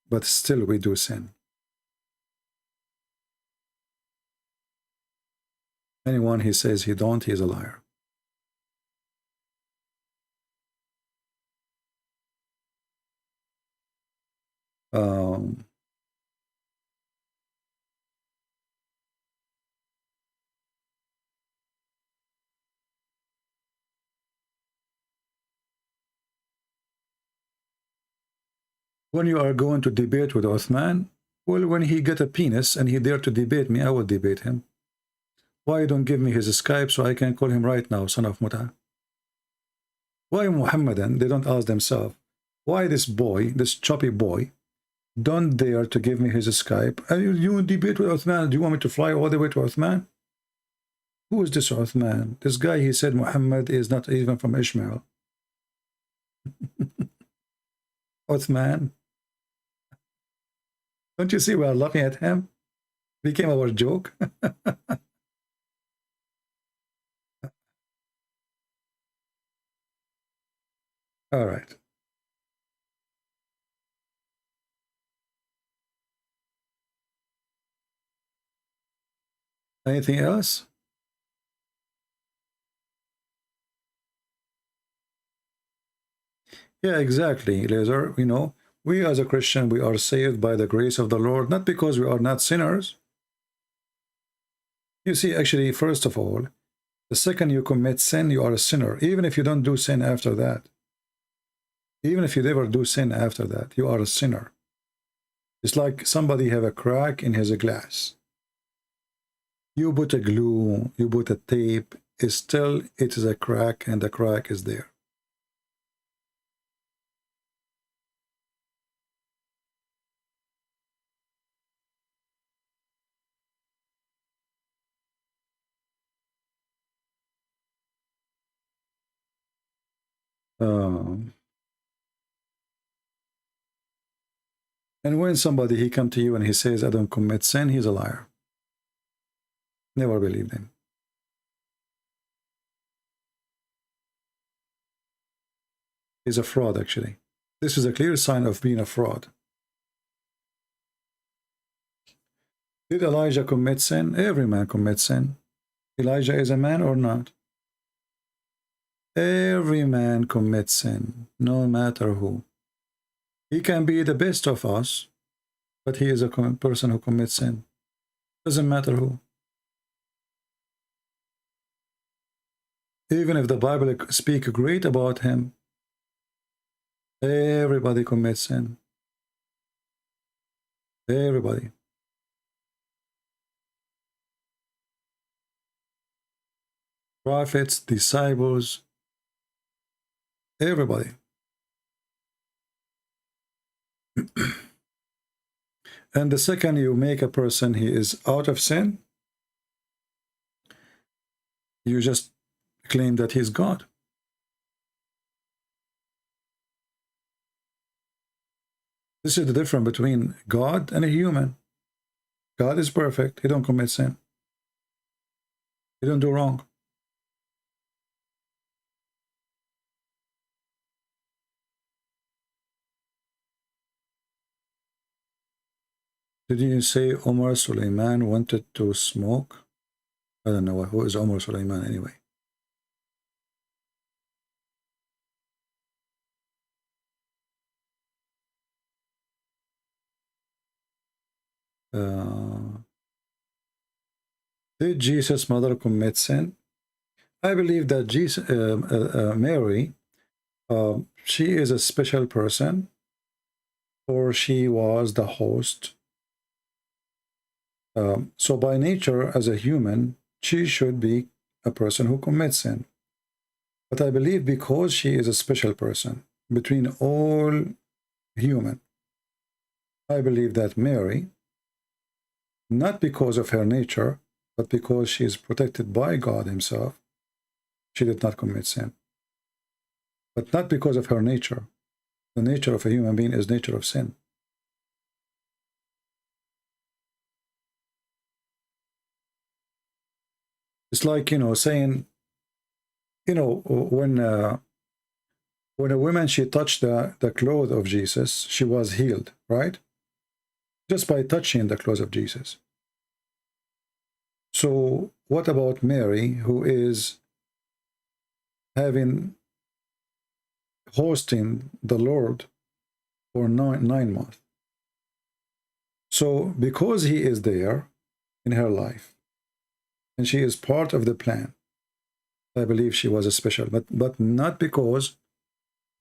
but still we do sin. Anyone he says he don't, he is a liar. When you are going to debate with Uthman, well, when he get a penis and he dare to debate me, I will debate him. Why don't give me his Skype so I can call him right now, son of Muta? Why Muhammadan, they don't ask themselves, why this boy, this choppy boy, don't dare to give me his Skype? You debate with Uthman, do you want me to fly all the way to Uthman? Who is this Uthman? This guy, he said Muhammad is not even from Ishmael. Uthman. Don't you see we are laughing at him? Became our joke. All right. Anything else? Yeah, exactly, Laser. You know, we as a Christian, we are saved by the grace of the Lord, not because we are not sinners. You see, actually, first of all, the second you commit sin, you are a sinner, even if you don't do sin after that. Even if you never do sin after that, you are a sinner. It's like somebody have a crack in his glass. You put a glue, you put a tape, it is a crack, and the crack is there. And when somebody, he come to you and he says, I don't commit sin, he's a liar. Never believe him. He's a fraud, actually. This is a clear sign of being a fraud. Did Elijah commit sin? Every man commits sin. Elijah is a man or not? Every man commits sin, no matter who. He can be the best of us, but he is a person who commits sin. Doesn't matter who. Even if the Bible speaks great about him, everybody commits sin. Everybody. Prophets, disciples, everybody. And the second you make a person, he is out of sin, you just claim that he's God. This is the difference between God and a human. God is perfect. He don't commit sin. He don't do wrong. Did you say Omar Suleiman wanted to smoke? I don't know. Who is Omar Suleiman anyway? Did Jesus' mother commit sin? I believe that Jesus, Mary, she is a special person, or she was the host. So by nature, as a human, she should be a person who commits sin. But I believe because she is a special person between all human, I believe that Mary, not because of her nature, but because she is protected by God himself, she did not commit sin. But not because of her nature. The nature of a human being is nature of sin. It's like, saying, when a woman, she touched the clothes of Jesus, she was healed, right? Just by touching the clothes of Jesus. So what about Mary, who is hosting the Lord for 9 months? So because he is there in her life, and she is part of the plan, I believe she was a special, but not because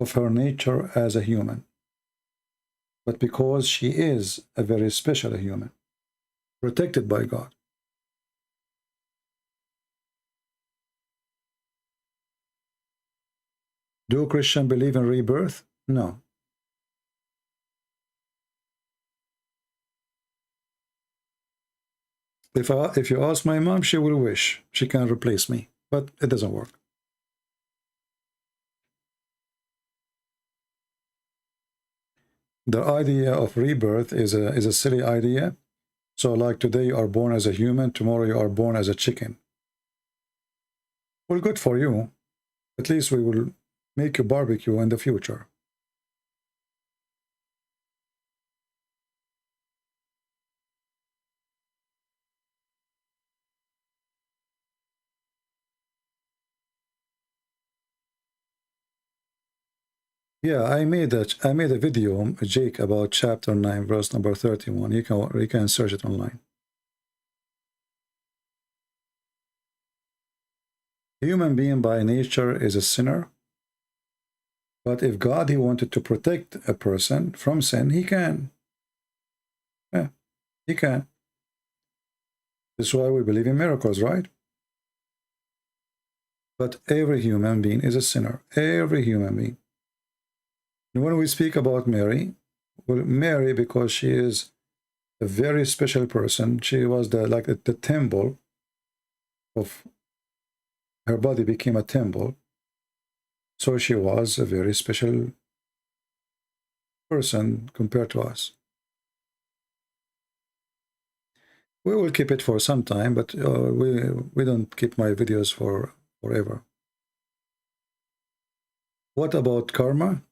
of her nature as a human, but because she is a very special human, protected by God. Do Christians believe in rebirth? No. If you ask my mom, she will wish she can replace me, but it doesn't work. The idea of rebirth is a silly idea. So like today you are born as a human, tomorrow you are born as a chicken. Well, good for you. At least we will make you barbecue in the future. Yeah, I made a video, Jake, about chapter 9, verse number 31. You can search it online. Human being by nature is a sinner, but if God, he wanted to protect a person from sin, he can. Yeah, he can. That's why we believe in miracles, right? But every human being is a sinner. Every human being. And when we speak about Mary, well, Mary, because she is a very special person, she was the temple of, her body became a temple. So she was a very special person compared to us. We will keep it for some time, but we don't keep my videos for forever. What about karma?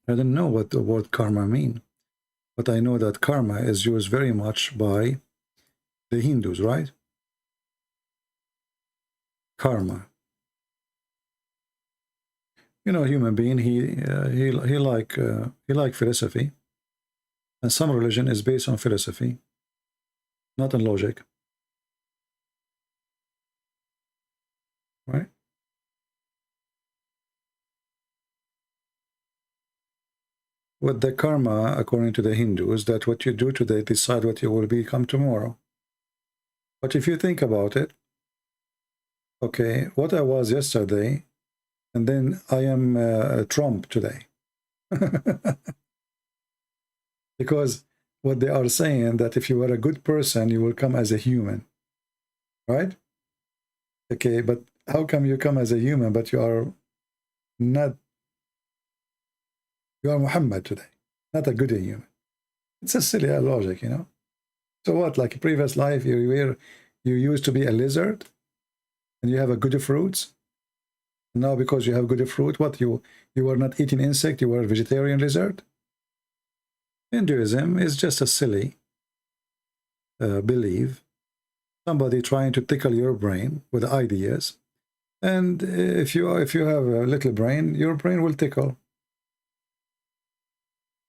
I don't know what the word karma means, but I know that karma is used very much by the Hindus, right? Karma. Human being, he like philosophy, and some religion is based on philosophy, not on logic, right? With the karma, according to the Hindus, that what you do today decide what you will become tomorrow. But if you think about it, okay, what I was yesterday, and then I am Trump today. Because what they are saying, that if you are a good person, you will come as a human, right? Okay, but how come you come as a human, but you are not, you are Muhammad today, not a good human? It's a silly logic, So what, like previous life, you used to be a lizard, and you have a good fruits. Now because you have good fruit, what, you were not eating insect, you were a vegetarian lizard? Hinduism is just a silly belief. Somebody trying to tickle your brain with ideas, and if you have a little brain, your brain will tickle.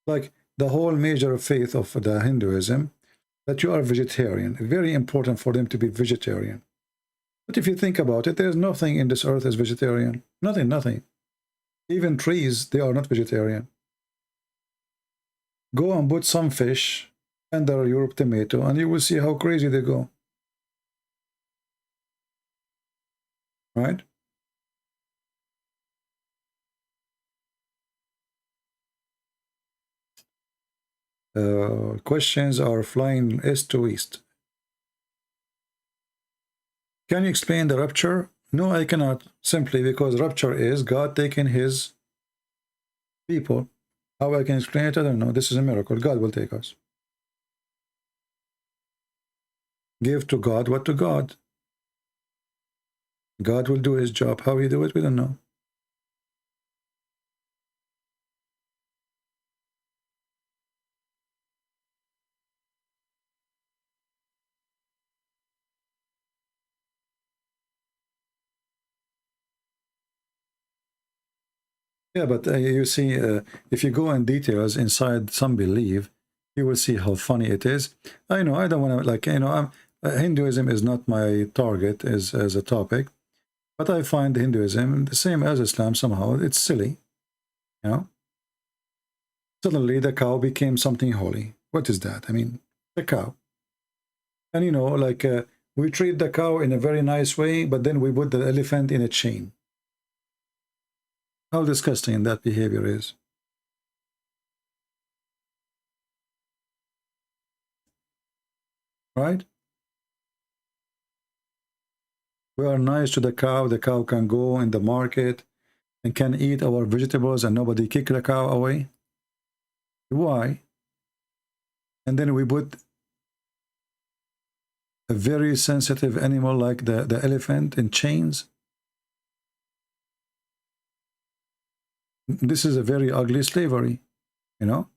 Like the whole major faith of the Hinduism, that you are vegetarian. Very important for them to be vegetarian. But if you think about it, there's nothing in this earth is vegetarian. Nothing. Even trees, they are not vegetarian. Go and put some fish under your tomato, and you will see how crazy they go. right? Questions are flying east to east. Can you explain the rapture? No, I cannot, simply because rapture is God taking his people. How I can explain it, I don't know. This is a miracle. God will take us. Give to God what to God. God will do his job. How he do it, we don't know. Yeah, but you see, if you go in details inside some belief, you will see how funny it is. I know, I don't want to, like, you know, Hinduism is not my target as a topic, but I find Hinduism the same as Islam somehow. It's silly, you know. Suddenly the cow became something holy. What is that? I mean, the cow. And, you know, like, we treat the cow in a very nice way, but then we put the elephant in a chain. How disgusting that behavior is. Right? We are nice to the cow can go in the market and can eat our vegetables and nobody kick the cow away. Why? And then we put a very sensitive animal like the elephant in chains. This is a very ugly slavery, you know.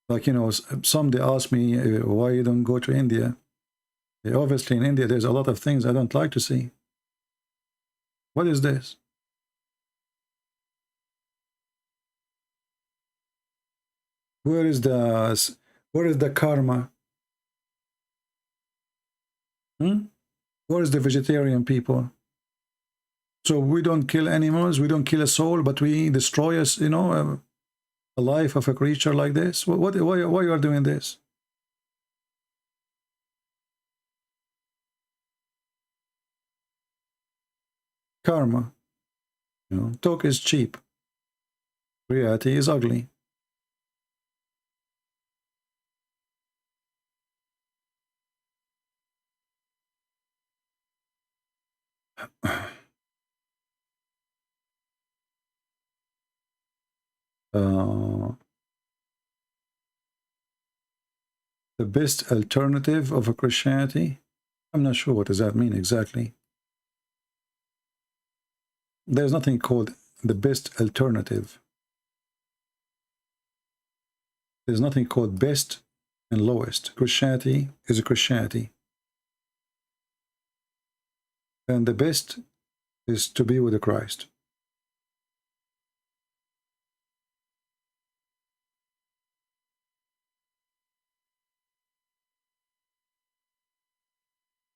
Like, you know, somebody asked me why you don't go to India. Obviously in India there's a lot of things I don't like to see. What is this? Where is the karma? Where is the vegetarian people? So we don't kill animals, we don't kill a soul, but we destroy us, you know, a life of a creature like this. Why you are doing this? Karma. You know, talk is cheap. Reality is ugly. The best alternative of a Christianity? I'm not sure what does that mean exactly. There's nothing called the best alternative. There's nothing called best and lowest. Christianity is a Christianity. And the best is to be with Christ.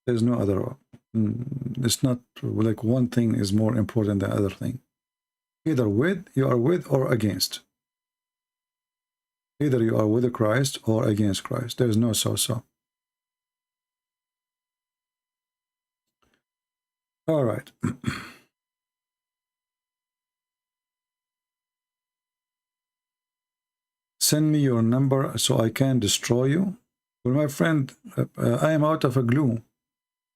There's no other. It's not like one thing is more important than the other thing. Either you are with or against. Either you are with Christ or against Christ. There's no so-so. All right. Send me your number so I can destroy you. Well, my friend, I am out of a glue.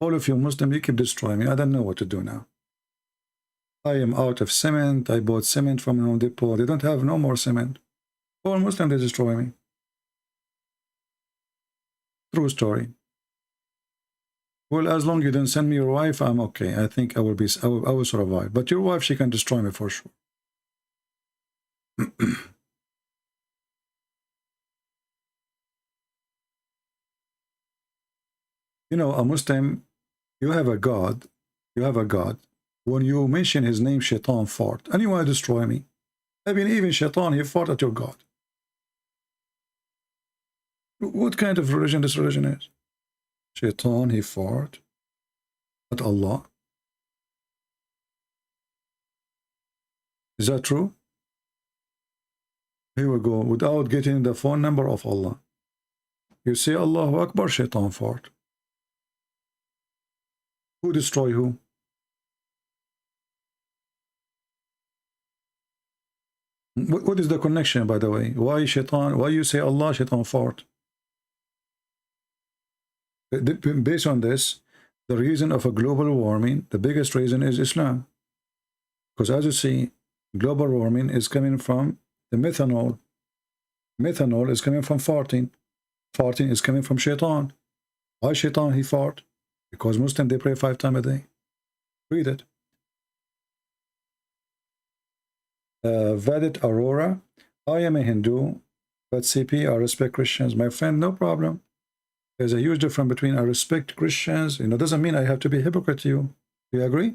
All of you Muslims, you keep destroying me. I don't know what to do now. I am out of cement. I bought cement from Home Depot. They don't have no more cement. All Muslims, they destroy me. True story. Well, as long as you don't send me your wife, I'm okay. I think I will survive. But your wife, she can destroy me for sure. You know, a Muslim, you have a God. You have a God. When you mention his name, Shaitan fart. And you want to destroy me. I mean, even Shaitan, he fart at your God. What kind of religion this religion is? Shaitan, he fart at Allah. Is that true? Here we go. Without getting the phone number of Allah. You say Allahu Akbar, Shaitan fart. Who destroy who? What is the connection, by the way? Why shaitan? Why you say Allah, shaitan fought? Based on this, the reason of a global warming, the biggest reason is Islam. Because as you see, global warming is coming from the methanol. Methanol is coming from farting. Farting is coming from shaitan. Why shaitan he fought? Because Muslims, they pray 5 times a day. Read it. Vedit Aurora, I am a Hindu, but CP, I respect Christians. My friend, no problem. There's a huge difference between I respect Christians, doesn't mean I have to be a hypocrite to you. Do you agree?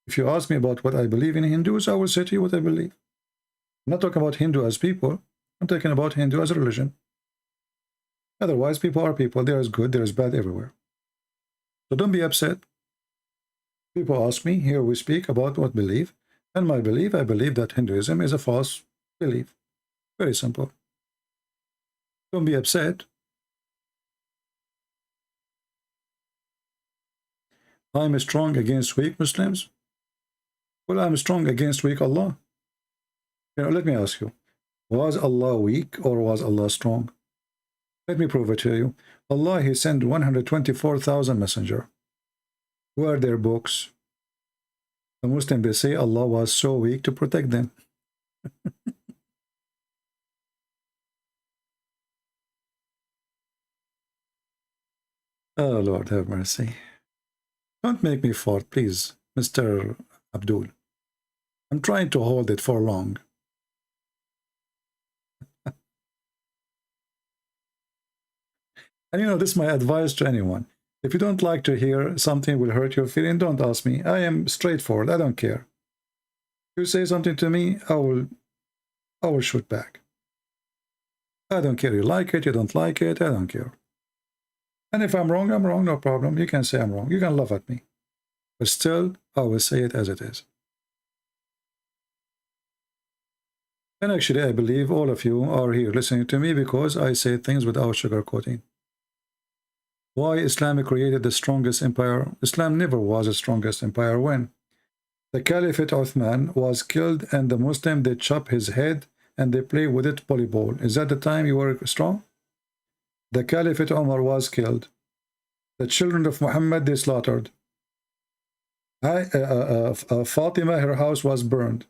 If you ask me about what I believe in Hindus, I will say to you what I believe. I'm not talking about Hindu as people. I'm talking about Hindu as a religion. Otherwise, people are people. There is good, there is bad everywhere. So don't be upset. People ask me, here we speak about what belief. And my belief, I believe that Hinduism is a false belief. Very simple. Don't be upset. I'm strong against weak Muslims. Well, I'm strong against weak Allah. Let me ask you, was Allah weak or was Allah strong? Let me prove it to you. Allah, he sent 124,000 messengers. Where are their books? The Muslims, they say Allah was so weak to protect them. Oh, Lord, have mercy. Don't make me fart, please, Mr. Abdul. I'm trying to hold it for long. And this is my advice to anyone. If you don't like to hear something will hurt your feeling, don't ask me. I am straightforward. I don't care. If you say something to me, I will shoot back. I don't care. You like it, you don't like it, I don't care. And if I'm wrong, no problem. You can say I'm wrong. You can laugh at me. But still, I will say it as it is. And actually, I believe all of you are here listening to me because I say things without sugarcoating. Why Islam created the strongest empire? Islam never was the strongest empire. When the Caliphate Uthman was killed and the Muslim, they chop his head and they play with it volleyball. Is that the time you were strong? The Caliphate Umar was killed. The children of Muhammad, they slaughtered. Fatima, her house was burned.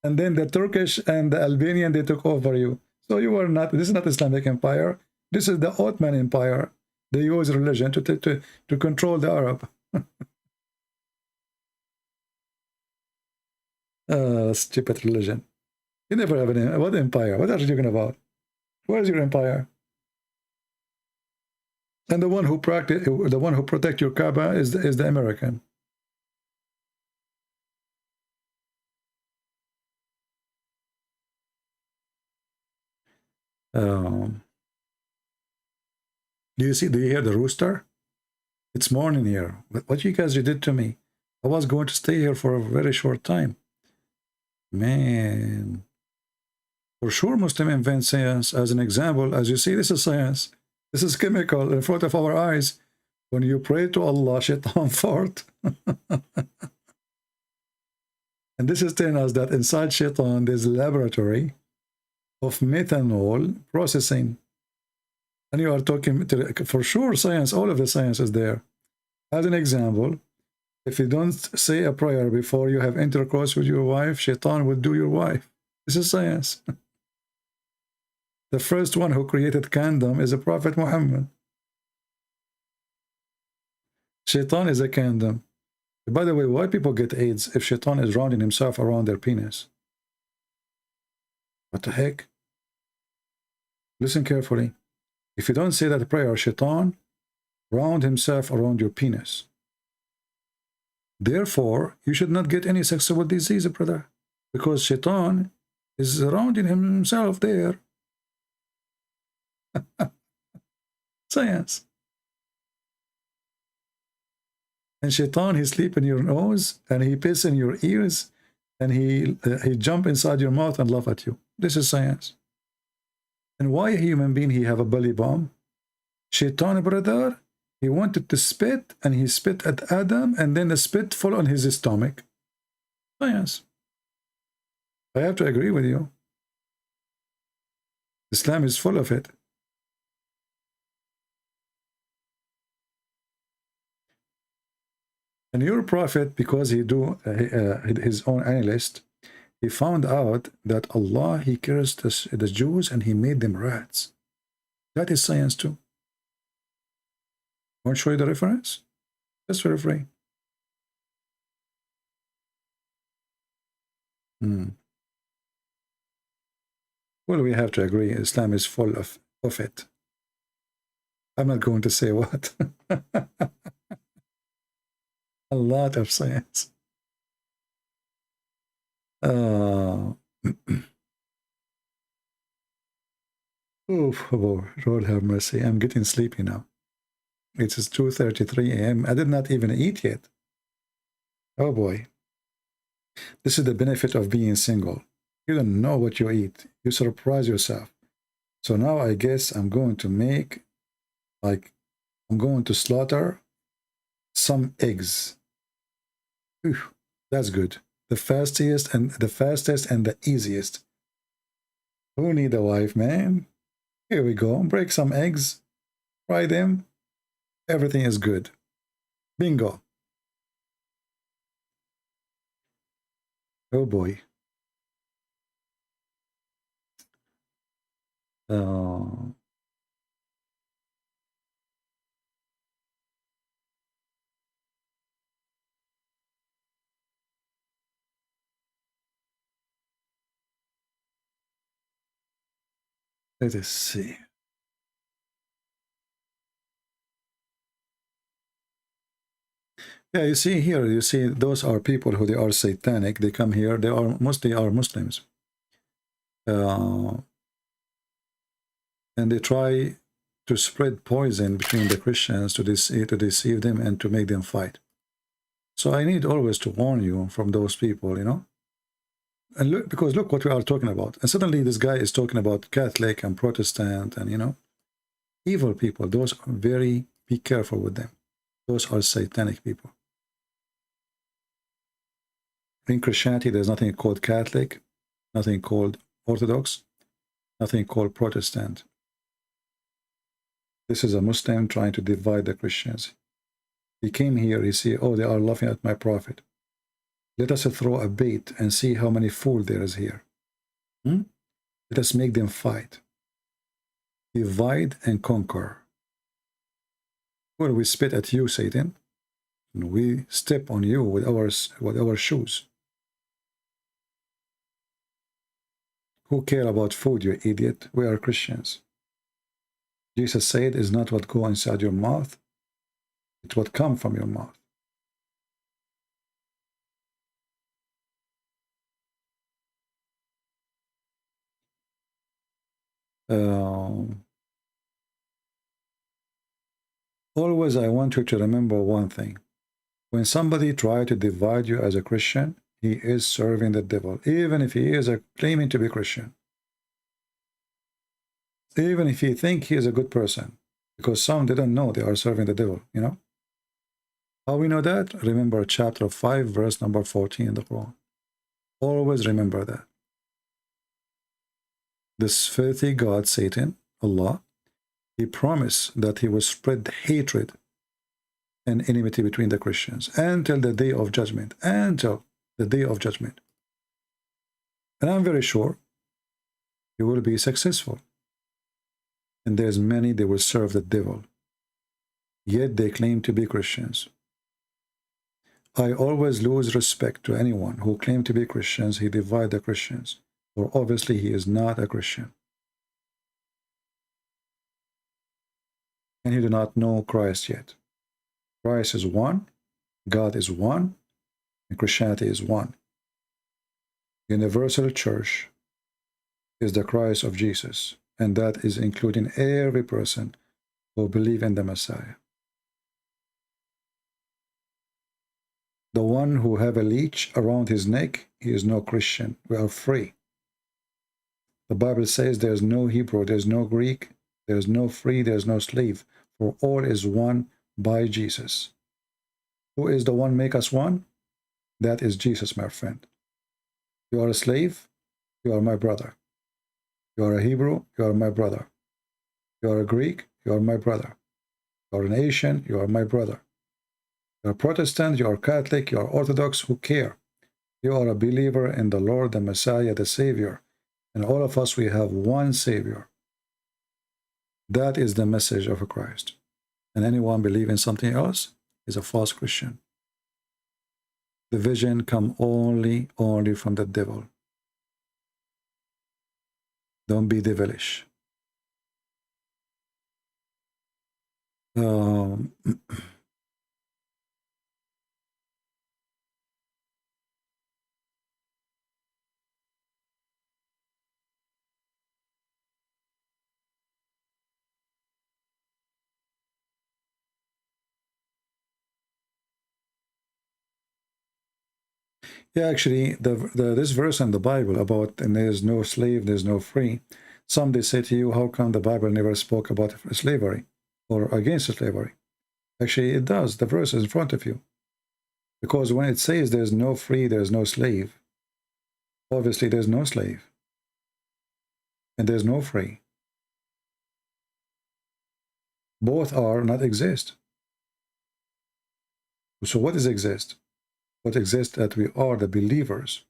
And then the Turkish and the Albanian, they took over you. So you were not, this is not Islamic empire. This is the Ottoman Empire. They use religion to control the Arab. Stupid religion. You never have an what empire? What are you talking about? Where is your empire? And the one who protect your Kaaba is the American. Do you hear the rooster? It's morning here. What you guys did to me? I was going to stay here for a very short time. Man. For sure, Muslim invent science. As an example, as you see, this is science. This is chemical in front of our eyes. When you pray to Allah, shaitan fart. And this is telling us that inside shaitan, there's a laboratory of methanol processing. And you are talking to, for sure, science, all of the science is there. As an example, if you don't say a prayer before you have intercourse with your wife, shaitan will do your wife. This is science. The first one who created condom is the Prophet Muhammad. Shaitan is a condom. By the way, why people get AIDS if shaitan is rounding himself around their penis? What the heck? Listen carefully. If you don't say that prayer, shaitan round himself around your penis. Therefore, you should not get any sexual disease, brother, because shaitan is surrounding himself there. Science. And shaitan, he sleep in your nose, and he piss in your ears, and he jump inside your mouth and laugh at you. This is science. And why a human being he have a belly bomb? Shaitan, brother, He wanted to spit, and he spit at Adam, and then the spit fell on his stomach. Science. I have to agree with you. Islam is full of it. And your prophet, because he do his own analyst, he found out that Allah, he cursed the Jews and he made them rats. That is science too. Want to show you the reference? Just for free. Well, we have to agree, Islam is full of it. I'm not going to say what. A lot of science. Oof, oh, Lord have mercy. I'm getting sleepy now. It is 2:33 a.m. I did not even eat yet. Oh boy. This is the benefit of being single. You don't know what you eat. You surprise yourself. So now I guess I'm going to make, like, I'm going to slaughter some eggs. Whew, that's good. The fastest and the easiest. Who need a wife, man? Here we go. Break some eggs. Fry them. Everything is good. Bingo. Oh boy. Let us see. Yeah, you see here, you see those are people who they are satanic. They come here, they are mostly Muslims. And they try to spread poison between the Christians to deceive them and to make them fight. So I need always to warn you from those people, you know. And look, because look what we are talking about. And suddenly this guy is talking about Catholic and Protestant and, you know, evil people. Those are very, be careful with them. Those are satanic people. In Christianity, there's nothing called Catholic, nothing called Orthodox, nothing called Protestant. This is a Muslim trying to divide the Christians. He came here, he see, oh, they are laughing at my prophet. Let us throw a bait and see how many fools there is here. Let us make them fight. Divide and conquer. Well, we spit at you, Satan, and we step on you with our shoes. Who care about food, you idiot? We are Christians. Jesus said, "Is not what go inside your mouth, it's what come from your mouth." Always I want you to remember one thing. When somebody tries to divide you as a Christian, he is serving the devil, even if he is claiming to be Christian. Even if he think he is a good person, because some didn't know they are serving the devil, you know. How we know that? Remember chapter 5, verse number 14 in the Quran. Always remember that. This filthy God, Satan, Allah, he promised that he will spread hatred and enmity between the Christians until the day of judgment, until the day of judgment. And I'm very sure he will be successful. And there's many, they will serve the devil, yet they claim to be Christians. I always lose respect to anyone who claim to be Christians. He divide the Christians, or obviously he is not a Christian. And he do not know Christ yet. Christ is one, God is one, and Christianity is one. Universal Church is the Christ of Jesus, and that is including every person who believes in the Messiah. The one who have a leech around his neck, he is no Christian. We are free. The Bible says there's no Hebrew, there's no Greek, there's no free, there's no slave, for all is one by Jesus. Who is the one make us one? That is Jesus, my friend. You are a slave, you are my brother. You are a Hebrew, you are my brother. You are a Greek, you are my brother. You are an Asian, you are my brother. You are Protestant, you are Catholic, you are Orthodox, who care? You are a believer in the Lord, the Messiah, the Savior. And all of us, we have one Savior. That is the message of Christ. And anyone believing something else is a false Christian. The vision come only from the devil. Don't be devilish. Yeah, actually, this verse in the Bible about and there's no slave, there's no free. Some they say to you, how come the Bible never spoke about slavery or against slavery? Actually, it does. The verse is in front of you. Because when it says there's no free, there's no slave, obviously there's no slave. And there's no free. Both are not exist. So what is exist? What exists that we are the believers.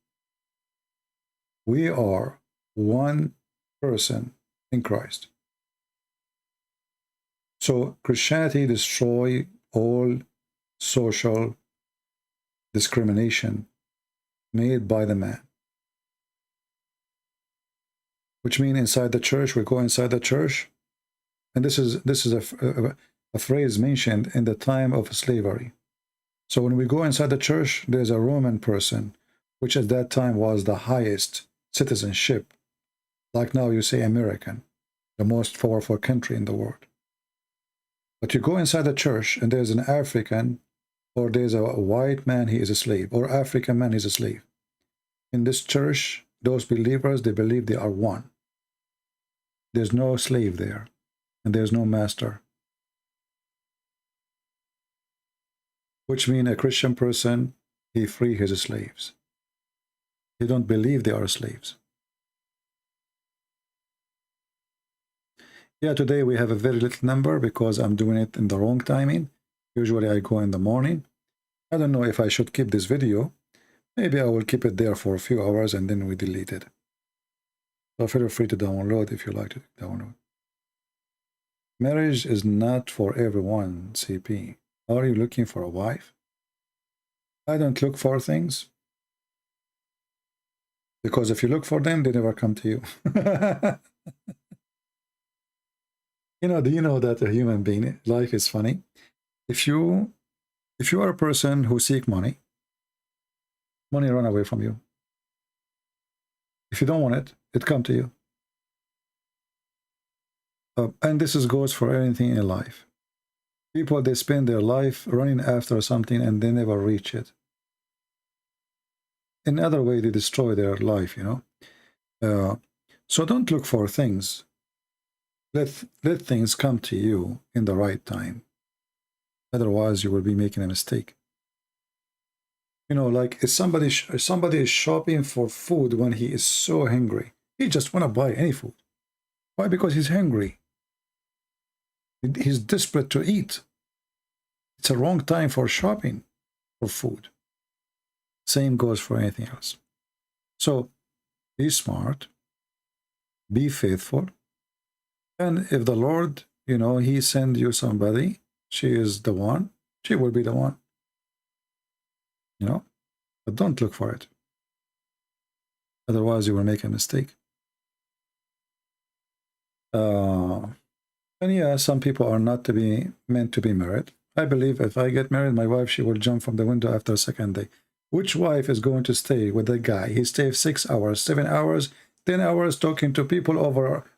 We are one person in Christ. So Christianity destroys all social discrimination made by the man. Which means inside the church, we go inside the church, and this is a phrase mentioned in the time of slavery. So when we go inside the church, there's a Roman person, which at that time was the highest citizenship. Like now you say American, the most powerful country in the world. But you go inside the church and there's an African, or there's a white man, he is a slave, or African man, he's a slave. In this church, those believers, they believe they are one. There's no slave there, and there's no master. Which means a Christian person, he free his slaves. He don't believe they are slaves. Yeah, today we have a very little number because I'm doing it in the wrong timing. Usually I go in the morning. I don't know if I should keep this video. Maybe I will keep it there for a few hours and then we delete it. So feel free to download if you like to download. Marriage is not for everyone, CP. Are you looking for a wife? I don't look for things. Because if you look for them, they never come to you. Do you know that a human being, life is funny? If you are a person who seek money, money run away from you. If you don't want it, it come to you. And this goes for anything in life. People, they spend their life running after something and they never reach it. In other way, they destroy their life, So don't look for things. Let things come to you in the right time. Otherwise, you will be making a mistake. Like if somebody is shopping for food when he is so hungry, he just want to buy any food. Why? Because he's hungry. He's desperate to eat. It's a wrong time for shopping for food. Same goes for anything else. So be smart, be faithful, and if the Lord, he send you somebody, she is the one, she will be the one. But don't look for it. Otherwise, you will make a mistake. And yeah, some people are not meant to be married. I believe if I get married, my wife, she will jump from the window after a second day. Which wife is going to stay with a guy? He stays 6 hours, 7 hours, 10 hours talking to people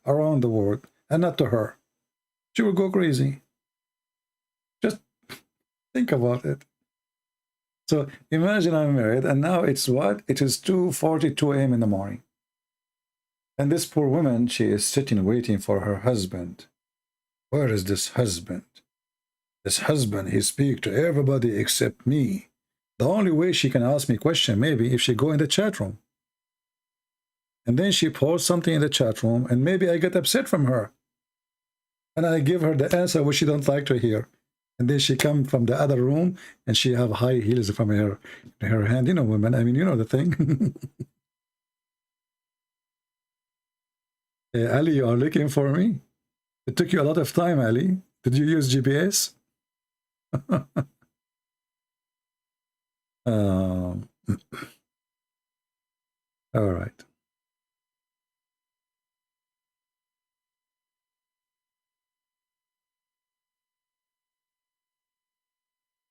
around the world, and not to her. She will go crazy. Just think about it. So imagine I'm married, and now it's what? It is 2:42 a.m. in the morning. And this poor woman, she is sitting waiting for her husband. Where is this husband? This husband, he speak to everybody except me. The only way she can ask me question maybe if she go in the chat room. And then she posts something in the chat room, and maybe I get upset from her. And I give her the answer which she don't like to hear. And then she come from the other room, and she have high heels from her hand. You know, women, I mean, you know the thing. Hey, Ali, you are looking for me? It took you a lot of time, Ali. Did you use GPS? All right.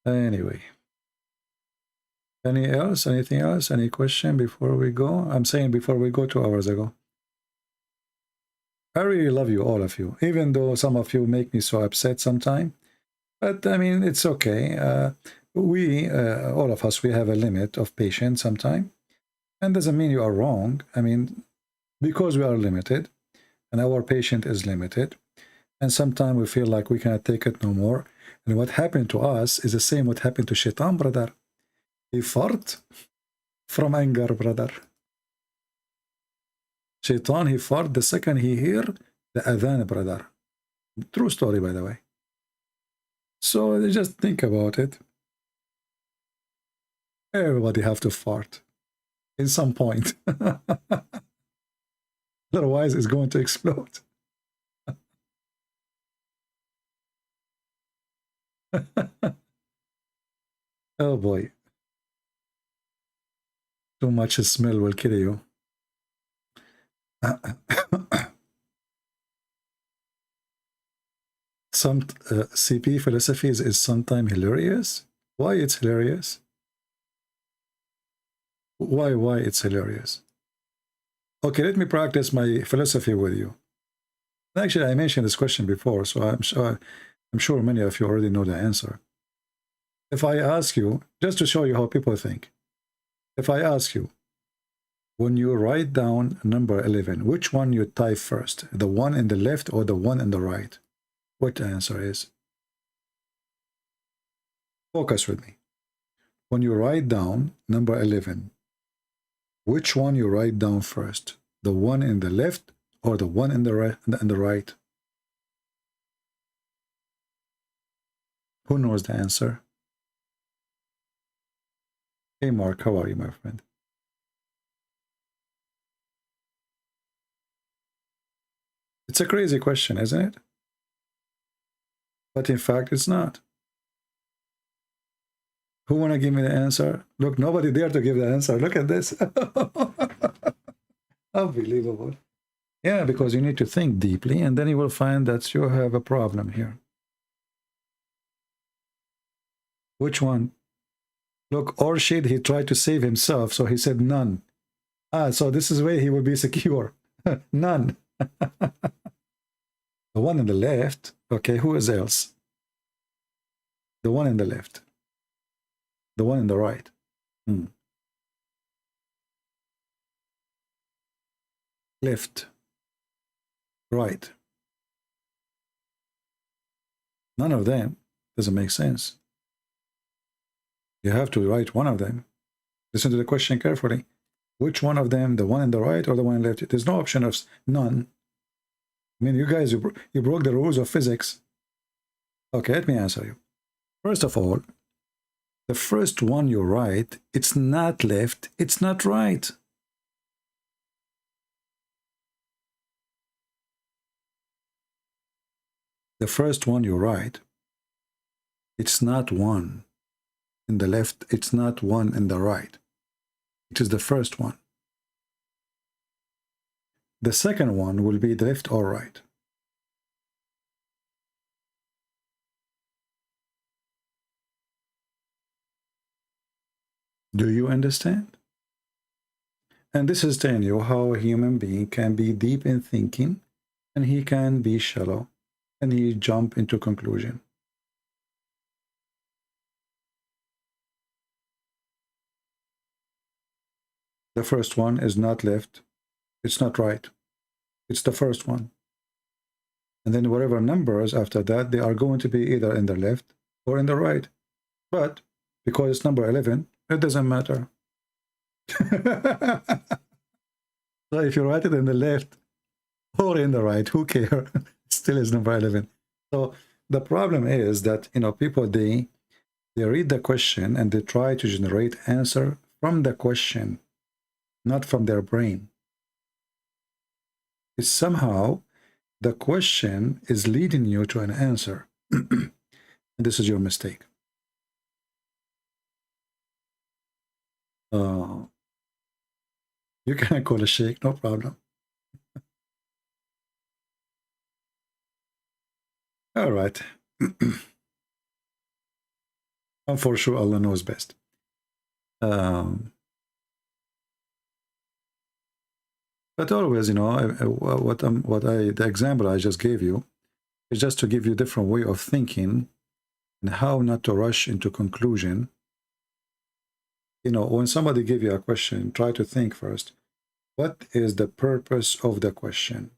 Anyway. Anything else? Any question before we go? I'm saying before we go 2 hours ago. I really love you, all of you, even though some of you make me so upset sometimes. But I mean, it's okay. All of us, we have a limit of patience sometimes. And doesn't mean you are wrong. I mean, because we are limited and our patience is limited. And sometimes we feel like we cannot take it no more. And what happened to us is the same what happened to Shaitan, brother. He fart from anger, brother. Shaitan, he fart the second he hear the adhan, brother. True story, by the way. So just think about it. Everybody have to fart in some point. Otherwise, it's going to explode. Oh boy. Too much smell will kill you. Some CP philosophies is sometimes hilarious. Why it's hilarious? Why it's hilarious? Okay, let me practice my philosophy with you. Actually, I mentioned this question before, so I'm sure many of you already know the answer. If I ask you, just to show you how people think, if I ask you, when you write down number 11, which one you type first, the one in the left or the one in the right? What the answer is? Focus with me. When you write down number 11, which one you write down first, the one in the left or the one in the right? Who knows the answer? Hey Mark, how are you, my friend? It's a crazy question, isn't it? But in fact, it's not. Who want to give me the answer? Look, nobody dare to give the answer. Look at this. Unbelievable. Yeah, because you need to think deeply, and then you will find that you have a problem here. Which one? Look, Orshid, he tried to save himself, so he said none. So this is where he will be secure. None. The one on the left. Okay, who is else? The one in the left. The one in the right. Left. Right. None of them doesn't make sense. You have to write one of them. Listen to the question carefully. Which one of them, the one in the right or the one in the left? There's no option of none. I mean, you guys, you broke the rules of physics. Okay, let me answer you. First of all, the first one you write, it's not left, it's not right. The first one you write, it's not one in the left, it's not one in the right. It is the first one. The second one will be the left or right. Do you understand? And this is telling you how a human being can be deep in thinking, and he can be shallow, and he jump into conclusion. The first one is not left, it's not right. It's the first one. And then whatever numbers after that, they are going to be either in the left or in the right. But because it's number 11, it doesn't matter. So if you write it in the left or in the right, who cares? Still is number 11. So the problem is that, you know, people, they read the question and they try to generate answer from the question, not from their brain. It's somehow the question is leading you to an answer. And this is your mistake. You can call a sheikh, no problem. All right. And for sure, Allah knows best. But always, you know, the example I just gave you is just to give you a different way of thinking and how not to rush into conclusion. You know, when somebody give you a question, try to think first, what is the purpose of the question?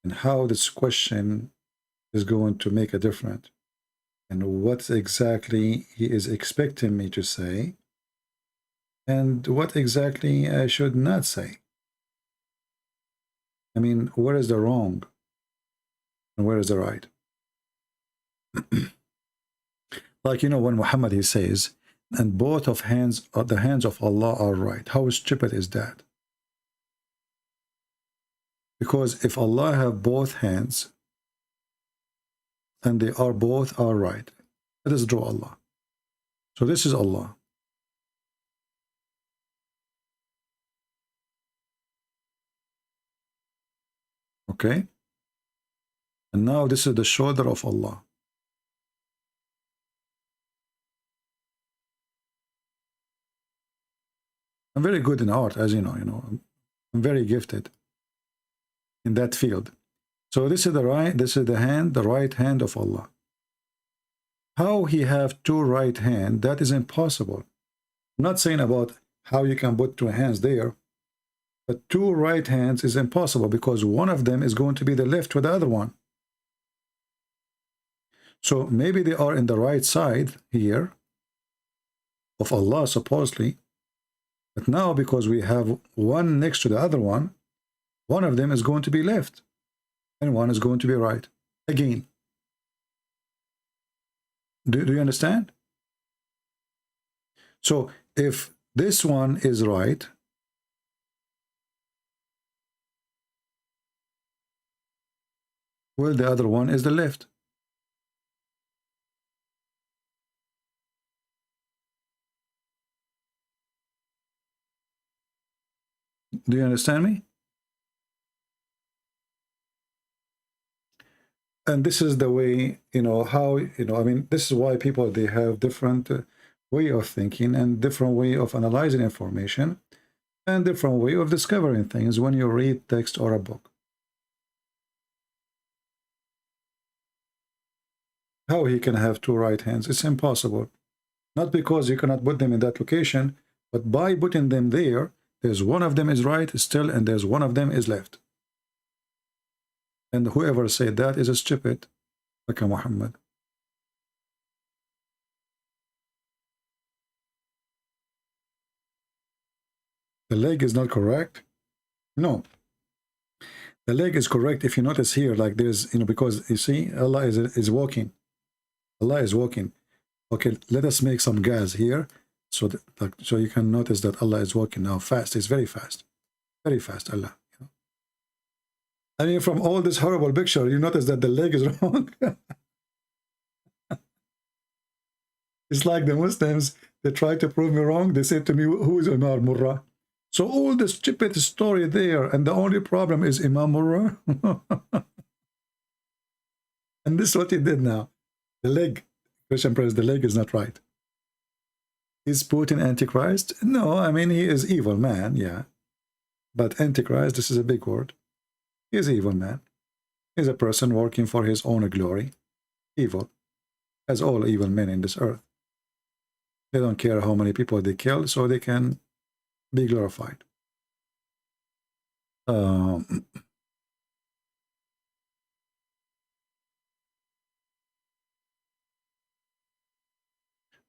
And how this question is going to make a difference? And what exactly he is expecting me to say? And what exactly I should not say? I mean, where is the wrong? And where is the right? Like, you know, when Muhammad, he says, and both of the hands of Allah are right. How stupid is that? Because if Allah have both hands and they are both are right, let us draw Allah. So this is Allah. Okay? And now this is the shoulder of Allah. I'm very good in art, as you know, I'm very gifted in that field. So this is the right hand of Allah. How he have two right hand, that is impossible. I'm not saying about how you can put two hands there, but two right hands is impossible because one of them is going to be the left with the other one. So maybe they are in the right side here of Allah, supposedly. But now, because we have one next to the other one of them is going to be left and one is going to be right again. Do you understand? So if this one is right, well, the other one is the left. Do you understand me? And this is the way, how, I mean, this is why people, they have different way of thinking and different way of analyzing information and different way of discovering things when you read text or a book. How he can have two right hands? It's impossible. Not because you cannot put them in that location, but by putting them there, there's one of them is right still, and there's one of them is left. And whoever said that is a stupid, like Muhammad. The leg is not correct? No. The leg is correct if you notice here, like there's, because you see, Allah is walking. Allah is walking. Okay, let us make some gas here so that, so you can notice that Allah is walking now fast. It's very fast. Very fast, Allah. I mean, from all this horrible picture, you notice that the leg is wrong. It's like the Muslims, they try to prove me wrong. They say to me, who is Umar Murrah? So all the stupid story there, and the only problem is Imam Murrah. And this is what he did now. The leg, Christian praise, the leg is not right. Is Putin Antichrist? No, I mean, he is evil man, yeah. But Antichrist, this is a big word. He is evil man. He is a person working for his own glory. Evil. As all evil men in this earth. They don't care how many people they kill, so they can be glorified.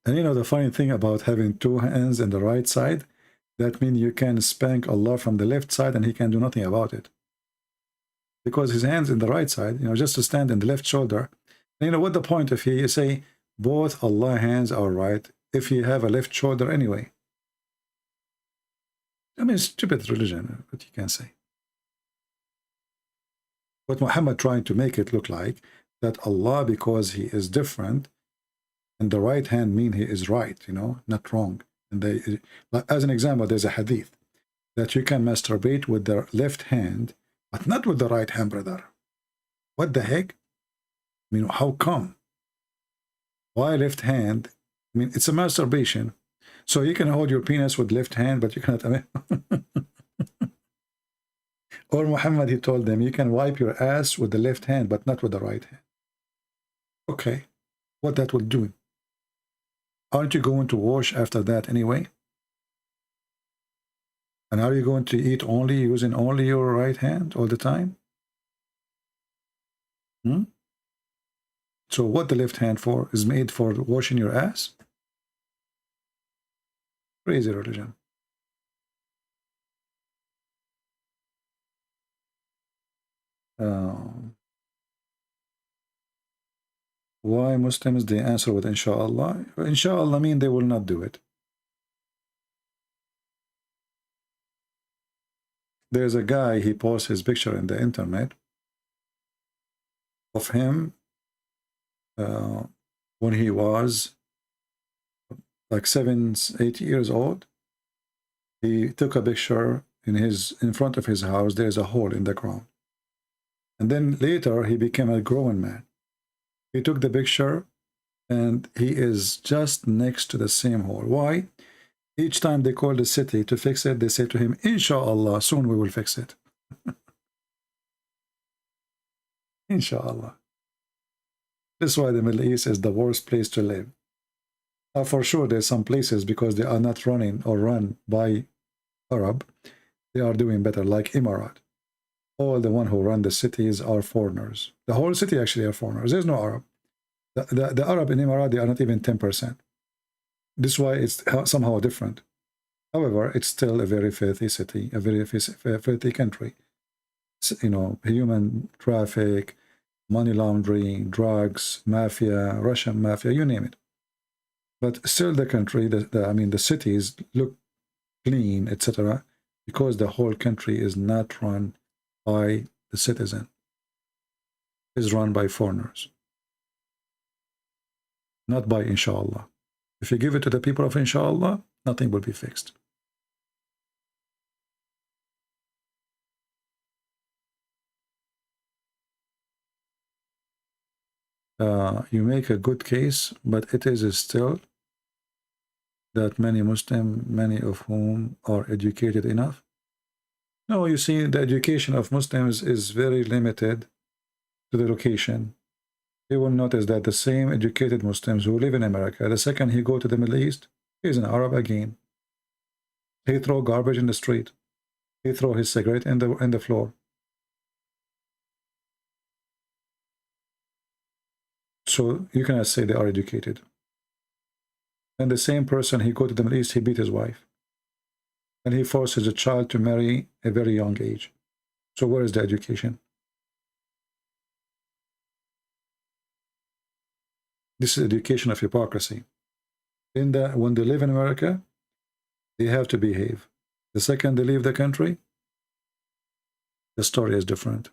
And you know the funny thing about having two hands in the right side, that means you can spank Allah from the left side and he can do nothing about it. Because his hands in the right side, you know, just to stand in the left shoulder. And you know what the point if you say both Allah hands are right if you have a left shoulder anyway? I mean, stupid religion, what you can say. But Muhammad trying to make it look like that Allah, because he is different, and the right hand mean he is right, you know, not wrong. And they, as an example, there's a hadith that you can masturbate with the left hand, but not with the right hand, brother. What the heck? I mean, how come? Why left hand? I mean, it's a masturbation. So you can hold your penis with left hand, but you cannot. I mean, or Muhammad, he told them, you can wipe your ass with the left hand, but not with the right hand. Okay, what that will do? Aren't you going to wash after that anyway? And are you going to eat only using only your right hand all the time? So what the left hand for is made for washing your ass? Crazy religion. Why Muslims, they answer with inshallah. Inshallah mean they will not do it. There's a guy, he posts his picture in the internet of him when he was like 7, 8 years old. He took a picture in front of his house. There's a hole in the ground. And then later he became a grown man. He took the picture and he is just next to the same hole. Why? Each time they call the city to fix it, they say to him, inshallah, soon we will fix it. Inshallah. This is why the Middle East is the worst place to live. For sure, there's some places, because they are not running or run by Arab, they are doing better, like Emirat. All the one who run the cities are foreigners. The whole city actually are foreigners. There's no Arab. The Arab in Emirat, they are not even 10%. This is why it's somehow different. However, it's still a very filthy city, a very filthy country. You know, human traffic, money laundering, drugs, mafia, Russian mafia, you name it. But still the country, I mean, the cities look clean, etc., because the whole country is not run by the citizen. It's run by foreigners. Not by inshallah. If you give it to the people of inshallah, nothing will be fixed. You make a good case, but it is still that many Muslims, many of whom are educated enough. No, you see, the education of Muslims is very limited to the location. You will notice that the same educated Muslims who live in America, the second he go to the Middle East, he's an Arab again. He throw garbage in the street. He throw his cigarette in the floor. So you cannot say they are educated. And the same person, he go to the Middle East, he beat his wife. And he forces a child to marry a very young age. So where is the education? This is education of hypocrisy. When they live in America, they have to behave. The second they leave the country, the story is different.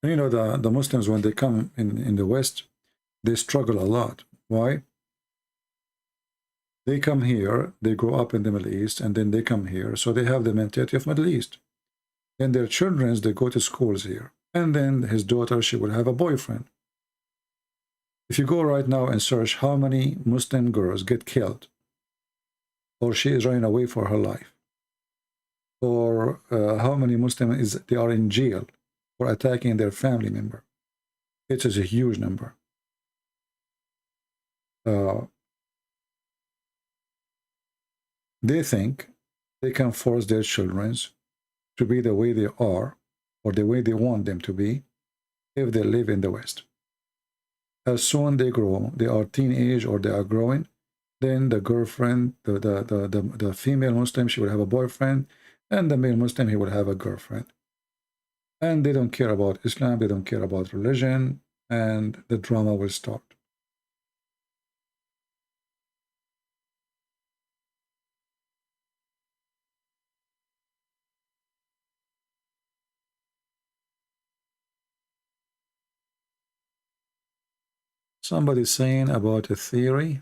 And you know, the Muslims, when they come in the West, they struggle a lot. Why? They come here, they grow up in the Middle East, and then they come here, so they have the mentality of Middle East. And their children, they go to schools here. And then his daughter, she will have a boyfriend. If you go right now and search how many Muslim girls get killed, or she is running away for her life, or how many Muslims they are in jail for attacking their family member, it is a huge number. They think they can force their children to be the way they are, or the way they want them to be, if they live in the West. as soon they grow, they are teenage or they are growing, then the girlfriend, the female Muslim, she will have a boyfriend, and the male Muslim, he will have a girlfriend. And they don't care about Islam, they don't care about religion, and the drama will start. Somebody saying about a theory.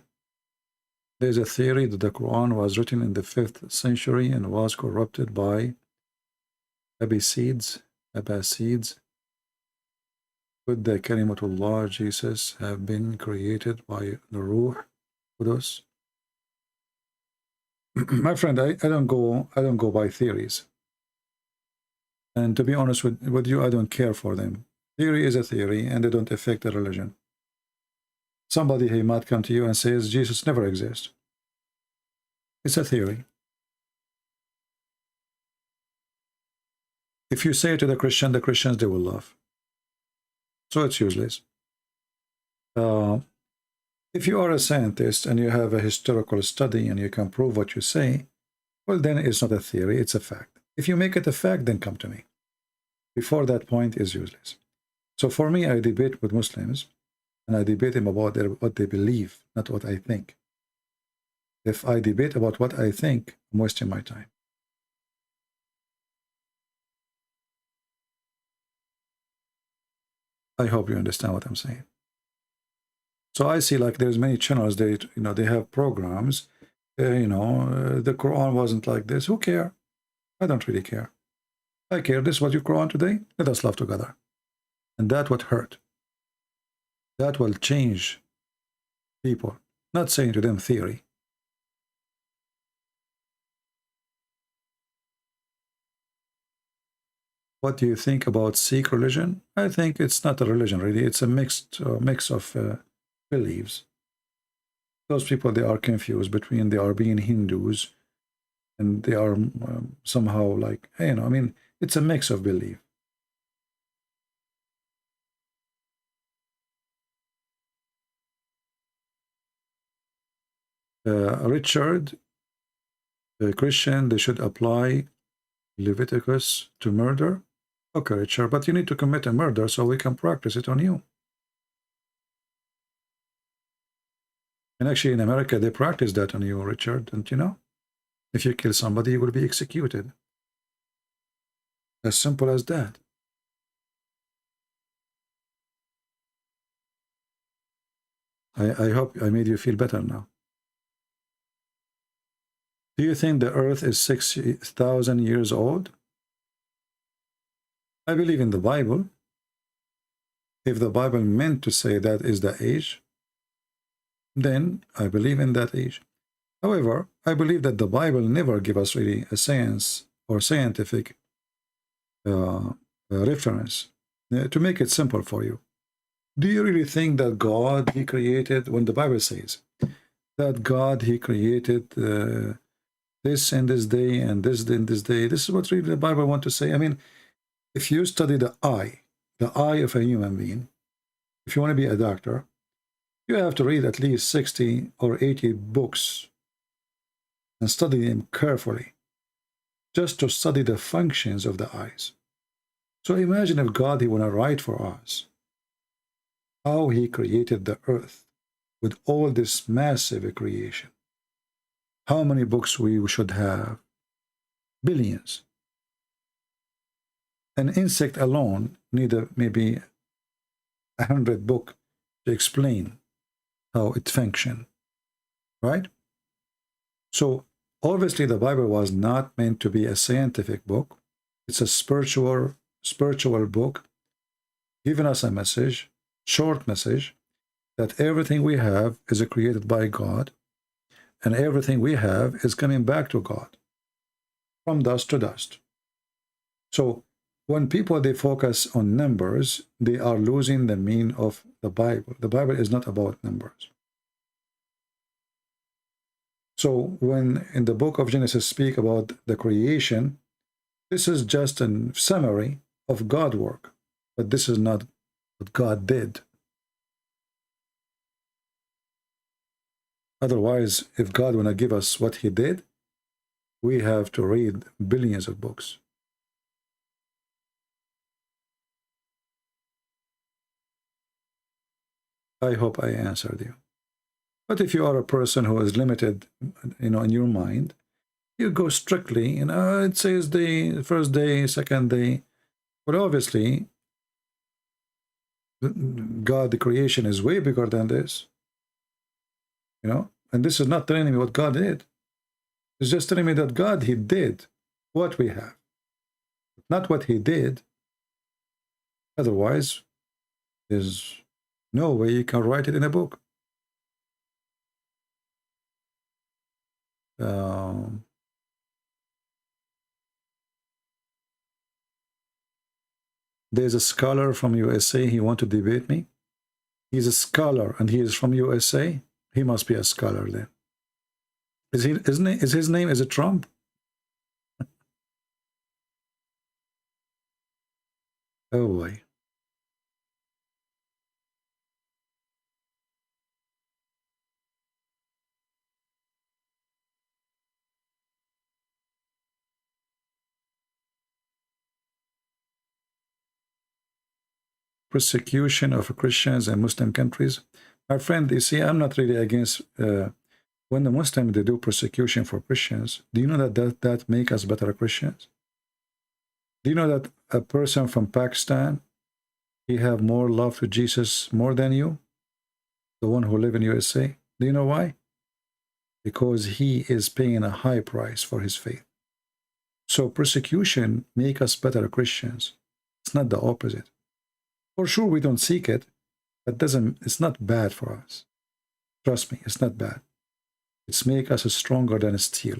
There's a theory that the Quran was written in the 5th century and was corrupted by Abbasids. Could the Kalimatullah, Jesus, have been created by the Ruh Qudus? My friend, I don't go by theories. And to be honest with you, I don't care for them. Theory is a theory, and they don't affect the religion. Somebody, he might come to you and says Jesus never exists. It's a theory. If you say it to the Christians, they will laugh. So it's useless. If you are a scientist and you have a historical study and you can prove what you say, well, then it's not a theory, it's a fact. If you make it a fact, then come to me. Before that point is useless. So for me, I debate with Muslims, and I debate them about what they believe, not what I think. If I debate about what I think, I'm wasting my time. I hope you understand what I'm saying. So I see like there's many channels, they have programs, the Quran wasn't like this. Who care? I don't really care. I care. This was your Quran today. Let us love together. And that would hurt. That will change people. Not saying to them theory. What do you think about Sikh religion? I think it's not a religion really. It's a mix of beliefs. Those people, they are confused between they are being Hindus and they are somehow like, I mean, it's a mix of belief. Richard, Christian, they should apply Leviticus to murder. Okay, Richard, but you need to commit a murder so we can practice it on you. And actually in America, they practice that on you, Richard, don't you know? If you kill somebody, you will be executed. As simple as that. I hope I made you feel better now. Do you think the earth is 6,000 years old? I believe in the Bible. If the Bible meant to say that is the age, then I believe in that age. However, I believe that the Bible never give us really a science or scientific reference. To make it simple for you, do you really think that God, he created, when the Bible says that God, he created this and this day and this and this day, this is what really the Bible want to say? I mean, if you study the eye of a human being, if you want to be a doctor, you have to read at least 60 or 80 books and study them carefully, just to study the functions of the eyes. So imagine if God, he want to write for us how he created the earth with all this massive creation. How many books we should have? Billions. An insect alone need maybe 100 books to explain how it functions, right? So obviously the Bible was not meant to be a scientific book. It's a spiritual book, giving us a message, short message, that everything we have is created by God, and everything we have is coming back to God, from dust to dust. So when people, they focus on numbers, they are losing the meaning of the Bible. The Bible is not about numbers. So when in the book of Genesis speak about the creation, this is just a summary of God's work, but this is not what God did. Otherwise, if God want to give us what he did, we have to read billions of books. I hope I answered you. But if you are a person who is limited, in your mind, you go strictly, it says the first day, second day. But obviously, God, the creation is way bigger than this. And this is not telling me what God did. It's just telling me that God, he did what we have, not what he did. Otherwise, there's no way you can write it in a book. There's a scholar from USA. He wants to debate me. He's a scholar and he is from USA. He must be a scholar then. Is his name is it Trump? Oh boy. Persecution of Christians in Muslim countries. My friend, you see, I'm not really against when the Muslims they do persecution for Christians. Do you know that make us better Christians? Do you know that a person from Pakistan, he have more love to Jesus more than you, the one who live in USA? Do you know why? Because he is paying a high price for his faith. So persecution make us better Christians. It's not the opposite. For sure, we don't seek it, but it's not bad for us. Trust me, it's not bad. It's make us stronger than steel.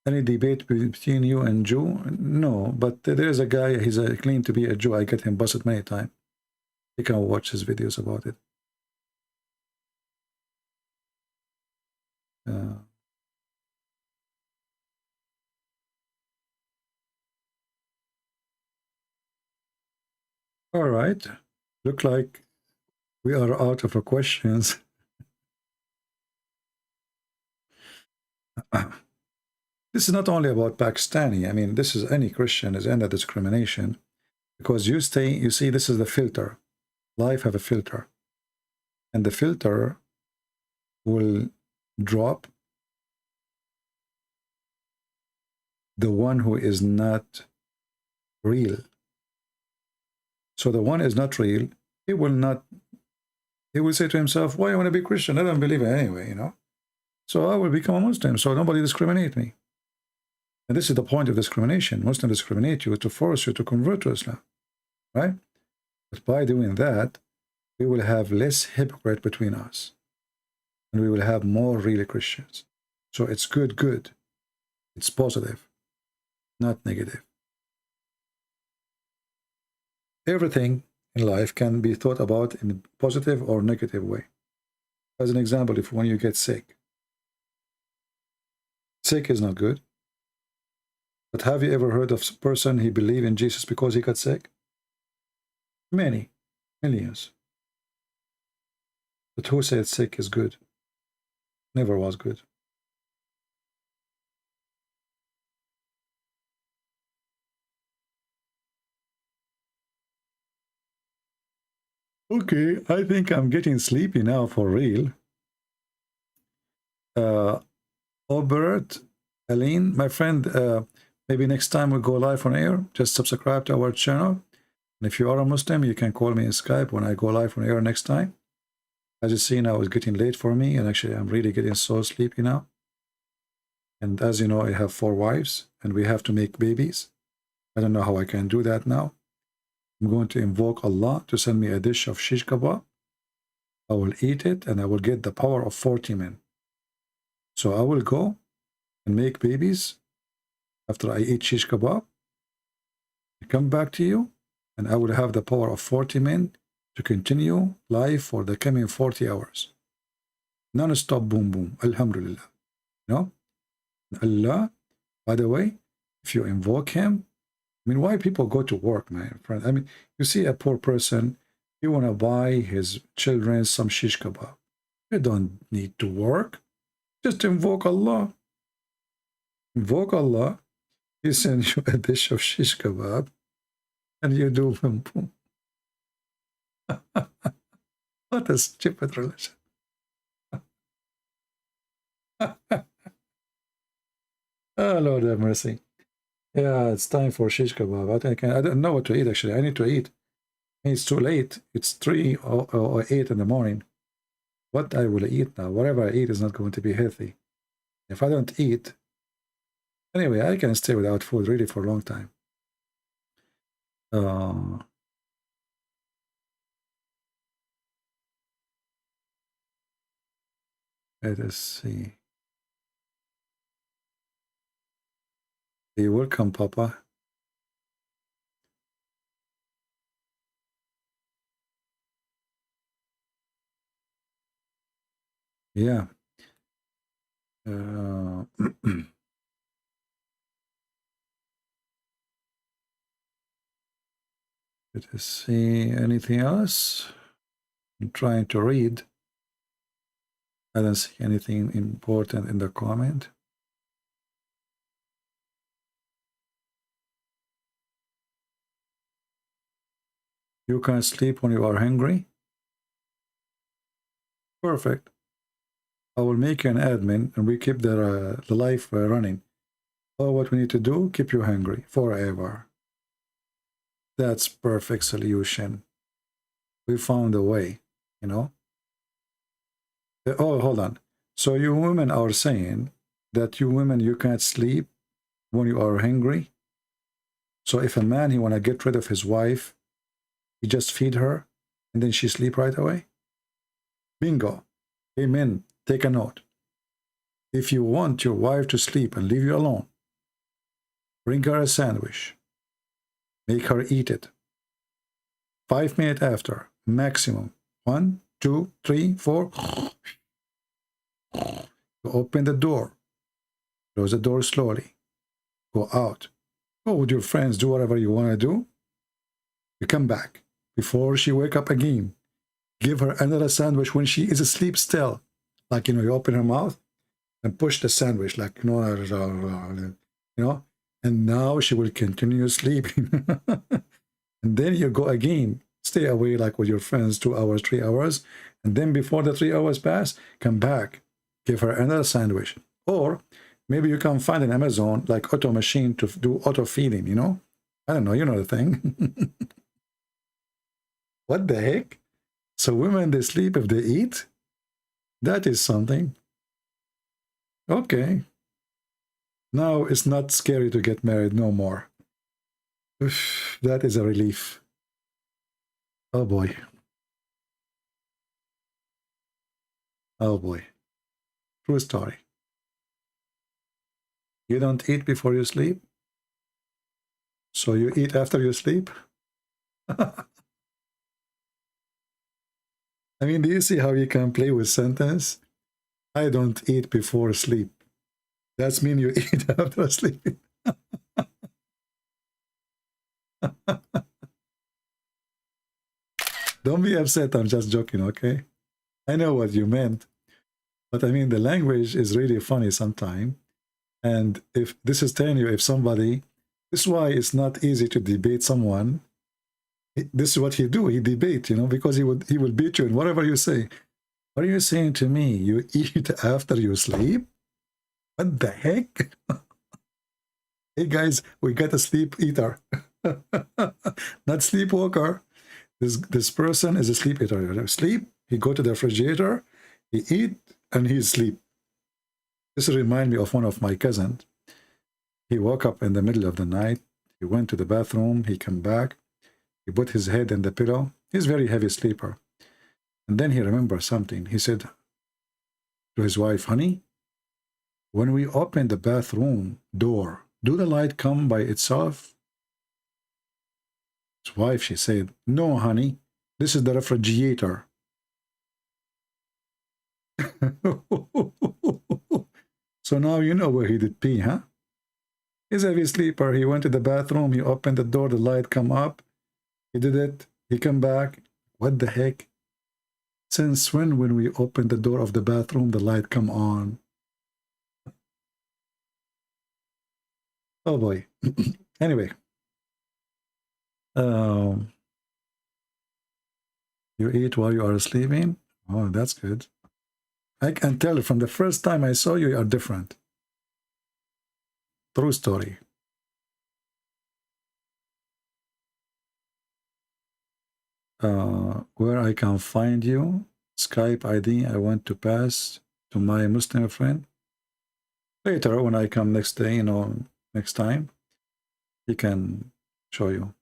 Any debate between you and Jew? No, but there is a guy, he's claimed to be a Jew. I get him busted many times. You can watch his videos about it. All right. Look like we are out of questions. This is not only about Pakistani. I mean, this is any Christian is under discrimination because you see, this is the filter. Life have a filter. And the filter will drop the one who is not real. So the one is not real. He will say to himself, why I want to be Christian? I don't believe it anyway, So I will become a Muslim, so nobody discriminate me. And this is the point of discrimination. Muslims discriminate you to force you to convert to Islam, right? But by doing that, we will have less hypocrite between us. And we will have more real Christians. So it's good. It's positive, not negative. Everything in life can be thought about in a positive or negative way. As an example, when you get sick. Sick is not good. But have you ever heard of a person he believed in Jesus because he got sick? Many, millions. But who said sick is good? Never was good. Okay, I think I'm getting sleepy now for real. Obert, Aline, my friend, maybe next time we go live on air, just subscribe to our channel. And if you are a Muslim, you can call me in Skype when I go live on air next time. As you see now, it's getting late for me, and actually I'm really getting so sleepy now. And as you know, I have 4 wives, and we have to make babies. I don't know how I can do that now. I'm going to invoke Allah to send me a dish of shish kebab. I will eat it, and I will get the power of 40 men. So I will go and make babies after I eat shish kebab. I come back to you, and I will have the power of 40 men to continue life for the coming 40 hours. Non-stop boom boom. Alhamdulillah. Allah, by the way, if you invoke him, I mean, why people go to work, my friend? I mean, you see a poor person, you want to buy his children some shish kebab. You don't need to work. Just invoke Allah. Invoke Allah. He sends you a dish of shish kebab, and you do boom boom. What a stupid religion. Oh, Lord have mercy. Yeah, it's time for shish kebab. I don't know what to eat, actually. I need to eat. It's too late. It's 3 or 8 in the morning. What I will eat now, whatever I eat is not going to be healthy. If I don't eat, anyway, I can stay without food really for a long time. Let us see. You're welcome, Papa. Yeah. Let us see. Anything else? I'm trying to read. I don't see anything important in the comment. You can't sleep when you are hungry? Perfect. I will make you an admin and we keep the life running. All what we need to do, keep you hungry forever. That's perfect solution. We found a way, you know. Oh, hold on. So you women are saying that you women, you can't sleep when you are hungry? So if a man, he want to get rid of his wife, he just feed her and then she sleep right away? Bingo. Amen. Take a note. If you want your wife to sleep and leave you alone, bring her a sandwich. Make her eat it. 5 minutes after, maximum. 1, 2, 3, 4. You open the door. Close the door slowly. Go out. Go with your friends. Do whatever you want to do. You come back. Before she wake up again, give her another sandwich when she is asleep still. Like, you know, you open her mouth and push the sandwich, like, you know, and now she will continue sleeping. And then you go again, stay away like with your friends 2 hours, 3 hours, and then before the 3 hours pass, come back, give her another sandwich. Or maybe you can find an Amazon like auto machine to do auto feeding, you know? I don't know, you know the thing. What the heck? So women, they sleep if they eat? That is something. Okay. Now it's not scary to get married no more. Oof, that is a relief. Oh boy. Oh boy. True story. You don't eat before you sleep? So you eat after you sleep? I mean, do you see how you can play with sentence? I don't eat before sleep. That's mean you eat after sleeping. Don't be upset, I'm just joking, okay? I know what you meant. But I mean, the language is really funny sometimes. And if this is telling you, if somebody, this is why it's not easy to debate someone. This is what he do, he debate, you know, because he will beat you in whatever you say. What are you saying to me? You eat after you sleep? What the heck? Hey guys, we got a sleep eater. Not sleepwalker. This person is a sleep eater. Sleep, he go to the refrigerator, he eat, and he sleep. This reminds me of one of my cousins. He woke up in the middle of the night. He went to the bathroom. He came back. He put his head in the pillow. He's a very heavy sleeper. And then he remembered something. He said to his wife, honey, when we open the bathroom door, do the light come by itself? His wife, she said, no, honey, this is the refrigerator. So now you know where he did pee, huh? He's a heavy sleeper. He went to the bathroom. He opened the door. The light come up. He did it. He come back. What the heck? Since when we open the door of the bathroom, the light come on? Oh boy. Anyway. You eat while you are sleeping? Oh, that's good. I can tell from the first time I saw you, you are different. True story. Where I can find you? Skype ID I want to pass to my Muslim friend. Later, when I come next day, next time, he can show you.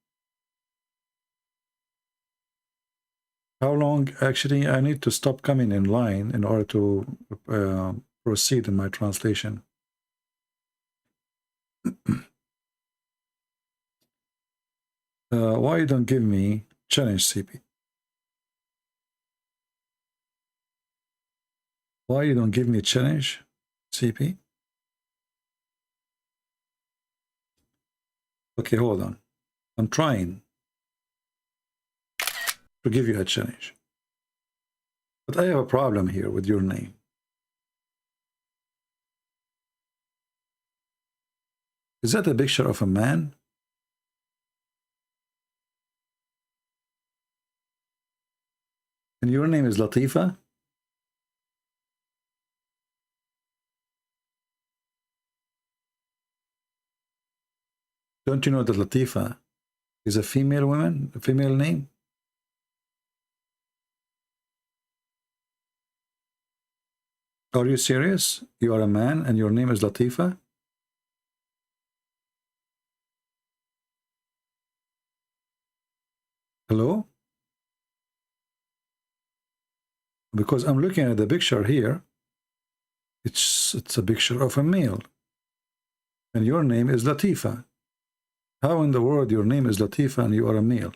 How long? Actually, I need to stop coming in line in order to proceed in my translation. Why you don't give me challenge, CP? Why you don't give me challenge, CP? Okay, hold on. I'm trying to give you a challenge. But I have a problem here with your name. Is that a picture of a man? And your name is Latifa? Don't you know that Latifa is a female woman, a female name? Are you serious? You are a man and your name is Latifa? Hello? Because I'm looking at the picture here. It's a picture of a male. And your name is Latifa. How in the world your name is Latifa and you are a male?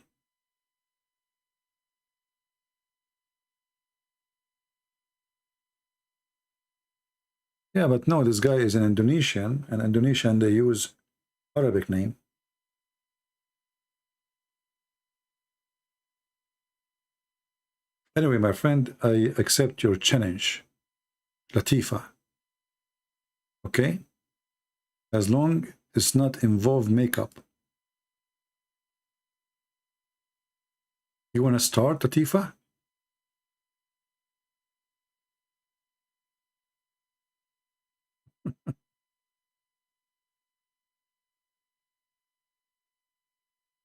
Yeah, but no, this guy is an Indonesian, and Indonesian, they use Arabic name. Anyway, my friend, I accept your challenge, Latifa. Okay? As long as not involve makeup. You want to start, Latifa?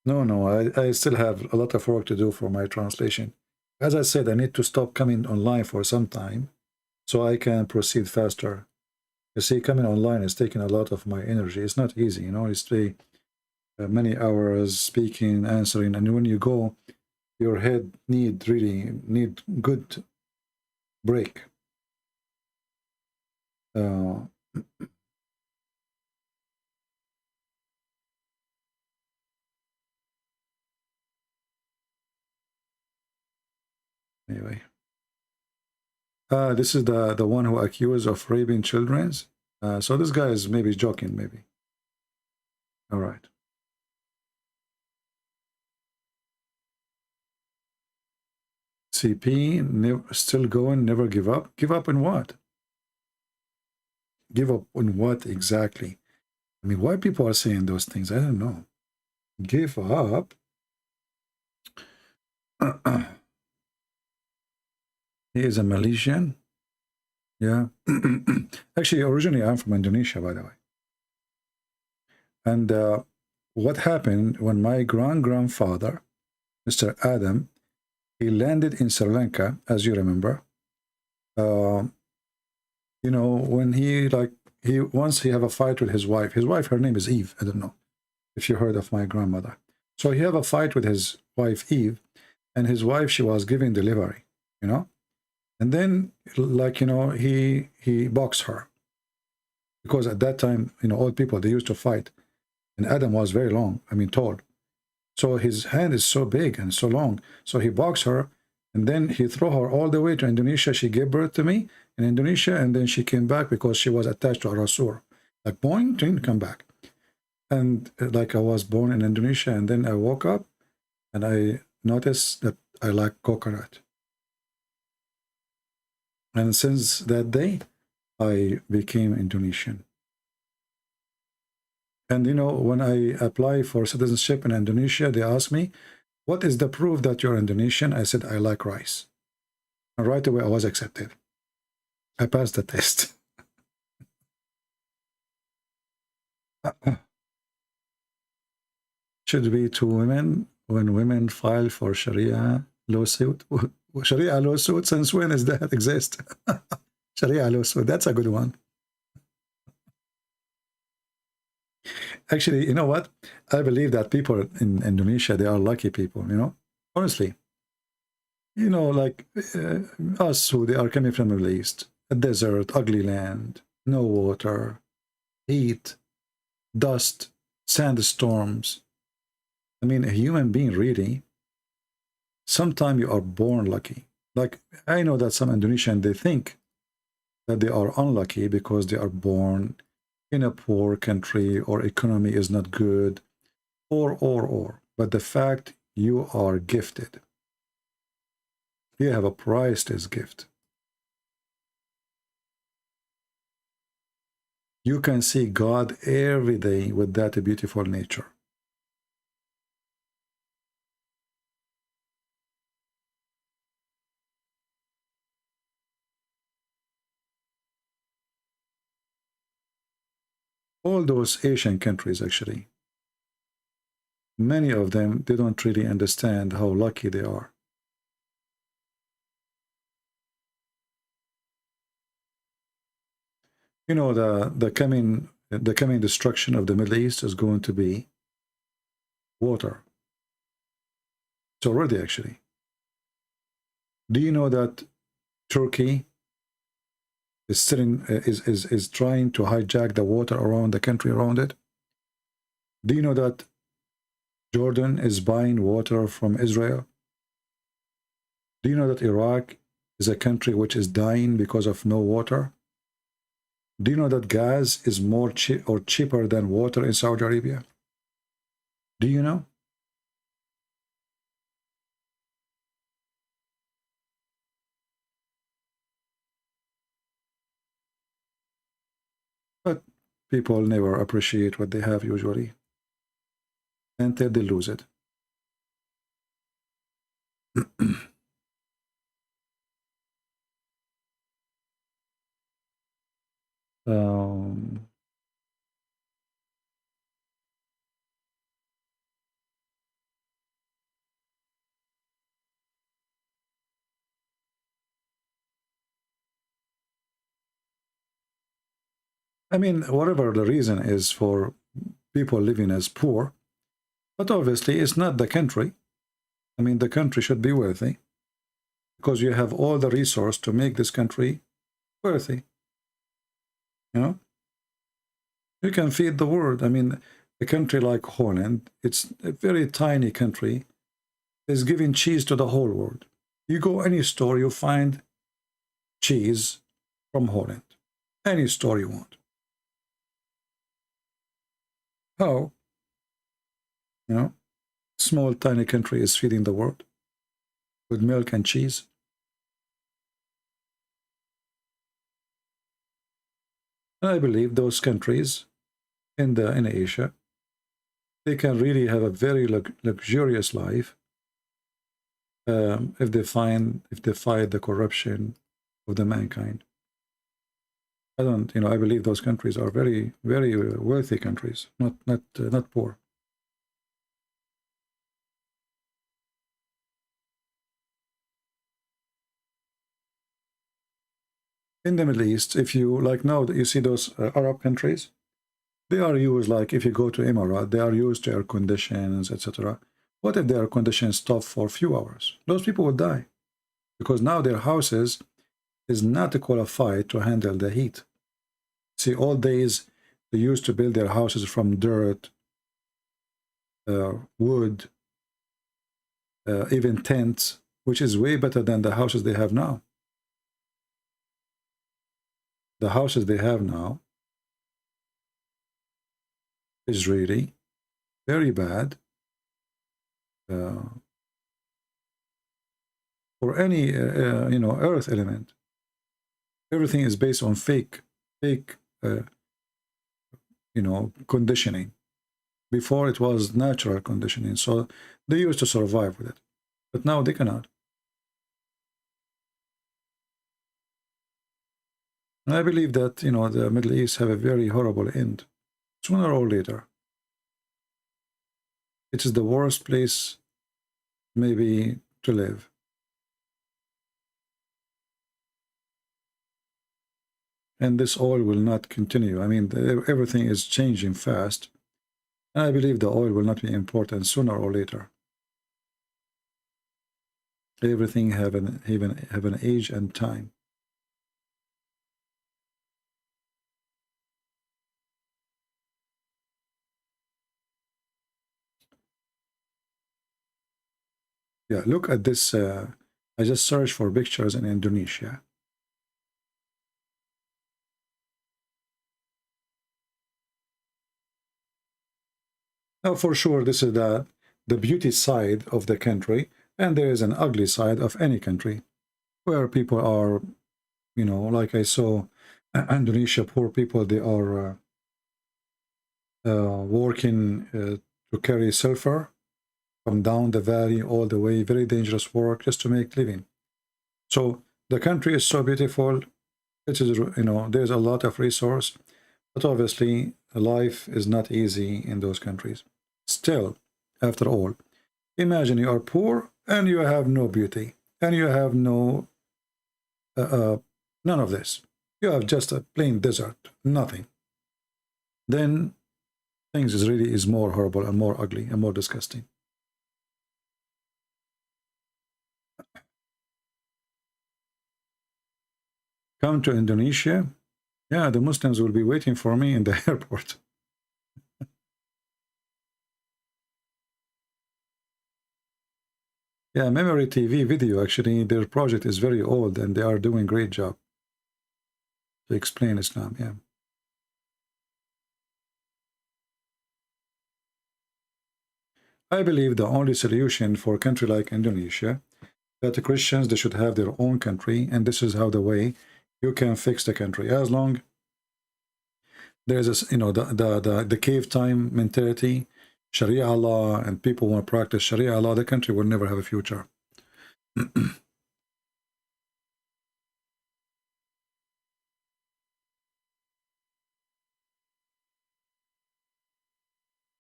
No, I still have a lot of work to do for my translation. As I said, I need to stop coming online for some time so I can proceed faster. You see, coming online is taking a lot of my energy. It's not easy, it's many hours speaking, answering, and when you go, your head really need good break. Anyway, this is the one who accused of raping children. So this guy is maybe joking, maybe. All right. CP, still going, never give up. Give up in what? Give up on what exactly? I mean, why people are saying those things? I don't know. Give up. He is a Malaysian. Yeah. Actually, originally, I'm from Indonesia, by the way. And what happened when my grandfather, Mr. Adam, he landed in Sri Lanka, as you remember. When he once he have a fight with his wife. His wife, her name is Eve. I don't know if you heard of my grandmother. So he have a fight with his wife, Eve, and his wife, she was giving delivery, And then, he boxed her. Because at that time, old people, they used to fight. And Adam was very long, tall. So his hand is so big and so long. So he boxed her, and then he threw her all the way to Indonesia. She gave birth to me in Indonesia, and then she came back because she was attached to a Rasul. Like, boing, come back. And like I was born in Indonesia, and then I woke up and I noticed that I like coconut. And since that day, I became Indonesian. And you know, when I apply for citizenship in Indonesia, they ask me, what is the proof that you're Indonesian? I said, I like rice. And right away, I was accepted. I passed the test. Should be to women when women file for Sharia lawsuit. Sharia lawsuit, since when does that exist? Sharia lawsuit, that's a good one. Actually, you know what? I believe that people in Indonesia, they are lucky people, you know? Honestly. You know, like us who they are coming from the Middle East, a desert, ugly land, no water, heat, dust, sandstorms. I mean, a human being really, sometimes you are born lucky. Like, I know that some Indonesians, they think that they are unlucky because they are born in a poor country or economy is not good, or. But the fact you are gifted, you have a priceless gift. You can see God every day with that beautiful nature. All those Asian countries, actually, many of them, they don't really understand how lucky they are. You know, the coming destruction of the Middle East is going to be water. It's already, actually. Do you know that Turkey is sitting is trying to hijack the water around the country around it? Do you know that Jordan is buying water from Israel? Do you know that Iraq is a country which is dying because of no water? Do you know that gas is more cheaper than water in Saudi Arabia? Do you know? But people never appreciate what they have usually until they lose it. I mean, whatever the reason is for people living as poor, but obviously it's not the country. I mean, the country should be worthy because you have all the resource to make this country worthy. You know, you can feed the world. I mean, a country like Holland, it's a very tiny country, is giving cheese to the whole world. You go any store, you find cheese from Holland. Any store you want. How? You know, small tiny country is feeding the world with milk and cheese. And I believe those countries in Asia, they can really have a very luxurious life if they fight the corruption of the mankind. I believe those countries are very, very wealthy countries, not poor. In the Middle East, if you like now that you see those Arab countries, they are used, like if you go to Emirates, they are used to air conditions, etc. What if the air conditions stop for a few hours? Those people would die because now their houses is not qualified to handle the heat. See, all days they used to build their houses from dirt, wood, even tents, which is way better than the houses they have now. The houses they have now, is really very bad for any you know, earth element. Everything is based on fake you know, conditioning. Before it was natural conditioning, so they used to survive with it, but now they cannot. And I believe that, you know, the Middle East have a very horrible end, sooner or later. It is the worst place maybe to live. And this oil will not continue. I mean, everything is changing fast. And I believe the oil will not be important sooner or later. Everything have an age and time. Yeah, look at this. I just searched for pictures in Indonesia. Now, for sure, this is the beauty side of the country, and there is an ugly side of any country, where people are, you know, like I saw Indonesia, poor people, they are working to carry sulfur from down the valley all the way, very dangerous work just to make living. So the country is so beautiful. It is, you know, there's a lot of resource, but obviously life is not easy in those countries. Still, after all, imagine you are poor and you have no beauty and you have no none of this. You have just a plain desert, nothing. Then things is more horrible and more ugly and more disgusting. Come to Indonesia, yeah, the Muslims will be waiting for me in the airport. Yeah, Memory TV video, actually, their project is very old and they are doing a great job to explain Islam, yeah. I believe the only solution for a country like Indonesia, that the Christians, they should have their own country, and this is how the way you can fix the country. As long there's a, you know, the cave time mentality, Sharia law, and people want to practice Sharia law, the country will never have a future.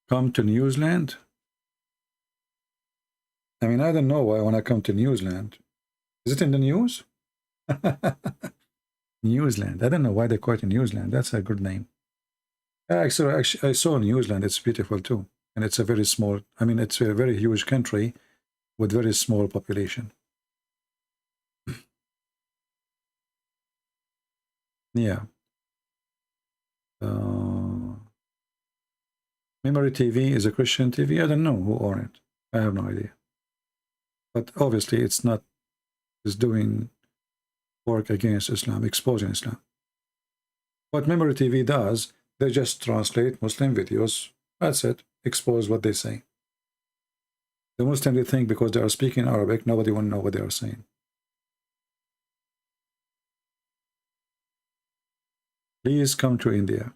Come to New Zealand. I mean, I don't know why when I come to New Zealand. Is it in the news? New Zealand. I don't know why they call it New Zealand. That's a good name. Actually, I saw New Zealand. It's beautiful too. And it's a very small, I mean, it's a very huge country with very small population. Yeah. Memory TV is a Christian TV. I don't know who owns it. I have no idea. But obviously it's not, it's doing work against Islam, exposing Islam. What Memory TV does, they just translate Muslim videos. That's it. Expose what they say. The Muslims, they think because they are speaking Arabic, nobody will know what they are saying. Please come to India.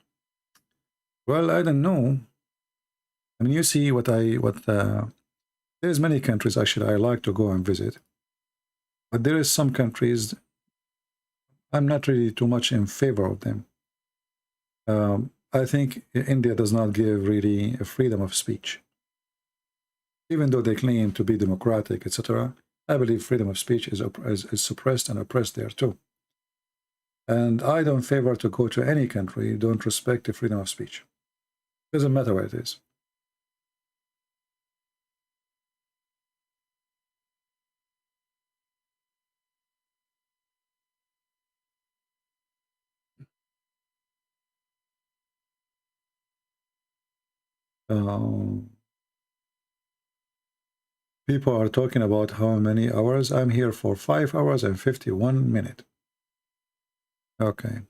Well, I don't know. I mean, you see there's many countries actually I like to go and visit. But there is some countries I'm not really too much in favor of them. I think India does not give really a freedom of speech. Even though they claim to be democratic, etc., I believe freedom of speech is suppressed and oppressed there too. And I don't favor to go to any country who don't respect the freedom of speech. Doesn't matter where it is. People are talking about how many hours. I'm here for 5 hours and 51 minutes. Okay.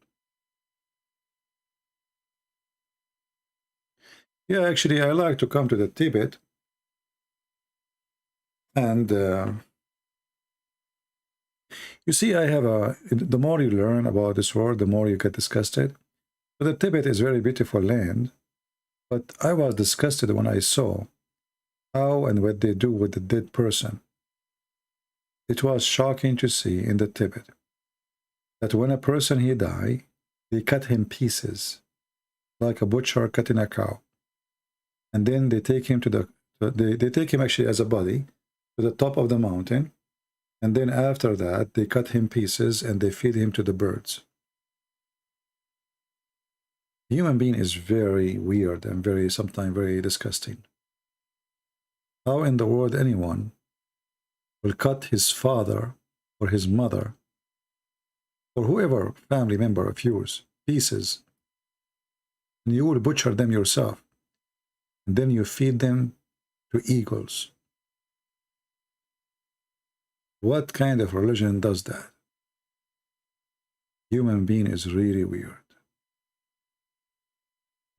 Yeah, actually, I like to come to the Tibet, and you see, I have the more you learn about this world, the more you get disgusted. But the Tibet is very beautiful land, but I was disgusted when I saw how and what they do with the dead person. It was shocking to see in the Tibet that when a person he die, they cut him pieces, like a butcher cutting a cow, and then they take him to they take him actually as a body to the top of the mountain, and then after that they cut him pieces and they feed him to the birds. Human being is very weird and sometimes very disgusting. How in the world anyone will cut his father or his mother or whoever family member of yours pieces, and you will butcher them yourself, and then you feed them to eagles? What kind of religion does that? Human being is really weird.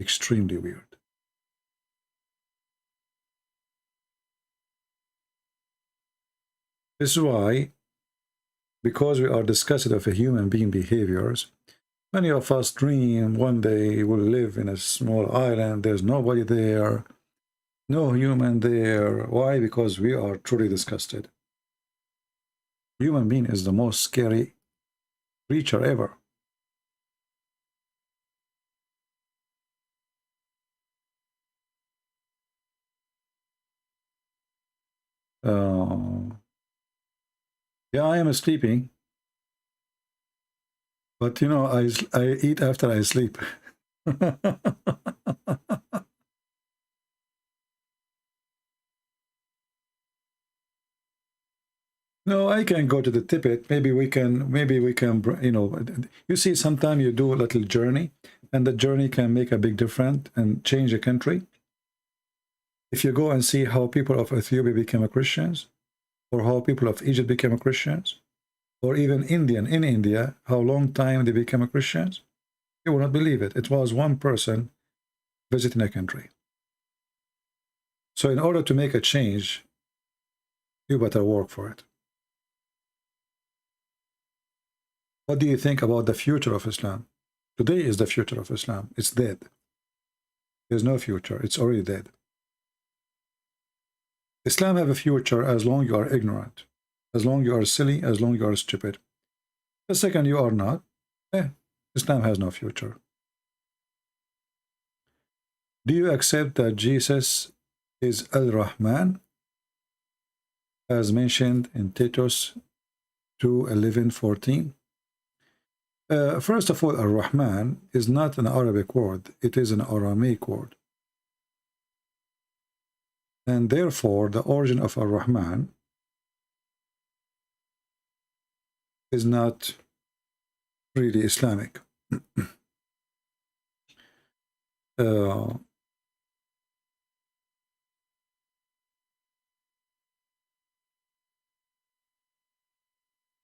Extremely weird. This is why, because we are discussing of a human being behaviors, many of us dream one day we'll live in a small island, there's nobody there, no human there. Why? Because we are truly disgusted. Human being is the most scary creature ever. Yeah, I am sleeping, but you know, I eat after I sleep. No, I can go to the Tibet. Maybe we can, you know, you see, sometimes you do a little journey, and the journey can make a big difference and change a country. If you go and see how people of Ethiopia became Christians, or how people of Egypt became Christians, or even Indian in India, how long time they became Christians, you will not believe it. It was one person visiting a country. So in order to make a change, you better work for it. What do you think about the future of Islam? Today is the future of Islam. It's dead. There's no future. It's already dead. Islam have a future as long you are ignorant, as long you are silly, as long you are stupid. The second you are not, Islam has no future. Do you accept that Jesus is Al-Rahman, as mentioned in Titus 2:11-14? First of all, Ar-Rahman is not an Arabic word. It is an Aramaic word. And therefore, the origin of Ar-Rahman is not really Islamic. The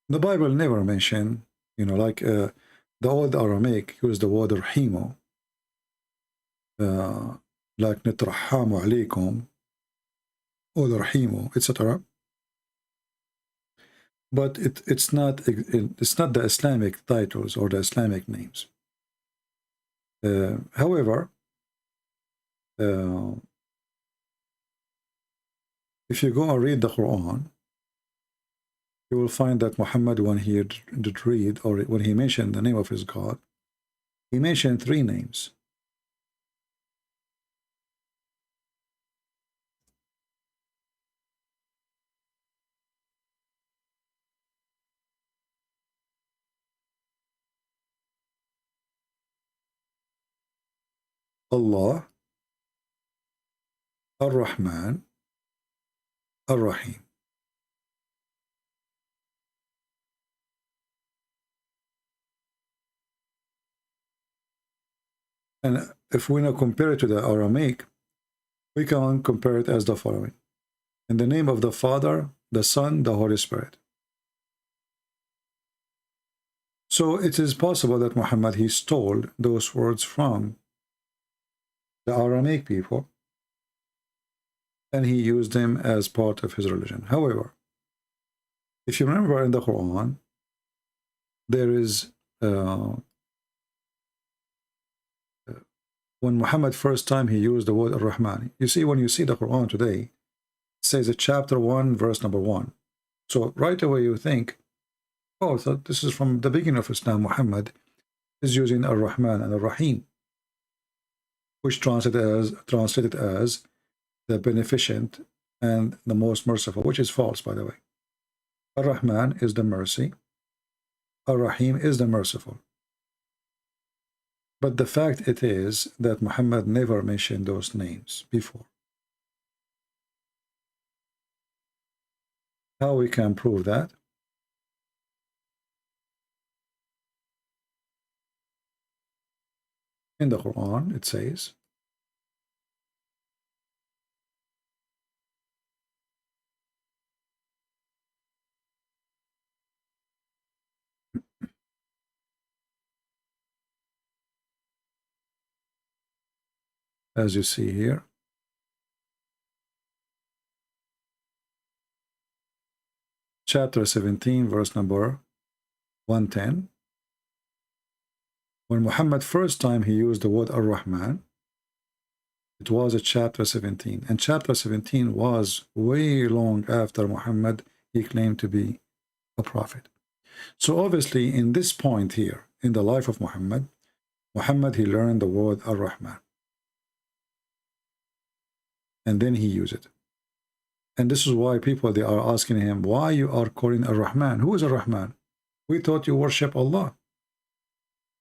Bible never mentioned, you know, like the old Aramaic used the word Rahimo, like Nitrahamu alaykum, or Rahimo, etc. But it's not the Islamic titles or the Islamic names. However, if you go and read the Quran, you will find that Muhammad, when he did read, or when he mentioned the name of his God, he mentioned 3 names. Allah, Ar-Rahman, Ar-Rahim. And if we now compare it to the Aramaic, we can compare it as the following: in the name of the Father, the Son, the Holy Spirit. So it is possible that Muhammad, he stole those words from the Aramaic people, and he used them as part of his religion. However, if you remember in the Quran, there is when Muhammad first time he used the word Ar-Rahman. You see, when you see the Quran today, it says it chapter 1, verse number 1. So right away you think, oh, so this is from the beginning of Islam. Muhammad is using Ar-Rahman and Ar-Rahim, which translated as the beneficent and the most merciful, which is false, by the way. Ar-Rahman is the mercy. Ar-Rahim is the merciful. But the fact it is that Muhammad never mentioned those names before. How we can prove that? In the Quran, it says, as you see here, chapter 17, verse number 110. When Muhammad first time he used the word Ar-Rahman, it was at chapter 17. And chapter 17 was way long after Muhammad he claimed to be a prophet. So obviously in this point here, in the life of Muhammad, he learned the word Ar-Rahman. And then he used it. And this is why people, they are asking him, why you are calling Ar-Rahman? Who is Ar-Rahman? We thought you worship Allah.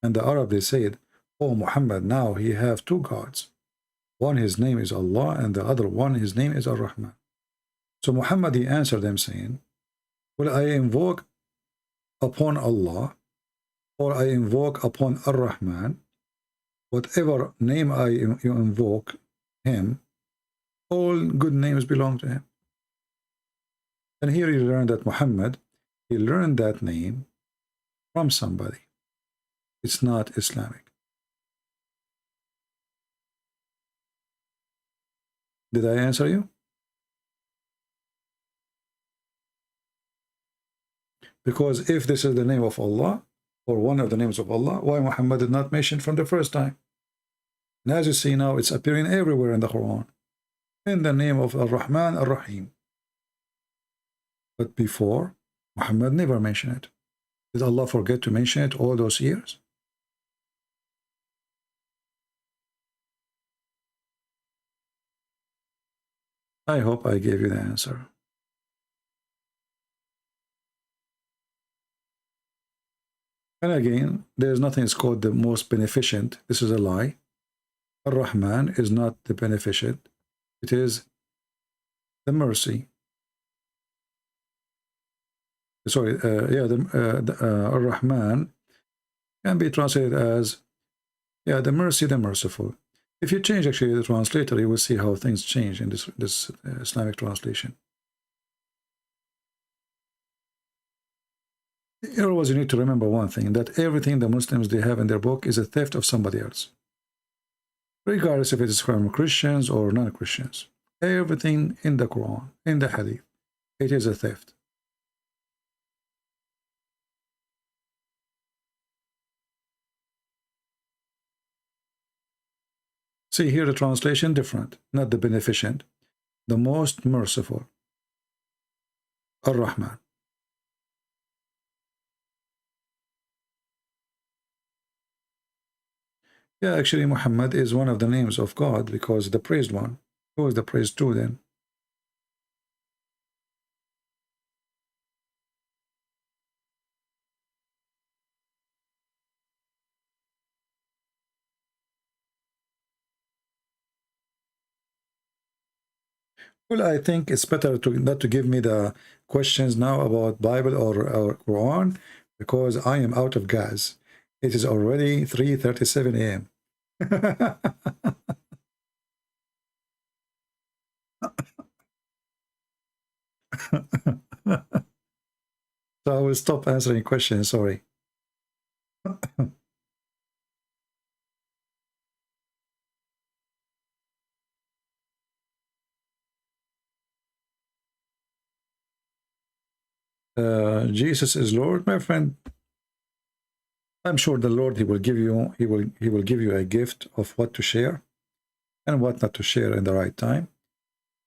And the Arab, they said, oh, Muhammad, now he have two gods. One, his name is Allah, and the other one, his name is Ar-Rahman. So Muhammad, he answered them saying, well, I invoke upon Allah, or I invoke upon Ar-Rahman, whatever name you invoke him, all good names belong to him. And here you learn that Muhammad, he learned that name from somebody. It's not Islamic. Did I answer you? Because if this is the name of Allah, or one of the names of Allah, why Muhammad did not mention from the first time? And as you see now, it's appearing everywhere in the Quran, in the name of Ar-Rahman, Ar-Rahim. But before, Muhammad never mentioned it. Did Allah forget to mention it all those years? I hope I gave you the answer. And again, there's nothing is called the most beneficent. This is a lie. Ar-Rahman is not the beneficent. It is the mercy. Sorry, Ar-Rahman can be translated as, the mercy, the merciful. If you change actually the translator, you will see how things change in this Islamic translation. Always you need to remember one thing, that everything the Muslims they have in their book is a theft of somebody else. Regardless if it is from Christians or non-Christians. Everything in the Quran, in the Hadith, it is a theft. See here the translation different, not the beneficent, the most merciful, Ar-Rahman. Yeah, actually Muhammad is one of the names of God because the praised one. Who is the praised two then? Well, I think it's better not to give me the questions now about Bible or Quran because I am out of gas. It is already 3:37 a.m. So I will stop answering questions, sorry. Jesus is Lord, my friend. I'm sure the Lord, he will give you a gift of what to share and what not to share in the right time.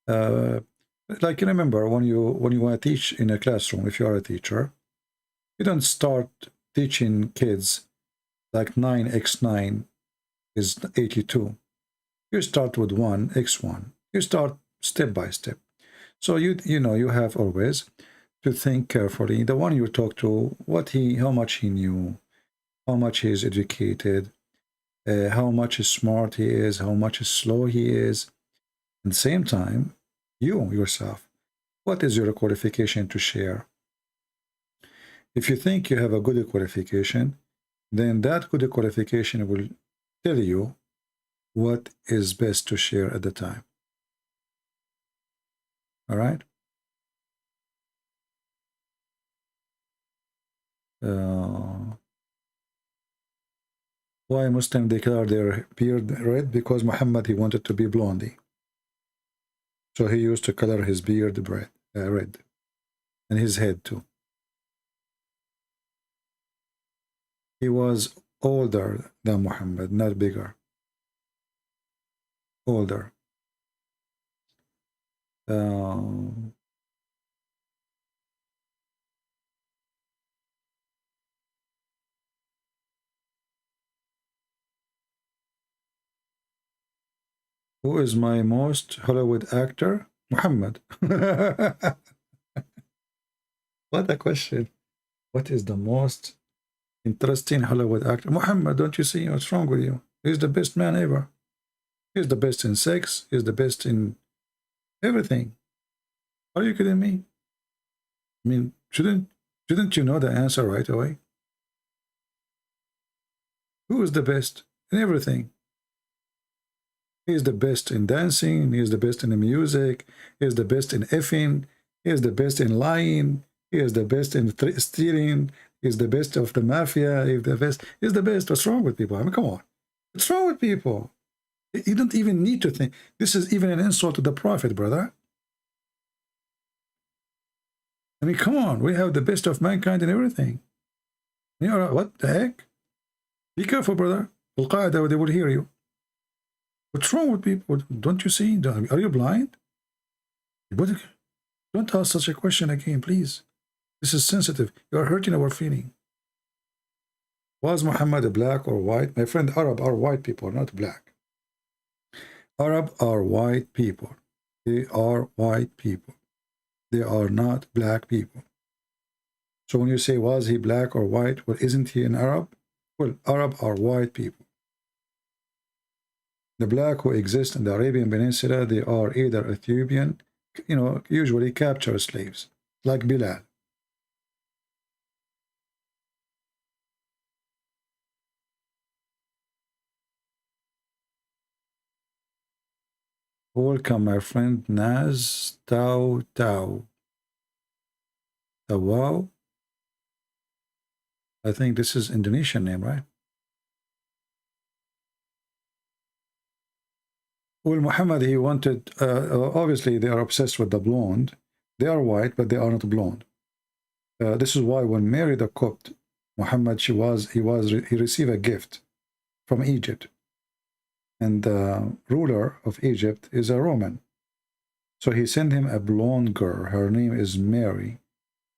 Like, remember, when you want to teach in a classroom, if you are a teacher, you don't start teaching kids like 9x9 is 82. You start with 1x1. You start step by step. So you know, you have always to think carefully. The one you talk to, how much he knew, how much he is educated, how much smart he is, how much slow he is. At the same time, you yourself, what is your qualification to share? If you think you have a good qualification, then that good qualification will tell you what is best to share at the time. All right? Why Muslims declare their beard red? Because Muhammad, he wanted to be blondie. So he used to color his beard red. And his head too. He was older than Muhammad, not bigger. Older. Who is my most Hollywood actor? Muhammad. What a question. What is the most interesting Hollywood actor? Muhammad, don't you see what's wrong with you? He's the best man ever. He's the best in sex. He's the best in everything. Are you kidding me? I mean, shouldn't you know the answer right away? Who is the best in everything? He is the best in dancing. He is the best in the music. He is the best in effing. He is the best in lying. He is the best in stealing. He is the best of the mafia. He is the best. He is the best. What's wrong with people? I mean, come on. What's wrong with people? You don't even need to think. This is even an insult to the Prophet, brother. I mean, come on. We have the best of mankind in everything. You know, what the heck? Be careful, brother. Al-Qaeda, they will hear you. What's wrong with people? Don't you see? Are you blind? Don't ask such a question again, please. This is sensitive. You are hurting our feeling. Was Muhammad black or white? My friend, Arab are white people, not black. Arab are white people. They are white people. They are not black people. So when you say, was he black or white? Well, isn't he an Arab? Well, Arab are white people. The black who exist in the Arabian Peninsula, they are either Ethiopian, you know, usually captured slaves, like Bilal. Welcome, my friend Naz Tau. Wow. I think this is Indonesian name, right? Well, Muhammad, he wanted, obviously they are obsessed with the blonde. They are white, but they are not blonde. This is why when Mary the Copt, Muhammad, he received a gift from Egypt. And the ruler of Egypt is a Roman. So he sent him a blonde girl. Her name is Mary.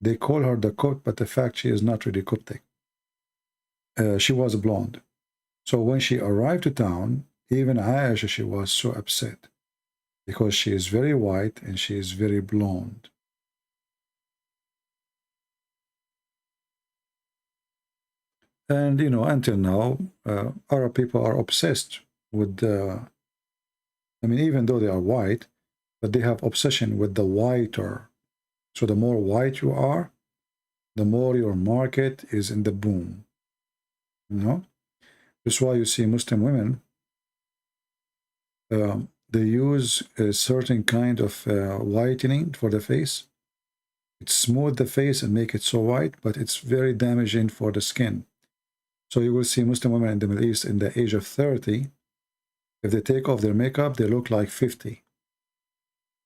They call her the Copt, but the fact she is not really Coptic. She was blonde. So when she arrived to town, even Aisha, she was so upset because she is very white and she is very blonde. And, you know, until now, Arab people are obsessed with I mean, even though they are white, but they have obsession with the whiter. So the more white you are, the more your market is in the boom. You know? That's why you see Muslim women, they use a certain kind of whitening for the face. It smooths the face and make it so white, but it's very damaging for the skin. So you will see Muslim women in the Middle East in the age of 30, if they take off their makeup, they look like 50.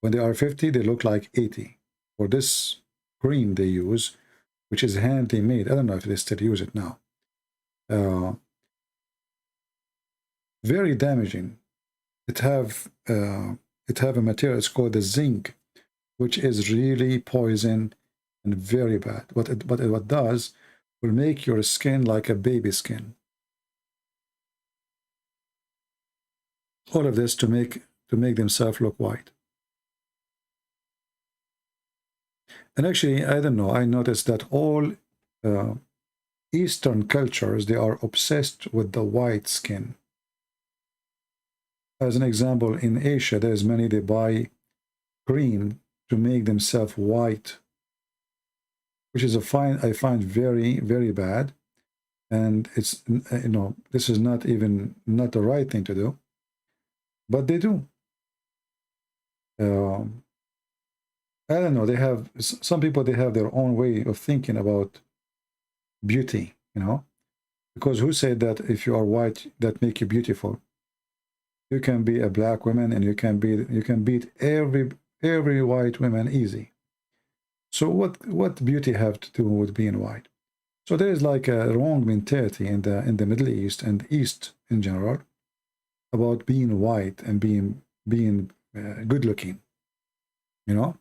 When they are 50, they look like 80 for this cream they use, which is handmade made. I don't know if they still use it now. Very damaging. It have a material, it's called the zinc, which is really poison and very bad. What it does will make your skin like a baby skin. All of this to make themselves look white. And actually, I don't know, I noticed that all Eastern cultures, they are obsessed with the white skin. As an example, in Asia, there's many, they buy cream to make themselves white, which is I find very, very bad. And it's, you know, this is not the right thing to do, but they do. I don't know, they have, some people, they have their own way of thinking about beauty, you know, because who said that if you are white, that make you beautiful? You can be a black woman and you can beat every white woman easy. So what beauty have to do with being white? So there is like a wrong mentality in the Middle East and East in general about being white and being good looking, you know.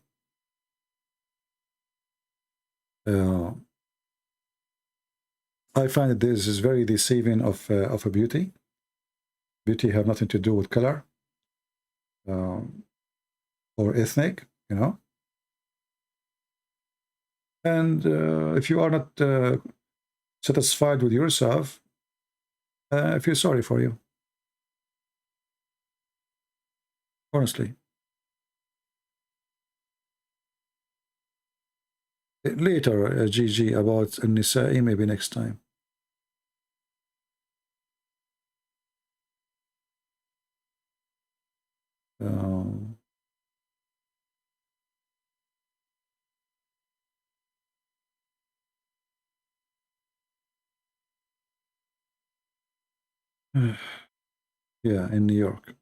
I find that this is very deceiving of a beauty. Beauty have nothing to do with color or ethnic, you know. And if you are not satisfied with yourself, I feel sorry for you. Honestly. Later, GG, about Nisa'i, maybe next time. Yeah, in New York.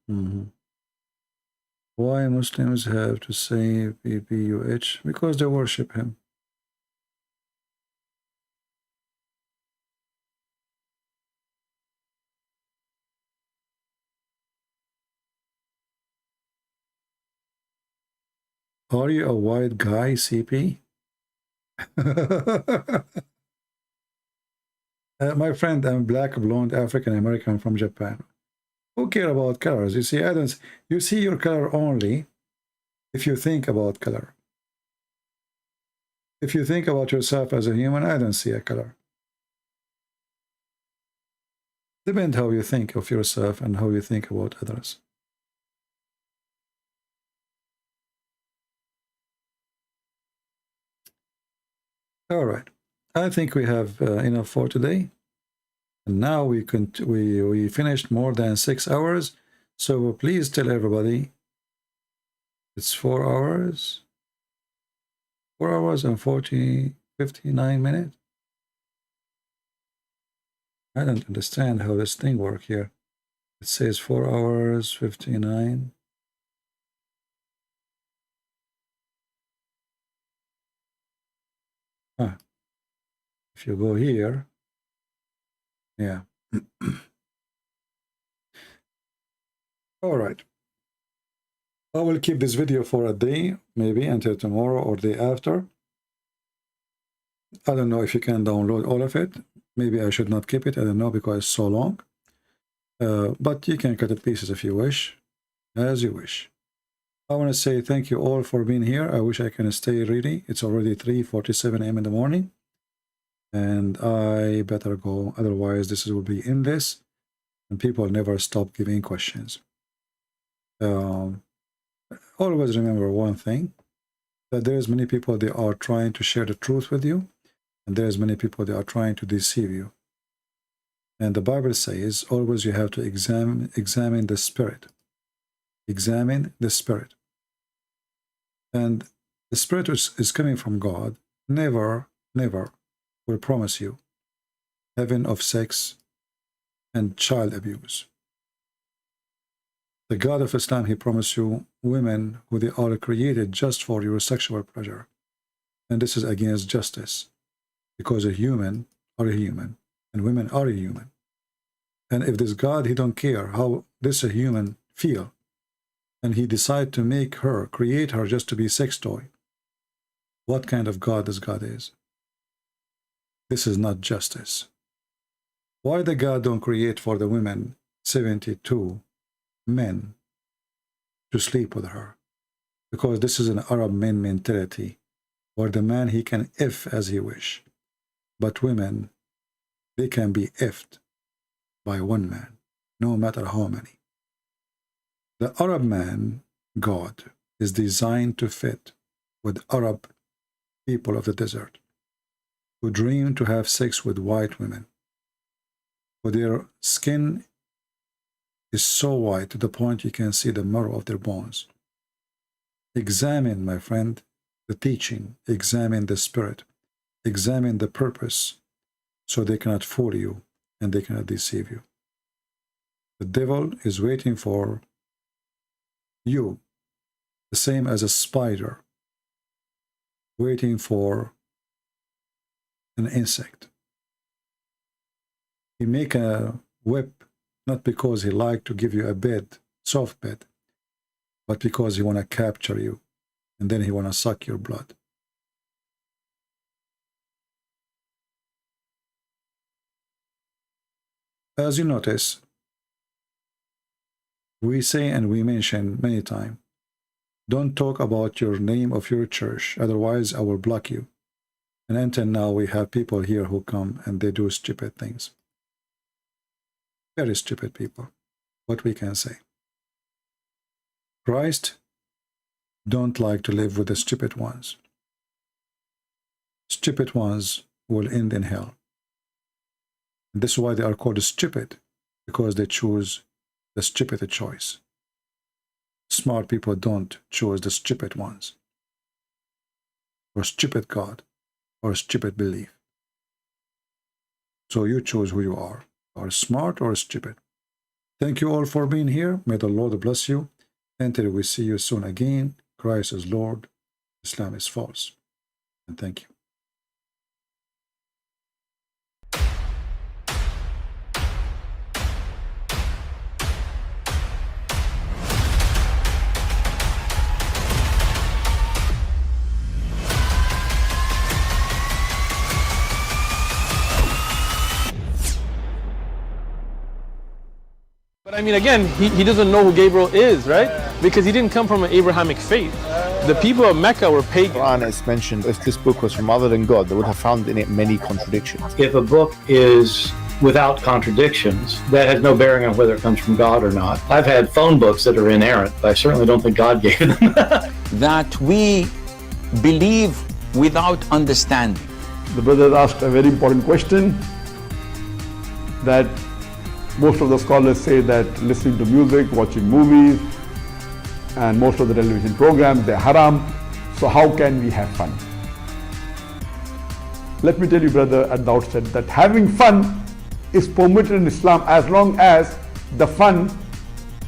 Why Muslims have to say BBUH? Because they worship him. Are you a white guy, CP? My friend, I'm black, blonde, African American from Japan. Who care about colors? You see, you see your color only if you think about color. If you think about yourself as a human, I don't see a color. Depends how you think of yourself and how you think about others. All right, I think we have enough for today. And now we finished more than 6 hours. So please tell everybody it's 4 hours. 4 hours and 59 minutes. I don't understand how this thing works here. It says 4 hours, 59. Huh. If you go here, yeah. All right. I will keep this video for a day, maybe until tomorrow or day after. I don't know if you can download all of it. Maybe I should not keep it. I don't know because it's so long. But you can cut it pieces if you wish, as you wish. I want to say thank you all for being here. I wish I can stay ready. It's already 3:47 a.m. in the morning. And I better go. Otherwise, this will be endless. And people never stop giving questions. Always remember one thing. That there's many people, they are trying to share the truth with you. And there's many people, they are trying to deceive you. And the Bible says, always you have to examine the spirit. Examine the spirit. And the spirit which is coming from God never will promise you heaven of sex and child abuse. The God of Islam, he promised you women who they are created just for your sexual pleasure. And this is against justice, because a human are a human, and women are a human. And if this God, he don't care how this a human feel, and he decide to make her, create her just to be sex toy, what kind of God this God is? This is not justice. Why the God don't create for the women 72 men to sleep with her? Because this is an Arab men mentality, where the man, he can F as he wish, but women, they can be F'd by one man, no matter how many. The Arab man, God, is designed to fit with Arab people of the desert, who dream to have sex with white women, for their skin is so white to the point you can see the marrow of their bones. Examine, my friend, the teaching, examine the spirit, examine the purpose, so they cannot fool you and they cannot deceive you. The devil is waiting for you, the same as a spider waiting for an insect. He make a web not because he like to give you a bed, soft bed, but because he want to capture you, and then he want to suck your blood. As you notice, we say and we mention many times, don't talk about your name of your church, otherwise I will block you. And until now, we have people here who come and they do stupid things. Very stupid people. What we can say. Christ don't like to live with the stupid ones. Stupid ones will end in hell. And this is why they are called stupid, because they choose the stupid choice. Smart people don't choose the stupid ones, or stupid God, or stupid belief. So you choose who you are smart or stupid. Thank you all for being here. May the Lord bless you. Until we see you soon again, Christ is Lord, Islam is false. And thank you. But I mean, again, he doesn't know who Gabriel is, right? Because he didn't come from an Abrahamic faith. The people of Mecca were pagan. The Quran is mentioned, if this book was from other than God, they would have found in it many contradictions. If a book is without contradictions, that has no bearing on whether it comes from God or not. I've had phone books that are inerrant, but I certainly don't think God gave them. That we believe without understanding. The brother asked a very important question, that most of the scholars say that listening to music, watching movies, and most of the television programs, they're haram. So how can we have fun? Let me tell you, brother, at the outset, that having fun is permitted in Islam as long as the fun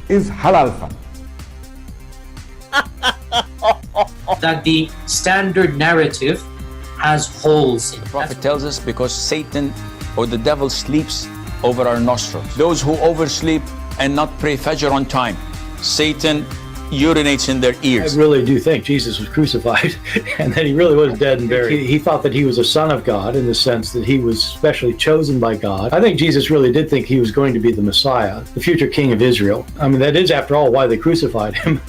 is halal fun. That the standard narrative has holes in it. The Prophet tells us because Satan or the devil sleeps over our nostrils. Those who oversleep and not pray Fajr on time, Satan urinates in their ears. I really do think Jesus was crucified and that he really was dead and buried. He thought that he was a son of God in the sense that he was specially chosen by God. I think Jesus really did think he was going to be the Messiah, the future king of Israel. I mean, that is, after all, why they crucified him.